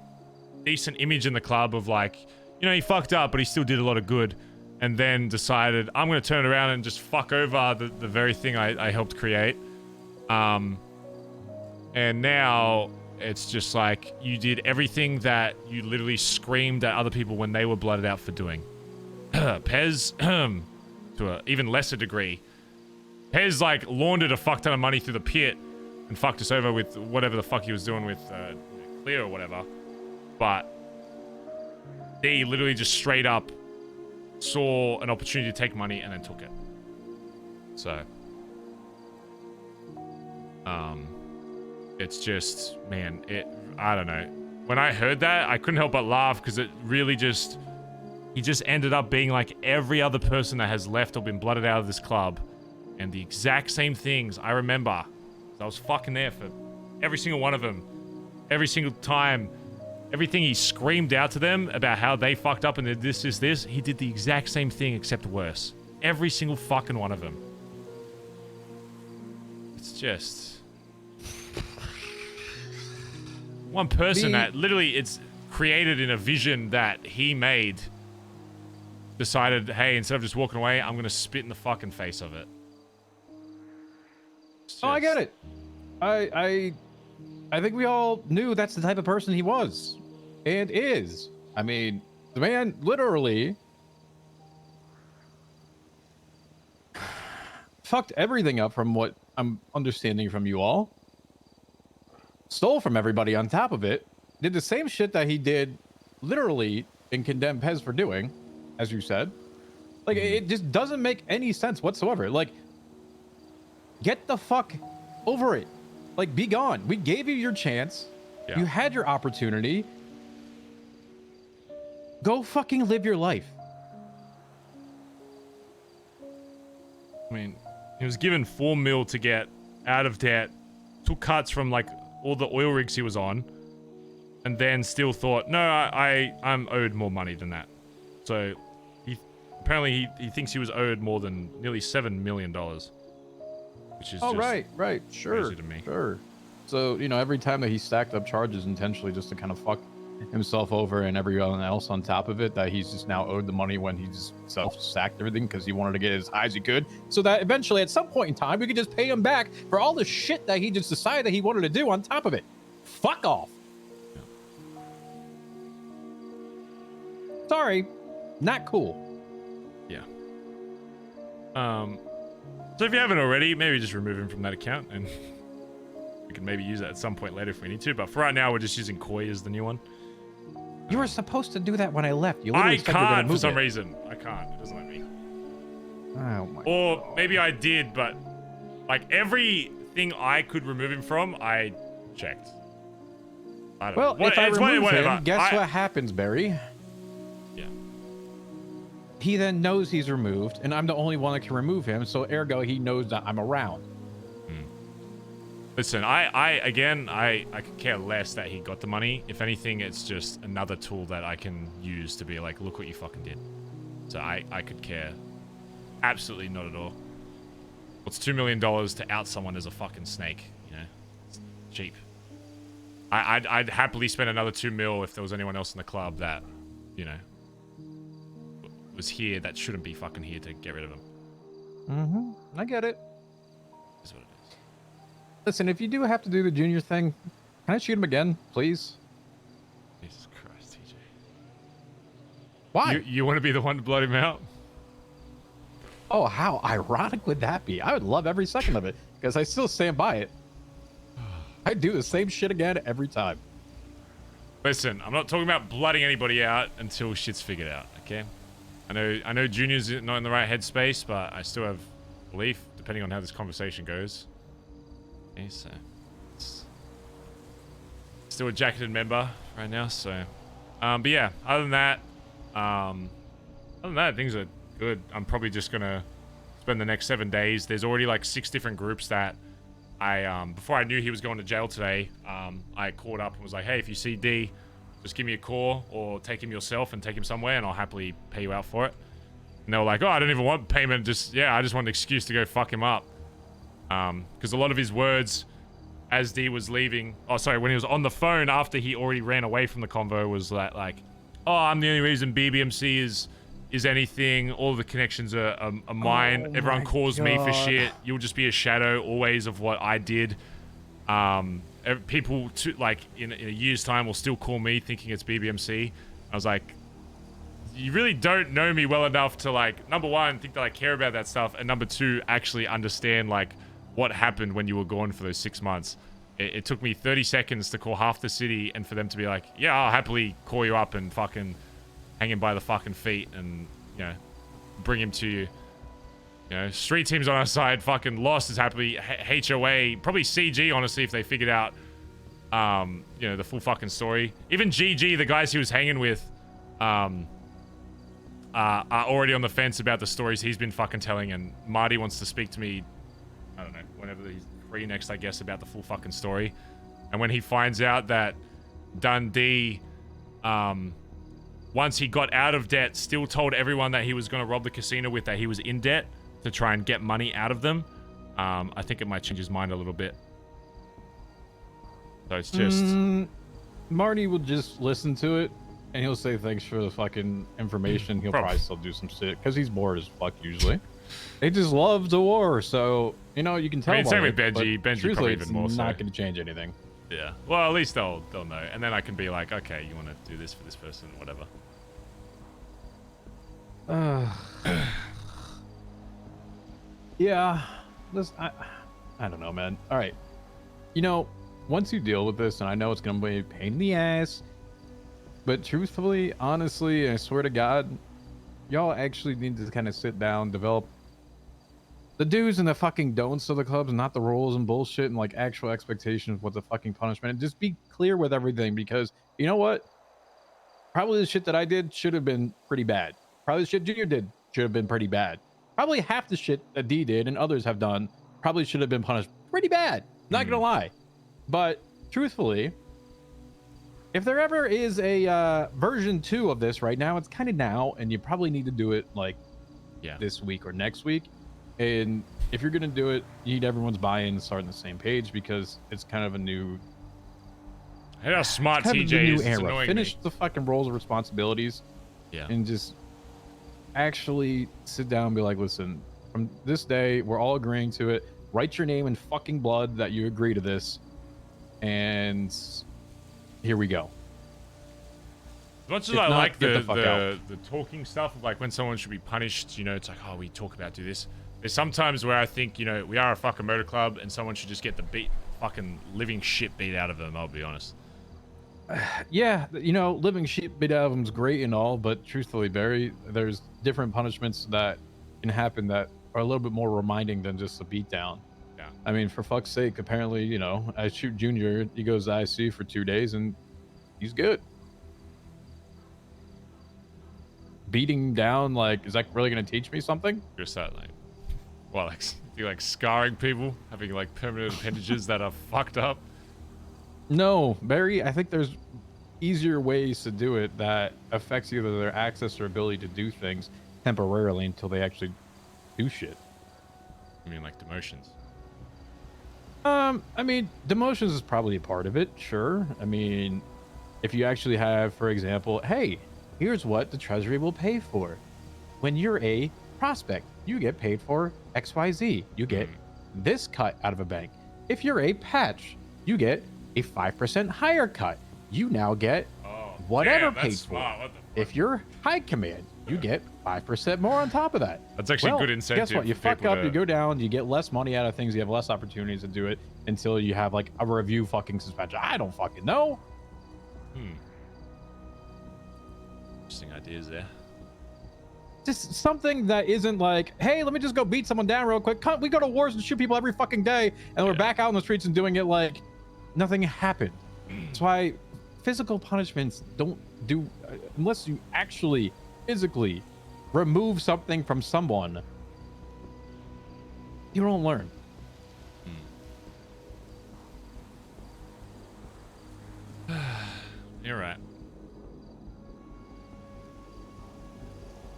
decent image in the club of, like, you know, he fucked up, but he still did a lot of good. And then decided, I'm going to turn around and just fuck over the very thing I helped create. And now it's just like, you did everything that you literally screamed at other people when they were blooded out for doing. Pez, to an even lesser degree, Pez, like, laundered a fuck ton of money through the pit and fucked us over with whatever the fuck he was doing with Clear or whatever. But they literally just straight up saw an opportunity to take money and then took it. So, it's just, man, I don't know. When I heard that, I couldn't help but laugh because it really just, he just ended up being like every other person that has left or been blooded out of this club. And the exact same things I remember. I was fucking there for every single one of them. Every single time. Everything he screamed out to them about how they fucked up and did this, he did the exact same thing except worse. Every single fucking one of them. It's just... one person that literally it's created in a vision that he made decided, hey, instead of just walking away, I'm going to spit in the fucking face of it. Oh, I get it. I I think we all knew that's the type of person he was and is. I mean, the man literally fucked everything up from what I'm understanding from you all. Stole from everybody on top of it. Did the same shit that he did literally and condemn Pez for doing, as you said. Like, it just doesn't make any sense whatsoever. Like, get the fuck over it. Like, be gone. We gave you your chance. Yeah. You had your opportunity. Go fucking live your life. I mean, he was given $4 million to get out of debt, took cuts from like all the oil rigs he was on, and then still thought, no, I'm owed more money than that. So he apparently he thinks he was owed more than nearly $7 million, which is just right, sure, crazy to me. Sure. So, you know, every time that he stacked up charges intentionally just to kind of fuck himself over and everyone else on top of it, that he's just now owed the money when he just self-sacked everything because he wanted to get as high as he could, so that eventually at some point in time we could just pay him back for all the shit that he just decided that he wanted to do on top of it. Fuck off. Sorry, not cool. Yeah. So if you haven't already, maybe just remove him from that account, and we can maybe use that at some point later if we need to. But for right now, we're just using Koi as the new one. You were supposed to do that when I left. You I can't for some reason. I can't. It doesn't let me. Oh my or God. Maybe I did, but like everything I could remove him from, I checked. I don't know. If I remove whatever. him, guess what happens, Barry? Yeah. He then knows he's removed, and I'm the only one that can remove him, so ergo he knows that I'm around. Listen, I could care less that he got the money. If anything, it's just another tool that I can use to be like, look what you fucking did. So I could care absolutely not at all. What's $2 million to out someone as a fucking snake? You know, it's cheap. I'd happily spend another $2 million if there was anyone else in the club that, you know, was here that shouldn't be fucking here to get rid of him. Mm-hmm. I get it. That's what it is. Listen, if you do have to do the junior thing, can I shoot him again, please? Jesus Christ, TJ. Why? You want to be the one to blood him out? Oh, how ironic would that be? I would love every second of it, because I still stand by it. I do the same shit again every time. Listen, I'm not talking about blooding anybody out until shit's figured out, okay? I know Junior's not in the right headspace, but I still have belief, depending on how this conversation goes. Okay, so it's still a jacketed member right now, so but yeah, other than that, things are good. I'm probably just gonna spend the next 7 days. There's already like 6 different groups that I before I knew he was going to jail today, I called up and was like, hey, if you see D, just give me a call or take him yourself and take him somewhere and I'll happily pay you out for it. And they were like, oh, I don't even want payment, I just want an excuse to go fuck him up. Because a lot of his words as D was leaving, when he was on the phone after he already ran away from the convo, was that like, oh, I'm the only reason BBMC is anything. All the connections are mine. Oh Everyone calls me for God. shit. You'll just be a shadow always of what I did. People in a year's time will still call me thinking it's BBMC. I was like, you really don't know me well enough to like, number one, think that I care about that stuff, and number two, actually understand like what happened when you were gone for those 6 months. It took me 30 seconds to call half the city and for them to be like, yeah, I'll happily call you up and fucking hang him by the fucking feet and, you know, bring him to you. You know, street teams on our side fucking lost as happily. HOA, probably CG, honestly, if they figured out, you know, the full fucking story. Even GG, the guys he was hanging with, are already on the fence about the stories he's been fucking telling, and Marty wants to speak to me, I don't know, whenever he's free next, I guess, about the full fucking story. And when he finds out that Dundee, once he got out of debt, still told everyone that he was going to rob the casino with that he was in debt to try and get money out of them, I think it might change his mind a little bit. So it's just... Marty will just listen to it, and he'll say thanks for the fucking information. He'll probably still do some shit, because he's bored as fuck usually. He just loves the war, so, you know, you can tell. I mean, same with Benji. Benji probably it's even more so. not going to change anything. Yeah. Well, at least they'll know, and then I can be like, okay, you want to do this for this person, whatever. Yeah. I don't know, man. All right. You know, once you deal with this, and I know it's gonna be a pain in the ass, but truthfully, honestly, I swear to God, y'all actually need to kind of sit down, develop the do's and the fucking don'ts of the clubs, not the rules and bullshit and like actual expectations of what the fucking punishment. And just be clear with everything, because you know what? Probably the shit that I did should have been pretty bad. Probably the shit Junior did should have been pretty bad. Probably half the shit that D did and others have done probably should have been punished pretty bad. Not gonna lie. But truthfully, if there ever is a version 2 of this right now, it's kind of now, and you probably need to do it like this week or next week. And if you're gonna do it, you need everyone's buy-in and start on the same page, because it's kind of a new. I know how smart kind of TJ a new is. It's era. annoying Finish me. the fucking roles and responsibilities. Yeah. And just actually sit down and be like, listen, from this day, we're all agreeing to it. Write your name in fucking blood that you agree to this. And here we go. As much as If I not, like get the fuck out. the talking stuff of like when someone should be punished, you know, it's like, oh, we talk about do this. There's sometimes where I think, you know, we are a fucking motor club and someone should just get the fucking living shit beat out of them, I'll be honest. Yeah, you know, living shit beat out of them is great and all, but truthfully, Barry, there's different punishments that can happen that are a little bit more reminding than just a beatdown. Yeah. I mean, for fuck's sake, apparently, you know, I shoot Junior, he goes to ICU for 2 days and he's good. Beating down, like, is that really going to teach me something? Just that, like, well, like, you like scarring people, having like permanent appendages that are fucked up. No, Barry, I think there's easier ways to do it that affects either their access or ability to do things temporarily until they actually do shit. I mean, like demotions. I mean, demotions is probably a part of it, sure. I mean, if you actually have, for example, hey, here's what the Treasury will pay for. When you're a prospect, you get paid for XYZ. You get this cut out of a bank. If you're a patch, you get a 5% higher cut. You now get whatever damn, paid that's for. smart. What the If you're high command, you get 5% more on top of that. That's actually Well, good incentive Guess what? You for fuck people up, to- you go down, you get less money out of things, you have less opportunities to do it until you have like a review fucking suspension. I don't fucking know. Interesting ideas there. Just something that isn't like, hey, let me just go beat someone down real quick. We go to wars and shoot people every fucking day, and we're back out in the streets and doing it like nothing happened. That's why physical punishments don't do unless you actually physically remove something from someone. You don't learn. You're right.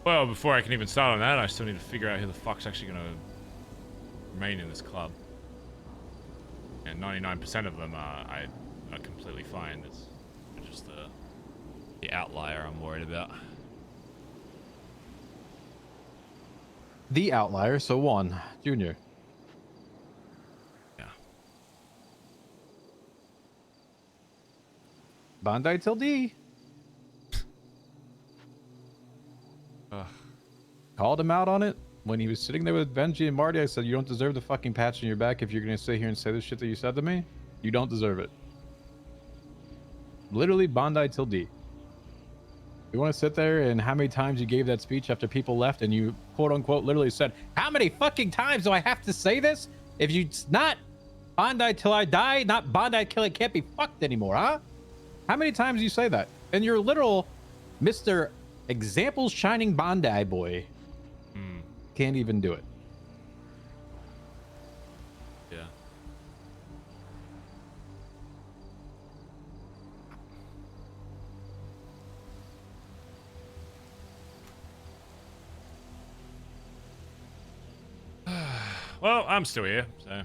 Well, before I can even start on that, I still need to figure out who the fuck's actually going to remain in this club. And 99% of them are completely fine. It's just the outlier I'm worried about. The outlier, so one, Junior. Yeah. Bondi till D. Called him out on it when he was sitting there with Benji and Marty. I said, you don't deserve the fucking patch on your back if you're gonna sit here and say the shit that you said to me. You don't deserve it. Literally Bondi till D. You want to sit there and how many times you gave that speech after people left and you quote unquote literally said, how many fucking times do I have to say this? If you not Bondi till I die, not Bondi till I can't be fucked anymore, huh? How many times do you say that? And you're literal Mr. Examples Shining Bondi boy. Can't even do it. Yeah. Well, I'm still here, so.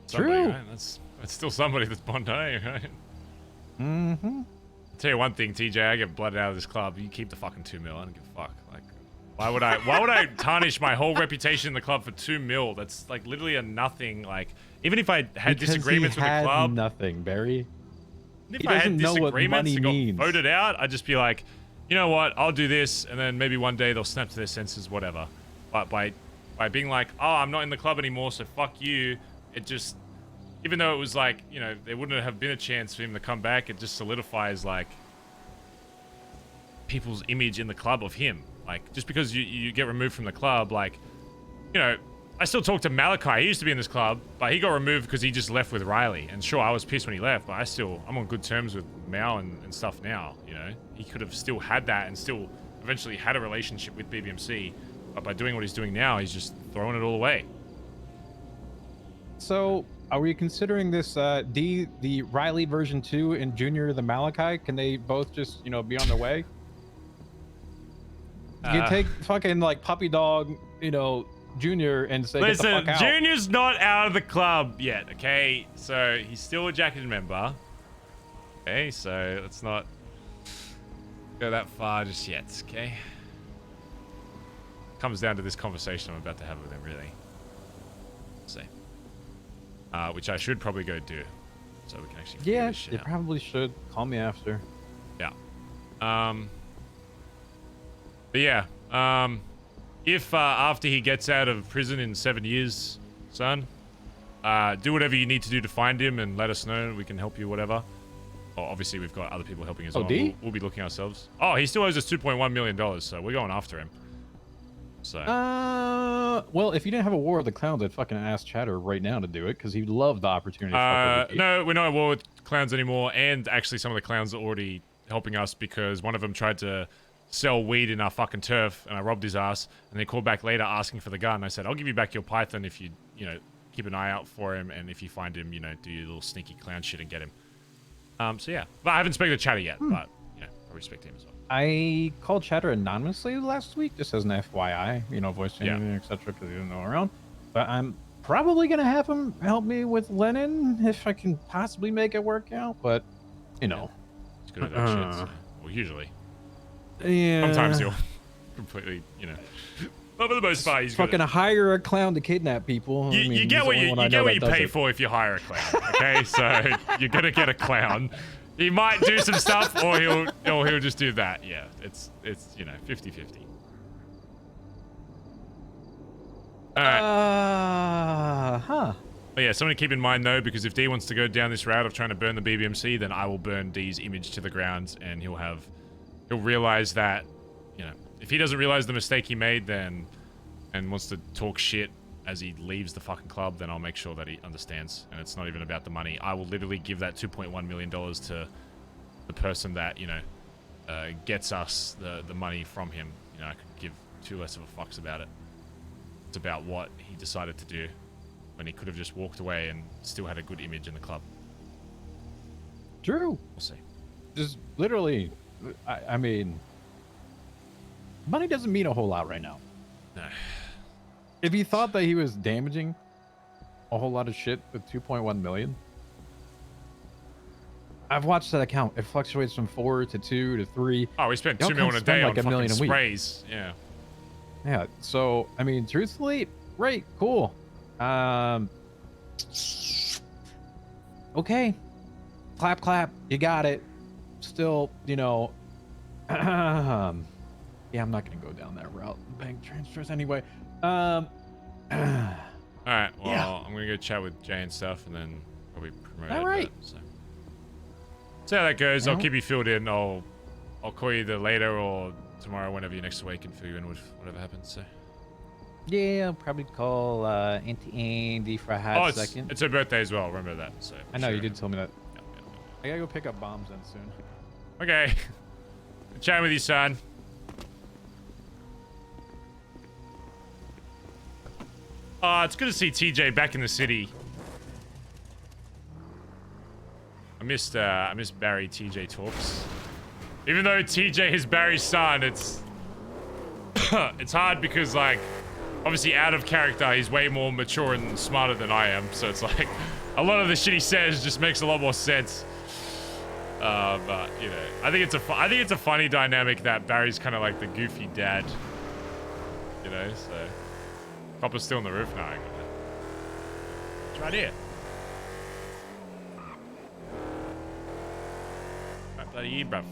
Somebody, True. right? That's still somebody that's Bondi, right? Mm-hmm. I'll tell you one thing, TJ, I get blooded out of this club. You keep the fucking 2 mil. I don't give a fuck. Like, Why would I tarnish my whole reputation in the club for 2 mil? That's like literally a nothing. Like, even if I had disagreements with the club, nothing, Barry. If I had disagreements and got voted out, I'd just be like, you know what? I'll do this, and then maybe one day they'll snap to their senses, whatever. But by being like, oh, I'm not in the club anymore, so fuck you. It just, even though it was like, you know, there wouldn't have been a chance for him to come back. It just solidifies like people's image in the club of him. Like, just because you get removed from the club, like, you know, I still talk to Malachi. He used to be in this club, but he got removed because he just left with Riley. And sure, I was pissed when he left, but I'm on good terms with Mao and stuff now, you know? He could have still had that and still eventually had a relationship with BBMC, but by doing what he's doing now, he's just throwing it all away. So, are we considering this D, the Riley version 2, and Junior the Malachi? Can they both just, you know, be on their way? You take fucking like puppy dog, you know, Junior, and say, listen, get the fuck out. Junior's not out of the club yet, okay? So he's still a jacketed member. Okay, so let's not go that far just yet, okay? Comes down to this conversation I'm about to have with him, really. Let's see. Which I should probably go do, so we can actually figure this shit you out. probably should. Call me after. Yeah. But yeah, if after he gets out of prison in 7 years, son, do whatever you need to do to find him and let us know. We can help you, whatever. Oh, obviously, we've got other people helping as well. We'll be looking ourselves. Oh, he still owes us $2.1 million, so we're going after him. So. Well, if you didn't have a war with the clowns, I'd fucking ask Chatter right now to do it because he'd love the opportunity. No, we're not at war with clowns anymore, and actually, some of the clowns are already helping us because one of them tried to sell weed in our fucking turf, and I robbed his ass, and they called back later asking for the gun. I said, I'll give you back your python if you know, keep an eye out for him, and if you find him, you know, do your little sneaky clown shit and get him. So yeah, but I haven't spoken to Chatter yet, but, you know, I respect him as well. I called Chatter anonymously last week, just as an FYI, you know, voice changing, etc., because he didn't know around. But I'm probably gonna have him help me with Lennon if I can possibly make it work out. But, you know, it's good at that shit. So. Well, usually. Yeah. Sometimes he'll completely, you know. But for the most part, he's fucking hire a clown to kidnap people. You get what you pay for if you hire a clown. Okay, so you're gonna get a clown. He might do some stuff, or he'll just do that. Yeah, it's you know 50-50. All right. But yeah, something to keep in mind though, because if D wants to go down this route of trying to burn the BBMC, then I will burn D's image to the ground, and he'll realize that, you know, if he doesn't realize the mistake he made, then and wants to talk shit as he leaves the fucking club, then I'll make sure that he understands. And it's not even about the money. I will literally give that $2.1 million to the person that, you know, gets us the money from him. You know, I could give two less of a fucks about it. It's about what he decided to do when he could have just walked away and still had a good image in the club. True. We'll see. Just literally, I mean, money doesn't mean a whole lot right now. No. If he thought that he was damaging a whole lot of shit with 2.1 million, I've watched that account. It fluctuates from 4 to 2 to 3. Oh, we spent $2 million a day on like fucking million a week. sprays. Yeah. Yeah. So, I mean, truthfully, right, cool. Okay. Clap, clap. You got it. Still, you know, yeah, I'm not going to go down that route. Bank transfers anyway. All right. Well, yeah. I'm gonna go chat with Jay and stuff, and then probably promote. All right. So see how that goes. Well, I'll keep you filled in. I'll call you either later or tomorrow, whenever you're next awake, and fill you in with whatever happens. So. Yeah, I'll probably call Auntie Andy for a hot second. It's her birthday as well. Remember that. So I know you did tell me that. I gotta go pick up bombs then soon. Okay. Good chatting with you, son. It's good to see TJ back in the city. I missed Barry TJ talks. Even though TJ is Barry's son, it's it's hard because, like, obviously out of character, he's way more mature and smarter than I am. So it's like a lot of the shit he says just makes a lot more sense. But you know, I think it's a funny dynamic that Barry's kind of like the goofy dad, You know, so copper's still on the roof now. It's right here. Right bloody here, bruv.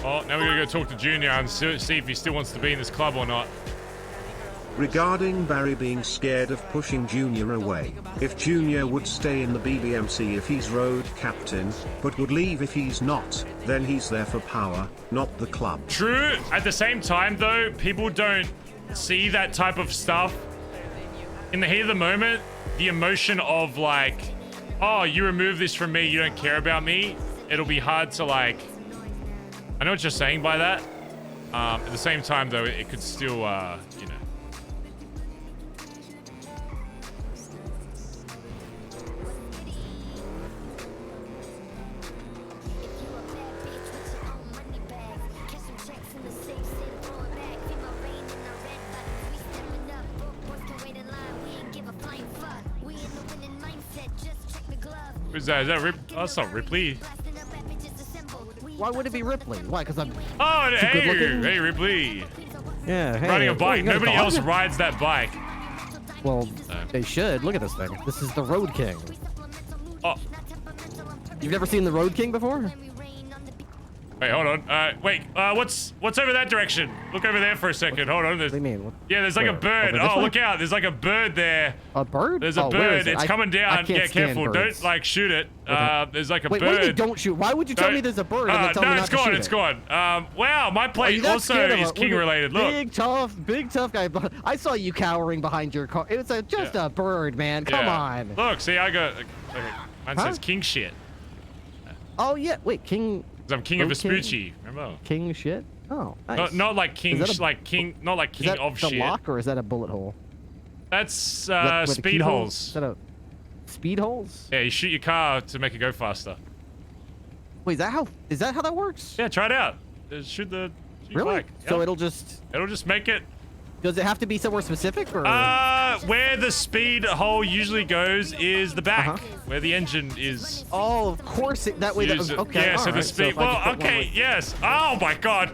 Oh, now we gotta go talk to Junior and see if he still wants to be in this club or not. Regarding Barry being scared of pushing Junior away, if Junior would stay in the BBMC if he's road captain, but would leave if he's not, then he's there for power, not the club. True. At the same time, though, people don't see that type of stuff. In the heat of the moment, the emotion of like, oh, you remove this from me, you don't care about me, it'll be hard to like... I know what you're saying by that. At the same time, though, it could still, you know. Who's that? Is that Rip? Oh, that's not Ripley. Why would it be Ripley? Why? Because I'm Oh, too good looking? hey, Ripley. Yeah, hey. Riding a what, bike. you got a Nobody dog? else rides that bike. Well, they should. Look at this thing. This is the Road King. Oh. You've never seen the Road King before? Wait, hold on. Wait, what's over that direction? Look over there for a second. Hold on. There's, what do you mean? Yeah, there's like a bird. Over this Oh, way? look out. There's like a bird there. A bird? There's a Oh, where is bird. it? It's I coming down. can't Yeah, stand careful. birds. Don't like shoot it. Okay. There's like a Wait, bird. what do you mean don't shoot? Why would you tell me there's a bird and then tell me no, not it's to gone. shoot It's it? gone. Wow, my Are you plate that also scared of is a- king look at- related. Look. Big tough guy. I saw you cowering behind your car. It's just a bird, man. Come Yeah. on. Look, see, I got. Mine Huh? says king shit. Oh yeah. Wait, King. 'Cause I'm king of Road King? Vespucci. Remember? King shit. Oh, nice. Not like king, Is that a- like king, not like Is king that of the shit. lock or is that a bullet hole? That's With the speed keyhole? holes. Is that a speed holes? Yeah, you shoot your car to make it go faster. Wait, is that how that works? Yeah, try it out. Shoot your Really? flag. So Yep. it'll just make it. Does it have to be somewhere specific or? Where the speed hole usually goes is the back, where the engine is. Oh, of course. That way. Use it. Okay. Yeah, all so the right. speed. if I Well, just put one, okay, like- yes. Oh my god.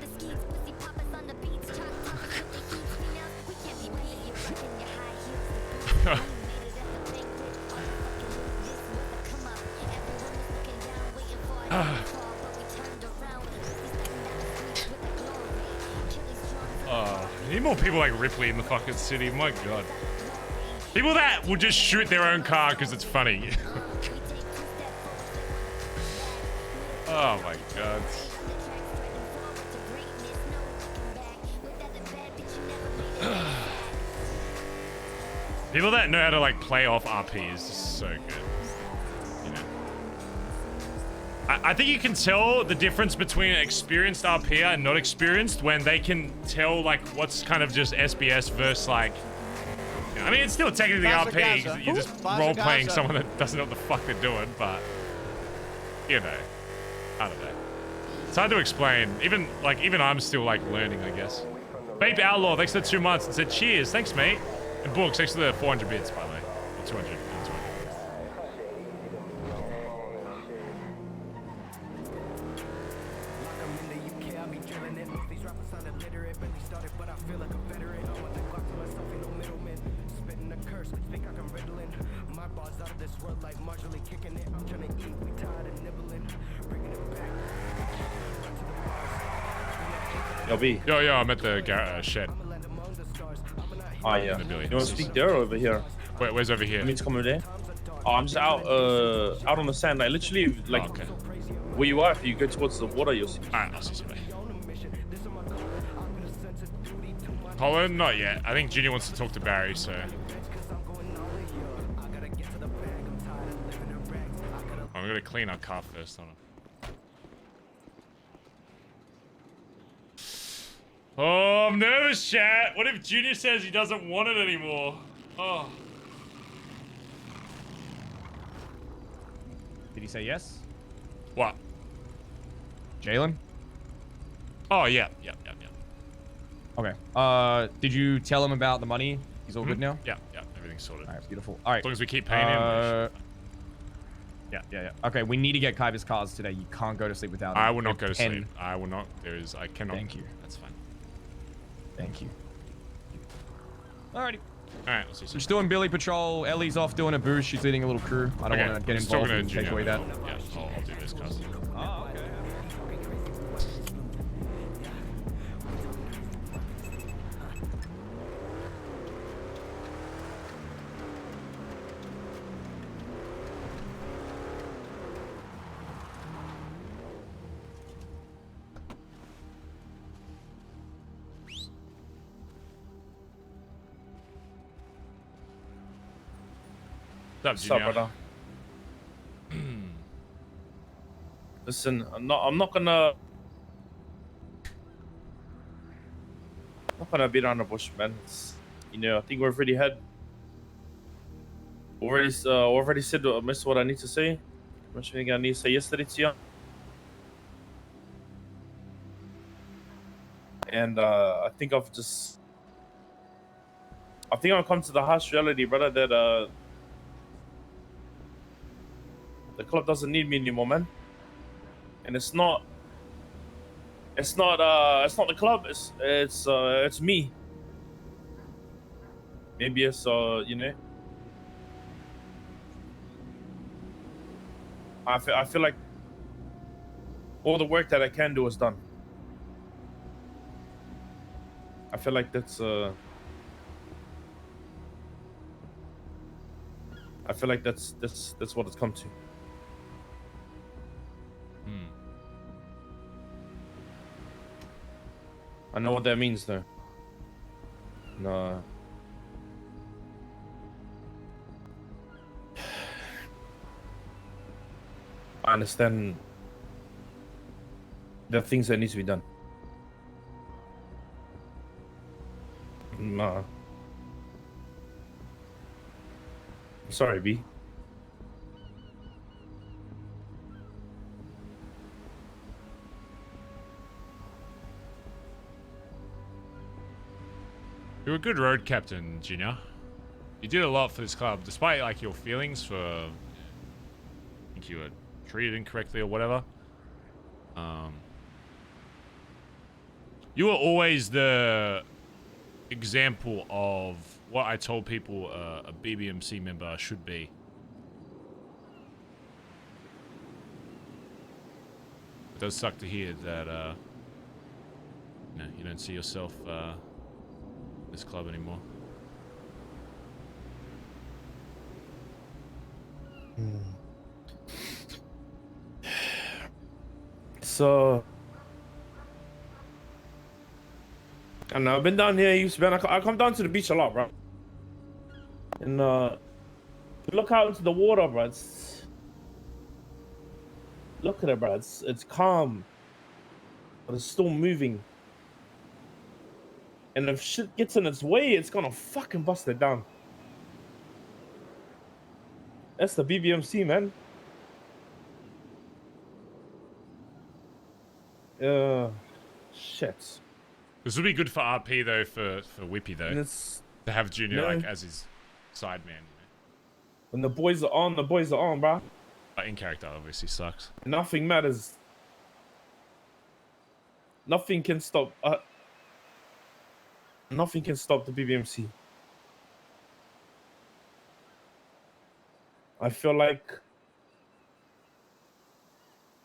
I need more people like Ripley in the fucking city. My god. People that will just shoot their own car because it's funny. Oh my god. People that know how to like play off RP is just so good. You know. I think you can tell the difference between an experienced RP and not experienced when they can tell like what's kind of just SBS versus like. You know, I mean, it's still technically RP. 'Cause you're just role playing someone that doesn't know what the fuck they're doing, but you know, I don't know. It's hard to explain. Even I'm still like learning, I guess. Babe Outlaw, thanks for the 2 months and said cheers. Thanks, mate. And Books, thanks for the 400 bits, by the way. Or 200. 200. Yo, B. Yo, I'm at the shed. Oh, yeah. You want to speak there or over here? Where's over here? You mean to come over there? Oh, I'm just out on the sand. Like, literally, like, where you are, if you go towards the water, you'll see. Alright, I'll see you. Colin? Not yet. I think Junior wants to talk to Barry, so. I'm gonna clean our car first, hold on. Oh, I'm nervous, chat. What if Junior says he doesn't want it anymore? Oh. Did he say yes? What? Jalen? Oh, yeah. Okay. Did you tell him about the money? He's all good now? Yeah, everything's sorted. All right, beautiful. All right. As long as we keep paying him. Yeah. Okay, we need to get Kaiba's cars today. You can't go to sleep without them. I will not go to sleep. I will not. I cannot. Thank you. That's fine. Thank you. Alrighty. Alright, let's see. Just doing Billy Patrol. Ellie's off doing a boost. She's leading a little crew. I don't want to get involved and take away that. Yeah, I'll do this, cuz. Oh, okay. What's up, brother? Listen, I'm not gonna beat around the bush, man. You know, I think we've already said most of what I need to say. Much I need to say yesterday to you. And I think I've come to the harsh reality, brother, that the club doesn't need me anymore, man. And it's not the club. It's me. Maybe it's you know. I feel like all the work that I can do is done. I feel like that's what it's come to. I know what that means, though. No. I understand the things that need to be done. Nah. Sorry, B. You're a good road captain, Junior. You did a lot for this club, despite like your feelings for, I think you were treated incorrectly or whatever. You were always the example of what I told people a BBMC member should be. It does suck to hear that you don't see yourself this club anymore. So, I know I've been down here. I come down to the beach a lot, bro. And look out into the water, bro. Look at it, bro. It's calm, but it's still moving. And if shit gets in its way, it's gonna fucking bust it down. That's the BBMC, man. Shit. This would be good for RP though, for Whippy though, to have Junior like as his side man. When the boys are on, bro. But in character, obviously sucks. Nothing matters. Nothing can stop. Nothing can stop the BBMC. I feel like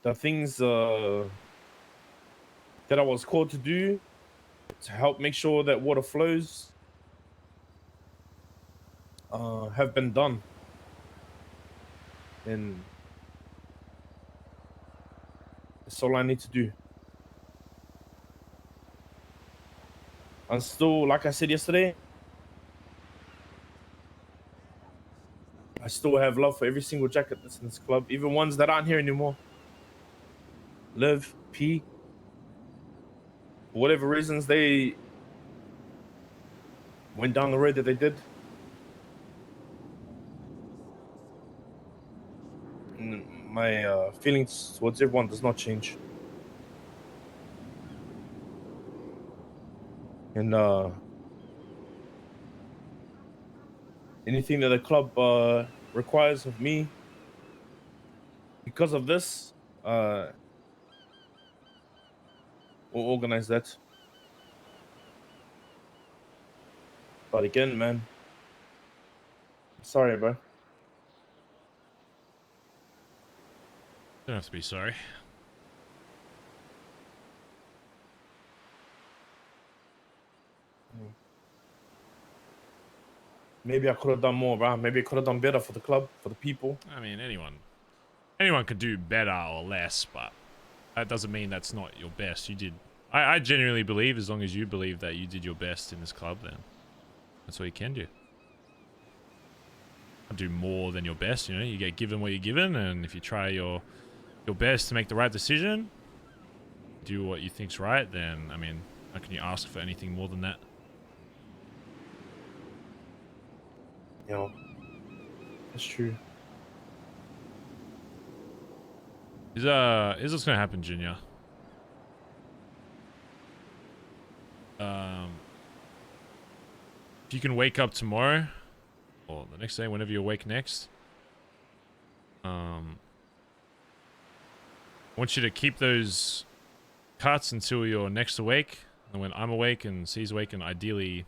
the things that I was called to do to help make sure that water flows have been done. And that's all I need to do. And still, like I said yesterday, I still have love for every single jacket that's in this club, even ones that aren't here anymore. Liv, P, for whatever reasons they went down the road that they did. And my feelings towards everyone does not change. And anything that the club requires of me, because of this, we'll organize that. But again, man, sorry, bro. Don't have to be sorry. Maybe I could have done more, bro. Maybe I could have done better for the club, for the people. I mean, anyone could do better or less, but that doesn't mean that's not your best. You did. I genuinely believe, as long as you believe that you did your best in this club, then that's what you can do. Do more than your best, you know. You get given what you're given, and if you try your best to make the right decision, do what you think's right, then I mean, how can you ask for anything more than that? You know, that's true. Is this gonna happen, Junior? If you can wake up tomorrow, or the next day, whenever you wake next, I want you to keep those cuts until you're next awake, and when I'm awake and C's awake, and ideally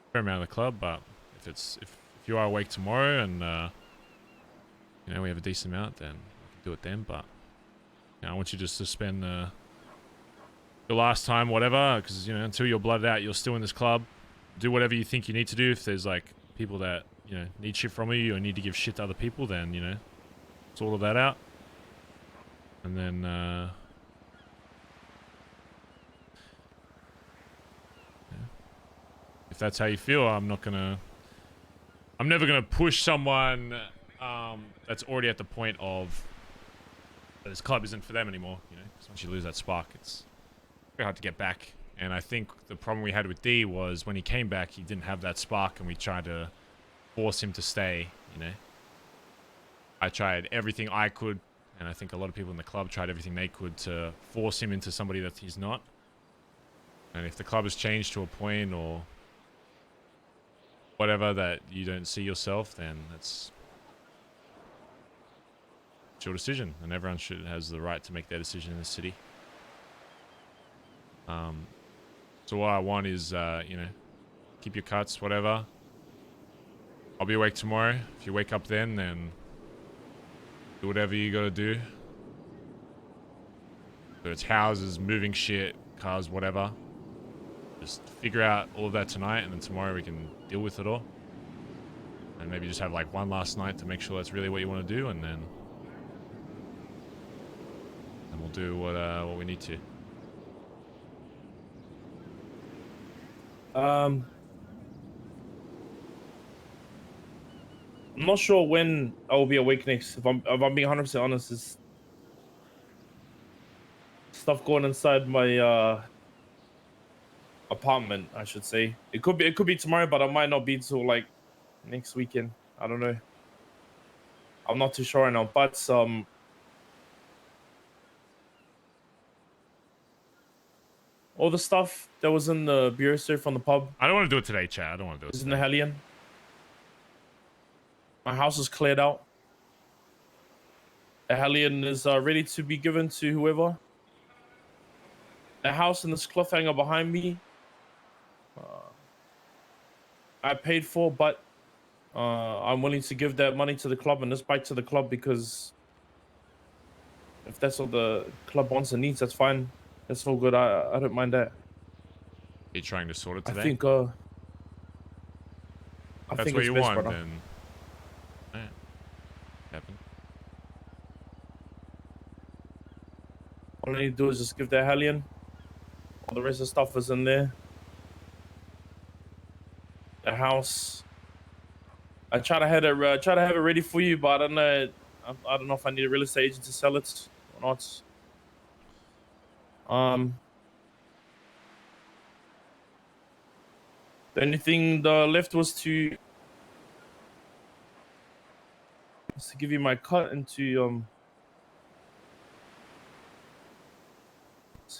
a fair amount of the club. But if you are awake tomorrow and you know, we have a decent amount, then we can do it then. But you know, I want you just to spend your last time, whatever, because you know, until you're blooded out, you're still in this club. Do whatever you think you need to do. If there's like people that, you know, need shit from you or need to give shit to other people, then, you know, sort all of that out. And then yeah. If that's how you feel, I'm never gonna push someone that's already at the point of that this club isn't for them anymore, you know, because once you lose that spark, it's very hard to get back. And I think the problem we had with D was when he came back, he didn't have that spark, and we tried to force him to stay, you know. I tried everything I could, and I think a lot of people in the club tried everything they could to force him into somebody that he's not. And if the club has changed to a point or whatever that you don't see yourself, then it's your decision, and everyone has the right to make their decision in the city. So what I want is, you know, keep your cuts, whatever. I'll be awake tomorrow. If you wake up then do whatever you gotta do. Whether it's houses, moving shit, cars, whatever. Just figure out all of that tonight, and then tomorrow we can deal with it all. And maybe just have like one last night to make sure that's really what you want to do, and then we'll do what we need to. I'm not sure when I will be awake next. If I'm being 100% honest, is stuff going inside my apartment, I should say. It could be tomorrow, but it might not be till like next weekend. I don't know. I'm not too sure right now, but all the stuff that was in the beer serve from the pub. I don't want to do it today, Chad. I don't want to do it Is today. in the Hellion. My house is cleared out. The Hellion is ready to be given to whoever. The house and this cliffhanger behind me, I paid for, but I'm willing to give that money to the club and this bike to the club, because if that's what the club wants and needs, that's fine. That's all good. I don't mind that. Are you trying to sort it today? I think that's think what it's you best, want, brother. then. Yeah. Happen. All I need to do is just give that Hellion. All the rest of the stuff is in there. The house. I try to have it ready for you, but I don't know. I don't know if I need a real estate agent to sell it or not. The only thing left was to give you my cut and to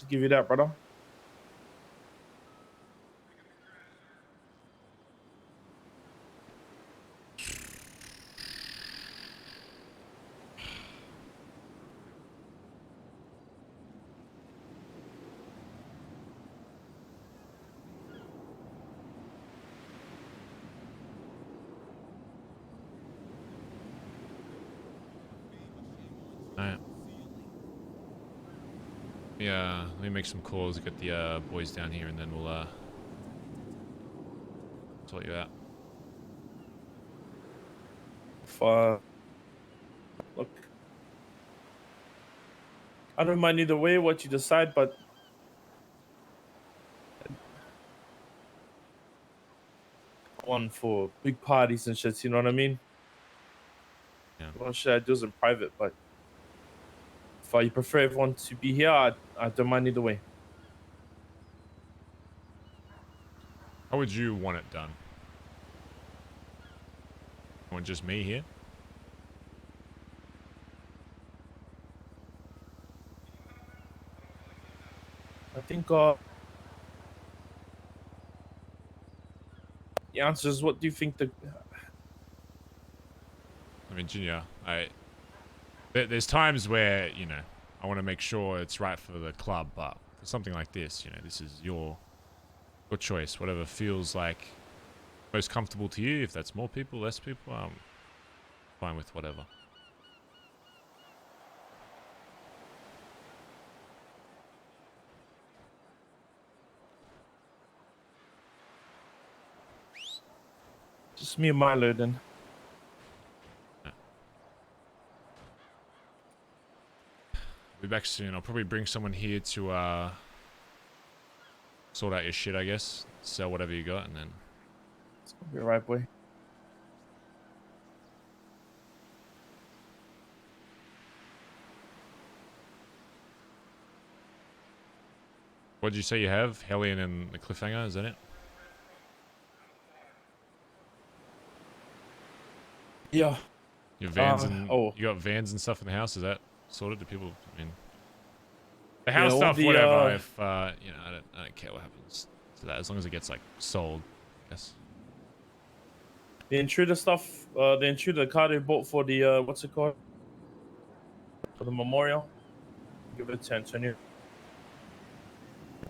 give you that, brother. Alright. Yeah, let me make some calls, get the boys down here, and then we'll sort you out. Look, I don't mind either way what you decide, but one for big parties and shit, you know what I mean? Yeah. Well, shit, I do is in private, but if you prefer everyone to be here, I don't mind either way. How would you want it done? You want just me here? I think the answer is, what do you think the... I mean, Junior, there's times where, you know, I want to make sure it's right for the club, but for something like this, you know, this is your choice. Whatever feels like most comfortable to you. If that's more people, less people, I'm fine with whatever. Just me and Milo then. Be back soon. I'll probably bring someone here to sort out your shit, I guess. Sell whatever you got, and then It's gonna be alright, boy. what did you say you have? Hellion and the Cliffhanger, is that it? Yeah. Your vans and you got vans and stuff in the house. Is that sorted? Do people? I mean, the house stuff, whatever. If you know, I don't care what happens to that as long as it gets like sold. Yes. The intruder stuff. The intruder car they bought for the what's it called? For the memorial. Give it to Antonio.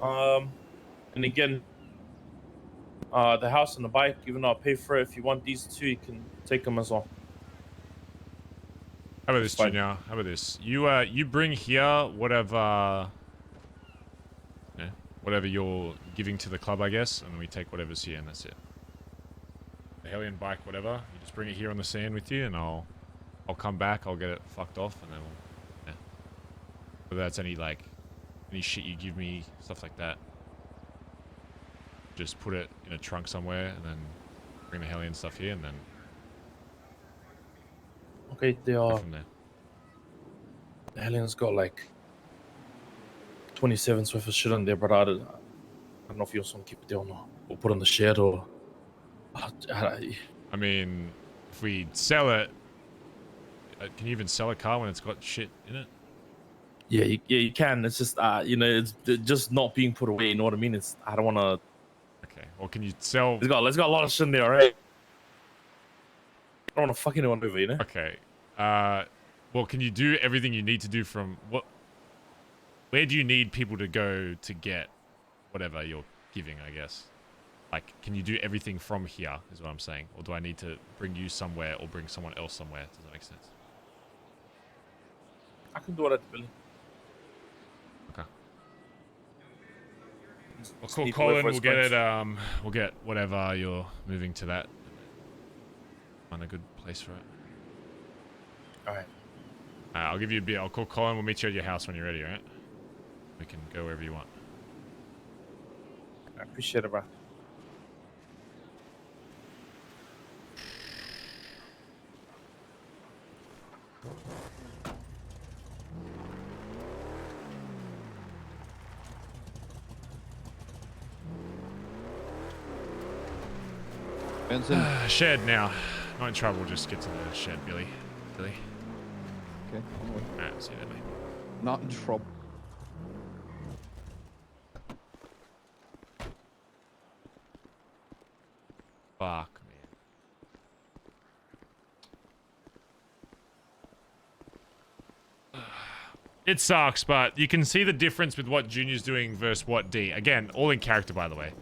And again, the house and the bike. Even though I'll pay for it, if you want these two, you can take them as well. How about this, Junior? How about this? You bring here whatever, whatever you're giving to the club, I guess, and then we take whatever's here, and that's it. The Hellion bike, whatever. You just bring it here on the sand with you, and I'll come back. I'll get it fucked off, and then we'll, whether that's any shit you give me, stuff like that. Just put it in a trunk somewhere, and then bring the Hellion stuff here, and then. Okay, they are. From there. The Hellion's got like 27's worth of shit on there, but I don't know if you also want to keep it there or not, or put it in the shed, or. I mean, if we sell it, can you even sell a car when it's got shit in it? Yeah, you can. It's just you know, it's just not being put away. You know what I mean? I don't want to. Okay. Well, can you sell? It's got a lot of shit in there, alright? I don't want to fuck anyone over, you know? Okay. Well, can you do everything you need to do from what? Where do you need people to go to get whatever you're giving, I guess? Like, can you do everything from here, is what I'm saying? Or do I need to bring you somewhere or bring someone else somewhere? Does that make sense? I can do it at the building. Okay. We'll call Colin, we'll get it, we'll get whatever you're moving to that. Find a good place for it. Alright. I'll give you a beer. I'll call Colin. We'll meet you at your house when you're ready, alright? We can go wherever you want. I appreciate it, bro. Benson. Shed now. Not in trouble. Just get to the shed, Billy. Billy. Okay. Alright, see you there, mate. Not in trouble. Fuck, man. It sucks, but you can see the difference with what Junior's doing versus what D. Again, all in character, by the way.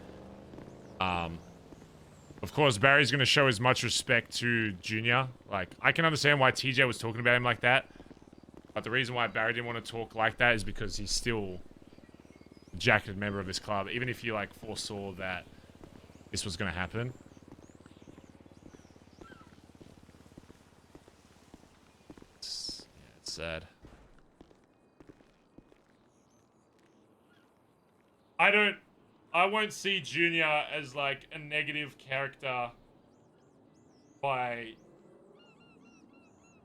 Of course, Barry's going to show as much respect to Junior. Like, I can understand why TJ was talking about him like that. But the reason why Barry didn't want to talk like that is because he's still a jacketed member of this club. Even if you like foresaw that this was going to happen. It's sad. I won't see Junior as like a negative character by...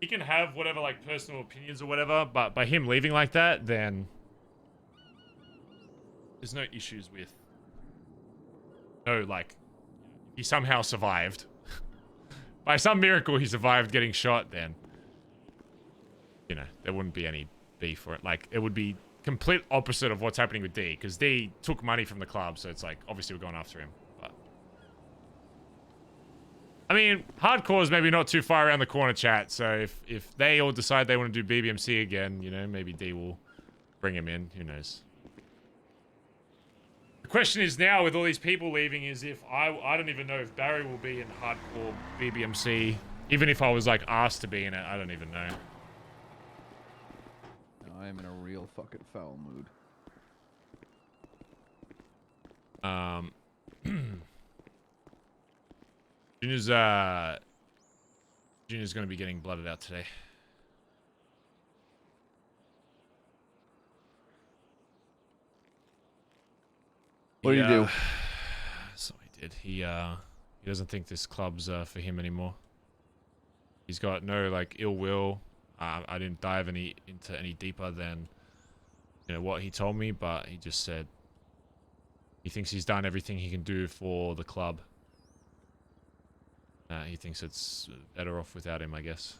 He can have whatever like personal opinions or whatever, but by him leaving like that, then there's no issues with... No, like, he somehow survived. By some miracle he survived getting shot, then, you know, there wouldn't be any beef for it. Like, it would be complete opposite of what's happening with D, because D took money from the club, so it's like, obviously we're going after him, but... I mean, hardcore is maybe not too far around the corner, chat, so if they all decide they want to do BBMC again, you know, maybe D will bring him in, who knows. The question is now, with all these people leaving, is if I don't even know if Barry will be in hardcore BBMC, even if I was like asked to be in it, I don't even know. I am in a real fucking foul mood. Junior's gonna be getting blooded out today. What did he do? So he did. He doesn't think this club's for him anymore. He's got no like ill will. I didn't dive into any deeper than, you know, what he told me, but he just said he thinks he's done everything he can do for the club. He thinks it's better off without him, I guess.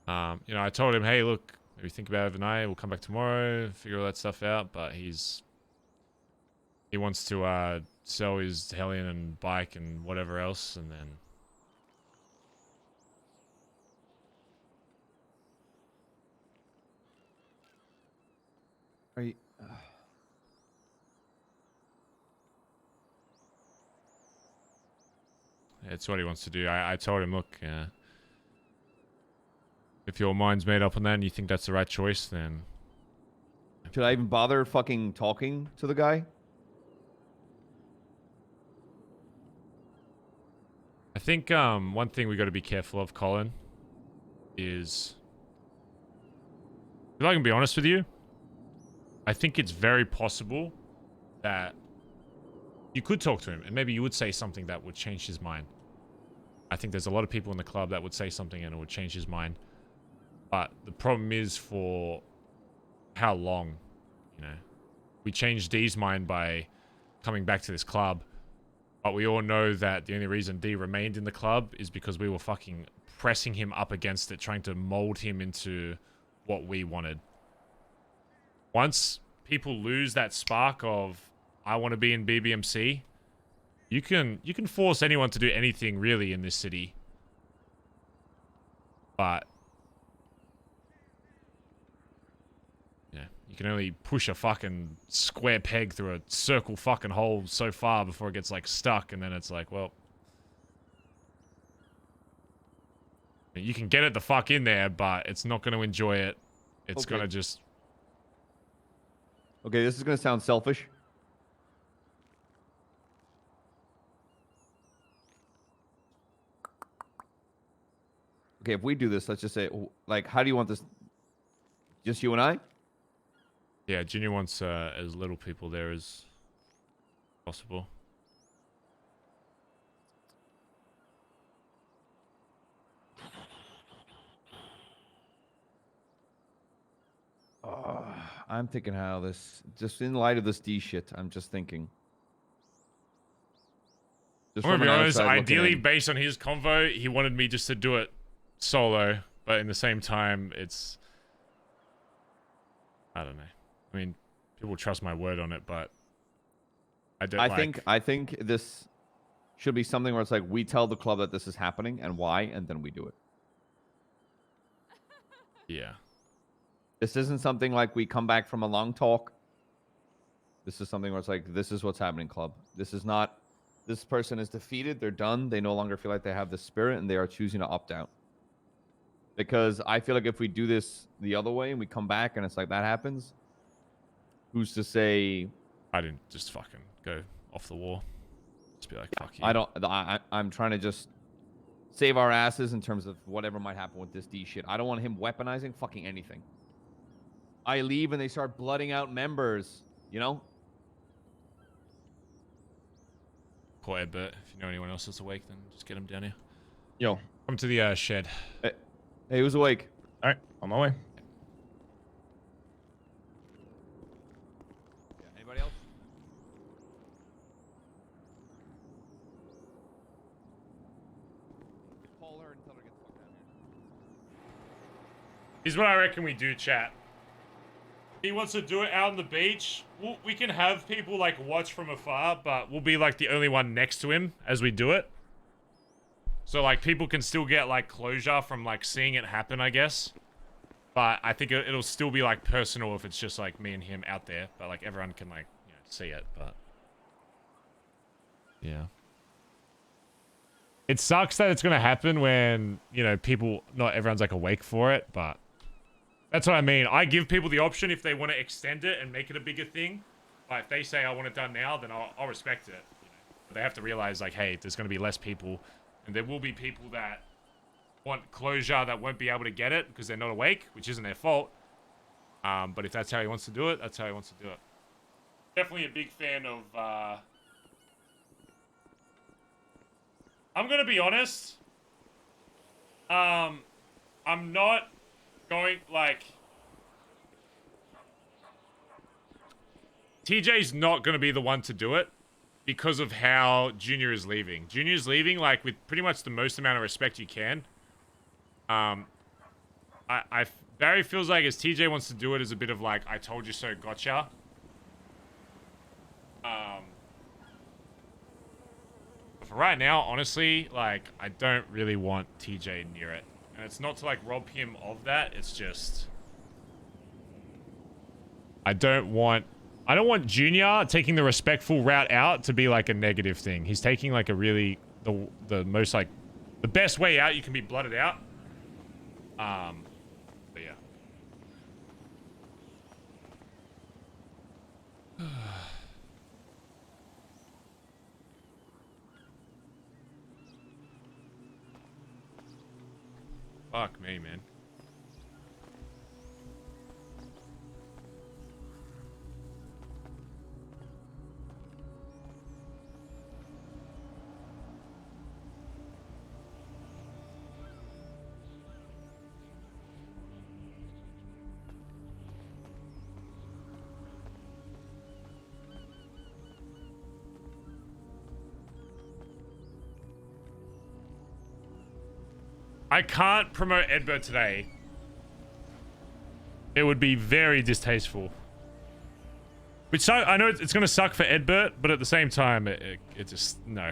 You know, I told him, hey, look, maybe think about it overnight. We'll come back tomorrow, figure all that stuff out. But he wants to sell his Hellion and bike and whatever else, and then. Are you? It's what he wants to do. I told him, look, if your mind's made up on that and you think that's the right choice, then... Should I even bother fucking talking to the guy? I think one thing we got to be careful of, Colin, is... If I can be honest with you, I think it's very possible that you could talk to him and maybe you would say something that would change his mind. I think there's a lot of people in the club that would say something and it would change his mind. But the problem is for how long, you know. We changed D's mind by coming back to this club. But we all know that the only reason D remained in the club is because we were fucking pressing him up against it, trying to mold him into what we wanted. Once people lose that spark of, I want to be in BBMC, you can force anyone to do anything really in this city. But yeah, you can only push a fucking square peg through a circle fucking hole so far before it gets like stuck, and then it's like, well, you can get it the fuck in there, but it's not going to enjoy it. It's going to just... Okay, this is going to sound selfish. Okay, if we do this, let's just say, like, how do you want this? Just you and I? Yeah, Junior wants as little people there as possible. I'm thinking how this, just in light of this D shit, I'm just thinking. I'm gonna be honest, ideally, based on his convo, he wanted me just to do it solo, but in the same time, it's... I don't know. I mean, people trust my word on it, but I don't I think this should be something where it's like, we tell the club that this is happening and why, and then we do it. Yeah. This isn't something like we come back from a long talk. This is something where it's like, this is what's happening, club. This is not this person is defeated, they're done, they no longer feel like they have the spirit, and they are choosing to opt out. Because I feel like if we do this the other way and we come back and it's like that happens, who's to say? I didn't just fucking go off the wall. Just be like, fuck you. I'm trying to just save our asses in terms of whatever might happen with this D shit. I don't want him weaponizing fucking anything. I leave and they start blooding out members, you know? Call Edbert. If you know anyone else that's awake, then just get him down here. Yo. Come to the shed. Hey, who's awake? All right, on my way. Yeah, anybody else? Call her and tell her to get the fuck down here. Here's what I reckon we do, chat. He wants to do it out on the beach. We can have people like watch from afar, but we'll be like the only one next to him as we do it. So like people can still get like closure from like seeing it happen, I guess. But I think it'll still be like personal if it's just like me and him out there. But like everyone can like see it. But yeah, it sucks that it's gonna happen when people not everyone's like awake for it. But that's what I mean. I give people the option if they want to extend it and make it a bigger thing. But if they say I want it done now, then I'll respect it. But they have to realize like, hey, there's gonna be less people. And there will be people that want closure that won't be able to get it because they're not awake, which isn't their fault. But if that's how he wants to do it, that's how he wants to do it. Definitely a big fan of... I'm going to be honest. I'm not going, like... TJ's not going to be the one to do it. Because of how Junior is leaving. Junior's leaving, like, with pretty much the most amount of respect you can. Barry feels like as TJ wants to do it as a bit of, like, I told you so, gotcha. For right now, honestly, like, I don't really want TJ near it. And it's not to, like, rob him of that. It's just... I don't want Junior taking the respectful route out to be like a negative thing. He's taking like a really the most like the best way out you can be blooded out. But yeah. Fuck me, man. I can't promote Edbert today. It would be very distasteful. Which I know it's gonna suck for Edbert, but at the same time, it just no.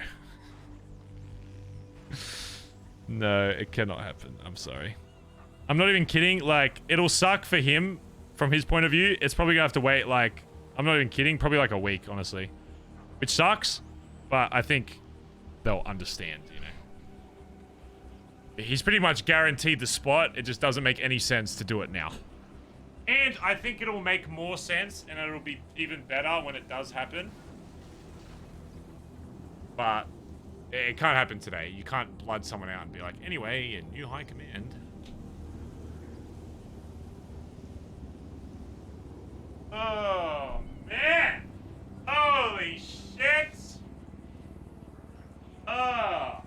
No, it cannot happen. I'm sorry. I'm not even kidding. Like, it'll suck for him from his point of view. It's probably gonna have to wait. Like, I'm not even kidding. Probably like a week, honestly. Which sucks, but I think they'll understand. He's pretty much guaranteed the spot. It just doesn't make any sense to do it now. And I think it'll make more sense and it'll be even better when it does happen. But it can't happen today. You can't blood someone out and be like, anyway, a new high command. Oh, man. Holy shit. Oh.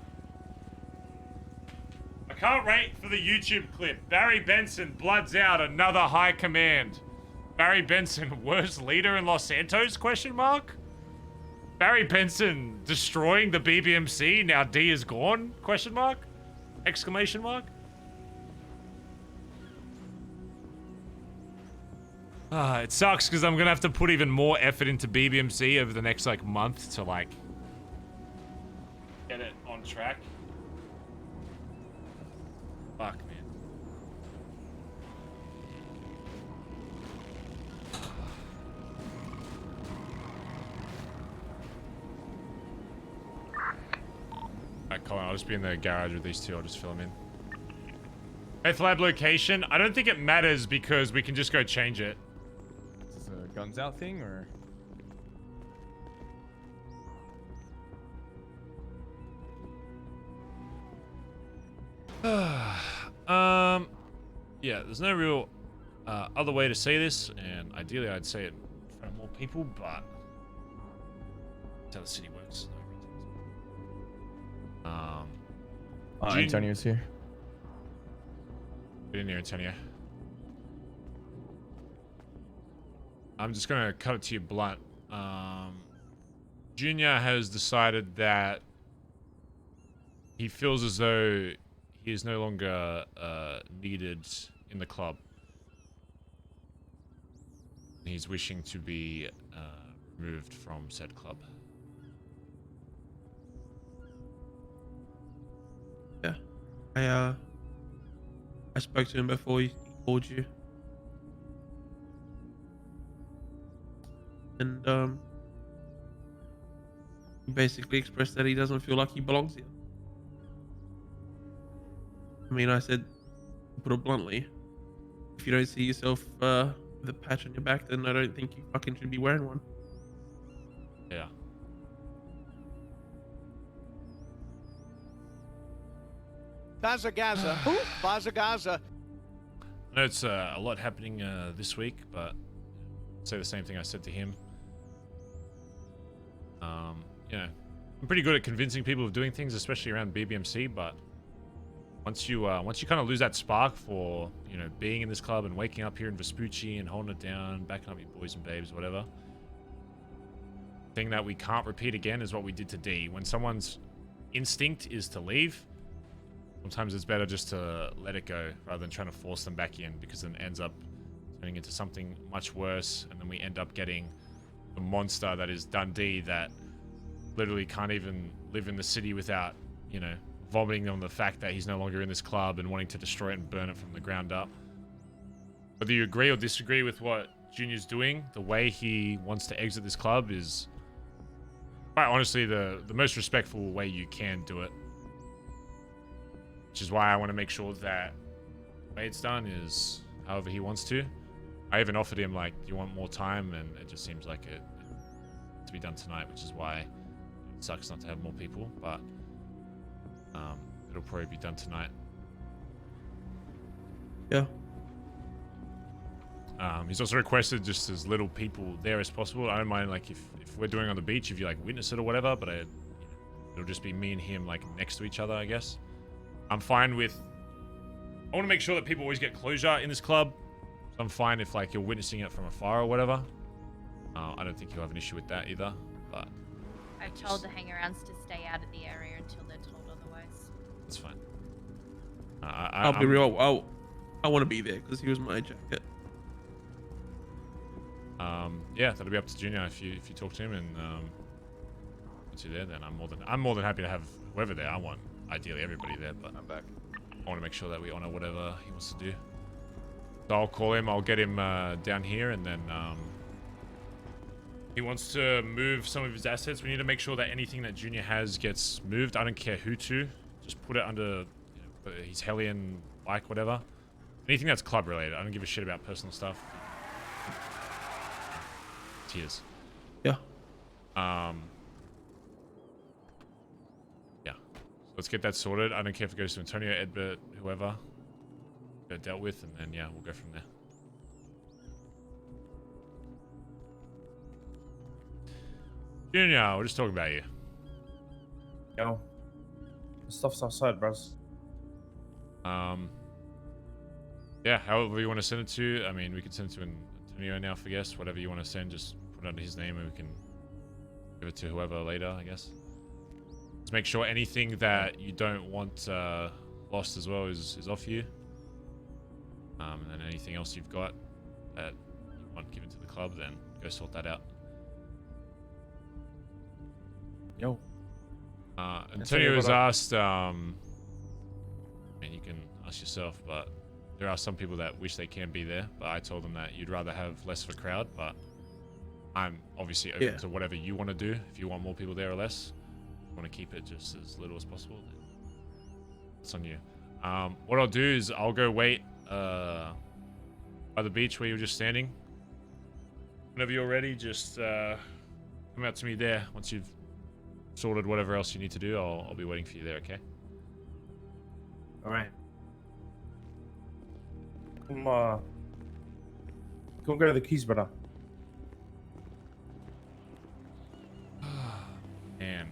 I can't wait for the YouTube clip. Barry Benson bloods out another high command. Barry Benson, worst leader in Los Santos, question mark? Barry Benson destroying the BBMC, now D is gone, question mark? Exclamation mark? It sucks because I'm gonna have to put even more effort into BBMC over the next like month to like get it on track. Fuck, man. Colin, I'll just be in the garage with these two. I'll just fill them in. Meth lab location. I don't think it matters because we can just go change it. Is this a guns out thing or? Yeah, there's no real other way to say this, and ideally I'd say it in front of more people, but that's how the city works. Antonio's here. Get in here, Antonio. I'm just gonna cut it to you blunt. Junior has decided that he feels as though he is no longer needed in the club. He's wishing to be removed from said club. Yeah. I spoke to him before he called you. And he basically expressed that he doesn't feel like he belongs here. I mean, I said, to put it bluntly, if you don't see yourself with a patch on your back, then I don't think you fucking should be wearing one. Yeah. BazzaGazza. BazzaGazza. I know it's a lot happening this week, but I'd say the same thing I said to him. You know, I'm pretty good at convincing people of doing things, especially around BBMC, but once you kind of lose that spark for, you know, being in this club and waking up here in Vespucci and holding it down, backing up your boys and babes, whatever. Thing that we can't repeat again is what we did to D. When someone's instinct is to leave, sometimes it's better just to let it go rather than trying to force them back in, because then it ends up turning into something much worse, and then we end up getting the monster that is Dundee that literally can't even live in the city without, you know, vomiting on the fact that he's no longer in this club and wanting to destroy it and burn it from the ground up. Whether you agree or disagree with what Junior's doing, the way he wants to exit this club is, quite honestly, the most respectful way you can do it. Which is why I want to make sure that the way it's done is however he wants to. I even offered him, like, do you want more time? And it just seems like it to be done tonight, which is why it sucks not to have more people, but it'll probably be done tonight. Yeah. He's also requested just as little people there as possible. I don't mind, like, if we're doing it on the beach, if you, like, witness it or whatever, but it'll just be me and him, like, next to each other, I guess. I'm fine with... I want to make sure that people always get closure in this club. So I'm fine if, like, you're witnessing it from afar or whatever. I don't think you'll have an issue with that either, but... I've told the hang-arounds to stay out of the area until they're told otherwise. That's fine. I'll be real. I want to be there because he was my jacket. Yeah, that'll be up to Junior if you talk to him, and once you're there, then I'm more than happy to have whoever there. I want ideally everybody there, but I'm back. I want to make sure that we honor whatever he wants to do. So I'll call him. I'll get him down here, and then he wants to move some of his assets. We need to make sure that anything that Junior has gets moved. I don't care who to. Just put it under, you know, his Hellion bike, whatever. Anything that's club related. I don't give a shit about personal stuff. Tears. Yeah. Yeah. So let's get that sorted. I don't care if it goes to Antonio, Edbert, whoever. Get it dealt with, and then yeah, we'll go from there. Junior, we're just talking about you. Yo. The stuff's outside, bros. Yeah, however you want to send it to. I mean, we can send it to Antonio now for guess. Whatever you want to send, just put it under his name and we can give it to whoever later, I guess. Let's make sure anything that you don't want lost as well is off you. And then anything else you've got that you want given to the club, then go sort that out. Yo. Antonio was asked, I mean, you can ask yourself, but there are some people that wish they can be there, but I told them that you'd rather have less of a crowd, but I'm obviously open to whatever you want to do, if you want more people there or less. want to keep it just as little as possible, then it's on you. What I'll do is I'll go wait by the beach where you were just standing. Whenever you're ready, just come out to me there. Once you've sorted whatever else you need to do, I'll be waiting for you there, okay? All right. Come grab the keys, brother. Man.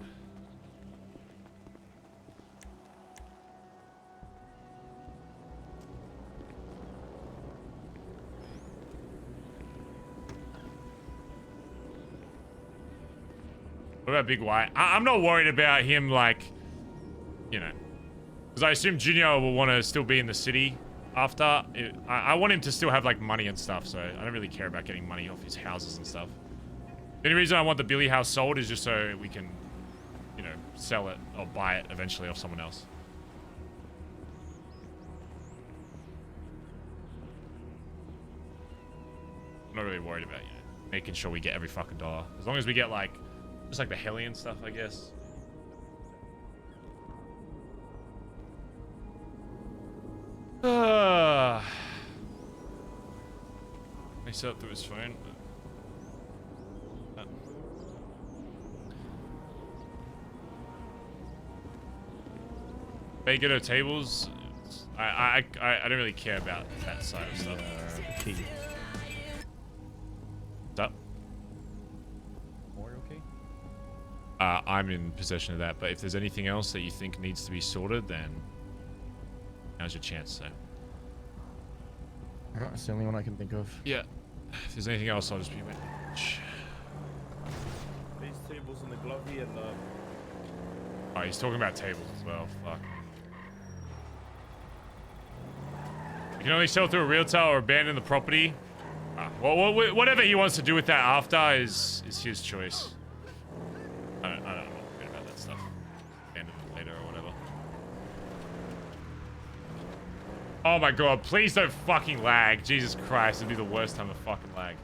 What about Big White? I'm not worried about him, like, you know, because I assume Junior will want to still be in the city after. I want him to still have, like, money and stuff, so I don't really care about getting money off his houses and stuff. The only reason I want the Billy house sold is just so we can, you know, sell it or buy it eventually off someone else. I'm not really worried about, you know, making sure we get every fucking dollar. As long as we get, like, just like the heli and stuff, I guess. He set up through his phone. They get her tables. I don't really care about that side of stuff. What's up? I'm in possession of that, but if there's anything else that you think needs to be sorted, then now's your chance, so. That's the only one I can think of. Yeah. If there's anything else, I'll just be waiting. These tables in the glovey and the... Oh, he's talking about tables as well. Fuck. You can only sell through a realtor or abandon the property. Well, whatever he wants to do with that after is his choice. I don't know about that stuff. Abandon it later or whatever. Oh my god, please don't fucking lag. Jesus Christ, it'd be the worst time to fucking lag.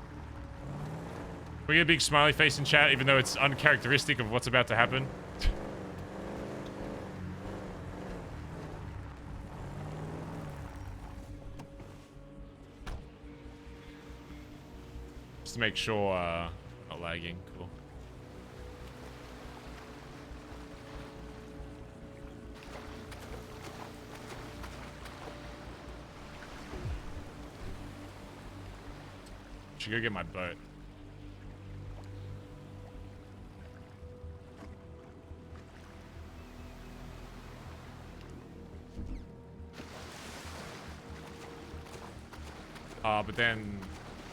We get a big smiley face in chat, even though it's uncharacteristic of what's about to happen. Just to make sure not lagging. Cool. Should go get my boat. But then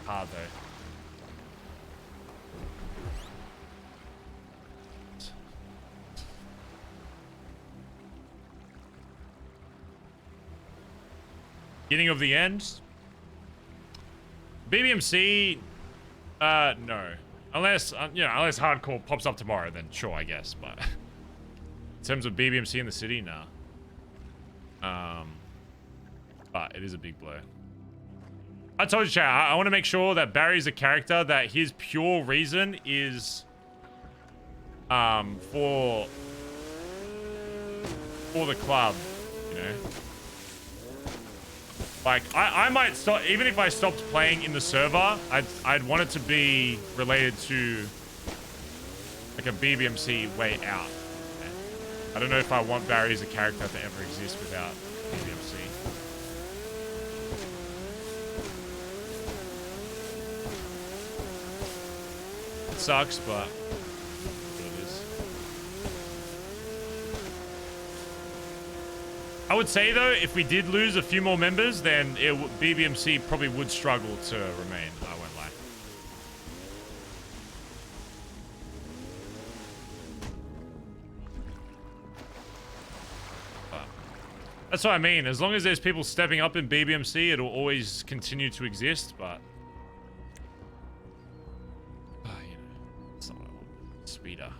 hard though. Beginning of the end. BBMC, no. Unless, you know, unless hardcore pops up tomorrow, then sure, I guess. But in terms of BBMC in the city, nah. But it is a big blow. I told you, chat, I want to make sure that Barry's a character that his pure reason is, for the club, you know. Like, I might stop, even if I stopped playing in the server, I'd want it to be related to, like, a BBMC way out. Okay? I don't know if I want Barry as a character to ever exist without BBMC. It sucks, but it is. I would say, though, if we did lose a few more members, then BBMC probably would struggle to remain. I won't lie. But that's what I mean. As long as there's people stepping up in BBMC, it'll always continue to exist, but... you know, it's not what I want. Speeder.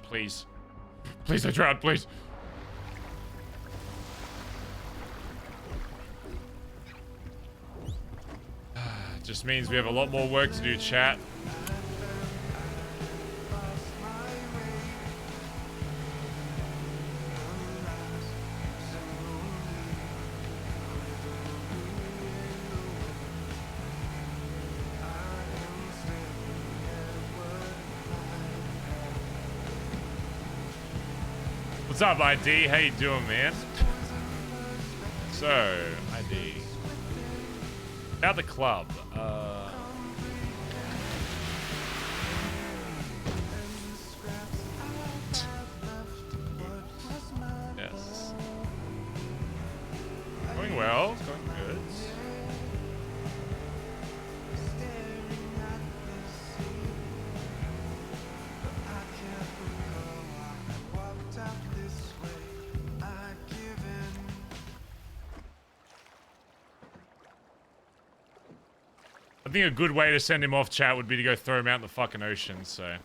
Please. Please don't drown, please. Just means we have a lot more work to do, chat. What's up, ID? How you doing, man? So, ID. About the club. Yes. Going well. It's going good. I think a good way to send him off, chat, would be to go throw him out in the fucking ocean, so.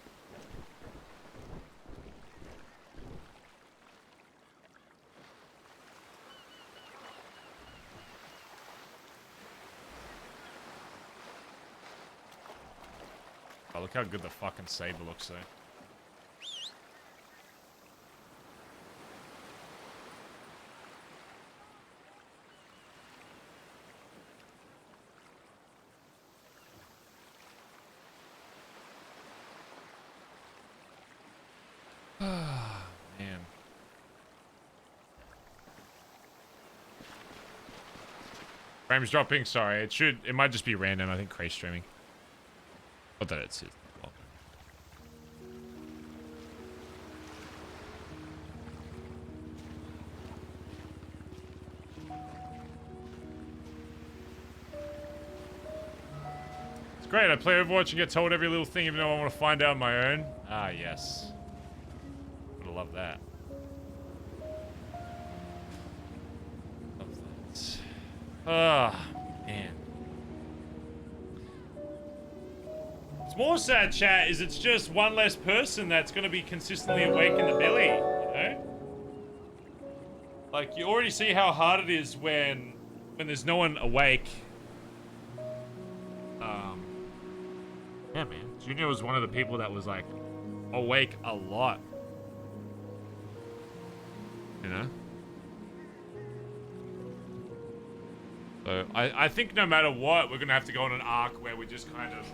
Oh, look how good the fucking saber looks, though. Man. Frames dropping, sorry. It might just be random. I think Craze streaming. Not that it's well. It's great. I play Overwatch and get told every little thing even though I want to find out on my own. Ah, yes. Love that. Love that. Ah, man. It's more sad, chat, is it's just one less person that's going to be consistently awake in the belly, you know? Like, you already see how hard it is when there's no one awake. Yeah, man. Junior was one of the people that was, like, awake a lot. You know? So, I think no matter what, we're gonna have to go on an arc where we're just kind of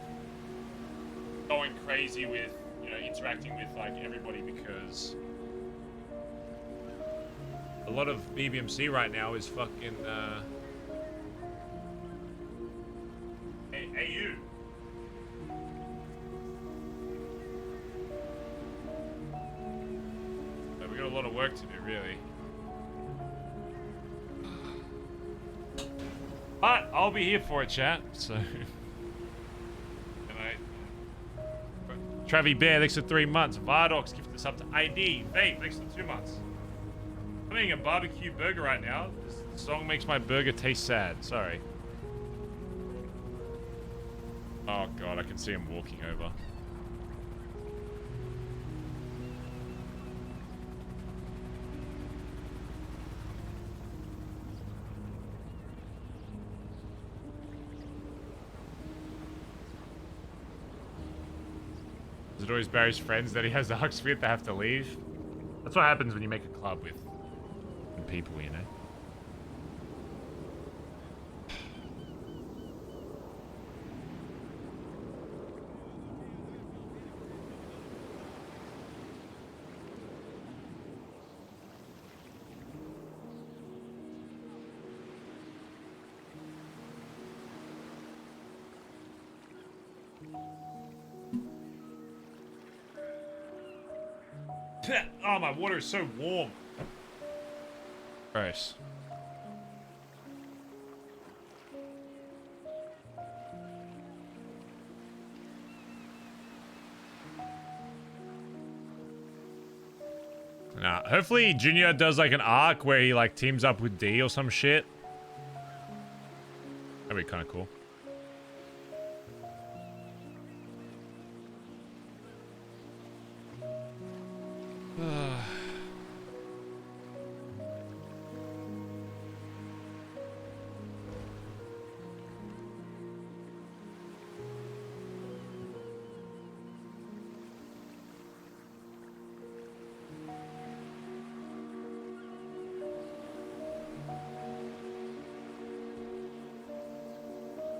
going crazy with, you know, interacting with, like, everybody, because a lot of BBMC right now is fucking, Hey, you! So we got a lot of work to do, really. But I'll be here for it, chat, so... Travi Bear, thanks for 3 months. Vardox gifted us up to ID. Faye, thanks for 2 months. I'm eating a barbecue burger right now. This song makes my burger taste sad. Sorry. Oh god, I can see him walking over. Is it always Barry's friends that he has arcs with that have to leave? That's what happens when you make a club with people, you know? Oh, my water is so warm. Gross. Nah, hopefully Junior does like an arc where he like teams up with D or some shit. That'd be kind of cool.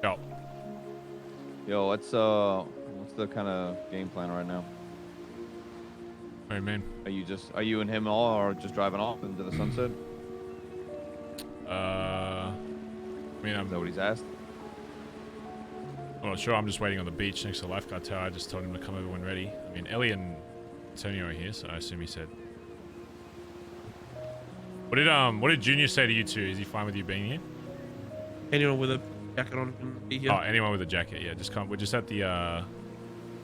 Yo. Yo, what's the kind of game plan right now? What do you mean? Are you and him all, or just driving off into the sunset? I mean, is that what he's asked? I'm not sure. I'm just waiting on the beach next to the lifeguard tower. I just told him to come over when ready. I mean, Ellie and Antonio are here, so I assume he said. What did Junior say to you two? Is he fine with you being here? Anyone with a jacket on can be here. Oh, anyone with a jacket, yeah. Just come. We're just at the.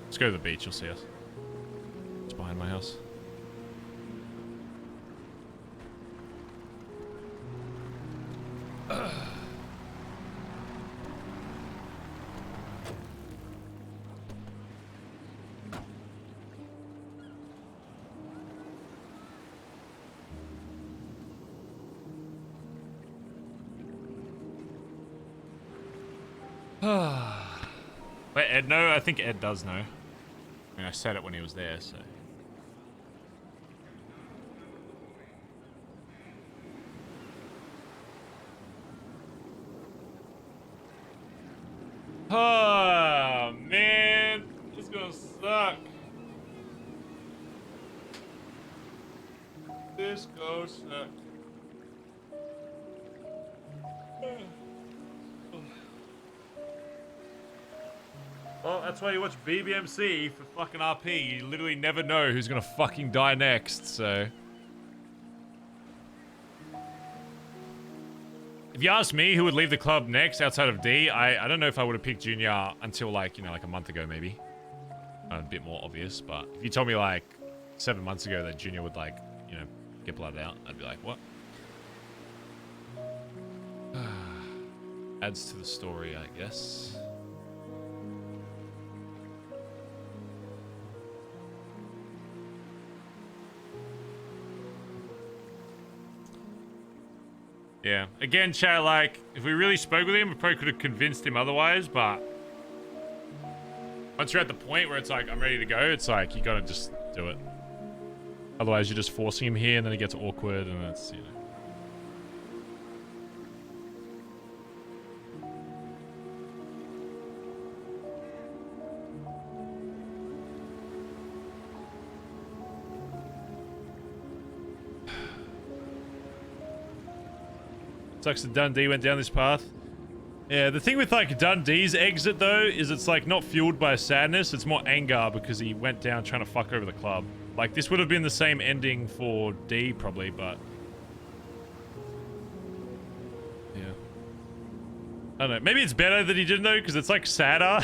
Let's go to the beach. You'll see us. It's behind my house. Wait, Ed know? I think Ed does know. I mean, I said it when he was there, so. Oh, man. This is gonna suck. This goes suck. Well, that's why you watch BBMC for fucking RP. You literally never know who's gonna fucking die next, so. If you ask me who would leave the club next outside of D, I don't know if I would have picked Junior until like, you know, like a month ago maybe. A bit more obvious, but if you told me like 7 months ago that Junior would like, you know, get blooded out, I'd be like, what? Adds to the story, I guess. Yeah. Again, chat, like, if we really spoke with him, we probably could have convinced him otherwise, but once you're at the point where it's like, I'm ready to go, it's like, you gotta just do it. Otherwise, you're just forcing him here, and then it gets awkward, and it's, you know. Sucks that Dundee went down this path. Yeah, the thing with like Dundee's exit though is it's like not fueled by sadness, it's more anger because he went down trying to fuck over the club. Like this would have been the same ending for D probably, but yeah. I don't know. Maybe it's better that he didn't know because it's like sadder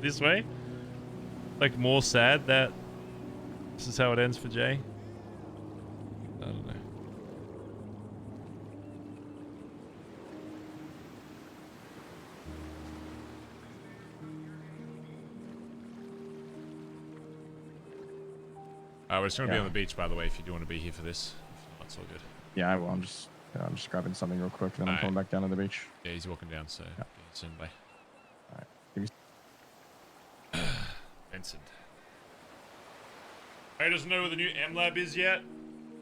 this way. Like more sad that this is how it ends for Jay. I don't know. We're just going to be on the beach, by the way, if you do want to be here for this. That's all good. Yeah, well, I'm just grabbing something real quick, and then I'm coming back down to the beach. Yeah, he's walking down, so yeah. Soon, bye. Alright. Benson. Faye doesn't know where the new M Lab is yet.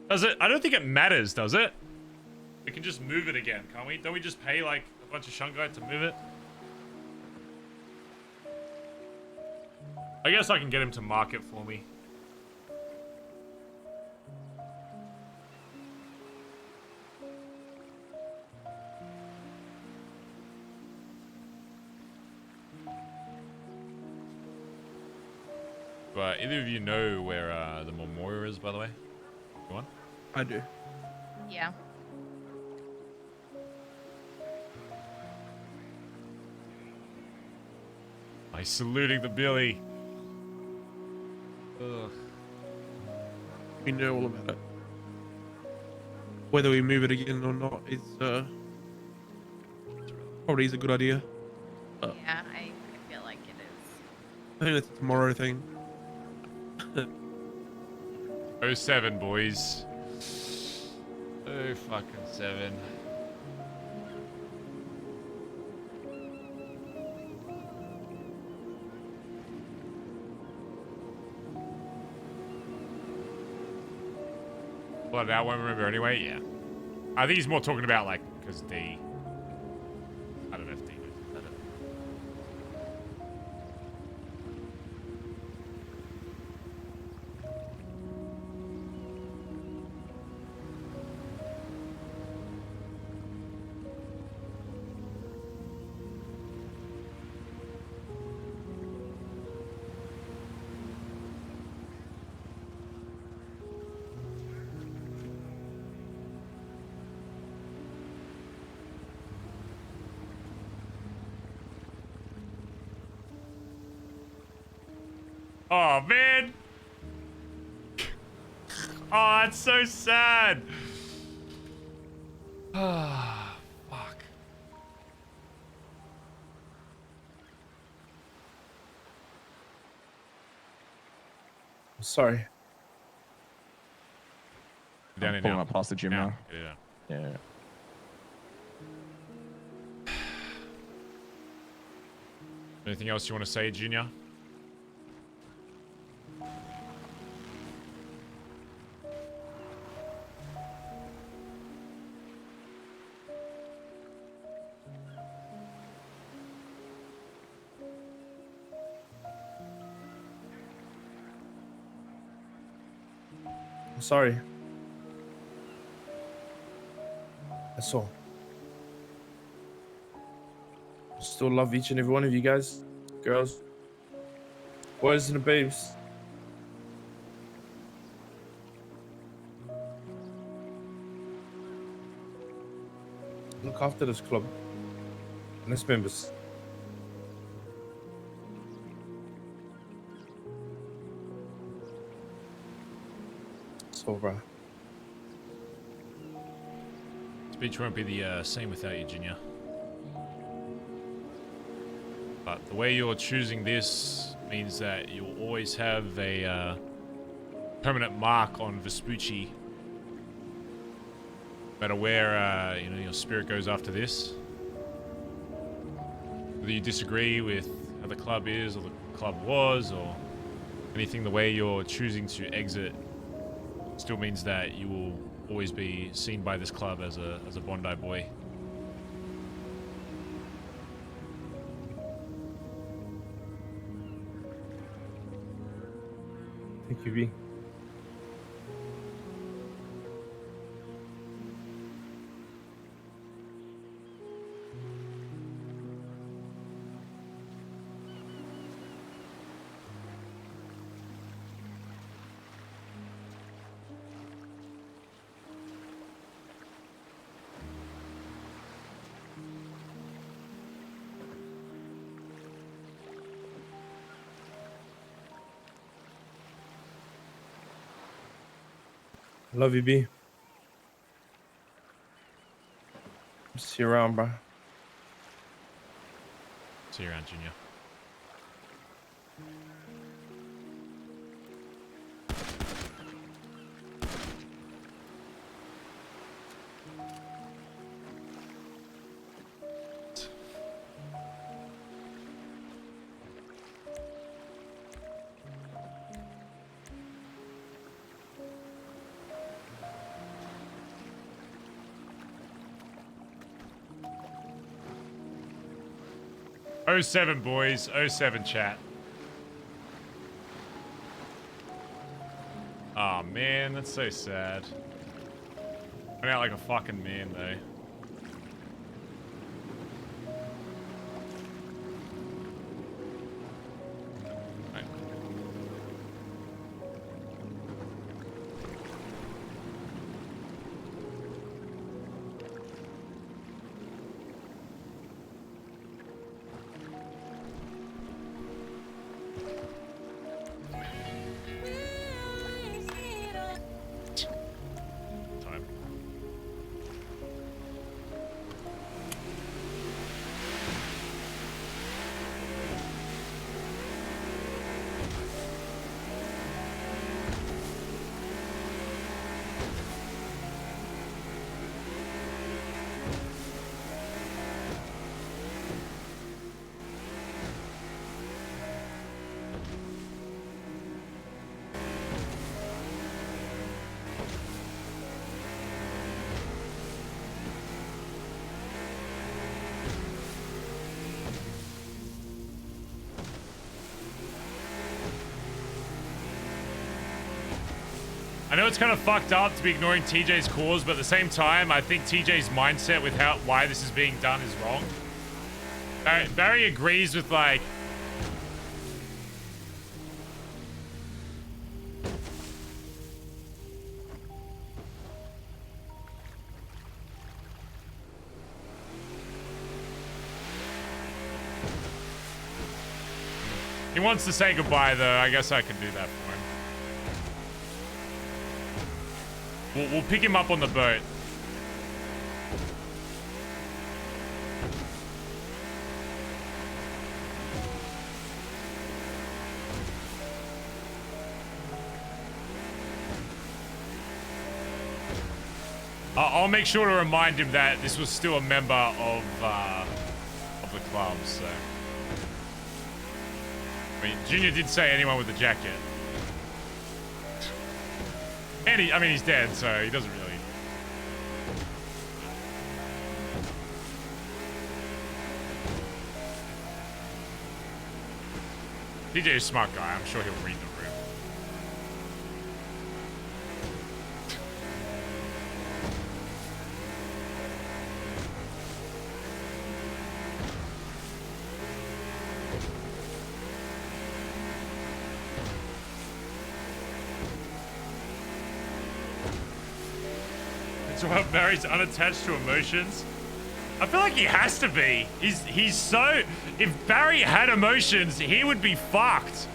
Does it? I don't think it matters, does it? We can just move it again, can't we? Don't we just pay, like, a bunch of Shungite to move it? I guess I can get him to mark it for me. Either of you know where the memorial is, by the way? Go on. I do. Yeah. He's saluting the Billy. Ugh. We know all about it. Whether we move it again or not is probably is a good idea. Yeah, I feel like it is. I think it's a tomorrow thing. 07, boys. Oh, fucking 7. But I won't remember anyway, yeah. I think he's more talking about, like, because D... I don't know if D... I don't know. Oh, man. Oh, that's so sad. Ah, fuck. I'm sorry. Down I'm pulling up past the gym now. Yeah. Anything else you want to say, Junior? I'm sorry. That's all. Still love each and every one of you guys, girls, boys, and the babes. Look after this club and its members. So, bro. Speech won't be the same without you, Junior. But the way you're choosing this means that you'll always have a permanent mark on Vespucci. No matter where you know, your spirit goes after this. Whether you disagree with how the club is or the club was or anything, the way you're choosing to exit still means that you will always be seen by this club as a Bondi boy. Thank you, B. Love you, B. See you around, bro. See you around, Junior. '07 boys, '07 chat. Oh man, that's so sad. Went out like a fucking man though. I know it's kind of fucked up to be ignoring TJ's cause, but at the same time, I think TJ's mindset with why this is being done is wrong. Barry agrees with like... He wants to say goodbye, though. I guess I can do that for him. We'll pick him up on the boat. I'll make sure to remind him that this was still a member of the club, so. I mean, Junior did say anyone with a jacket. And I mean, he's dead, so he doesn't really. DJ is a smart guy. I'm sure he'll read the room. So what, Barry's unattached to emotions? I feel like he has to be. He's so... If Barry had emotions, he would be fucked.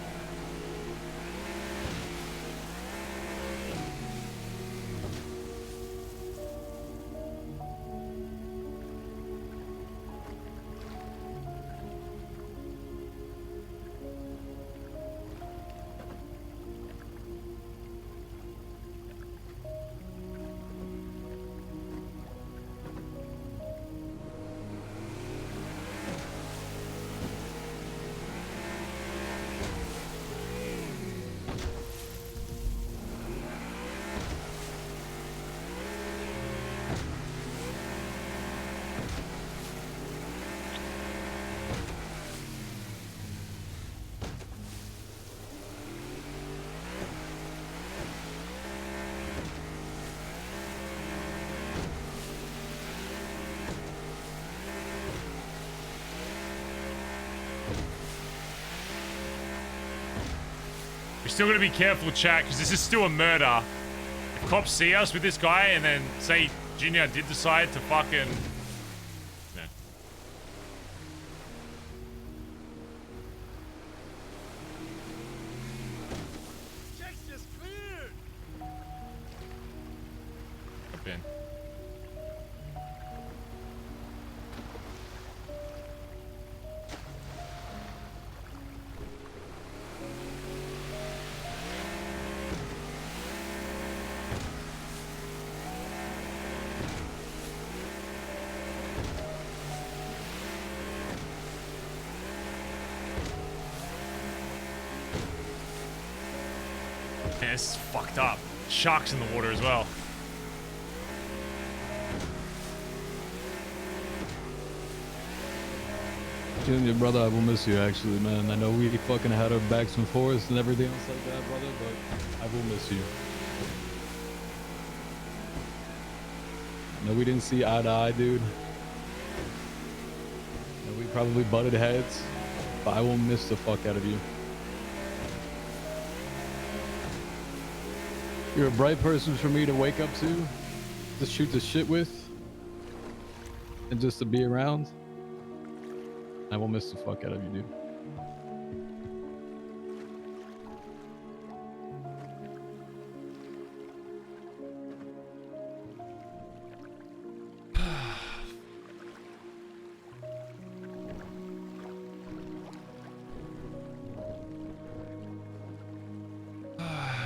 Still gotta be careful, chat, because this is still a murder. If cops see us with this guy and then say Junior did decide to fucking... No. Checks just cleared. Jump in. Man, this is fucked up. Sharks in the water as well. Junior, brother, I will miss you, actually, man. I know we fucking had our backs and forths and everything else like that, brother, but I will miss you. I know we didn't see eye to eye, dude. I know we probably butted heads, but I will miss the fuck out of you. You're a bright person for me to wake up to, to shoot the shit with, and just to be around. I will miss the fuck out of you, dude.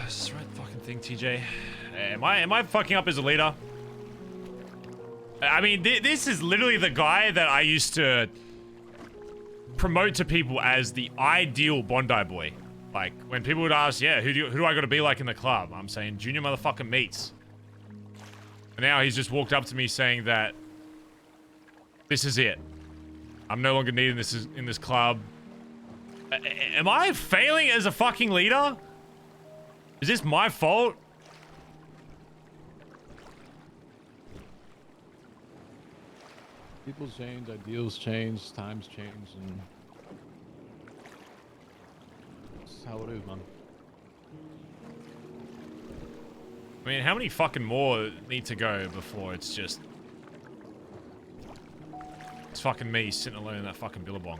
This is the right fucking thing, TJ. Am I fucking up as a leader? I mean, this is literally the guy that I used to promote to people as the ideal Bondi boy. Like, when people would ask, yeah, who do I got to be like in the club? I'm saying Junior motherfucking Meats. And now he's just walked up to me saying that this is it. I'm no longer needed in this club. Am I failing as a fucking leader? Is this my fault? People change, ideals change, times change, and that's how it is, man. I mean, how many fucking more need to go before it's just... It's fucking me sitting alone in that fucking billabong.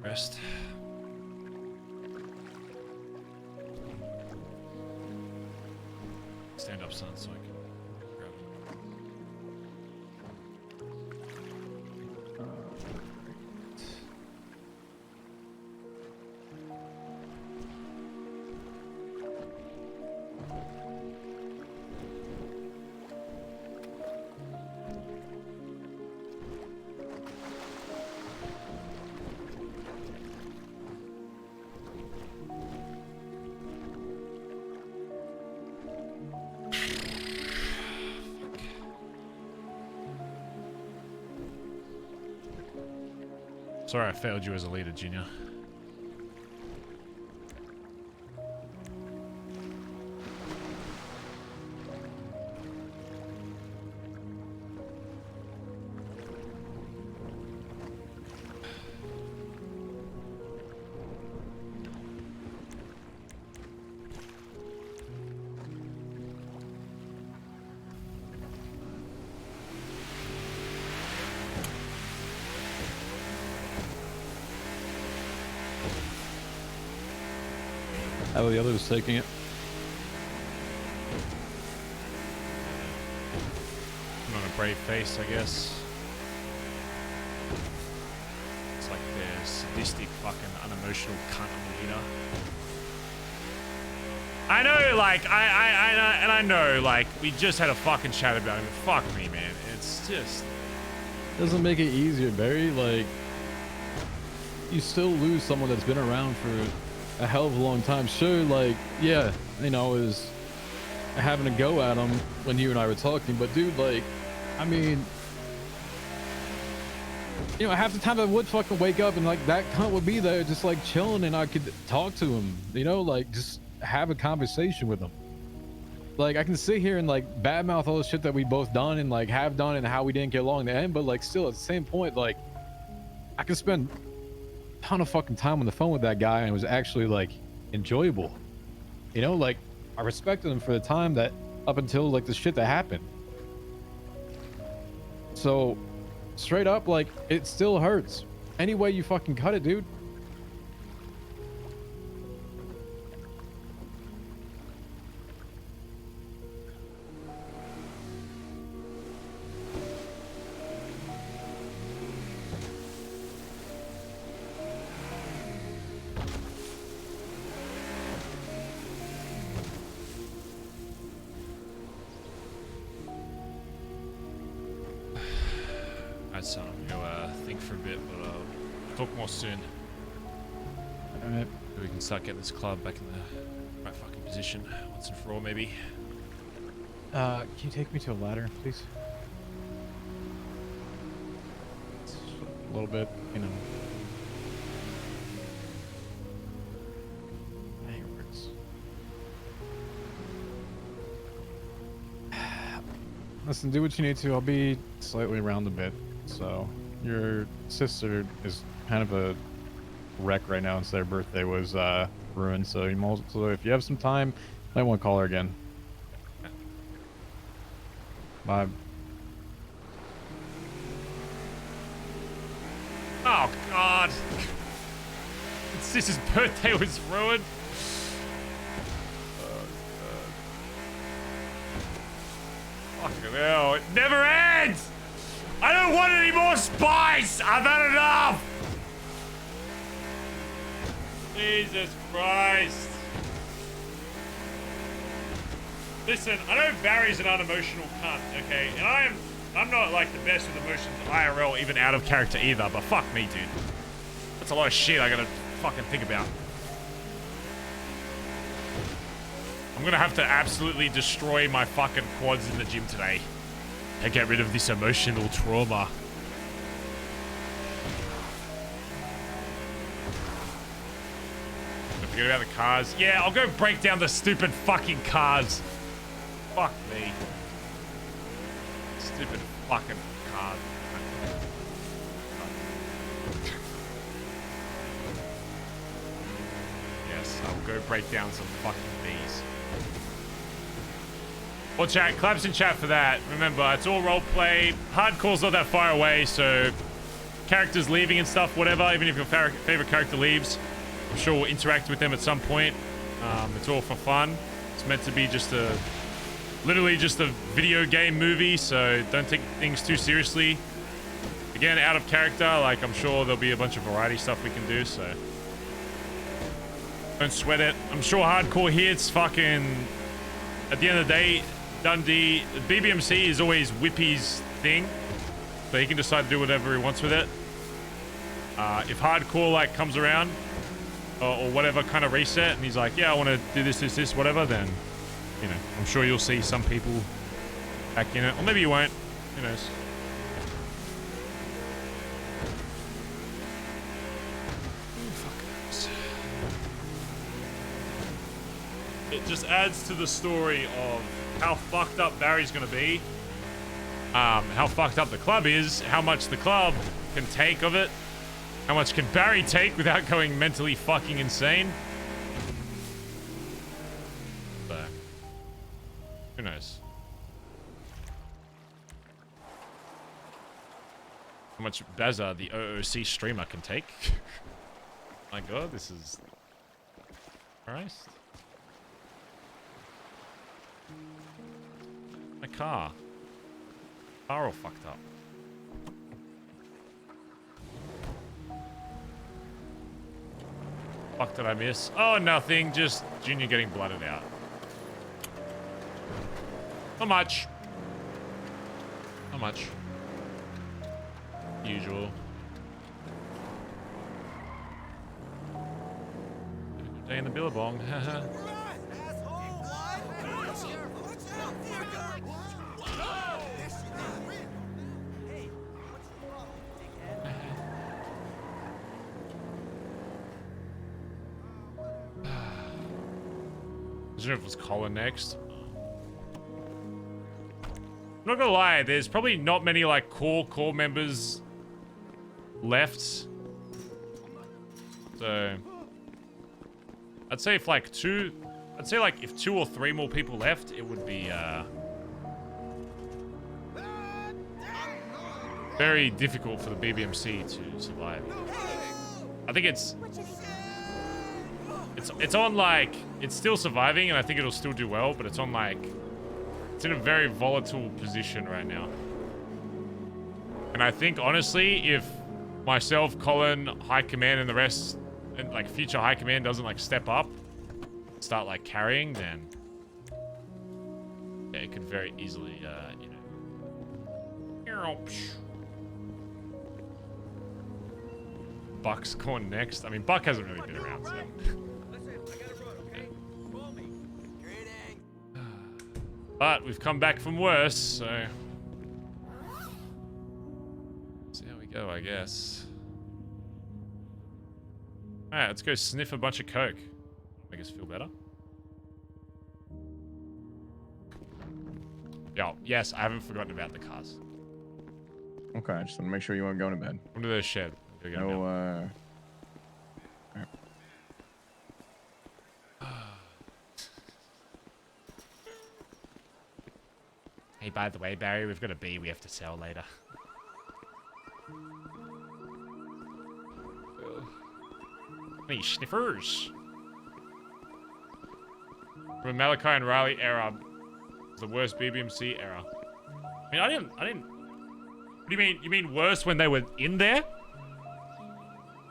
Rest. Stand up, son, so I can grab it. Sorry I failed you as a leader, Junior. How are the others taking it? I'm on a brave face, I guess. It's like the sadistic, fucking unemotional cunt of a leader. I know, like, I know, like, we just had a fucking chat about him. Fuck me, man. It's just... Doesn't make it easier, Barry. Like, you still lose someone that's been around for a hell of a long time. Sure, like, yeah, you know, is having a go at him when you and I were talking, but dude, like, I mean, you know, half the time I would fucking wake up and like that cunt would be there just like chilling and I could talk to him, you know, like just have a conversation with him. Like I can sit here and like badmouth all the shit that we both done and like have done and how we didn't get along in the end, but like still at the same point, like I can spend ton of fucking time on the phone with that guy and it was actually like enjoyable, you know, like I respected him for the time that up until like the shit that happened. So straight up, like it still hurts any way you fucking cut it, dude. So I'm gonna think for a bit, but talk more soon. Alright. We can start getting this club back in the right fucking position once and for all, maybe. Can you take me to a ladder, please? A little bit, you know. Listen, do what you need to. I'll be slightly around a bit. So, your sister is kind of a wreck right now since their birthday was ruined. So, if you have some time, you might want to call her again. Bye. Oh, God. Sister's birthday was ruined. Fucking hell, it never ends! I don't want any more spice! I've had enough! Jesus Christ. Listen, I know Barry's an unemotional cunt, okay? And I'm not like the best with emotions IRL, even out of character either, but fuck me, dude. That's a lot of shit I gotta fucking think about. I'm gonna have to absolutely destroy my fucking quads in the gym today to get rid of this emotional trauma. Don't forget about the cars. Yeah, I'll go break down the stupid fucking cars. Fuck me. Stupid fucking cars. Yes, I'll go break down some fucking bees. Well, chat, claps in chat for that. Remember, it's all roleplay. Hardcore's not that far away, so characters leaving and stuff, whatever, even if your favorite character leaves, I'm sure we'll interact with them at some point. It's all for fun. It's meant to be just literally just a video game movie, so don't take things too seriously. Again, out of character, like I'm sure there'll be a bunch of variety stuff we can do, so don't sweat it. I'm sure hardcore hits fucking, at the end of the day, Dundee, BBMC is always Whippy's thing, so he can decide to do whatever he wants with it. If hardcore like comes around or whatever kind of reset and he's like, yeah, I want to do this, whatever, then, you know, I'm sure you'll see some people back in it, or maybe you won't, who knows. It just adds to the story of how fucked up Barry's gonna be, how fucked up the club is, how much the club can take of it, how much can Barry take without going mentally fucking insane. So, who knows? How much Bazza, the OOC streamer, can take. My god, this is... Christ. My car. Car all fucked up. Fuck did I miss? Oh, nothing. Just Junior getting blooded out. Not much. Not much. Usual. Day in the Billabong. Haha. I don't know if it was Colin next. I'm not gonna lie, there's probably not many like core members left. So I'd say if like if 2 or 3 more people left, it would be very difficult for the BBMC to survive. I think it's on like, it's still surviving and I think it'll still do well, but it's on like, it's in a very volatile position right now. And I think honestly, if myself, Colin, High Command and the rest, and like future High Command doesn't like step up, start like carrying, then yeah, it could very easily, you know. Buck's going next. I mean, Buck hasn't really been around, so. But we've come back from worse, so see how we go, I guess. Alright, let's go sniff a bunch of coke. Make us feel better. Yo, yes, I haven't forgotten about the cars. Okay, I just want to make sure you weren't going to bed. Under the shed. No, Hey, by the way, Barry, we've got a bee we have to sell later. Any sniffers? From Malachi and Riley era, the worst BBMC era. I mean, I didn't. What do you mean? You mean worse when they were in there?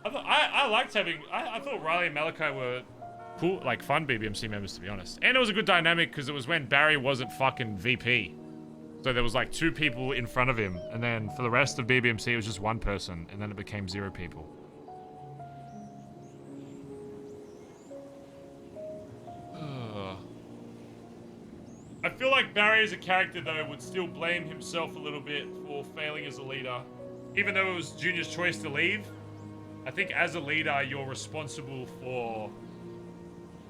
I liked having. I thought Riley and Malachi were cool, like fun BBMC members, to be honest. And it was a good dynamic because it was when Barry wasn't fucking VP. So there was like 2 people in front of him, and then for the rest of BBMC it was just 1 person, and then it became 0 people. I feel like Barry as a character though would still blame himself a little bit for failing as a leader. Even though it was Junior's choice to leave, I think as a leader you're responsible for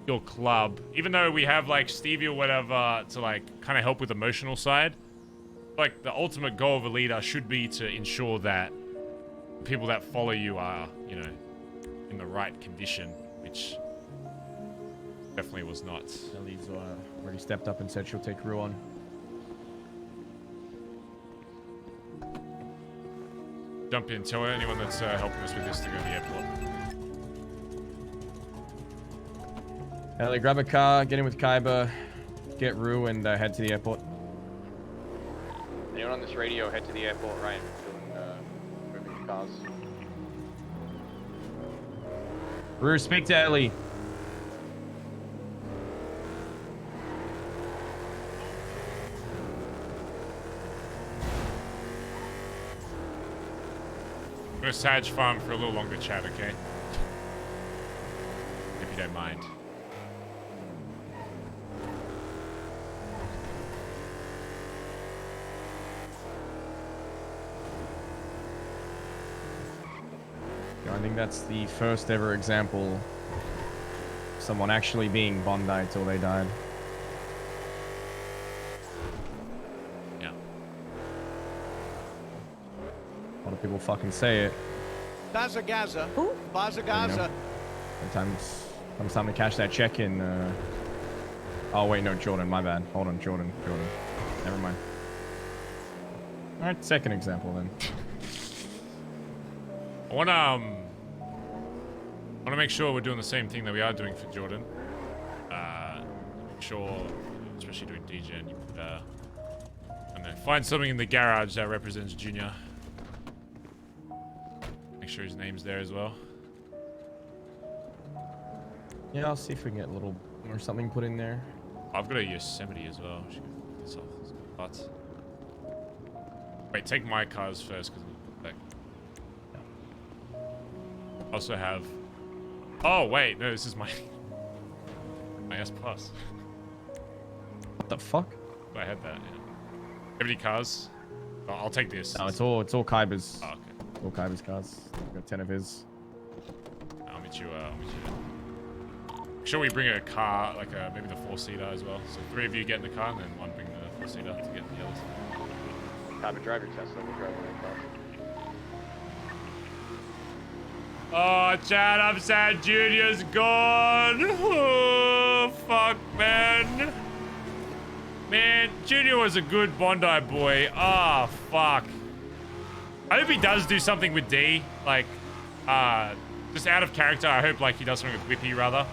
your club. Even though we have like Stevie or whatever to like kind of help with the emotional side, like the ultimate goal of a leader should be to ensure that people that follow you are, you know, in the right condition, which definitely was not. Ellie's already stepped up and said she'll take Rue on. jump in. Tell anyone that's helping us with this to go to the airport. Ellie, grab a car, get in with Kaiba, get Rue, and head to the airport. Anyone on this radio, head to the airport, Ryan. Moving the cars. Rue, speak to Ellie. I'm gonna Sag farm for a little longer chat, okay? If you don't mind. I think that's the first ever example of someone actually being Bondi till they died. Yeah. A lot of people fucking say it. BazzaGazza. Who? BazzaGazza. Sometimes comes time to cash that check in. Oh wait, no, Jordan, my bad. Hold on, Jordan. Never mind. All right, second example then. I wanna make sure we're doing the same thing that we are doing for Jordan. Make sure, especially doing DJ, and you put, I don't know, find something in the garage that represents Junior. Make sure his name's there as well. Yeah, I'll see if we can get a little or something put in there. I've got a Yosemite as well. Should get this off. Parts. Wait, take my cars first, because also have. Oh wait, no, this is my S Plus. What the fuck? I had that. Yeah. Have any cars? Oh, I'll take this. No, it's all Kaiba's. Oh, okay. All Kaiba's cars. I've got 10 of his. I'll meet you. Make sure we bring a car, like maybe the 4-seater as well. So 3 of you get in the car, and then 1 bring the 4-seater to get the others. Kaiba, drive your Tesla. We'll drive the car. Oh, Chad, I'm sad Junior's gone. Oh, fuck, man. Man, Junior was a good Bondi boy. Ah, oh, fuck. I hope he does do something with D. Like, just out of character, I hope, like, he does something with Whippy, rather.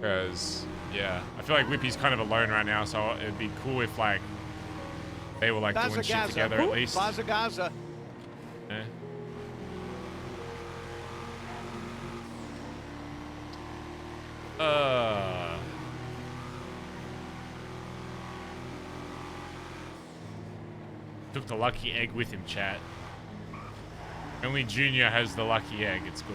Because, yeah, I feel like Whippy's kind of alone right now, so it'd be cool if, like, they were, like, doing shit together, at least. BazzaGazza. Yeah. Took the lucky egg with him, chat. Only Junior has the lucky egg. It's gone.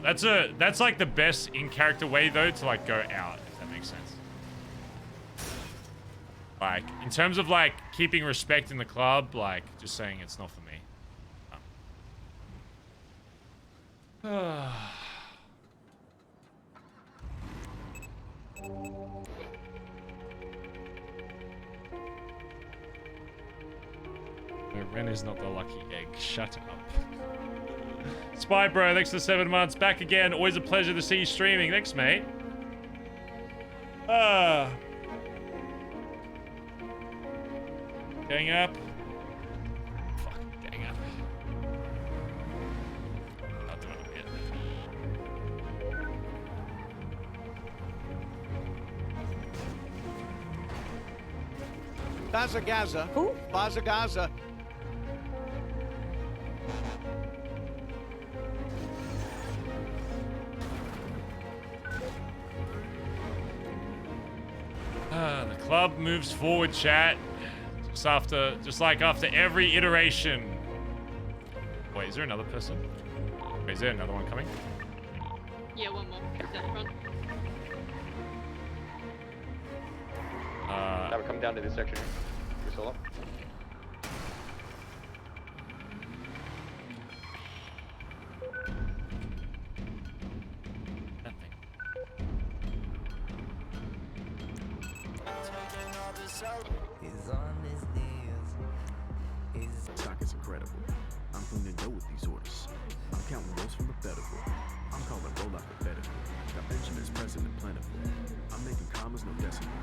That's like the best in character way though to like go out, if that makes sense. Like in terms of like keeping respect in the club, like just saying it's not for me. No, Ren is not the lucky egg. Shut up. Spy Bro, thanks for 7 months. Back again. Always a pleasure to see you streaming. Thanks, mate. Gang up. Fuck, gang up. I'll do it again. BazzaGazza. Who? BazzaGazza. The club moves forward, chat. Just like after every iteration. Wait, is there another person? Wait, is there another one coming? Yeah, one more. Down front. Now we're coming down to this section. You solo. He's on his knees. Stock is incredible. I'm cleaning dough with these orders. I'm counting rolls from the federal. I'm calling roll out the federal. Got Benjamin's present and plentiful. I'm making commas, no decimal.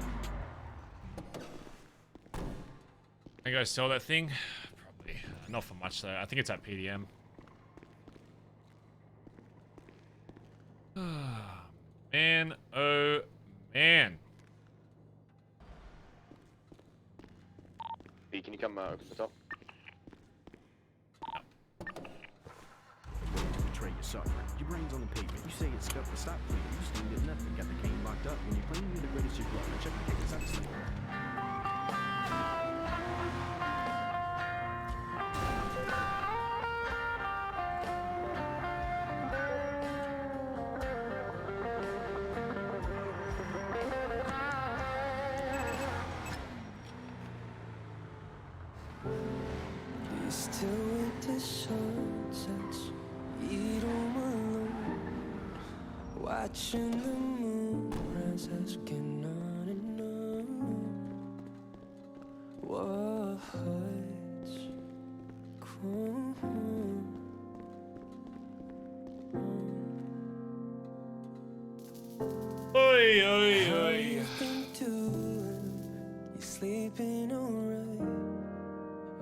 I gotta sell that thing? Probably. Not for much though. I think it's at PDM. Man, oh man. B, can you come open the top? Betray your sucker. Your brain's on the pavement. You say it's stuff, but stop playing. You still get nothing. Got the cane locked up. When you claim you're the greatest you've got. Now check the tickets out of sleep. Still with the sunsets, eat home alone, watching the moon rise, asking on and on. What hurts? Come home. Oi, oi, oi. You've been doing, you sleeping alright?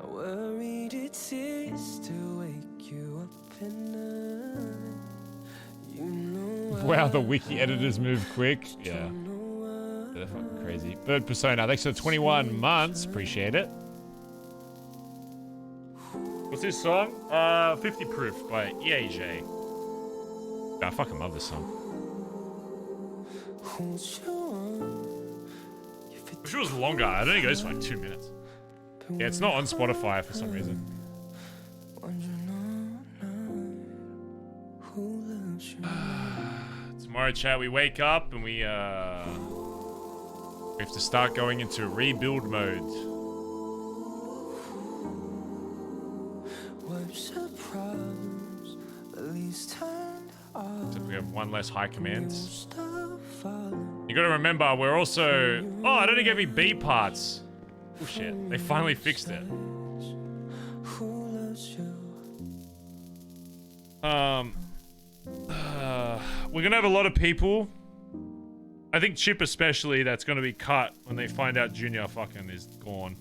I worried it's easy to wake you up at night. You know Wow, the wiki editors move quick. Yeah. They're fucking crazy. Bird Persona, thanks for the 21 months. Appreciate it. What's this song? 50 Proof by EAJ. I fucking love this song. Wish it was longer. I don't think it goes for like 2 minutes. Yeah, it's not on Spotify for some reason. Tomorrow, chat, we wake up and we have to start going into rebuild mode. So we have one less high commands. You gotta remember, we're also... Oh, I don't think it gave me B parts. Oh shit, they finally fixed it. We're gonna have a lot of people. I think Chip especially, that's gonna be cut when they find out Junior fucking is gone.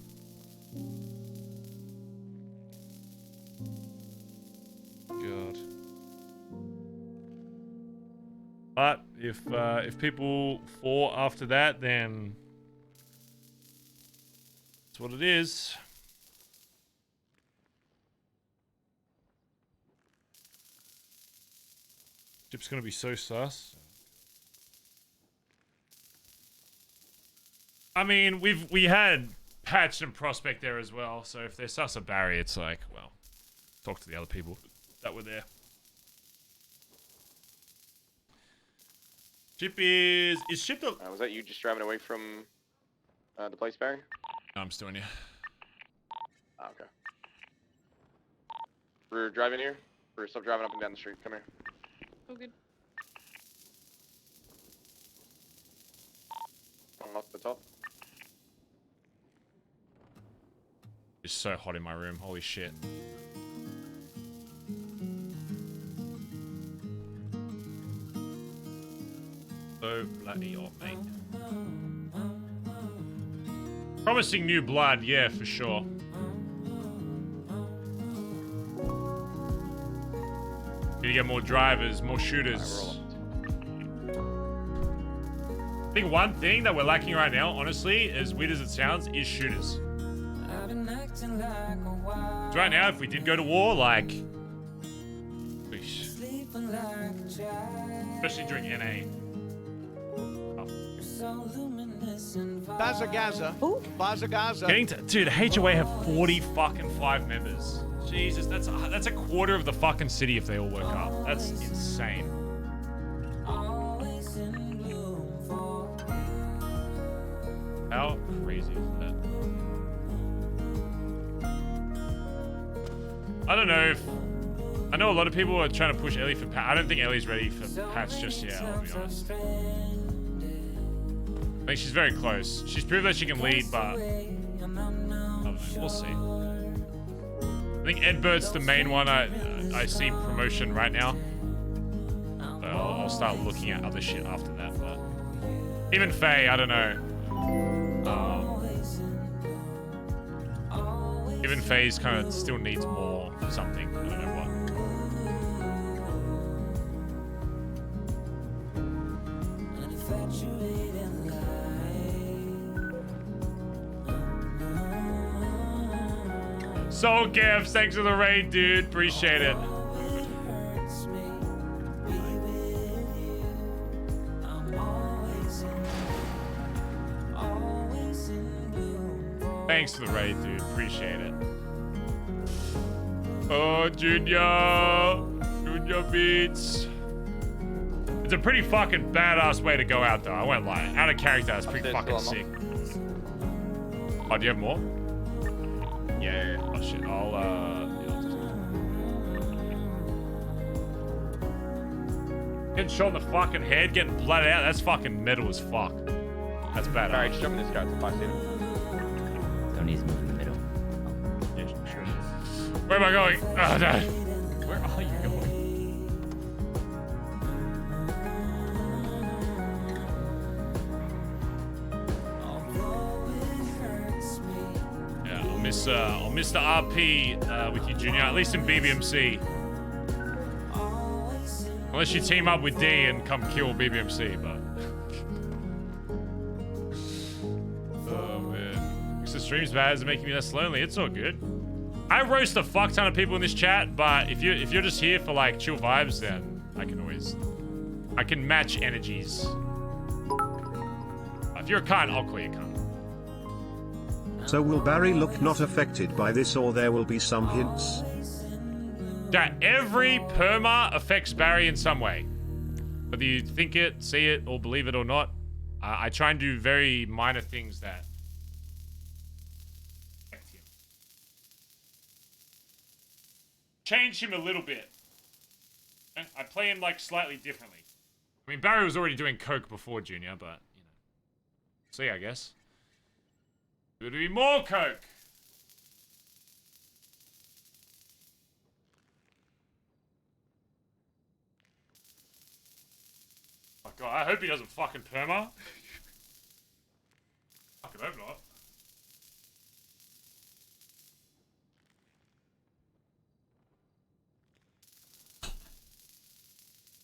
God. But if people fall after that, then that's what it is. Chip's gonna be so sus. I mean, we had Patch and Prospect there as well, so if they're sus of Barry, it's like, well, talk to the other people that were there. Chip is Chip the... Was that you just driving away from the place, Barry? No, I'm still in here. Oh, okay. We're driving here. We're still driving up and down the street. Come here. Oh, good. Unlock the top. It's so hot in my room. Holy shit. So bloody hot, mate. Promising new blood, yeah, for sure. Need to get more drivers, more shooters. I think one thing that we're lacking right now, honestly, as weird as it sounds, is shooters. Right now, if we did go to war, like... Especially during NA. BazzaGazza. BazzaGazza. Getting to... Dude, HOA have 40 fucking 5 members. Jesus, that's a quarter of the fucking city if they all work up. That's insane. How crazy is that? I don't know if... I know a lot of people are trying to push Ellie for patch. I don't think Ellie's ready for patch just yet, I'll be honest. I think she's very close. She's proved that she can lead, but... I don't know, we'll see. I think Edbert's the main one I see promotion right now. So I'll start looking at other shit after that, but... Even Faye, I don't know. Even Faye's kind of still needs more something. I don't know what. Soul Gifts, thanks for the raid, dude. Appreciate it. Thanks for the raid, dude. Appreciate it. Oh, Junior. Junior Beats. It's a pretty fucking badass way to go out, though. I won't lie. Out of character, it's pretty fucking sick. Oh, do you have more? Yeah. Oh, shit. Getting shot in the fucking head, getting blooded out. That's fucking metal as fuck. That's badass. Alright, show me this guy to find him. Tony's moving the middle. Yeah, sure. Where am I going? Oh, no. Where are you going? Yeah, I'll miss the RP with you, Junior. At least in BBMC. Unless you team up with D and come kill BBMC, but. Oh man, because the stream's bad is making me less lonely. It's all good. I roast a fuck ton of people in this chat, but if you're just here for like chill vibes, then I can match energies. If you're a cunt, I'll call you a cunt. So will Barry look not affected by this, or there will be some hints? That every perma affects Barry in some way. Whether you think it, see it, or believe it or not, I try and do very minor things that affect him. Change him a little bit. I play him like slightly differently. I mean, Barry was already doing coke before Junior, but you know. See, I guess. There would be more coke. Oh god, I hope he doesn't fucking perma. Fucking hope not.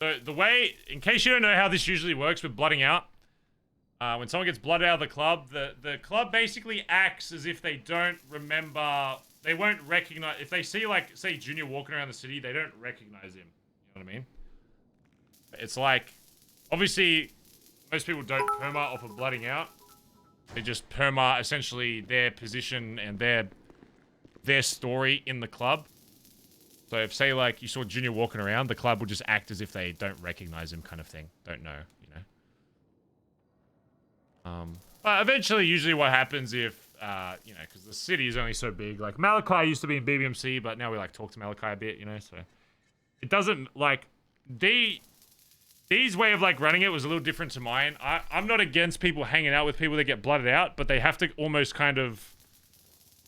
So the way, in case you don't know how this usually works with blooding out, when someone gets blooded out of the club, the club basically acts as if they don't remember, they won't recognize, if they see like, say Junior walking around the city, they don't recognize him. You know what I mean? It's like, obviously, most people don't perma off of blooding out. They just perma essentially their position and their story in the club. So if, say, like, you saw Junior walking around, the club will just act as if they don't recognize him kind of thing. Don't know, you know? But eventually, usually what happens if, you know, because the city is only so big. Like, Malachi used to be in BBMC, but now we, like, talk to Malachi a bit, you know? So it doesn't, like, D's way of, like, running it was a little different to mine. I'm not against people hanging out with people that get blooded out, but they have to almost kind of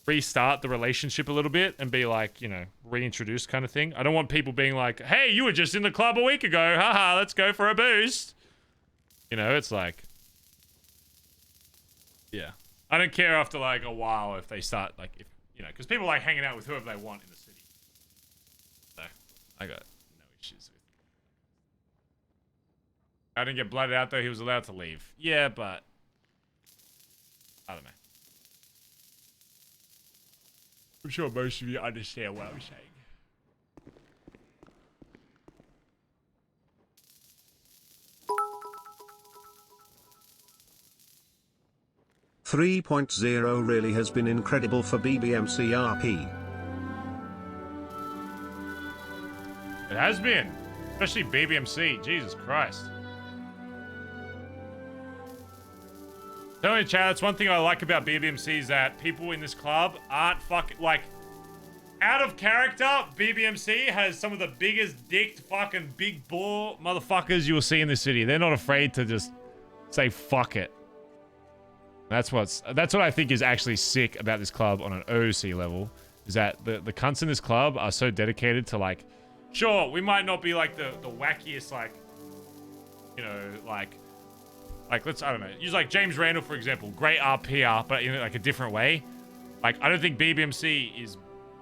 restart the relationship a little bit and be like, you know, reintroduce kind of thing. I don't want people being like, hey, you were just in the club a week ago. Haha, let's go for a boost. You know, it's like, yeah. I don't care after like a while if they start like, if, you know, because people like hanging out with whoever they want in the city. So, I got no issues with. I didn't get blooded out though. He was allowed to leave. Yeah, but I don't know. I'm sure most of you understand what I'm saying. .0 really has been incredible for BBMC RP. It has been. Especially BBMC. Jesus Christ. Tell me, Chad, that's one thing I like about BBMC is that people in this club aren't fucking, like, out of character. BBMC has some of the biggest dicked fucking big ball motherfuckers you will see in the city. They're not afraid to just say fuck it. That's what I think is actually sick about this club on an OC level, is that the cunts in this club are so dedicated to, like, sure, we might not be like the wackiest, like, you know, like let's, I don't know, use like James Randall, for example. Great RPR, but in like a different way. Like, I don't think BBMC is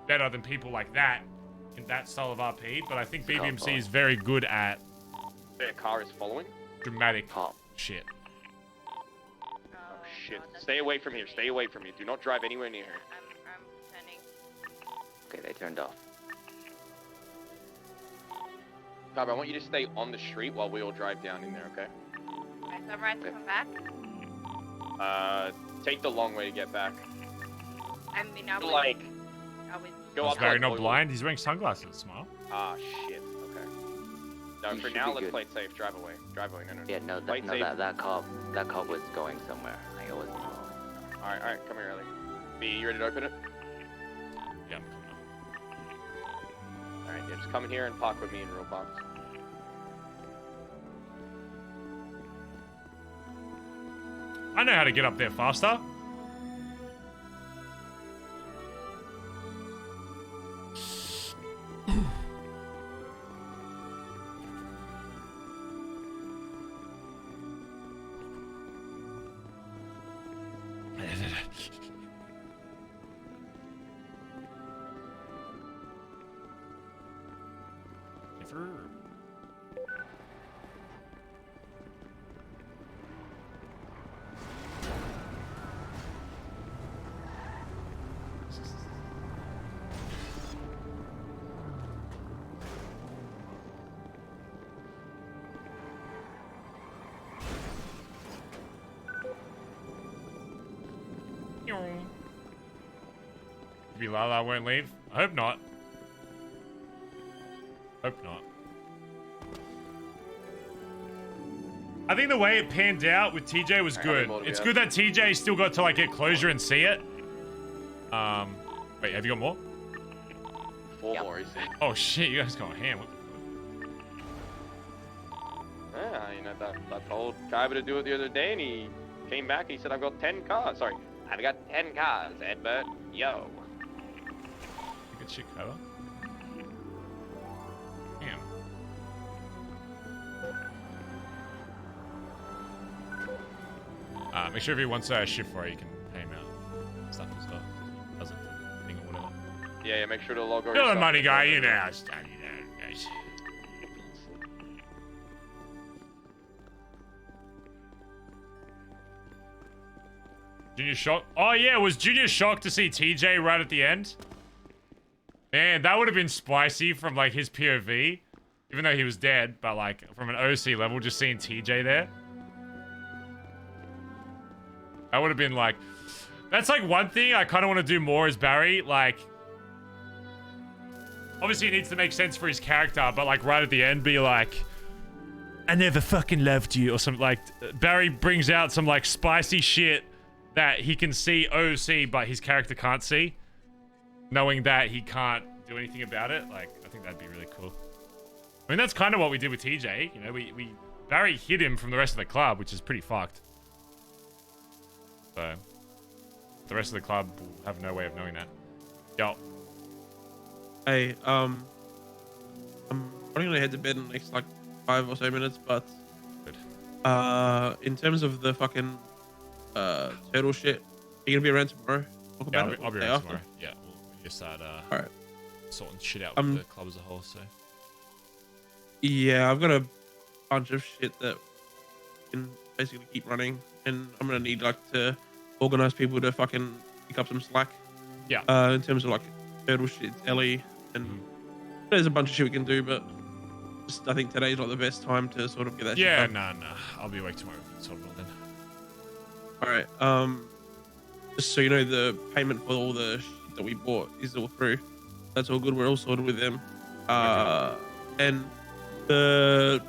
better than people like that in that style of RP, but I think BBMC is very good at A car is following. dramatic shit. Oh shit! Stay away from here. Stay away from here. Do not drive anywhere near her. I'm turning. Okay, they turned off. Bob, I want you to stay on the street while we all drive down in there, okay? Alright, so I'm right to come back. Take the long way to get back. I mean, I was... Like... I was... Go Is up Barry like not oil. blind? He's wearing sunglasses, smile. Ah, shit. Okay. No, You for should now, be let's good. play it safe. Drive away. Drive away. No, no, no. Yeah, no, Play it safe. that cop was going somewhere. Like, it wasn't. Alright, come here, Ellie. B, you ready to open it? Yeah, I'm coming up. Alright, yeah, just come in here and park with me in real box. I know how to get up there faster. Maybe Lala won't leave. I hope not. Hope not. I think the way it panned out with TJ was good. It's good that TJ still got to like get closure and see it. Wait, have you got more? 4 more, he said. Oh shit, you guys got ham. What Yeah, you know, I told Kaiba to do it the other day, and he came back and he said, I've got 10 cars. Sorry, I've got 10 cars, Edbert. Yo. good shit, Kaiba. Damn. Make sure if he wants a shift for it, you can pay him out. Stuff and stuff. Doesn't thing or whatever. Yeah, make sure to log over. You're the money guy, you know. Study that, guys. Junior shocked. Oh yeah, was Junior shocked to see TJ right at the end? Man, that would have been spicy from like his POV, even though he was dead. But like from an OC level, just seeing TJ there, that would have been like. That's like one thing I kind of want to do more as Barry. Like, obviously it needs to make sense for his character, but like right at the end, be like, I never fucking loved you, or something. Like Barry brings out some like spicy shit that he can see OC, but his character can't see, knowing that he can't do anything about it. Like, I think that'd be really cool. I mean, that's kind of what we did with TJ. You know, Barry hid him from the rest of the club, which is pretty fucked. So the rest of the club will have no way of knowing that. Yo. Hey, I'm probably gonna head to bed in the next like 5 or so minutes, but in terms of the fucking turtle shit, are you gonna be around tomorrow? Talk about I'll be day around after? tomorrow. Yeah, we'll just start Alright. sorting shit out with the club as a whole. So yeah, I've got a bunch of shit that can basically keep running, and I'm gonna need like to organize people to fucking pick up some slack. Yeah. In terms of like turtle shit, Ellie, and there's a bunch of shit we can do, but just, I think today's not the best time to sort of get that. yeah, shit done. nah. I'll be awake tomorrow. Sort of then. All right. Just so you know, the payment for all the shit that we bought is all through. That's all good. We're all sorted with them. And the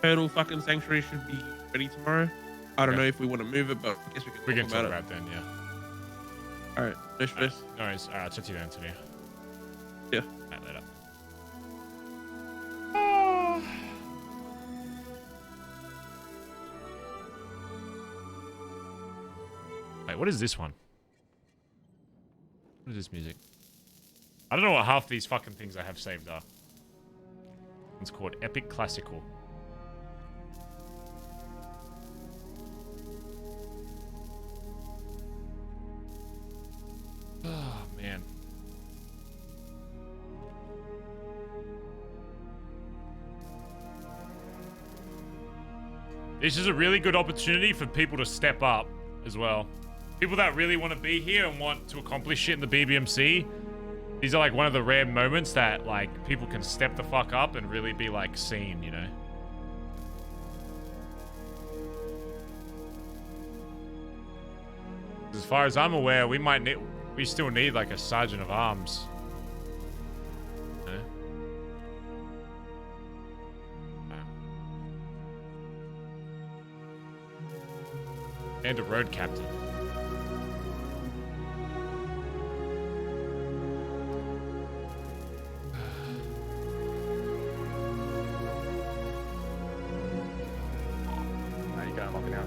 turtle fucking sanctuary should be ready tomorrow. I don't know if we want to move it, but I guess we can talk about it. Then, yeah. All right. No stress. No worries. All right, chat to you then, Anthony. Yeah. All right, later. Wait, what is this one? What is this music? I don't know what half these fucking things I have saved are. It's called Epic Classical. Oh, man. This is a really good opportunity for people to step up as well. People that really want to be here and want to accomplish shit in the BBMC. These are like one of the rare moments that like people can step the fuck up and really be like seen, you know? As far as I'm aware, we still need like a sergeant of arms. You know? And a road captain. Now you got him up and out.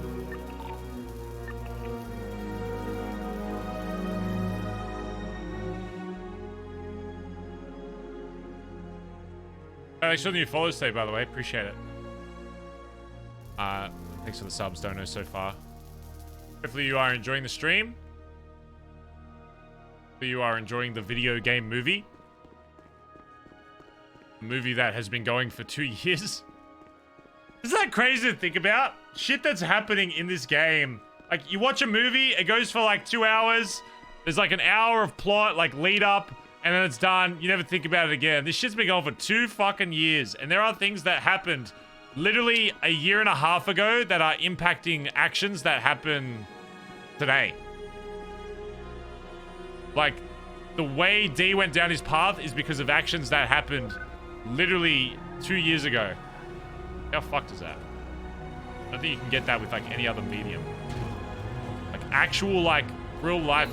Thanks for the new follows today, by the way. Appreciate it. Thanks for the subs, dono so far. Hopefully you are enjoying the stream. Hopefully you are enjoying the video game movie. A movie that has been going for 2 years. Isn't that crazy to think about? Shit that's happening in this game. Like, you watch a movie, it goes for like 2 hours. There's like an hour of plot, like lead up, and then it's done. You never think about it again. This shit's been going for 2 fucking years. And there are things that happened literally a year and a half ago that are impacting actions that happen today. Like, the way D went down his path is because of actions that happened literally 2 years ago. How fucked is that? I don't think you can get that with like any other medium. Like actual like real life.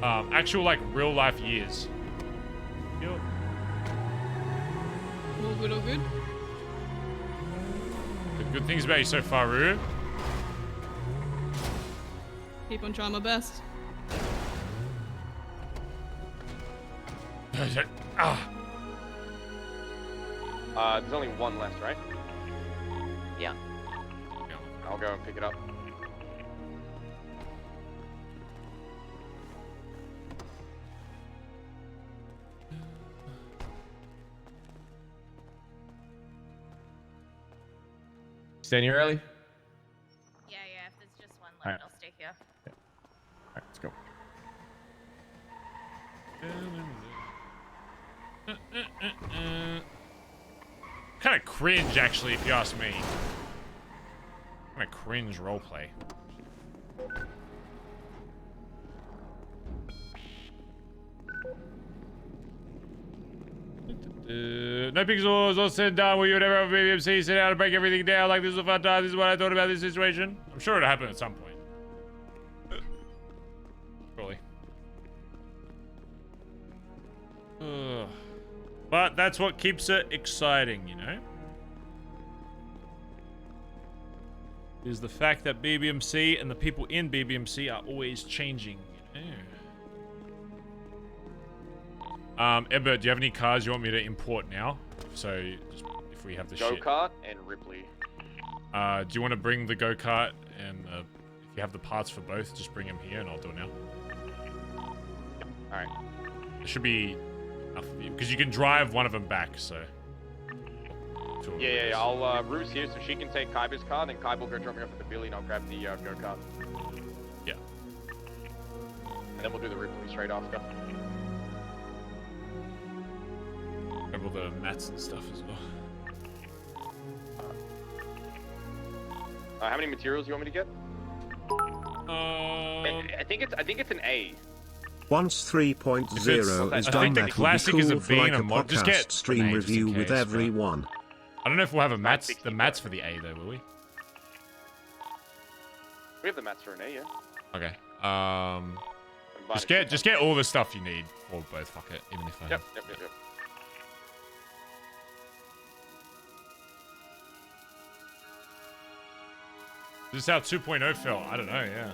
Actual like real life years. Yep. All good, all good. The good things about you so far, Rue. Keep on trying my best. There's only one left, right? Yeah. I'll go and pick it up. Staying here early? Yeah, if there's just one left, Alright. I'll stay here. Alright, let's go. Kind of cringe, actually, if you ask me. Kind of cringe roleplay. NoPixel is all said and done. Will you ever have a BBMC sit down and break everything down? Like, this is a fun time. This is what I thought about this situation. I'm sure it'll happen at some point. Probably. But that's what keeps it exciting, you know? Is the fact that BBMC and the people in BBMC are always changing, you know? Ebert, do you have any cars you want me to import now? So, just, if we have the shit. Go-kart and Ripley. Do you want to bring the go-kart and if you have the parts for both, just bring them here and I'll do it now. Alright. It should be enough of you, because you can drive one of them back, so. Yeah. I'll, Rue's here, so she can take Kaiba's car, then Kaiba will go drop me off at the Billy, and I'll grab the go-kart. Yeah. And then we'll do the Ripley straight after. Grab all the mats and stuff as well. How many materials do you want me to get? I think it's an A. Once 3.0 is done, that would be cool for like a podcast stream review with everyone. I don't know if we'll have the mats for the A though, will we? We have the mats for an A, yeah. Okay. Just get all the stuff you need for both. Fuck it, even if I. Yep. This is how 2.0 felt. I don't know. Yeah.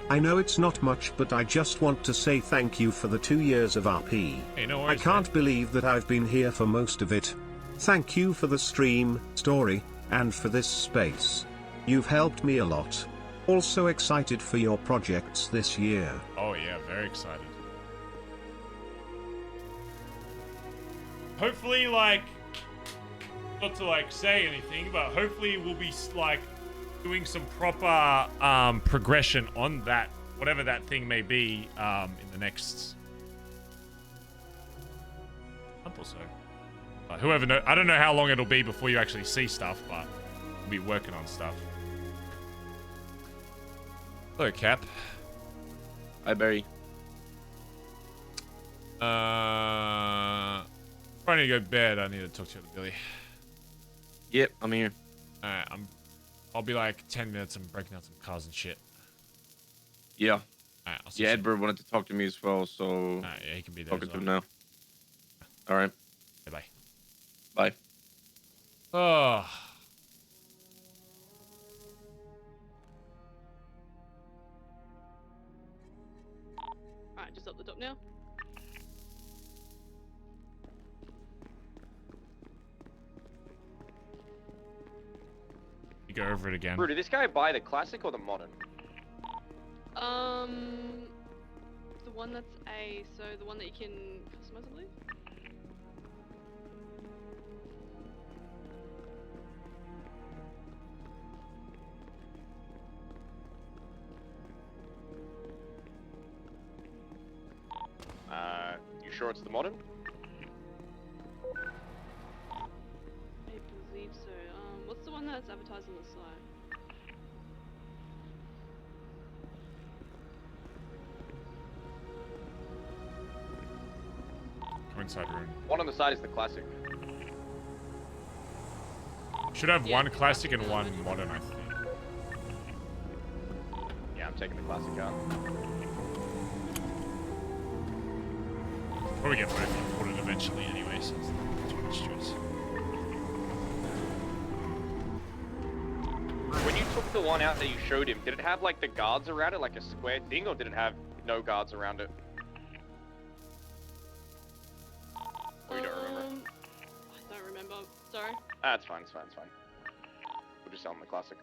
I know it's not much, but I just want to say thank you for the 2 years of RP. Hey, no I worries, can't believe that I've been here for most of it. Thank you for the stream, story, and for this space. You've helped me a lot. Also excited for your projects this year. Oh yeah, very excited. Hopefully, like, not to like say anything, but hopefully we'll be like doing some proper progression on that, whatever that thing may be, in the next month or so. But whoever know, I don't know how long it'll be before you actually see stuff, but we'll be working on stuff. Hello, Cap. Hi, Barry. If I need to go to bed, I need to talk to you, Billy. Yep, I'm here. Alright, I'll be like 10 minutes. I'm breaking out some cars and shit. Yeah. Alright, I'll see yeah, you Edward wanted to talk to me as well, so. Alright, yeah, he can be there. Talking to him now. All right. Okay, bye. Bye. Oh. Alright, just up the top now. You go over it again. Bro, did this guy buy the classic or the modern? The one that's so the one that you can customize, I believe. You sure it's the modern? I believe so. What's the one that's advertised on the side? Come inside room. One on the side is the classic. Should have one classic and one modern, I think. Yeah, I'm taking the classic out. Probably get both imported eventually anyway, so it's not too much stress. When you took the one out that you showed him, did it have like the guards around it, like a square thing, or did it have no guards around it? Or you don't remember? I don't remember. Sorry. Ah, it's fine, it's fine, it's fine. We'll just sell him the classic.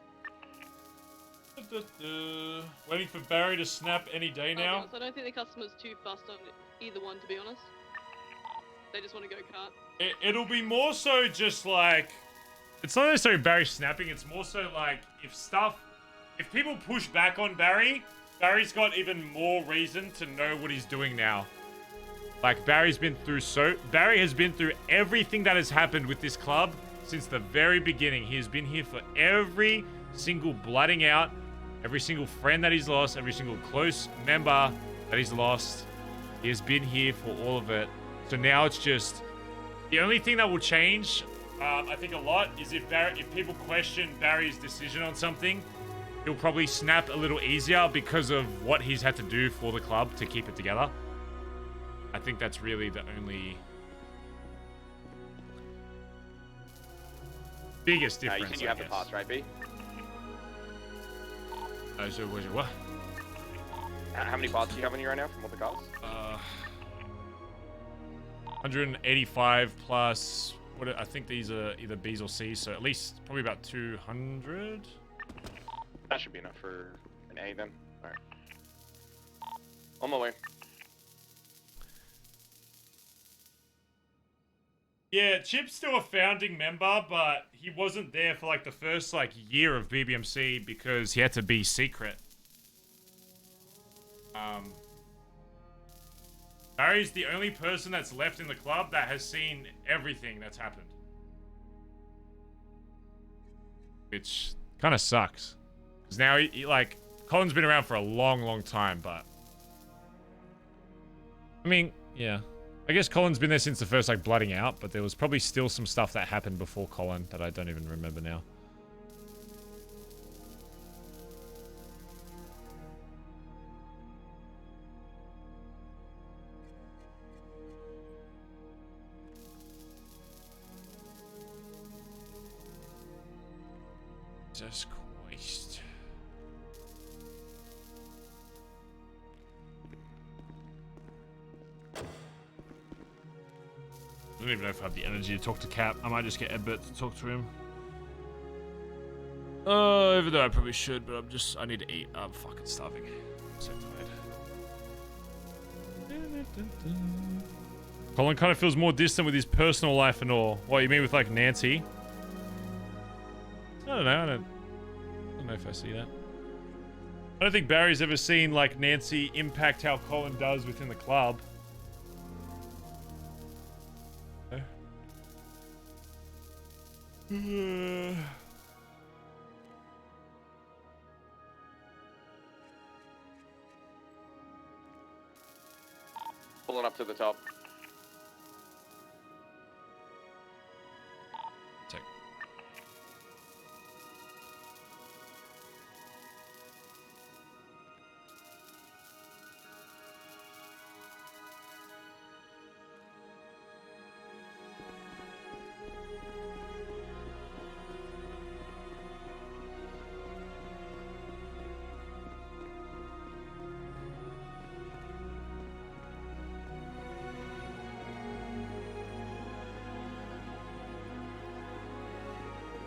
Waiting for Barry to snap any day now. So I don't think the customer's too fussed on either one, to be honest. They just want to go kart. It'll be more so just like, it's not necessarily Barry snapping, it's more so like if people push back on Barry, Barry's got even more reason to know what he's doing now. Like Barry has been through everything that has happened with this club since the very beginning. He has been here for every single blooding out, every single friend that he's lost, every single close member that he's lost. He has been here for all of it. So now it's just, the only thing that will change, I think a lot, is if people question Barry's decision on something, he'll probably snap a little easier because of what he's had to do for the club to keep it together. I think that's really the only biggest difference. You said you have the parts, right, B? So was it what? How many parts do you have on you right now from all the cars? 185 plus, I think these are either B's or C's, so at least probably about 200. That should be enough for an A then. Alright. On my way. Yeah, Chip's still a founding member, but he wasn't there for like the first year of BBMC because he had to be secret. Barry's the only person that's left in the club that has seen everything that's happened. Which kind of sucks. Because now, Colin's been around for a long, long time, but... I mean, yeah. I guess Colin's been there since the first, blooding out, but there was probably still some stuff that happened before Colin that I don't even remember now. Jesus Christ. I don't even know if I have the energy to talk to Cap. I might just get Edbert to talk to him. Even though I probably should, but I need to eat. I'm fucking starving. I'm so tired. Colin kind of feels more distant with his personal life and all. What, you mean with like Nancy? I don't know. I don't know if I see that. I don't think Barry's ever seen like Nancy impact how Colin does within the club. Pulling up to the top. Check.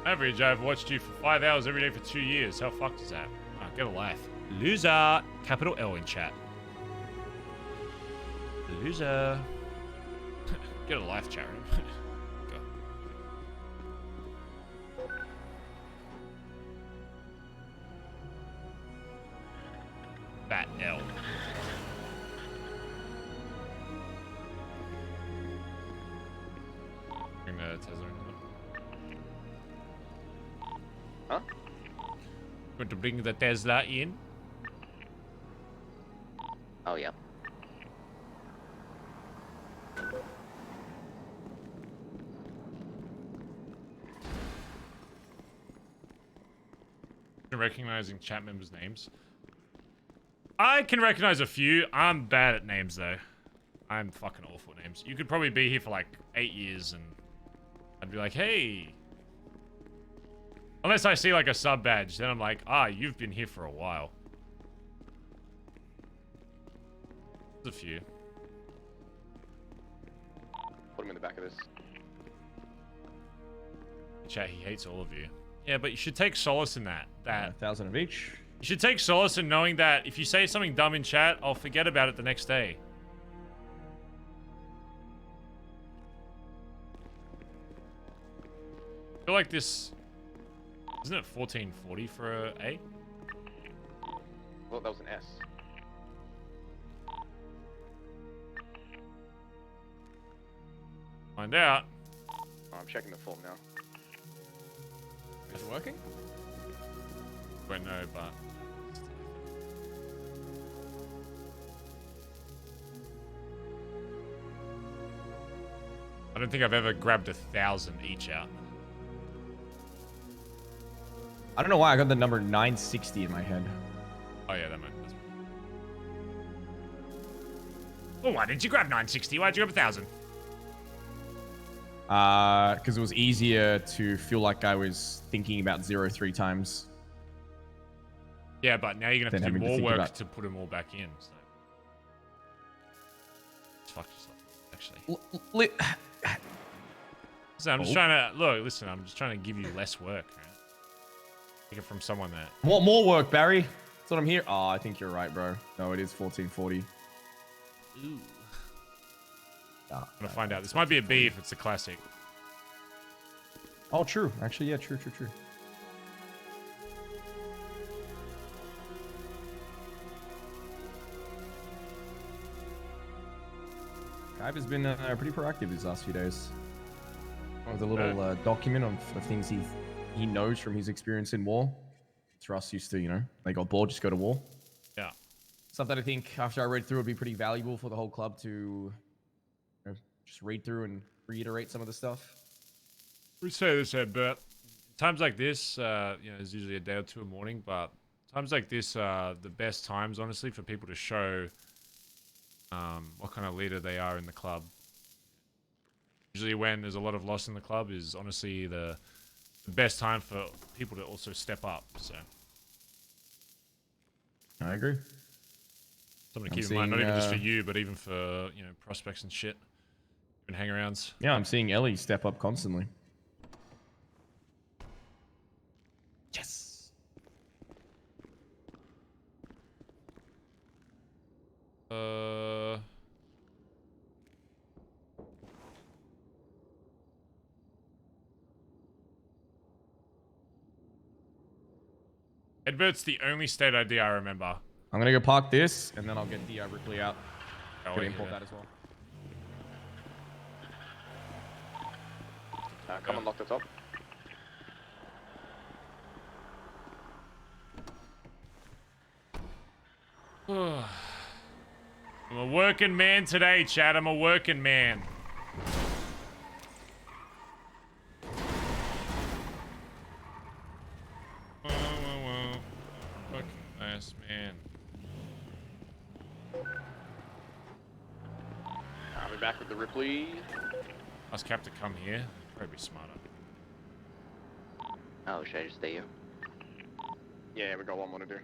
Average, I've watched you for 5 hours every day for 2 years. How fucked is that? Oh, get a life. Loser. Capital L in chat. Loser. Get a life, Jared. Go. Fat L. Bring the Tesla in. Huh? Going to bring the Tesla in? Oh, yeah. Recognizing chat members' names. I can recognize a few. I'm bad at names, though. I'm fucking awful at names. You could probably be here for like 8 years and I'd be like, hey. Unless I see like a sub badge, then I'm like, ah, you've been here for a while. There's a few. Put him in the back of this. Chat, he hates all of you. Yeah, but you should take solace in that. 1,000 of each. You should take solace in knowing that if you say something dumb in chat, I'll forget about it the next day. I feel like this... Isn't it 1440 for a A? Well, that was an S. Find out. Oh, I'm checking the form now. Is it working? Wait, no, but... I don't think I've ever grabbed 1,000 each out. I don't know why I got the number 960 in my head. Oh yeah, that might be. Oh, why didn't you grab 960? Why'd you grab 1,000? Because it was easier to feel like I was thinking about 0 3 times. Yeah, but now you're gonna have to do more think work about- to put them all back in. So. Just fuck yourself, actually. Listen, I'm just trying to look. Listen, I'm just trying to give you less work. Right? Take it from someone that. More work, Barry. That's what I'm here. Oh, I think you're right, bro. No, it is 1440. Ooh. I'm gonna find out. This might be a B if it's a classic. Oh, true. Actually, yeah, true. Kybe has been pretty proactive these last few days. With a little document of things he knows from his experience in war. Russ used to, you know, they got bored, just go to war. Yeah. Stuff that I think after I read through would be pretty valuable for the whole club to, you know, just read through and reiterate some of the stuff. We say this, Bert. Times like this, you know, there's usually a day or two a morning, but times like this are the best times, honestly, for people to show what kind of leader they are in the club. Usually when there's a lot of loss in the club is honestly the best time for people to also step up, so. I agree. Something to keep in mind, not even just for you, but even for, you know, prospects and shit. Even hang-arounds. Yeah, I'm seeing Ellie step up constantly. Yes. Edbert's the only state ID I remember. I'm gonna go park this, and then I'll get the Ripley out. Oh, Gonna yeah. import that as well. Come and lock the top. I'm a working man today, Chad. I'm a working man. Fucking nice man. I'll be back with the Ripley. Ask Cap to come here. Probably be smarter. Oh, should I just stay here? Yeah, we got one more to do.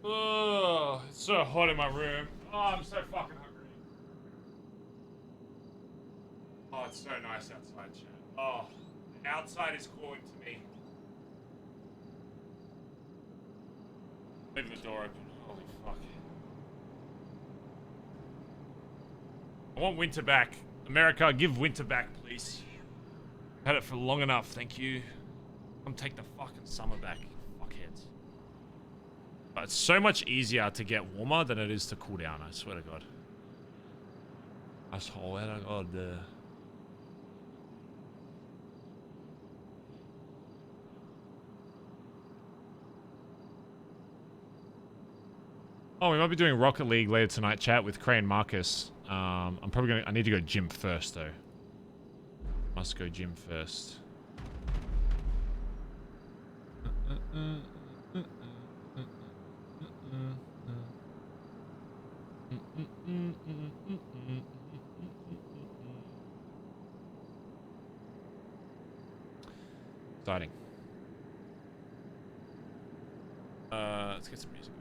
Oh, it's so hot in my room. Oh, I'm so fucking hungry. Oh, it's so nice outside, Chad. Oh, the outside is calling to me. Leave the door open. Holy fuck. I want winter back. America, give winter back, please. Had it for long enough, thank you. Come take the fucking summer back, fuckheads. But it's so much easier to get warmer than it is to cool down, I swear to God. I swear to God. Oh, we might be doing Rocket League later tonight, chat, with Cray and Marcus. I need to go gym first, though. Must go gym first. Exciting. Let's get some music.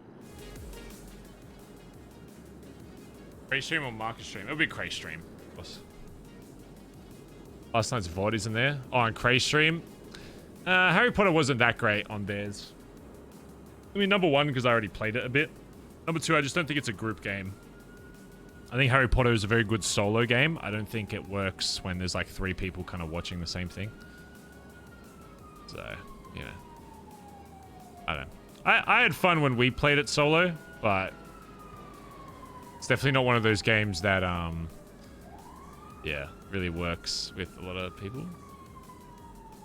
Cray stream or Marcus stream? It'll be Cray stream, of course. Last night's VODs in there. Oh, on Cray stream. Harry Potter wasn't that great on theirs. I mean, number one, because I already played it a bit. Number two, I just don't think it's a group game. I think Harry Potter is a very good solo game. I don't think it works when there's like 3 people kind of watching the same thing. So, you know. I don't know. I had fun when we played it solo, but it's definitely not one of those games that, yeah, really works with a lot of people.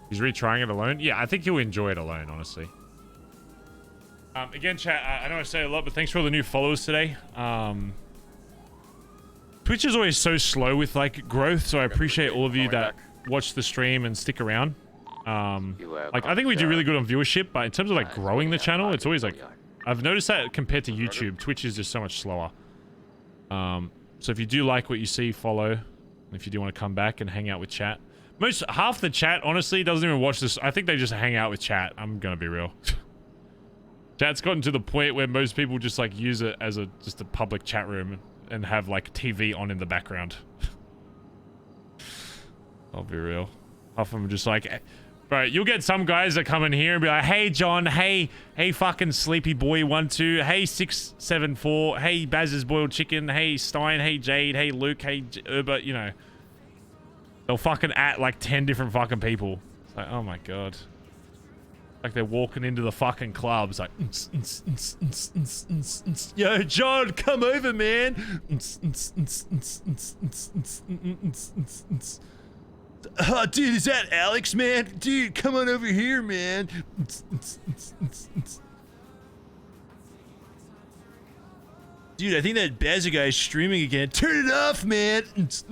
He's retrying it alone? Yeah, I think he'll enjoy it alone, honestly. Again, chat, I know I say a lot, but thanks for all the new followers today. Twitch is always so slow with, like, growth, so I appreciate all of you that watch the stream and stick around. Like, I think we do really good on viewership, but in terms of, like, growing the channel, it's always, like... I've noticed that compared to YouTube, Twitch is just so much slower. So if you do like what you see, follow. If you do want to come back and hang out with chat. Half the chat, honestly, doesn't even watch this. I think they just hang out with chat. I'm gonna be real. Chat's gotten to the point where most people just, like, use it as just a public chat room and have, like, TV on in the background. I'll be real. Half of them are just like... Bro, you'll get some guys that come in here and be like, hey, John, hey fucking Sleepy Boy 12, hey 674, hey Baz's Boiled Chicken, hey Stein, hey Jade, hey Luke, hey Herbert, you know. They'll fucking at like 10 different fucking people. It's like, oh my God. Like they're walking into the fucking club. It's like, yo, John, come over, man. Oh, dude, is that Alex, man? Dude, come on over here, man. Dude, I think that Bazza guy is streaming again. Turn it off, man. Let's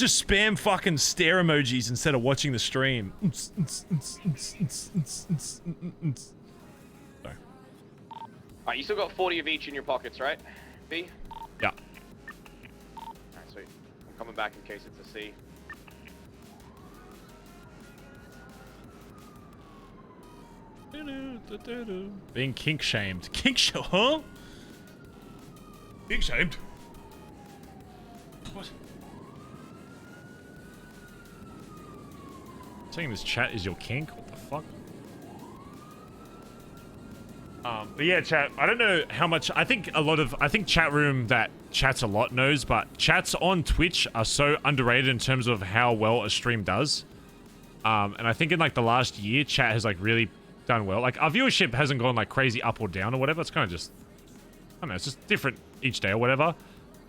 just spam fucking stare emojis instead of watching the stream. Sorry. Alright, you still got 40 of each in your pockets, right? B? Yeah. Alright, sweet. I'm coming back in case it's a C. Being kink shamed. Kink shamed? Huh? Kink shamed? What? Saying this chat is your kink? What the fuck? But yeah, chat. I don't know how much. I think chat room that chats a lot knows, but chats on Twitch are so underrated in terms of how well a stream does. And I think in like the last year, chat has like really done well. Like our viewership hasn't gone like crazy up or down or whatever. It's kind of just, I don't know, it's just different each day or whatever.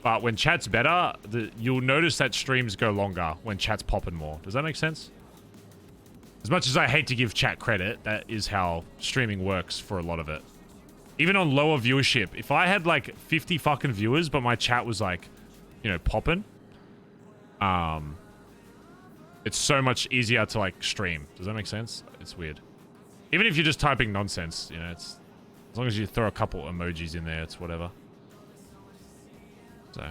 But when chat's better, you'll notice that streams go longer when chat's popping more. Does that make sense? As much as I hate to give chat credit, that is how streaming works for a lot of it. Even on lower viewership, if I had like 50 fucking viewers, but my chat was like, you know, popping, it's so much easier to like stream. Does that make sense? It's weird. Even if you're just typing nonsense, you know, it's as long as you throw a couple emojis in there, it's whatever. So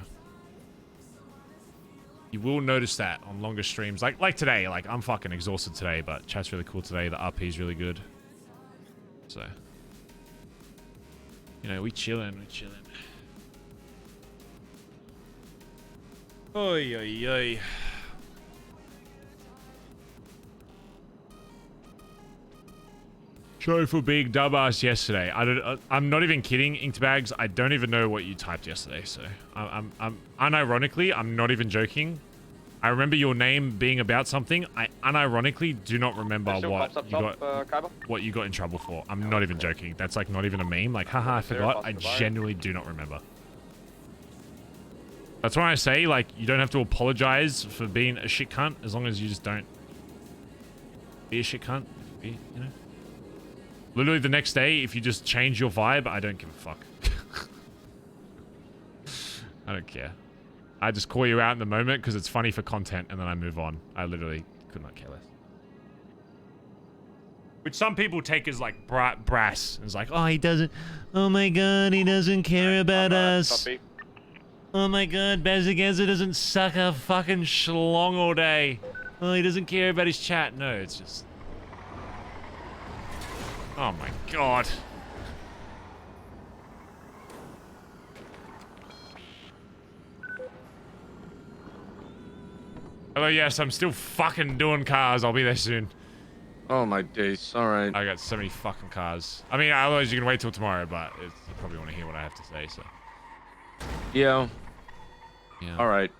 you will notice that on longer streams, like today. Like I'm fucking exhausted today, but chat's really cool today. The RP's really good. So you know, we chilling. Oi, oi, oi. Show for big dumbass yesterday. I'm not even kidding, Inkbags. I don't even know what you typed yesterday. So I'm unironically, I'm not even joking. I remember your name being about something. I unironically do not remember what you got in trouble for. I'm not even joking. That's like not even a meme. Like, haha, I forgot. I genuinely do not remember. That's why I say, like, you don't have to apologize for being a shit cunt as long as you just don't be a shit cunt. You know? Literally the next day, if you just change your vibe, I don't give a fuck. I don't care. I just call you out in the moment because it's funny for content and then I move on. I literally could not care less. Which some people take as like brass. It's like, oh, he doesn't. Oh my god, he doesn't care about us. Oh my god, BazzaGazza doesn't suck a fucking schlong all day. Oh, he doesn't care about his chat. No, it's just... Oh my god. Hello, yes, I'm still fucking doing cars. I'll be there soon. Oh my days. All right. I got so many fucking cars. I mean, otherwise you can wait till tomorrow, but you probably want to hear what I have to say, so. Yeah. Yeah. All right.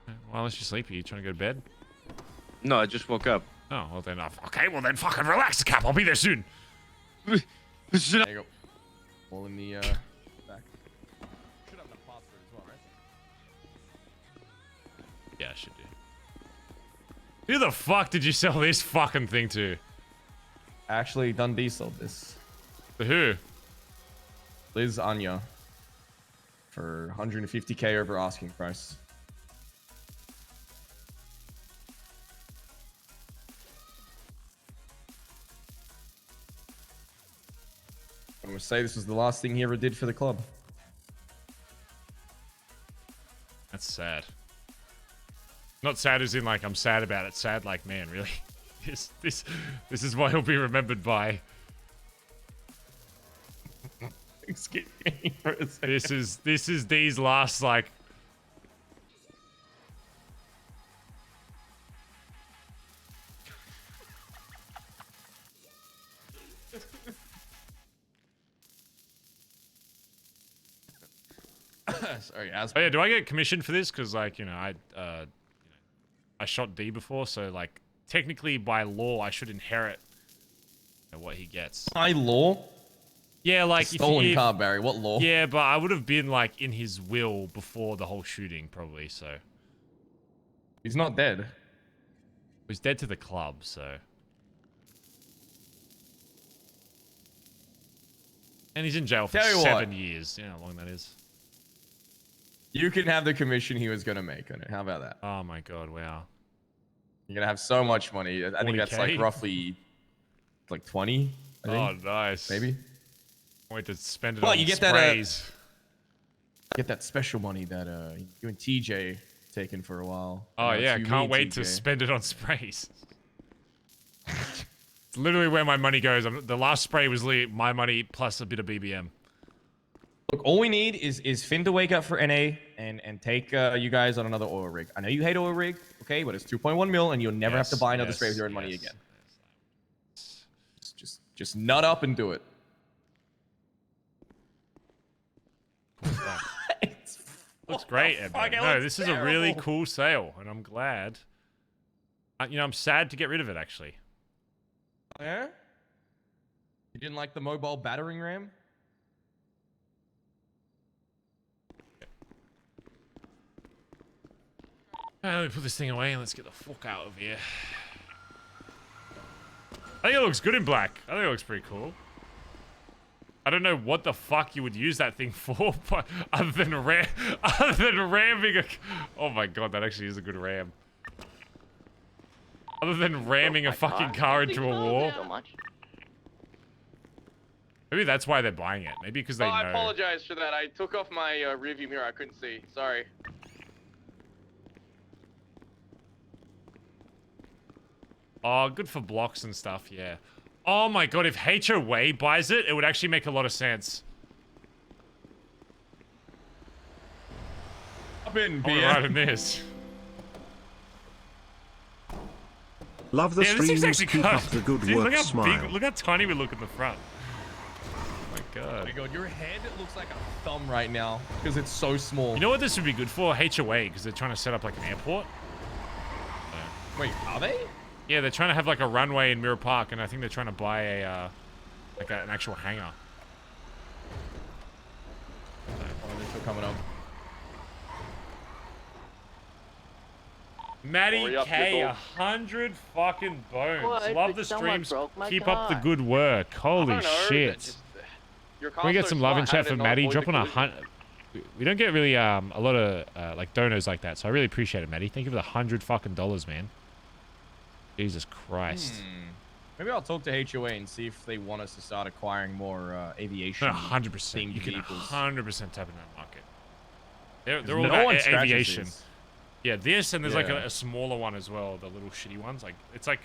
Well, unless you're sleepy, you trying to go to bed? No, I just woke up. Oh, well then, okay, well then fucking relax, Cap. I'll be there soon. There you go. All in the, back. Should have enough parts for it as well, right? Yeah, I should do. Who the fuck did you sell this fucking thing to? Actually, Dundee sold this. To who? Liz Anya. For 150k over asking price. I'm gonna say this was the last thing he ever did for the club. That's sad. Not sad as in like I'm sad about it. Sad like, man, really? This is what he'll be remembered by. Excuse me for a second. This is these last like. Sorry, oh yeah, do I get commission for this? Because like, you know, I shot D before, so like technically by law I should inherit what he gets. By law? Yeah, like stolen car, Barry. What law? Yeah, but I would have been like in his will before the whole shooting, probably. So he's not dead. He's dead to the club, so. And he's in jail for 7 years. You know how long that is. You can have the commission he was gonna make on it. How about that? Oh my god! Wow. You're gonna have so much money. I think that's like roughly, like 20. I think. Oh, nice. Maybe. Wait to spend it Well, on you get sprays. Get that special money that you and TJ taken for a while. Oh yeah, can't wait to spend it on sprays. It's literally where my money goes. The last spray was literally my money plus a bit of BBM. Look, all we need is Finn to wake up for NA and take you guys on another oil rig. I know you hate oil rig, okay, but it's 2.1 mil and you'll never have to buy another spray with your own money again. Just nut up and do it. Looks great, Edmund. No, this is a really cool sale, and I'm glad. You know, I'm sad to get rid of it, actually. Yeah? You didn't like the mobile battering ram? Let me put this thing away and let's get the fuck out of here. I think it looks good in black. I think it looks pretty cool. I don't know what the fuck you would use that thing for, but other than ramming a... Oh my god, that actually is a good ram. Other than ramming a fucking car into a wall. Maybe that's why they're buying it. Maybe because they know. I apologize for that. I took off my rearview mirror. I couldn't see. Sorry. Oh, good for blocks and stuff, yeah. Oh my god, if HOA buys it, it would actually make a lot of sense. Up in beer. Right in this. Love the streams, keep up the good Dude, work, look how smile. big, look how tiny we look in the front. Oh my god. Oh my god, your head looks like a thumb right now because it's so small. You know what this would be good for? HOA, because they're trying to set up like an airport. Wait, are they? Yeah, they're trying to have like a runway in Mirror Park, and I think they're trying to buy a like an actual hangar. Oh, they're still coming up. Maddie K, 100 fucking bones. Love the streams. Keep up the good work. Holy shit. Can we get some love in chat for Maddie? Dropping 100. We don't get really a lot of like donors like that, so I really appreciate it, Maddie. Thank you for the $100 fucking dollars, man. Jesus Christ. Maybe I'll talk to HOA and see if they want us to start acquiring more aviation. 100%. You can 100% tap into that market. They're all no about aviation. Yeah, this and there's like Yeah. a smaller one as well. The little shitty ones. Like it's like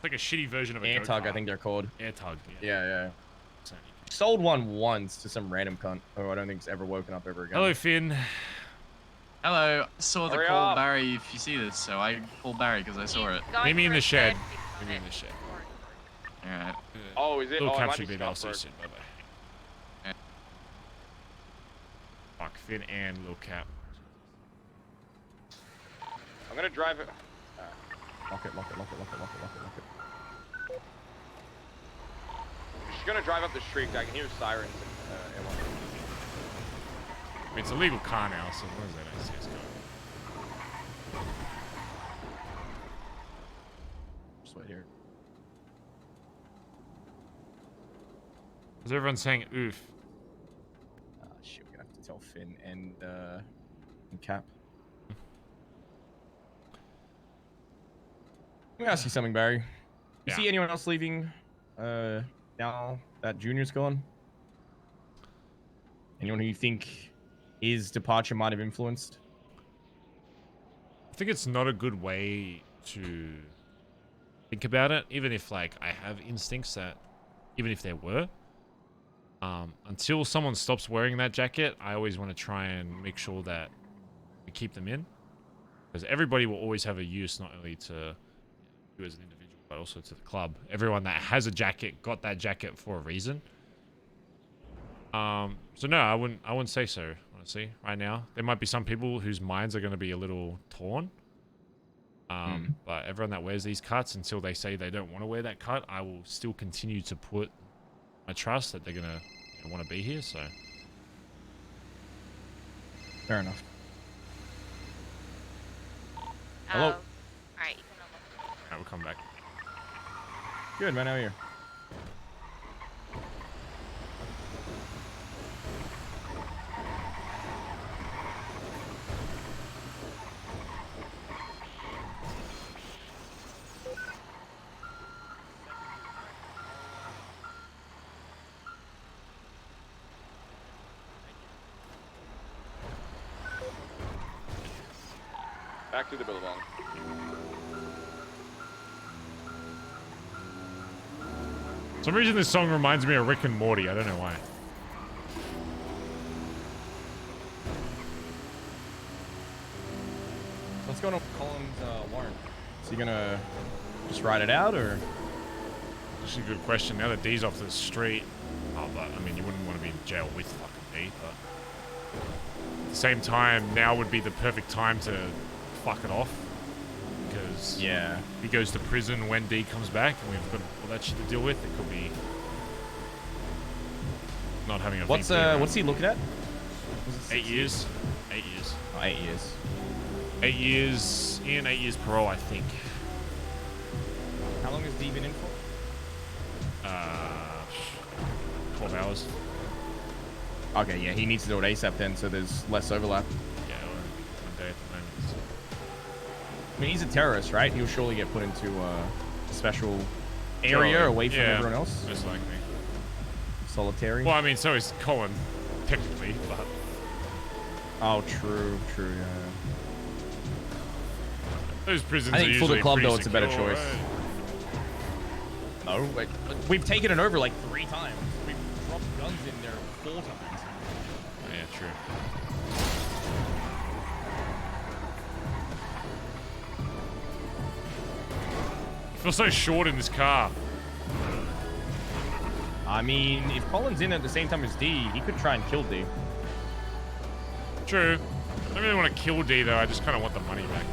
a shitty version of a AirTug, go-kart. I think they're called. AirTug. Yeah. Sold one once to some random cunt who I don't think's ever woken up ever again. Hello, Finn. Hello, I saw the Hurry call up. Barry if you see this, so I called Barry because I saw it. Meet me in the shed. Meet me in the shed. Alright. Oh, is it? Little Oh, it might capture be video. I'll see you Scottsburg. soon. Bye bye. Fuck, Finn and Lil Cap. I'm gonna drive it. Lock it. She's gonna drive up the street. I can hear sirens and everyone. I mean, it's a legal car now, so what is that? I see it's going. Just wait here. Is everyone saying oof? Shit, we're gonna have to tell Finn and Cap. Let me ask you something, Barry. You see anyone else leaving now that Junior's gone? Anyone who you think his departure might have influenced? I think it's not a good way to think about it, even if like I have instincts that, even if there were, until someone stops wearing that jacket, I always want to try and make sure that we keep them in, because everybody will always have a use, not only to you as an individual, but also to the club. Everyone that has a jacket got that jacket for a reason. So no, I wouldn't say so, honestly, right now. There might be some people whose minds are going to be a little torn. But everyone that wears these cuts, until they say they don't want to wear that cut, I will still continue to put my trust that they're going to want to be here, so. Fair enough. Hello. Alright, Alright, we'll come back. Good, man. How are you? Back to the Billabong. For some reason this song reminds me of Rick and Morty. I don't know why. What's going on with Colin's warrant? Is he gonna just ride it out, or? That's a good question. Now that D's off the street, but I mean, you wouldn't want to be in jail with fucking D, but At the same time, now would be the perfect time to fuck it off. Because he goes to prison when D comes back, and we've got all that shit to deal with. It could be not having a What's he looking at? 8 years. 8 years. Oh, 8 years. 8 years in, 8 years parole, I think. How long has D been in for? 12 hours. Okay, yeah, he needs to do it ASAP then, so there's less overlap. Yeah, one day at the moment. So. I mean, he's a terrorist, right? He'll surely get put into a special area away from everyone else. Most likely. Solitary. Well, I mean, so is Colin, technically, but. Oh, true, yeah. Those prisons I are think for usually the club, pretty though, it's a better secure, choice. right? No, wait, we've taken it over like 3 times. We've dropped guns in there 4 times. Oh, yeah, true. I feel so short in this car. I mean, if Colin's in at the same time as D, he could try and kill D. True. I don't really want to kill D, though. I just kind of want the money back.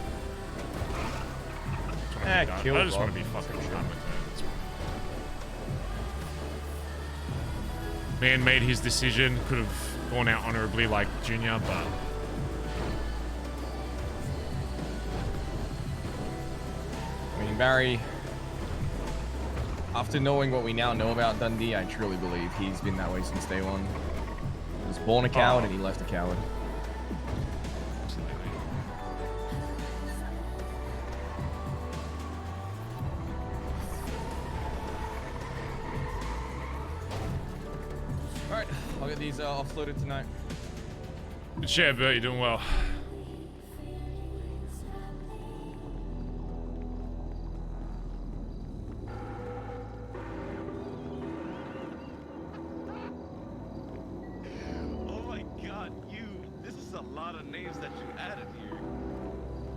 I just want to be fucking done with it. Man made his decision. Could have gone out honorably like Junior, but... I mean, Barry, after knowing what we now know about Dundee, I truly believe he's been that way since day one. He was born a coward and he left a coward. Alright, I'll get these offloaded tonight. Good share, Bert. You're doing well. Oh my god, this is a lot of names that you added here.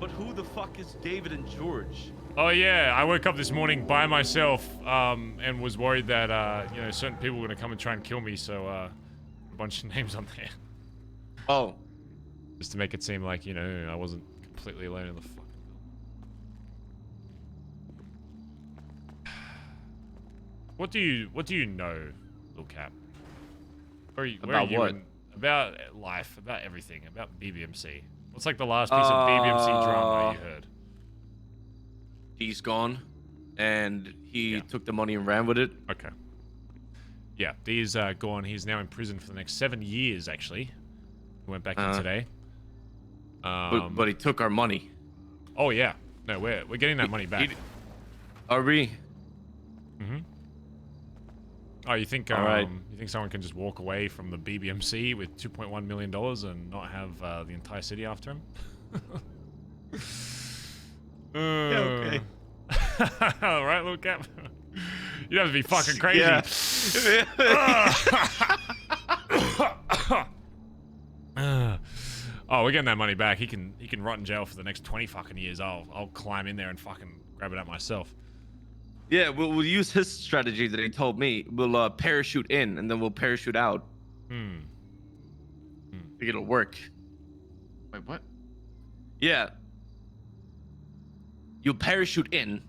But who the fuck is David and George? Oh yeah, I woke up this morning by myself and was worried that you know, certain people were gonna come and try and kill me, so a bunch of names on there. Oh. Just to make it seem like, you know, I wasn't completely alone in the fucking building. What do you know, Little Cap? Where About are you what? about life, about everything, about BBMC. What's like the last piece of BBMC drama you heard? He's gone, and he took the money and ran with it. Okay. Yeah, Dee's gone. He's now in prison for the next 7 years, actually. He went back in today. But he took our money. Oh, yeah. No, we're getting that money back. Are we? Mm-hmm. Oh, you think you think someone can just walk away from the BBMC with $2.1 million and not have the entire city after him? Yeah, okay. All right, Little Cap. You have to be fucking crazy. Yeah. Oh, we're getting that money back. He can rot in jail for the next 20 fucking years. I'll climb in there and fucking grab it out myself. Yeah, we'll use his strategy that he told me. We'll parachute in and then we'll parachute out. I think it'll work. Wait, what? Yeah. You'll parachute in,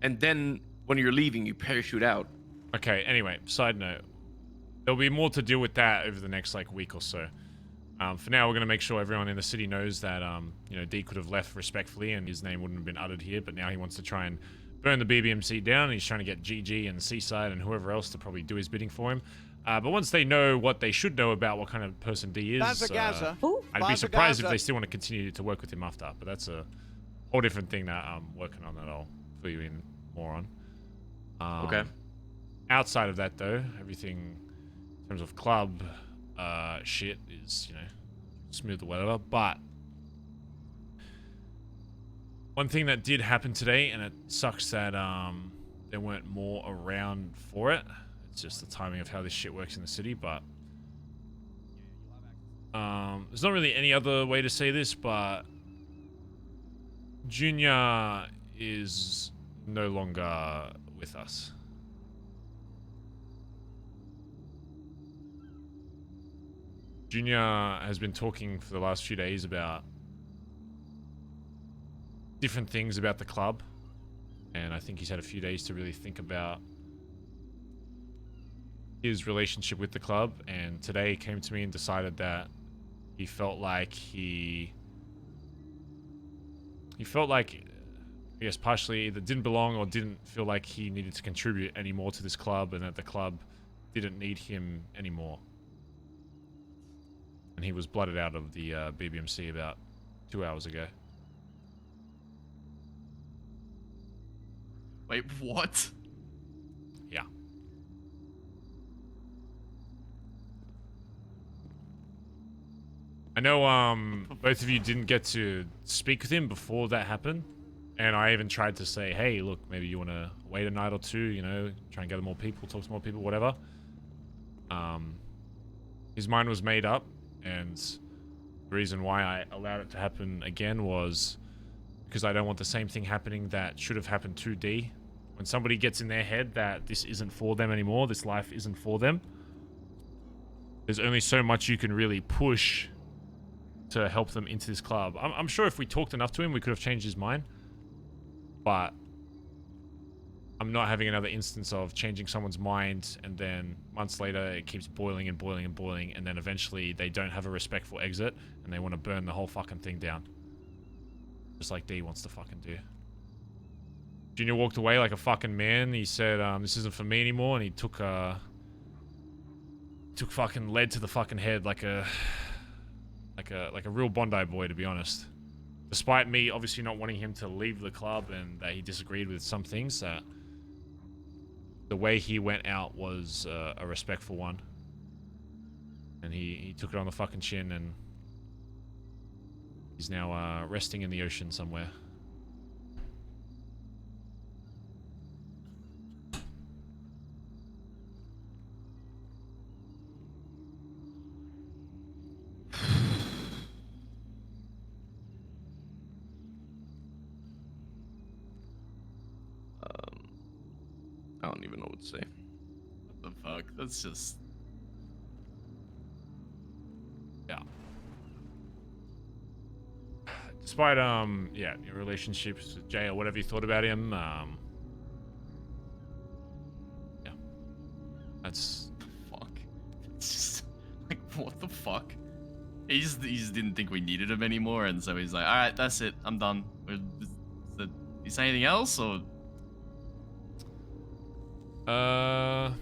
and then when you're leaving, you parachute out. Okay, anyway, side note. There'll be more to deal with that over the next, like, week or so. For now, we're going to make sure everyone in the city knows that, you know, D could have left respectfully and his name wouldn't have been uttered here, but now he wants to try and burn the BBMC down, and he's trying to get GG and Seaside and whoever else to probably do his bidding for him. But once they know what they should know about what kind of person D is, BazzaGazza. I'd be surprised if BazzaGazza. they still want to continue to work with him after, but that's a whole different thing that I'm working on that I'll fill you in more on. Okay. Outside of that, though, everything in terms of club shit is, you know, smooth or whatever, but one thing that did happen today, and it sucks that there weren't more around for it. It's just the timing of how this shit works in the city, but there's not really any other way to say this, but Junior is no longer with us. Junior has been talking for the last few days about different things about the club, and I think he's had a few days to really think about his relationship with the club, and today he came to me and decided that he felt like I guess partially either didn't belong or didn't feel like he needed to contribute anymore to this club, and that the club didn't need him anymore. And he was blooded out of the BBMC about 2 hours ago. Wait, what? Yeah. I know both of you didn't get to speak with him before that happened, and I even tried to say, hey, look, maybe you want to wait a night or two, you know, try and gather more people, talk to more people, whatever. His mind was made up, and the reason why I allowed it to happen again was because I don't want the same thing happening that should have happened to D. When somebody gets in their head that this isn't for them anymore, this life isn't for them, there's only so much you can really push to help them into this club. I'm sure if we talked enough to him, we could have changed his mind. But I'm not having another instance of changing someone's mind and then months later it keeps boiling and boiling and boiling, and then eventually they don't have a respectful exit and they want to burn the whole fucking thing down. Just like D wants to fucking do. Junior walked away like a fucking man. He said, this isn't for me anymore, and he took fucking lead to the fucking head like a real Bondi boy, to be honest. Despite me obviously not wanting him to leave the club and that he disagreed with some things, that the way he went out was a respectful one. And he took it on the fucking chin, and he's now resting in the ocean somewhere. I don't even know what to say. What the fuck? That's just... Yeah. Despite, yeah, your relationships with Jay or whatever you thought about him, yeah. That's... Fuck. It's just... Like, what the fuck? He just didn't think we needed him anymore, and so he's like, alright, that's it. I'm done. You say anything else, or...? Not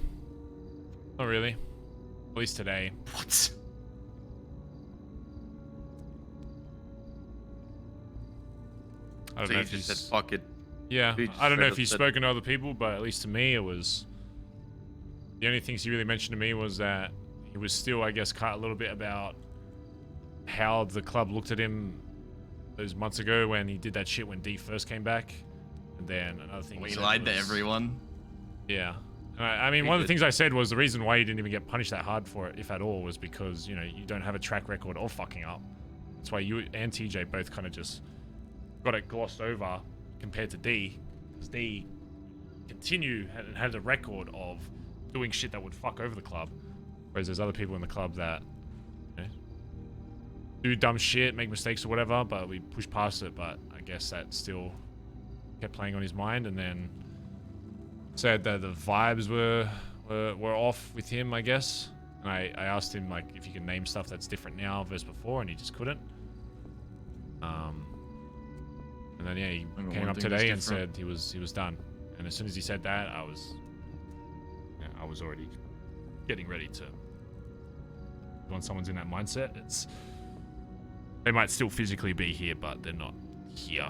really. At least today. What? I don't So know he if just he's... said, fuck it. Yeah, He just I don't know straight if he's up said- spoken to other people, but at least to me, it was... The only things he really mentioned to me was that he was still, I guess, cut a little bit about how the club looked at him those months ago when he did that shit when D first came back. And then another thing He said lied to was- everyone. Yeah. I mean, one of the things I said was the reason why you didn't even get punished that hard for it, if at all, was because, you know, you don't have a track record of fucking up. That's why you and TJ both kind of just got it glossed over compared to D. Because D had a record of doing shit that would fuck over the club. Whereas there's other people in the club that, you know, do dumb shit, make mistakes or whatever, but we push past it. But I guess that still kept playing on his mind, and then said that the vibes were off with him, I guess. And I asked him, like, if he can name stuff that's different now versus before, and he just couldn't. And then, yeah, he came up today and said he was done. And as soon as he said that, I was already getting ready to... When someone's in that mindset, they might still physically be here, but they're not here.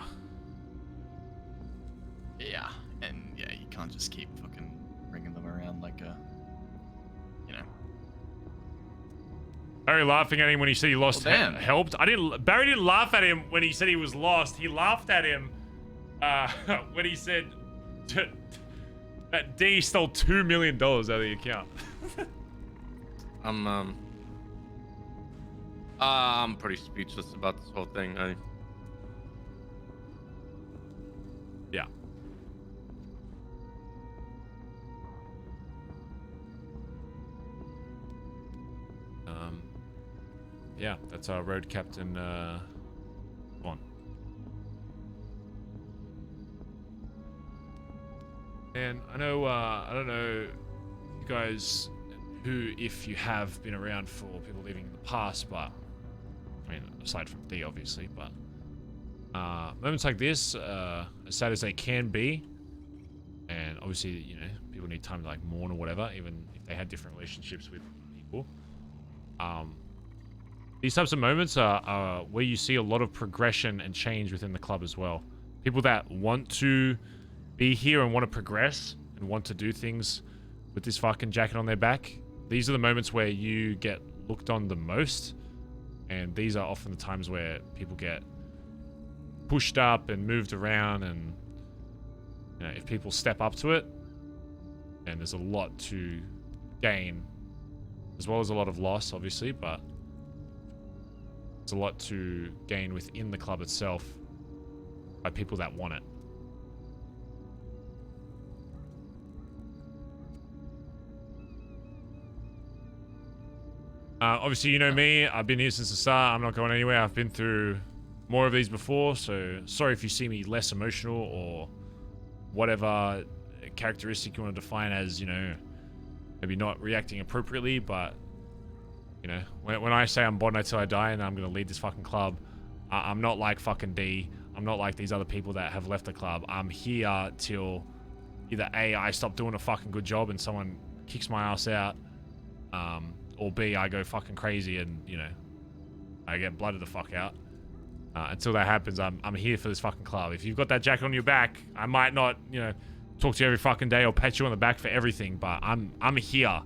Yeah, and yeah, you can't just keep fucking bringing them around like a, you know. Barry laughing at him when he said he lost damn. helped. Barry didn't laugh at him when he said he was lost. He laughed at him when he said that D stole $2 million out of the account. I'm pretty speechless about this whole thing. Yeah. yeah, that's our road captain. On. And I know, I don't know, you guys, who, if you have been around for people leaving in the past, but I mean, aside from D, obviously, but moments like this, as sad as they can be, and obviously, you know, people need time to like mourn or whatever, even if they had different relationships with people. These types of moments are where you see a lot of progression and change within the club as well. People that want to be here and want to progress and want to do things with this fucking jacket on their back. These are the moments where you get looked on the most, and these are often the times where people get pushed up and moved around, and you know, if people step up to it, and there's a lot to gain as well as a lot of loss, obviously, but there's a lot to gain within the club itself by people that want it. Obviously, you know me. I've been here since the start. I'm not going anywhere. I've been through more of these before, so sorry if you see me less emotional or whatever characteristic you want to define as, you know, maybe not reacting appropriately, but, you know, when I say I'm Bond until I die and I'm going to lead this fucking club, I'm not like fucking D. I'm not like these other people that have left the club. I'm here till either A, I stop doing a fucking good job and someone kicks my ass out, or B, I go fucking crazy and, you know, I get blooded the fuck out. Until that happens, I'm here for this fucking club. If you've got that jacket on your back, I might not, you know, talk to you every fucking day or pat you on the back for everything, but I'm here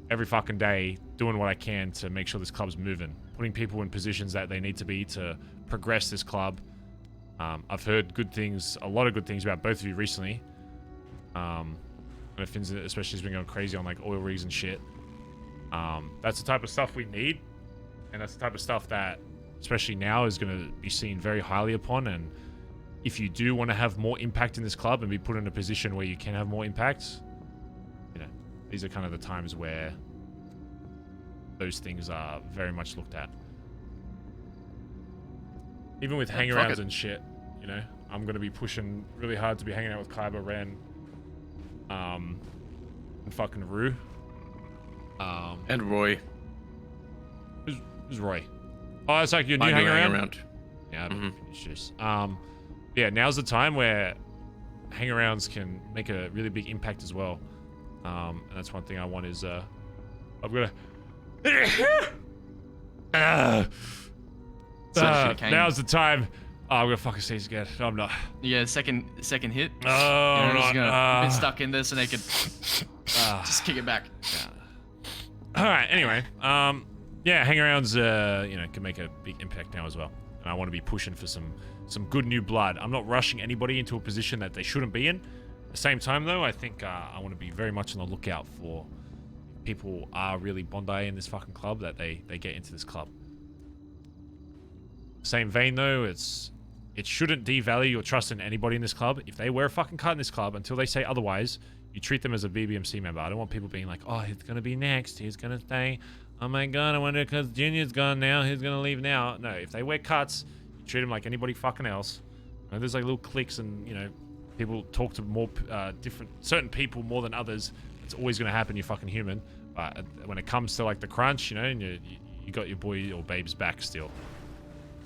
every fucking day doing what I can to make sure this club's moving, putting people in positions that they need to be to progress this club. I've heard good things, a lot of good things about both of you recently. And Finn's especially has been going crazy on like oil rigs and shit. That's the type of stuff we need, and that's the type of stuff that, especially now, is going to be seen very highly upon. And if you do want to have more impact in this club and be put in a position where you can have more impact, you know, these are kind of the times where those things are very much looked at. Even with hangarounds and shit, you know, I'm going to be pushing really hard to be hanging out with Kaiba, Ren, and fucking Rue. And Roy. Who's Roy? Oh, it's like your new hangaround? Yeah, I don't finish this. Yeah, now's the time where hangarounds can make a really big impact as well. And that's one thing I want is, I'm gonna... now's the time. Oh, I'm gonna fucking sneeze again. No, I'm not. Yeah, second hit. Oh, I'm not. Been stuck in this and they could just kick it back. Yeah. All right. Anyway, yeah, hangarounds, you know, can make a big impact now as well. And I want to be pushing for some good new blood. I'm not rushing anybody into a position that they shouldn't be in. At the same time, though, I think I want to be very much on the lookout for people are really Bondi in this fucking club, that they get into this club. Same vein, though, it shouldn't devalue your trust in anybody in this club. If they wear a fucking card in this club, until they say otherwise, you treat them as a BBMC member. I don't want people being like, oh, he's going to be next. He's going to stay. Oh my god, I wonder because Junior's gone now. He's going to leave now. No, if they wear cuts, you treat them like anybody fucking else. And there's like little cliques and, you know, people talk to more certain people more than others. It's always going to happen. You're fucking human. But when it comes to like the crunch, you know, and you got your boy or babe's back still.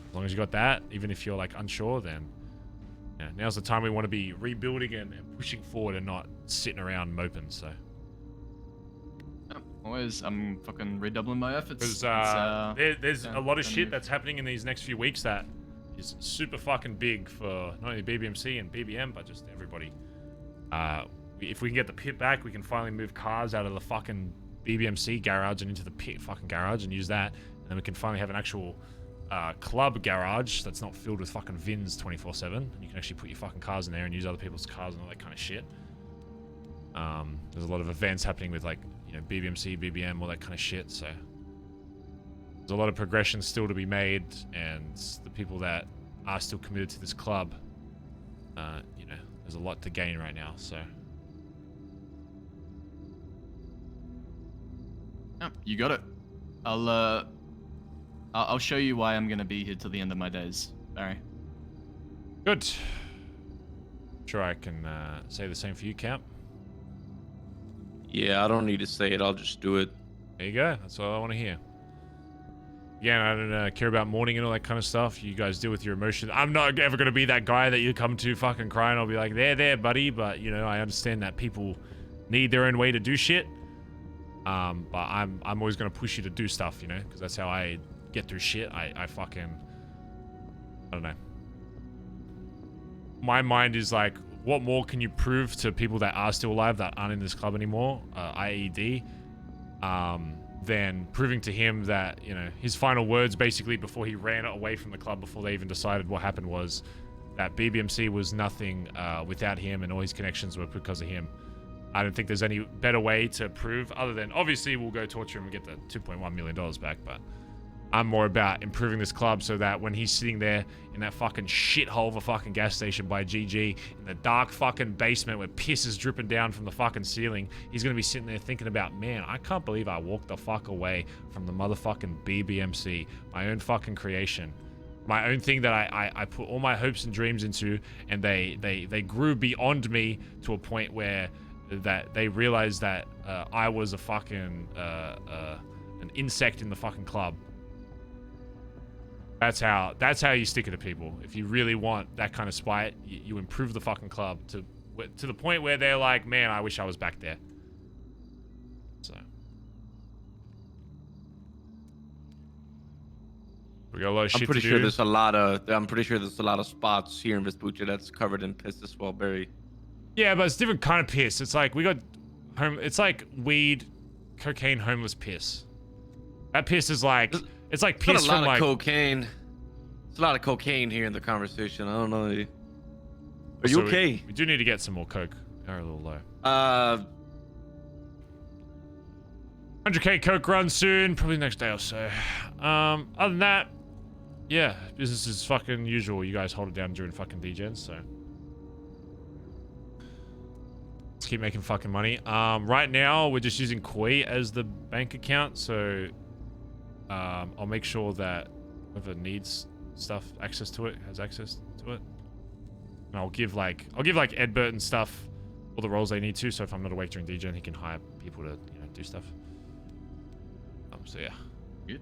As long as you got that, even if you're like unsure, then yeah, now's the time we want to be rebuilding and pushing forward and not sitting around moping. So always, I'm fucking redoubling my efforts. Because there's a lot of shit that's happening in these next few weeks that is super fucking big for not only BBMC and BBM, but just everybody. If we can get the pit back, we can finally move cars out of the fucking BBMC garage and into the pit fucking garage and use that, and then we can finally have an actual club garage that's not filled with fucking VINs 24/7, and you can actually put your fucking cars in there and use other people's cars and all that kind of shit. There's a lot of events happening with, like, you know, BBMC, BBM, all that kind of shit, so there's a lot of progression still to be made, and the people that are still committed to this club, you know, there's a lot to gain right now, so. You got it. I'll I'll show you why I'm gonna be here till the end of my days, Barry. Good. Sure, I can say the same for you, Camp. Yeah, I don't need to say it. I'll just do it. There you go. That's all I want to hear. Again, I don't care about mourning and all that kind of stuff. You guys deal with your emotions. I'm not ever going to be that guy that you come to fucking cry and I'll be like, there, buddy. But, you know, I understand that people need their own way to do shit. But I'm always going to push you to do stuff, you know, because that's how I get through shit. I don't know. My mind is like, what more can you prove to people that are still alive that aren't in this club anymore, i.e.d., than proving to him that, you know, his final words basically before he ran away from the club, before they even decided what happened, was that BBMC was nothing without him and all his connections were because of him. I don't think there's any better way to prove, other than obviously we'll go torture him and get the $2.1 million back, but I'm more about improving this club so that when he's sitting there in that fucking shithole of a fucking gas station by GG in the dark fucking basement where piss is dripping down from the fucking ceiling, he's gonna be sitting there thinking about, man, I can't believe I walked the fuck away from the motherfucking BBMC, my own fucking creation, my own thing that I put all my hopes and dreams into, and they grew beyond me to a point where that they realized that I was a fucking an insect in the fucking club. That's how you stick it to people. If you really want that kind of spite, you improve the fucking club to the point where they're like, man, I wish I was back there. So we got a lot of shit I'm pretty to sure do. there's a lot of spots here in Vespuccia that's covered in piss as well, Barry. Yeah, but it's different kind of piss. It's like we got it's like weed, cocaine, homeless piss. That piss is like it's like piss from like cocaine. It's a lot of cocaine here in the conversation. I don't know. Are you okay? We do need to get some more coke. They're a little low. 100k coke run soon, probably next day or so. Other than that, yeah, business is fucking usual. You guys hold it down during fucking DGens, so let's keep making fucking money. Right now we're just using Koi as the bank account, so I'll make sure that whoever needs stuff, access to it, has access to it. And I'll give like Edbert and stuff all the roles they need to, so if I'm not awake during DGen, he can hire people to, you know, do stuff. So yeah. Good.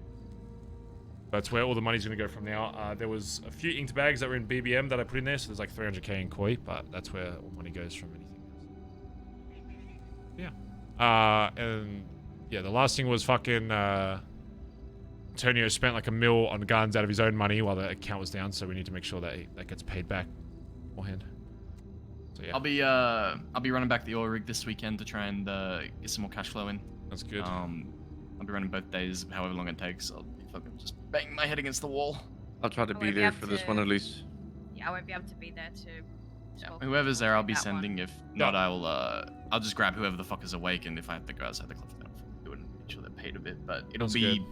That's where all the money's gonna go from now. There was a few inked bags that were in BBM that I put in there, so there's like 300k in Koi, but that's where all money goes from anything else. Yeah. And yeah, the last thing was fucking Antonio spent like $1 million on guns out of his own money while the account was down, so we need to make sure that that gets paid back beforehand. So yeah. I'll be running back the oil rig this weekend to try and get some more cash flow in. That's good. I'll be running both days, however long it takes. I'll be fucking just banging my head against the wall. I'll try to be there for this one at least. Yeah, I won't be able to be there to. Yeah, whoever's there, I'll be sending. If not, I'll just grab whoever the fuck is awake, and if I have to go outside the club, then I'll do it and make sure they're paid a bit. But it'll be.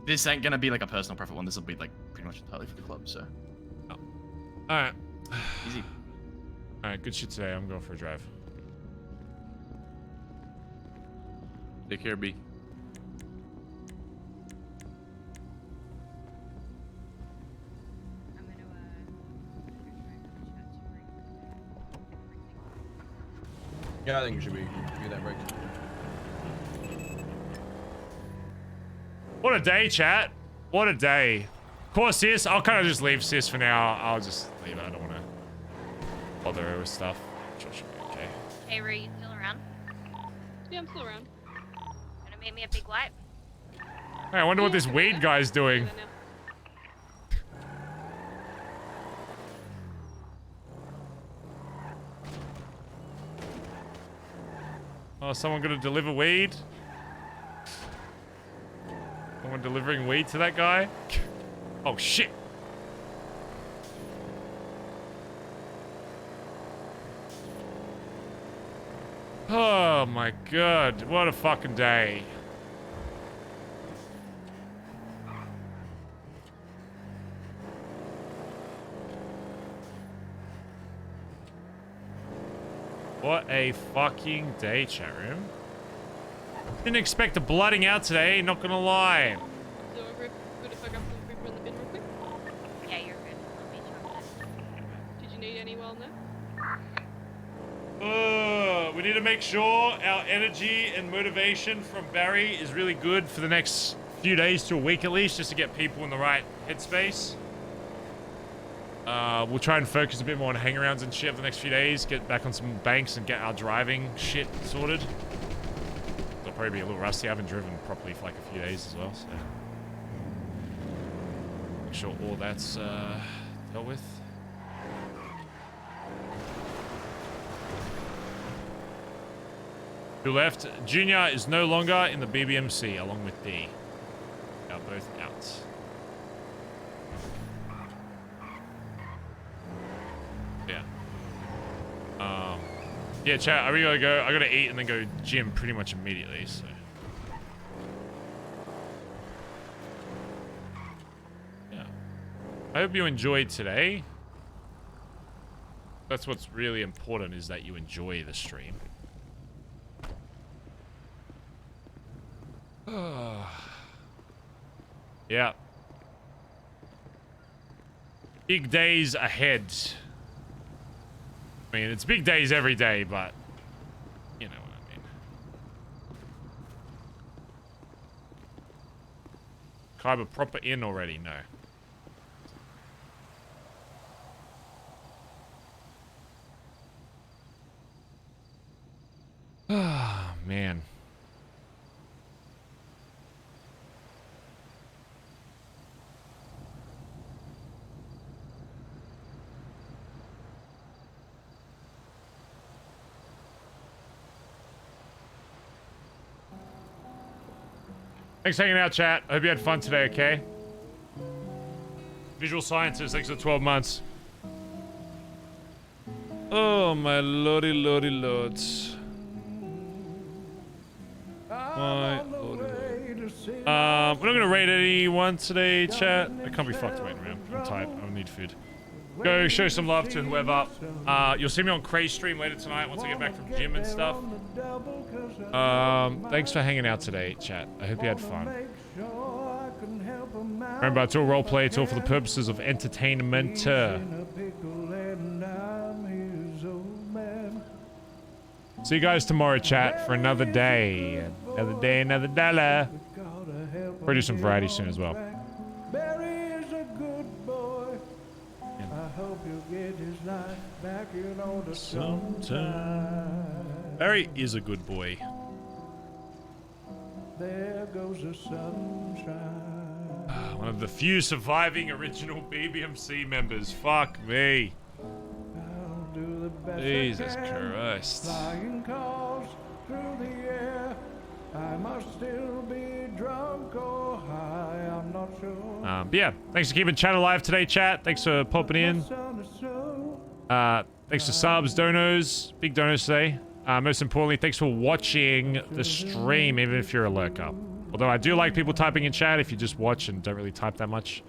This ain't gonna be like a personal profit one. This will be like pretty much entirely for the club. So. Oh. All right. Easy. All right, good shit today. I'm going for a drive. Take care, B. Yeah, I think you should be that break. What a day, chat. What a day. Of course, sis. I'll kind of just leave sis for now. I'll just leave it. I don't want to bother her with stuff. I'm sure she'll be okay. Hey, Ree, you still around? Yeah, I'm still around. Gonna make me a big light? Hey, I wonder what this weed guy's doing. Oh, someone gonna deliver weed? Someone delivering weed to that guy? Oh, shit. Oh my god, what a fucking day. What a fucking day, chat room. Didn't expect a blooding out today, not gonna lie. So, good to fuck up. We need to make sure our energy and motivation from Barry is really good for the next few days to a week at least, just to get people in the right headspace. We'll try and focus a bit more on hangarounds and shit for the next few days, get back on some banks and get our driving shit sorted. I'll probably be a little rusty. I haven't driven properly for like a few days as well, so make sure all that's dealt with. Who left? Junior is no longer in the BBMC along with D. They are both out. Yeah. Yeah, chat, I really gotta go. I gotta eat and then go gym pretty much immediately, so. Yeah. I hope you enjoyed today. That's what's really important, is that you enjoy the stream. Yeah. Big days ahead. I mean, it's big days every day, but you know what I mean. Kyber proper in already? No. Ah, man. Thanks for hanging out, chat. I hope you had fun today, okay? Visual Sciences, thanks for 12 months. Oh, my lordy, lordy, lords. My lordy, lord. We're not going to raid anyone today, chat. I can't be fucked waiting around. I'm tired. I don't need food. Go show some love to whoever. You'll see me on Craze stream later tonight once I get back from gym and stuff. Thanks for hanging out today, chat. I hope you had fun. Remember, it's all roleplay. It's all for the purposes of entertainment. See you guys tomorrow, chat, for another day. Another day, another dollar. We'll do some variety soon as well. Barry is a good boy. There goes the sunshine. One of the few surviving original BBMC members. Fuck me. Jesus Christ. Flying cars through the air. I must still be drunk or high, I'm not sure. But yeah, thanks for keeping chat alive today, chat. Thanks for popping in. Thanks for subs, donos, big donos today. Most importantly, thanks for watching the stream, even if you're a lurker. Although I do like people typing in chat. If you just watch and don't really type that much,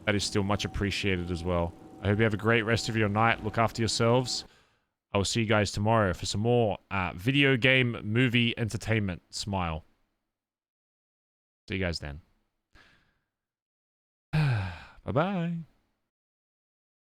that is still much appreciated as well. I hope you have a great rest of your night. Look after yourselves. I will see you guys tomorrow for some more video game, movie, entertainment. Smile. See you guys then. Bye-bye.